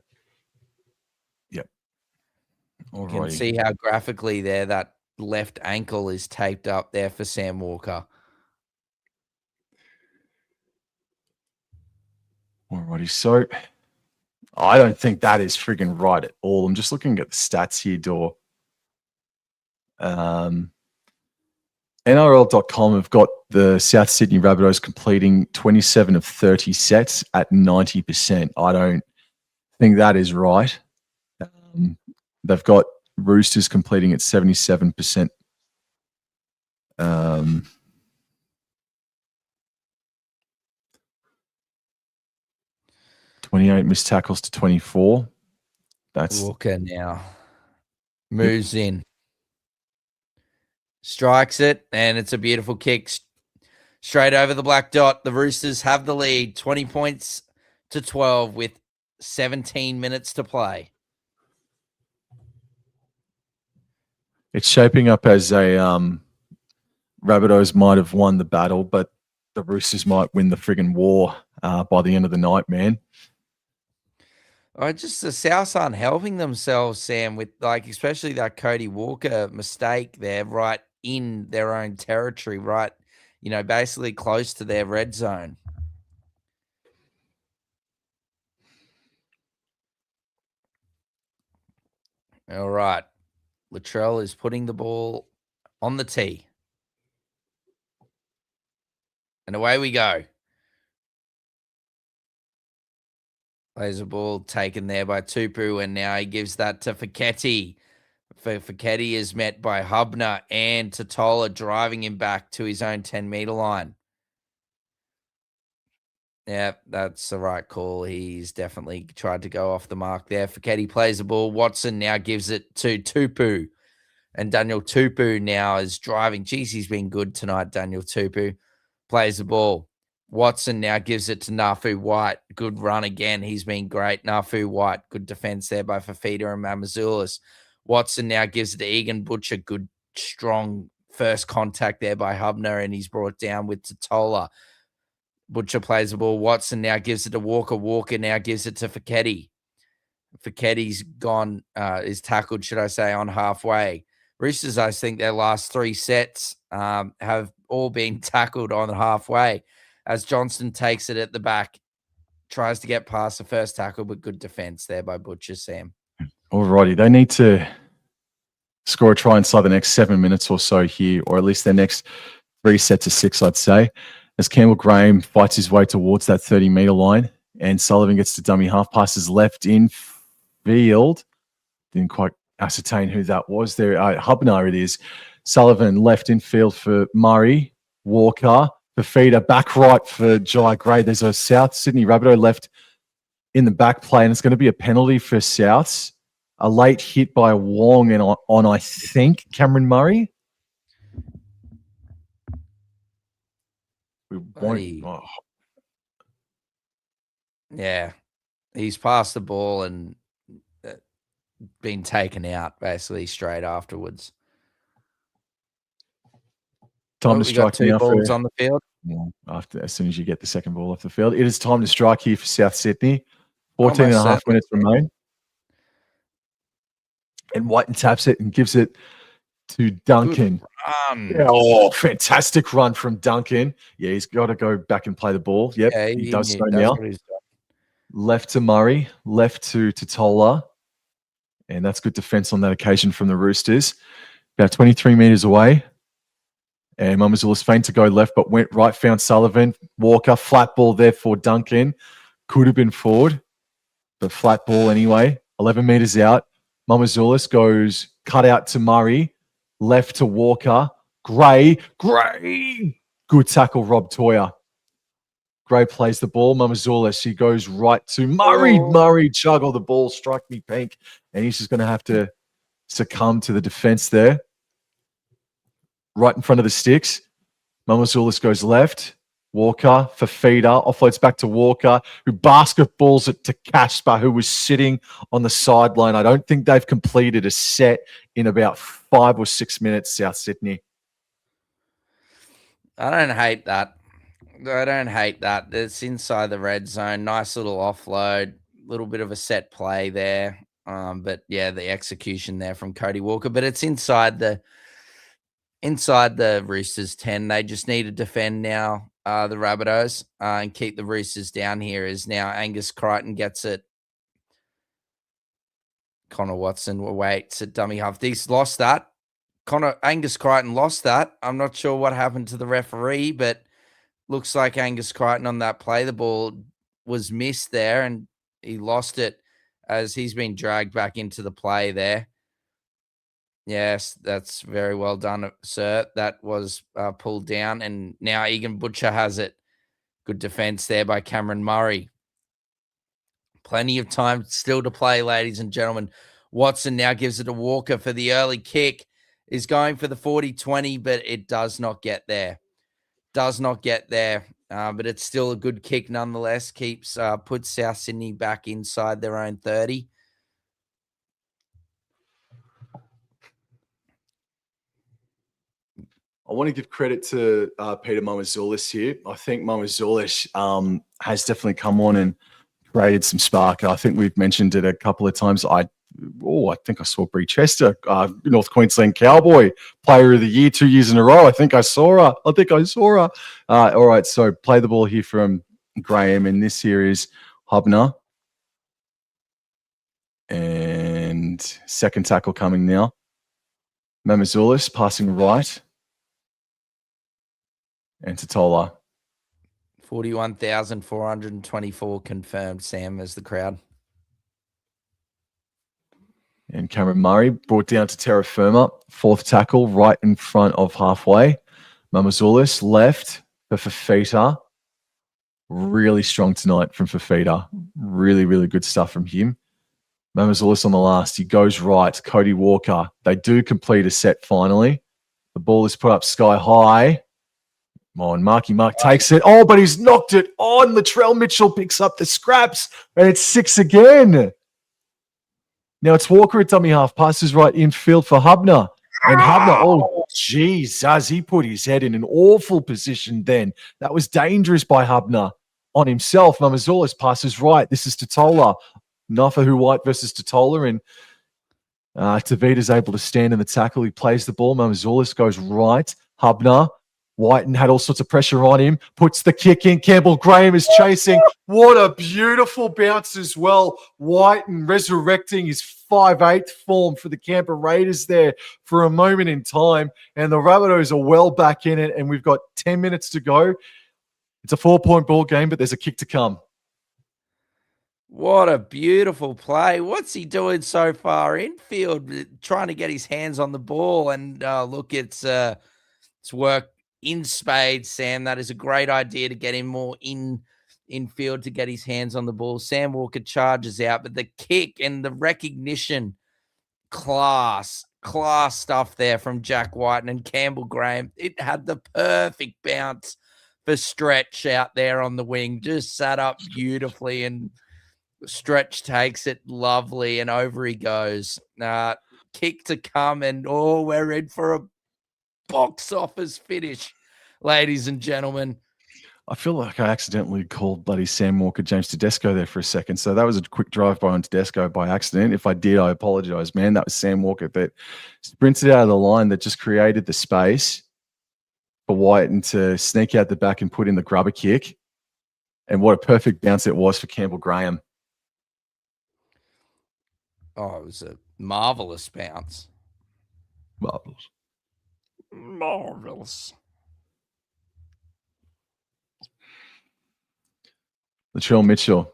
You can see how graphically there that left ankle is taped up there for Sam Walker. Alrighty, so I don't think that is friggin' right at all. I'm just looking at the stats here, Dor. NRL.com have got the South Sydney Rabbitohs completing 27 of 30 sets at 90%. I don't think that is right. They've got Roosters completing at 77%. 28 missed tackles to 24. That's Walker now moves in, strikes it, and it's a beautiful kick straight over the black dot. The Roosters have the lead, 20 points to 12 with 17 minutes to play. It's shaping up as a Rabbitohs might have won the battle, but the Roosters might win the friggin' war by the end of the night, man. Just the Souths aren't helping themselves, Sam, with especially that Cody Walker mistake there, right in their own territory, right, basically close to their red zone. All right. Latrell is putting the ball on the tee. And away we go. Plays a ball taken there by Tupu, and now he gives that to Faketti. Faketti is met by Hubner and Totola driving him back to his own 10-meter line. Yeah, that's the right call. He's definitely tried to go off the mark there. Faketti plays the ball. Watson now gives it to Tupu. And Daniel Tupu now is driving. Geez, he's been good tonight, Daniel Tupu. Plays the ball. Watson now gives it to Nafu White. Good run again. He's been great. Nafu White, good defense there by Fafita and Mamazoulis. Watson now gives it to Egan Butcher. Good, strong first contact there by Hubner, and he's brought down with Totola. Butcher plays the ball. Watson now gives it to Walker. Walker now gives it to Faketti. Faketti's gone, is tackled, should I say, on halfway. Roosters, I think their last 3 sets have all been tackled on the halfway as Johnston takes it at the back, tries to get past the first tackle, but good defense there by Butcher, Sam. Alrighty, they need to score a try inside the next 7 minutes or so here, or at least their next 3 sets of 6, I'd say, as Campbell Graham fights his way towards that 30-meter line, and Sullivan gets to dummy half, passes left in field. Didn't quite ascertain who that was there. Hubner it is. Sullivan left in field for Murray. Walker, Fafita, back right for Jai Gray. There's a South Sydney Rabbitoh left in the back play, and it's going to be a penalty for Souths. A late hit by Wong and on I think, Cameron Murray. We won't. Yeah, he's passed the ball and been taken out basically straight afterwards. Time to strike. Got 2 balls on the field. As soon as you get the second ball off the field, it is time to strike here for South Sydney. 14 and a half minutes remain. And Whiten taps it and gives it to Duncan. Oh, fantastic run from Duncan. Yeah, he's got to go back and play the ball. Yep, yeah, he does so now. Left to Murray, left to Totola. And that's good defense on that occasion from the Roosters. About 23 meters away. And Mamazula's feigned to go left, but went right, found Sullivan. Walker, flat ball there for Duncan. Could have been forward, but flat ball anyway. 11 meters out. Mamazoulis goes cut out to Murray. Left to Walker. Gray. Good tackle, Rob Toyer. Gray plays the ball. Mamazoulis, he goes right to Murray. Murray, juggle the ball, strike me pink. And he's just going to have to succumb to the defense there. Right in front of the sticks. Mamazoulis goes left. Walker, Fafita, offloads back to Walker, who basketballs it to Casper, who was sitting on the sideline. I don't think they've completed a set in about 5 or 6 minutes, South Sydney. I don't hate that. It's inside the red zone. Nice little offload. Little bit of a set play there. But yeah, the execution there from Cody Walker. But it's inside the Roosters 10. They just need to defend now, the Rabbitohs, and keep the Roosters down here as now Angus Crichton gets it. Connor Watson waits at dummy half. He's lost that. Angus Crichton lost that. I'm not sure what happened to the referee, but looks like Angus Crichton on that play. The ball was missed there and he lost it as he's been dragged back into the play there. Yes, that's very well done, sir. That was pulled down, and now Egan Butcher has it. Good defense there by Cameron Murray. Plenty of time still to play, ladies and gentlemen. Watson now gives it to Walker for the early kick. Is going for the 40-20, but it does not get there. But it's still a good kick nonetheless. Puts South Sydney back inside their own 30. I want to give credit to Peter Mamazoulis here. I think Mamazoulis has definitely come on and created some spark. I think we've mentioned it a couple of times. I think I saw Bree Chester, North Queensland Cowboy Player of the Year 2 years in a row. I think I saw her. All right, so play the ball here from Graham, and this here is Hubner. And second tackle coming now. Mamazoulis passing right. And Totola. 41,424 confirmed, Sam, as the crowd. And Cameron Murray brought down to terra firma. Fourth tackle right in front of halfway. Mamazoulis left for Fafita. Really strong tonight from Fafita. Really, really good stuff from him. Mamazoulis on the last. He goes right. Cody Walker. They do complete a set finally. The ball is put up sky high. Marky Mark takes it. Oh, but he's knocked it on. Latrell Mitchell picks up the scraps, and it's 6 again. Now it's Walker at dummy half. Passes right infield for Hubner. And Hubner, oh, Jesus, he put his head in an awful position then. That was dangerous by Hubner on himself. Mamazoulis passes right. This is Totola. Nafahu White versus Totola, and Tavita's able to stand in the tackle. He plays the ball. Mamazoulis goes right. Hubner. Whiten had all sorts of pressure on him. Puts the kick in. Campbell Graham is chasing. What a beautiful bounce as well. Whiten resurrecting his 5'8" form for the Canberra Raiders there for a moment in time. And the Rabbitohs are well back in it. And we've got 10 minutes to go. It's a 4-point ball game, but there's a kick to come. What a beautiful play. What's he doing so far infield, trying to get his hands on the ball? And look, it's work in spades, Sam. That is a great idea to get him more infield to get his hands on the ball. Sam Walker charges out, but the kick and the recognition, class stuff there from Jack Whiten and Campbell Graham. It had the perfect bounce for Stretch out there on the wing. Just sat up beautifully, and Stretch takes it lovely, and over he goes. Kick to come, and we're in for a box office finish, ladies and gentlemen. I feel like I accidentally called bloody Sam Walker James Tedesco there for a second. So that was a quick drive-by on Tedesco by accident. If I did, I apologize, man. That was Sam Walker, but sprinted out of the line that just created the space for Whiten to sneak out the back and put in the grubber kick. And what a perfect bounce it was for Campbell Graham. Oh, it was a marvelous bounce. Marvelous. Latrell Mitchell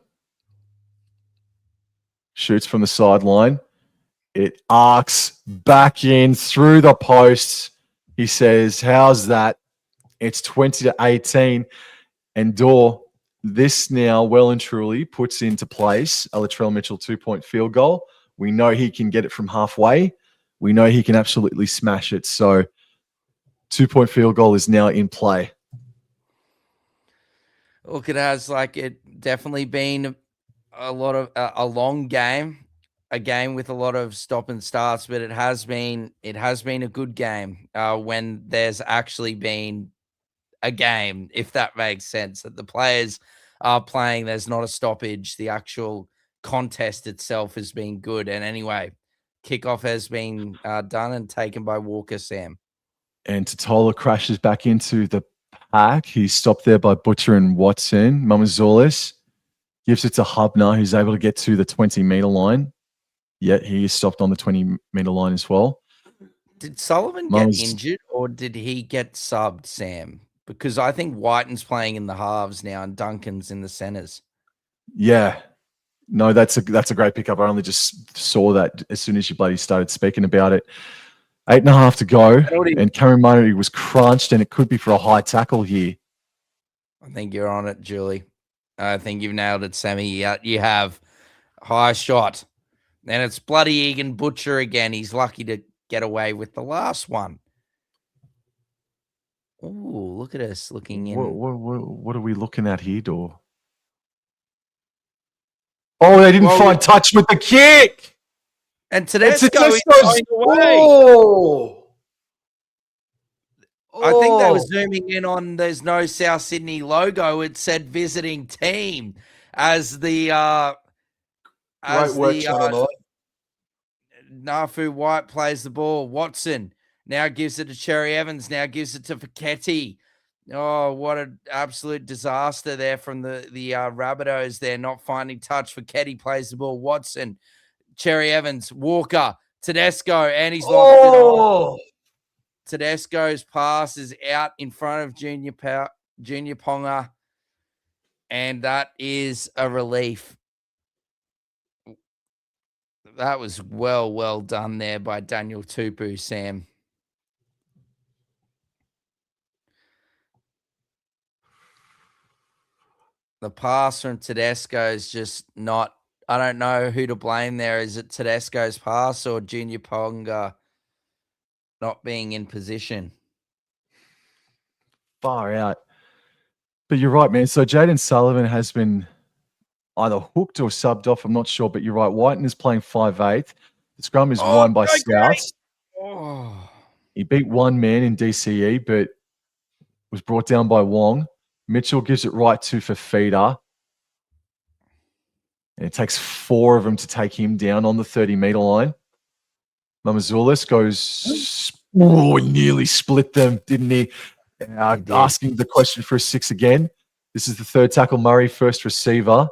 shoots from the sideline. It arcs back in through the posts. He says, how's that? It's 20-18. And this now well and truly puts into place a Latrell Mitchell 2-point field goal. We know he can get it from halfway. We know he can absolutely smash it. So 2-point field goal is now in play. Look, it has definitely been a long game, a game with a lot of stop and starts, but it has been a good game when there's actually been a game, if that makes sense, that the players are playing. There's not a stoppage. The actual contest itself has been good. And anyway, kickoff has been done and taken by Walker, Sam. And Totola crashes back into the pack. He's stopped there by Butcher and Watson. Mamazoulis gives it to Hubner, who's able to get to the 20-meter line. Yet he is stopped on the 20-meter line as well. Did Sullivan get injured, or did he get subbed, Sam? Because I think Whiten's playing in the halves now and Duncan's in the centers. Yeah. No, that's a great pickup. I only just saw that as soon as you bloody started speaking about it. 8.5 to go, and Cameron Murray was crunched, and it could be for a high tackle here. I think you're on it, Julie. I think you've nailed it, Sammy. You have high shot. And it's bloody Egan Butcher again. He's lucky to get away with the last one. Oh, look at us looking in. What are we looking at here, Dor? Oh, they didn't find touch with the kick. And Tedesco is going away. I think they were zooming in on there's no South Sydney logo. It said visiting team as the Nafu White plays the ball. Watson now gives it to Cherry Evans. Now gives it to Fiketti. Oh, what an absolute disaster there from the Rabbitohs there, not finding touch. Fiketti plays the ball. Watson, Cherry Evans, Walker, Tedesco, and he's locked it off. Tedesco's pass is out in front of Junior Ponga, and that is a relief. That was well done there by Daniel Tupu, Sam. The pass from Tedesco is just not, I don't know who to blame there. Is it Tedesco's pass or Junior Ponga not being in position? Far out. But you're right, man. So Jaden Sullivan has been either hooked or subbed off. I'm not sure, but you're right. Whiten is playing 5'8". The scrum is won by Stouts. He beat one man in DCE, but was brought down by Wong. Mitchell gives it right to Fafita. And it takes 4 of them to take him down on the 30-meter line. Mamazoulis goes, oh, nearly split them, didn't he? Asking the question for a 6 again. This is the third tackle. Murray, first receiver,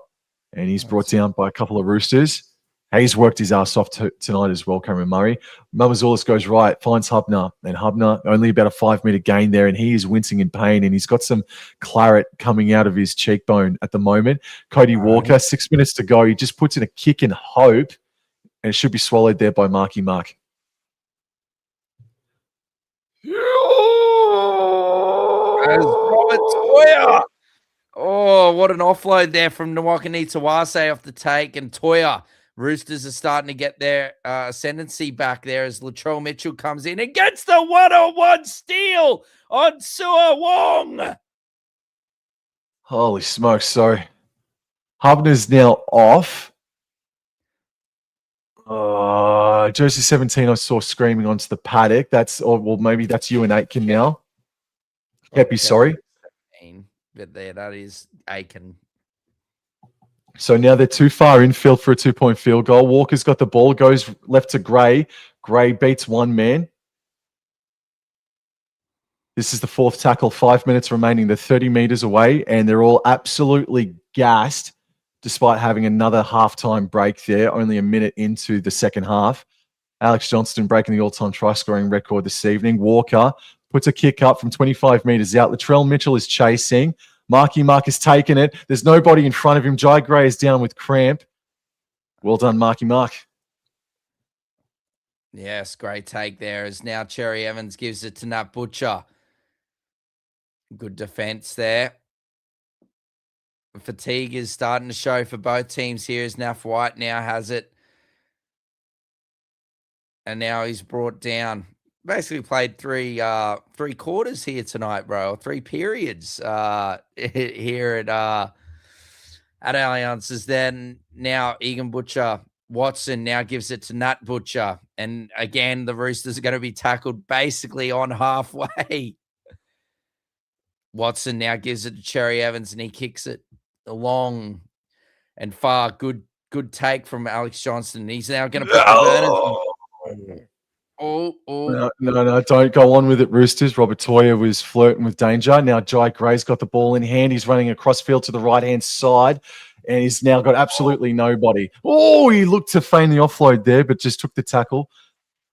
and he's brought down by a couple of Roosters. He's worked his ass off tonight as well, Cameron Murray. Mamazoulis goes right, finds Hubner, and Hubner only about a 5-meter gain there, and he is wincing in pain, and he's got some claret coming out of his cheekbone at the moment. Cody Walker, 6 minutes to go. He just puts in a kick and hope, and it should be swallowed there by Marky Mark. Robert Toya. Oh, what an offload there from Nwakani Tawase off the take, and Toya. Roosters are starting to get their ascendancy back there as Latrell Mitchell comes in and gets the 1-on-1 steal on Sua Wong. Holy smokes. So Hubner's now off. Jersey 17 I saw screaming onto the paddock. Maybe that's you and Aitken now. Kepi, sorry. But there, that is Aiken. So now they're too far infield for a 2-point field goal. Walker's got the ball, goes left to Gray. Gray beats one man. This is the fourth tackle, 5 minutes remaining. They're 30 meters away, and they're all absolutely gassed despite having another halftime break there, only a minute into the second half. Alex Johnston breaking the all-time try-scoring record this evening. Walker puts a kick up from 25 meters out. Latrell Mitchell is chasing. Marky Mark has taken it. There's nobody in front of him. Jai Gray is down with cramp. Well done, Marky Mark. Yes, great take there as now Cherry Evans gives it to Nat Butcher. Good defense there. Fatigue is starting to show for both teams here as Naf White now has it. And now he's brought down. Basically played three quarters here tonight, bro. 3 periods here at Allianz. Then now Egan Butcher Watson now gives it to Nat Butcher. And again, the Roosters are going to be tackled basically on halfway. Watson now gives it to Cherry Evans and he kicks it long and far. Good take from Alex Johnston. He's now going to put the burners. No, don't go on with it, Roosters. Robert Toya was flirting with danger. Now Jai Gray's got the ball in hand. He's running across field to the right-hand side, and he's now got absolutely nobody. Oh, he looked to feign the offload there, but just took the tackle.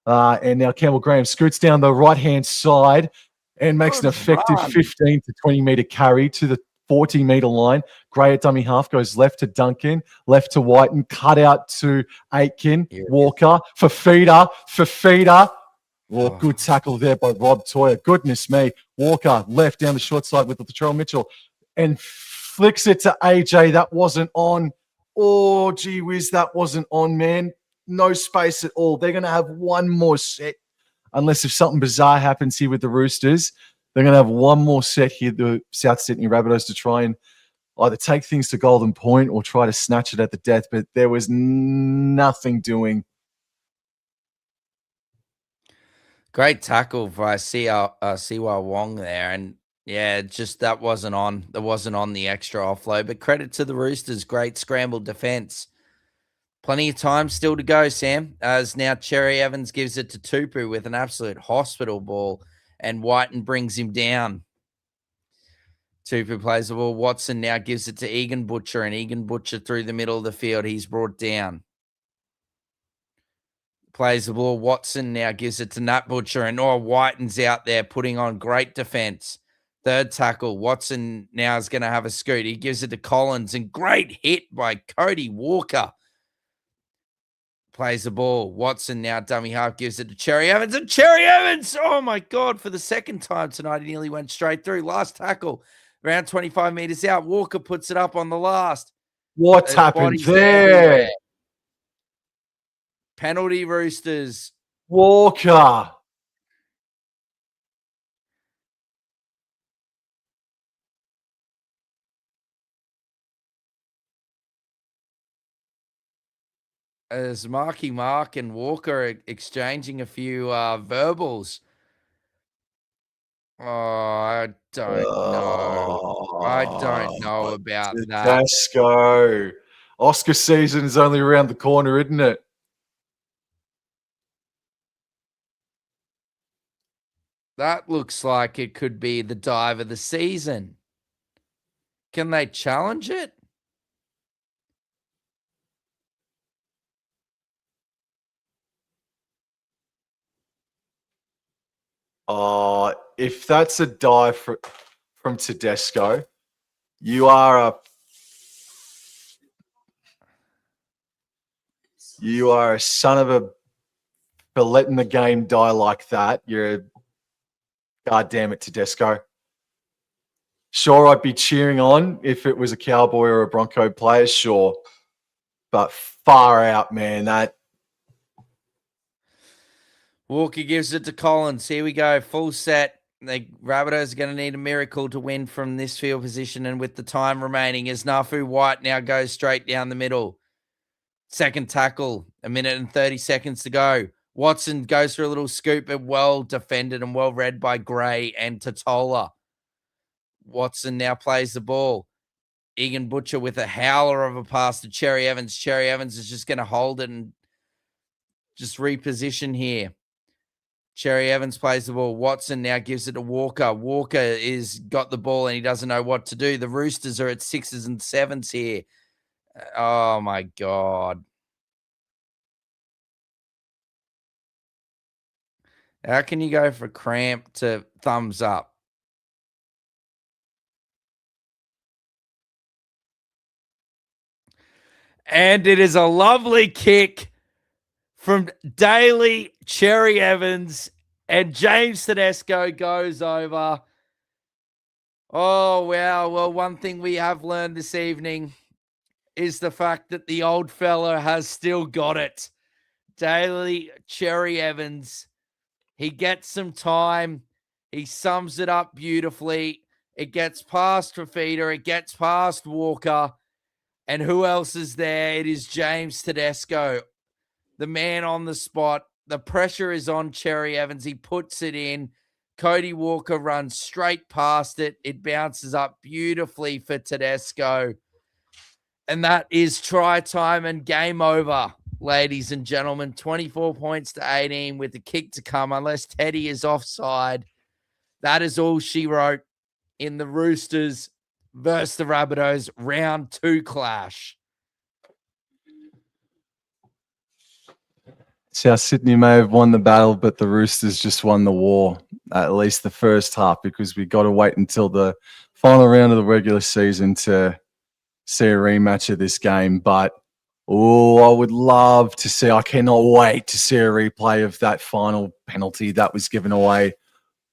And now Campbell Graham scoots down the right-hand side and makes an effective 15 to 20-meter carry to the 40-meter line. Gray at dummy half goes left to Duncan, left to Whiten, cut out to Aitken, Walker, Fafita. Oh, good tackle there by Rob Toya. Goodness me. Walker left down the short side with Latrell Mitchell and flicks it to AJ. That wasn't on. Oh, gee whiz, that wasn't on, man. No space at all. They're going to have one more set. Unless if something bizarre happens here with the Roosters, they're going to have one more set here, the South Sydney Rabbitohs, to try and either take things to Golden Point or try to snatch it at the death. But there was nothing doing. Great tackle by Siwa Wong there. And yeah, just that wasn't on. That wasn't on the extra offload. But credit to the Roosters. Great scrambled defense. Plenty of time still to go, Sam, as now Cherry Evans gives it to Tupu with an absolute hospital ball, and Whiten brings him down. Tupu plays the ball. Watson now gives it to Egan Butcher, and Egan Butcher through the middle of the field. He's brought down. Plays the ball. Watson now gives it to Nat Butcher, and Whiten's out there putting on great defense. Third tackle. Watson now is going to have a scoot. He gives it to Collins, and great hit by Cody Walker. Plays the ball. Watson now dummy half gives it to Cherry Evans, and Cherry Evans, oh my God, for the second time tonight, he nearly went straight through. Last tackle, around 25 meters out. Walker puts it up on the last. What's happened there? Penalty, Roosters. Walker. As Marky Mark and Walker exchanging a few verbals. Oh, I don't know. I don't know about that. Dasco. Oscar season is only around the corner, isn't it? That looks like it could be the dive of the season. Can they challenge it? Oh, if that's a dive from Tedesco, you are a son of a for letting the game die like that. You're God damn it, Tedesco. Sure, I'd be cheering on if it was a Cowboy or a Bronco player, sure. But far out, man. That Walker gives it to Collins. Here we go. Full set. The Rabbitohs are going to need a miracle to win from this field position. And with the time remaining, as Nafu White now goes straight down the middle. Second tackle, 1 minute and 30 seconds to go. Watson goes for a little scoop, but well defended and well read by Gray and Totola. Watson now plays the ball. Egan Butcher with a howler of a pass to Cherry Evans. Cherry Evans is just going to hold it and just reposition here. Cherry Evans plays the ball. Watson now gives it to Walker. Walker is got the ball and he doesn't know what to do. The Roosters are at 6s and 7s here. Oh, my God. How can you go from cramp to thumbs up? And it is a lovely kick from Daly, Cherry Evans, and James Tedesco goes over. Oh, wow. Well, one thing we have learned this evening is the fact that the old fella has still got it. Daly, Cherry Evans, he gets some time. He sums it up beautifully. It gets past Fafita. It gets past Walker. And who else is there? It is James Tedesco, the man on the spot. The pressure is on Cherry Evans. He puts it in. Cody Walker runs straight past it. It bounces up beautifully for Tedesco. And that is try time and game over, ladies and gentlemen. 24 points to 18 with the kick to come, unless Teddy is offside. That is all she wrote in the Roosters versus the Rabbitohs round 2 clash. South Sydney may have won the battle, but the Roosters just won the war, at least the first half, because we got to wait until the final round of the regular season to see a rematch of this game. But, I would love to see, I cannot wait to see a replay of that final penalty that was given away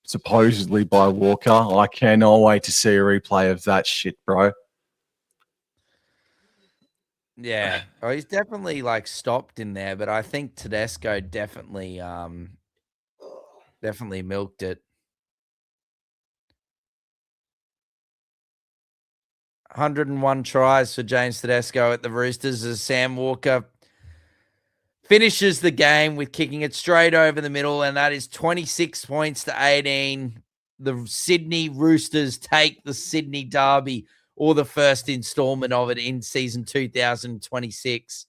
supposedly by Walker. I cannot wait to see a replay of that shit, bro. Yeah. Oh, he's definitely like stopped in there, but I think Tedesco definitely milked it. 101 tries for James Tedesco at the Roosters as Sam Walker finishes the game with kicking it straight over the middle, and that is 26 points to 18. The Sydney Roosters take the Sydney Derby, or the first installment of it in season 2026.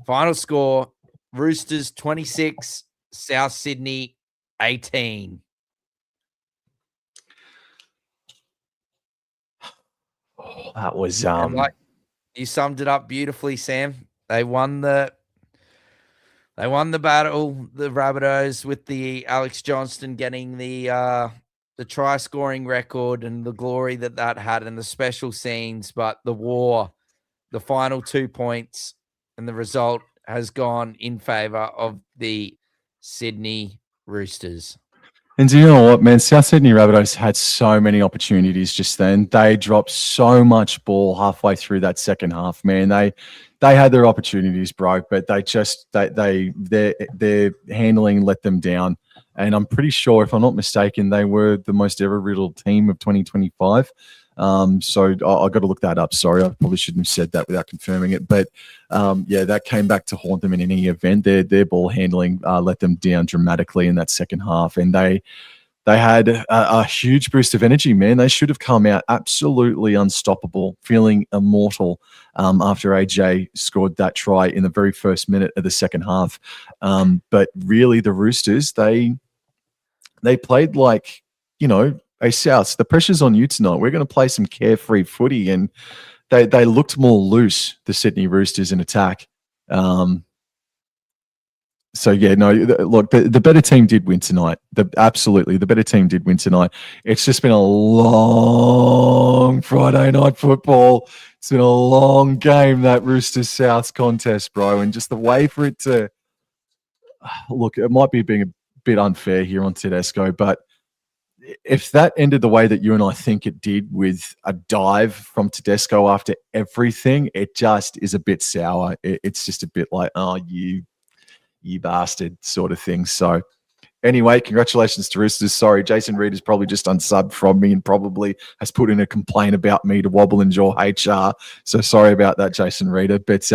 Final score, Roosters 26, South Sydney 18. Oh, that was And like you summed it up beautifully, Sam. They won the battle, the Rabbitohs, with the Alex Johnston getting the try scoring record and the glory that had and the special scenes, but the war, the final 2 points, and the result has gone in favor of the Sydney Roosters. And do you know what, man? South Sydney Rabbitohs had so many opportunities just then. They dropped so much ball halfway through that second half, man. They had their opportunities, bro, but they just their handling let them down. And I'm pretty sure, if I'm not mistaken, they were the most ever riddled team of 2025. So I got to look that up. Sorry, I probably shouldn't have said that without confirming it. But yeah, that came back to haunt them in any event. Their ball handling let them down dramatically in that second half, and they had a huge boost of energy, man. They should have come out absolutely unstoppable, feeling immortal after AJ scored that try in the very first minute of the second half. But really, the Roosters, they they played like, hey, Souths, the pressure's on you tonight. We're going to play some carefree footy. And they looked more loose, the Sydney Roosters, in attack. So, yeah, no, look, the better team did win tonight. Absolutely, the better team did win tonight. It's just been a long Friday night football. It's been a long game, that Roosters Souths contest, bro. And just the way for it to look, it might be being a bit unfair here on Tedesco, but if that ended the way that you and I think it did, with a dive from Tedesco after everything, it just is a bit sour. It's just a bit like, oh, you bastard sort of thing. So anyway, congratulations to Roosters. Sorry, Jason Reed is probably just unsubbed from me and probably has put in a complaint about me to Wobble and Jaw HR. So sorry about that, Jason Reeder. But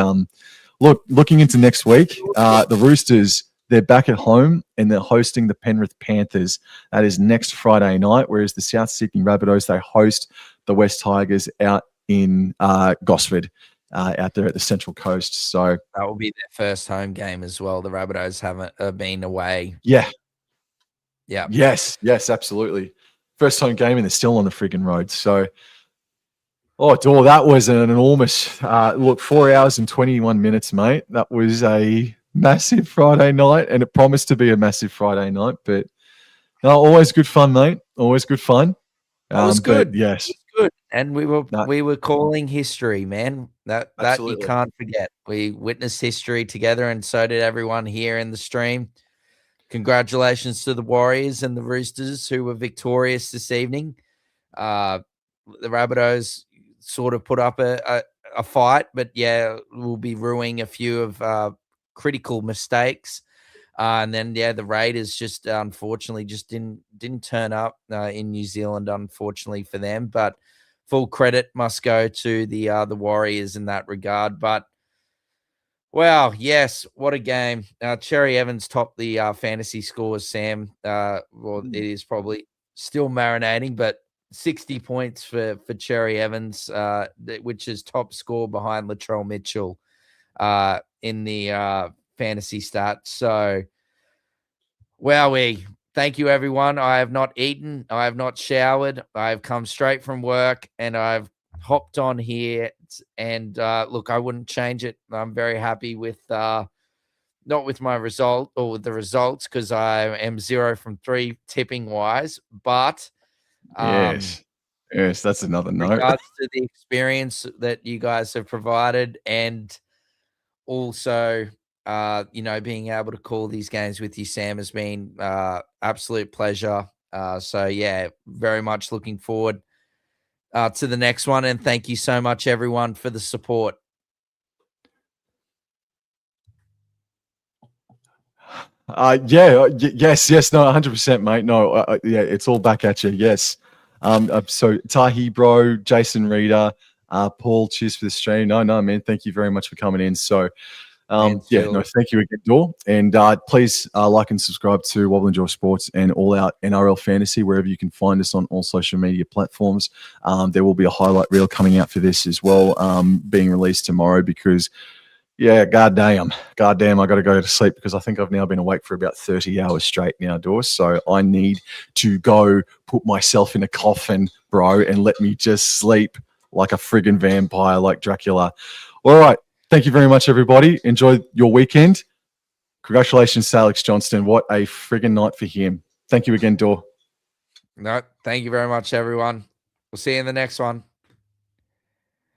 looking into next week, the Roosters, they're back at home and they're hosting the Penrith Panthers. That is next Friday night, whereas the South Sydney Rabbitohs, they host the West Tigers out in Gosford, out there at the Central Coast. So that will be their first home game as well. The Rabbitohs haven't been away. Yeah. Yeah. Yes, absolutely. First home game and they're still on the friggin' road. So, Dor, that was an enormous 4 hours and 21 minutes, mate. That was a massive Friday night, and it promised to be a massive Friday night. But no, always good fun, mate. Always good fun. It was good. Yes, it was good. And we were calling history, man. That you can't forget. We witnessed history together, and so did everyone here in the stream. Congratulations to the Warriors and the Roosters, who were victorious this evening. The Rabbitohs sort of put up a fight, but yeah, we'll be ruining a few of critical mistakes. And then, yeah, the Raiders just unfortunately just didn't turn up in New Zealand, unfortunately for them. But full credit must go to the Warriors in that regard. But wow, yes, what a game. Cherry Evans topped the fantasy scores, Sam. Well, it is probably still marinating, but 60 points for Cherry Evans, which is top score behind Latrell Mitchell in the fantasy stats. So, wowee. Thank you, everyone. I have not eaten. I have not showered. I've come straight from work, and I've hopped on here. And look, I wouldn't change it. I'm very happy with not with my result or with the results, because I am 0 from 3 tipping wise. But yes, that's another note. Regards to the experience that you guys have provided, and also being able to call these games with you, Sam, has been absolute pleasure. So yeah, very much looking forward to the next one, and thank you so much, everyone, for the support. Yes, no, 100%, mate. No, yeah, it's all back at you. Yes. So Tahi, bro, Jason Reeder, Paul, cheers for the stream. No, man, thank you very much for coming in. So, thank you again, Dor. And please like and subscribe to Wobble and Jaw Sports and All Out NRL Fantasy, wherever you can find us on all social media platforms. There will be a highlight reel coming out for this as well, being released tomorrow, because yeah, goddamn, I got to go to sleep, because I think I've now been awake for about 30 hours straight now, Dor. So I need to go put myself in a coffin, bro, and let me just sleep like a friggin' vampire, like Dracula. All right. Thank you very much, everybody. Enjoy your weekend. Congratulations to Alex Johnston. What a friggin' night for him. Thank you again, Dor. No, thank you very much, everyone. We'll see you in the next one.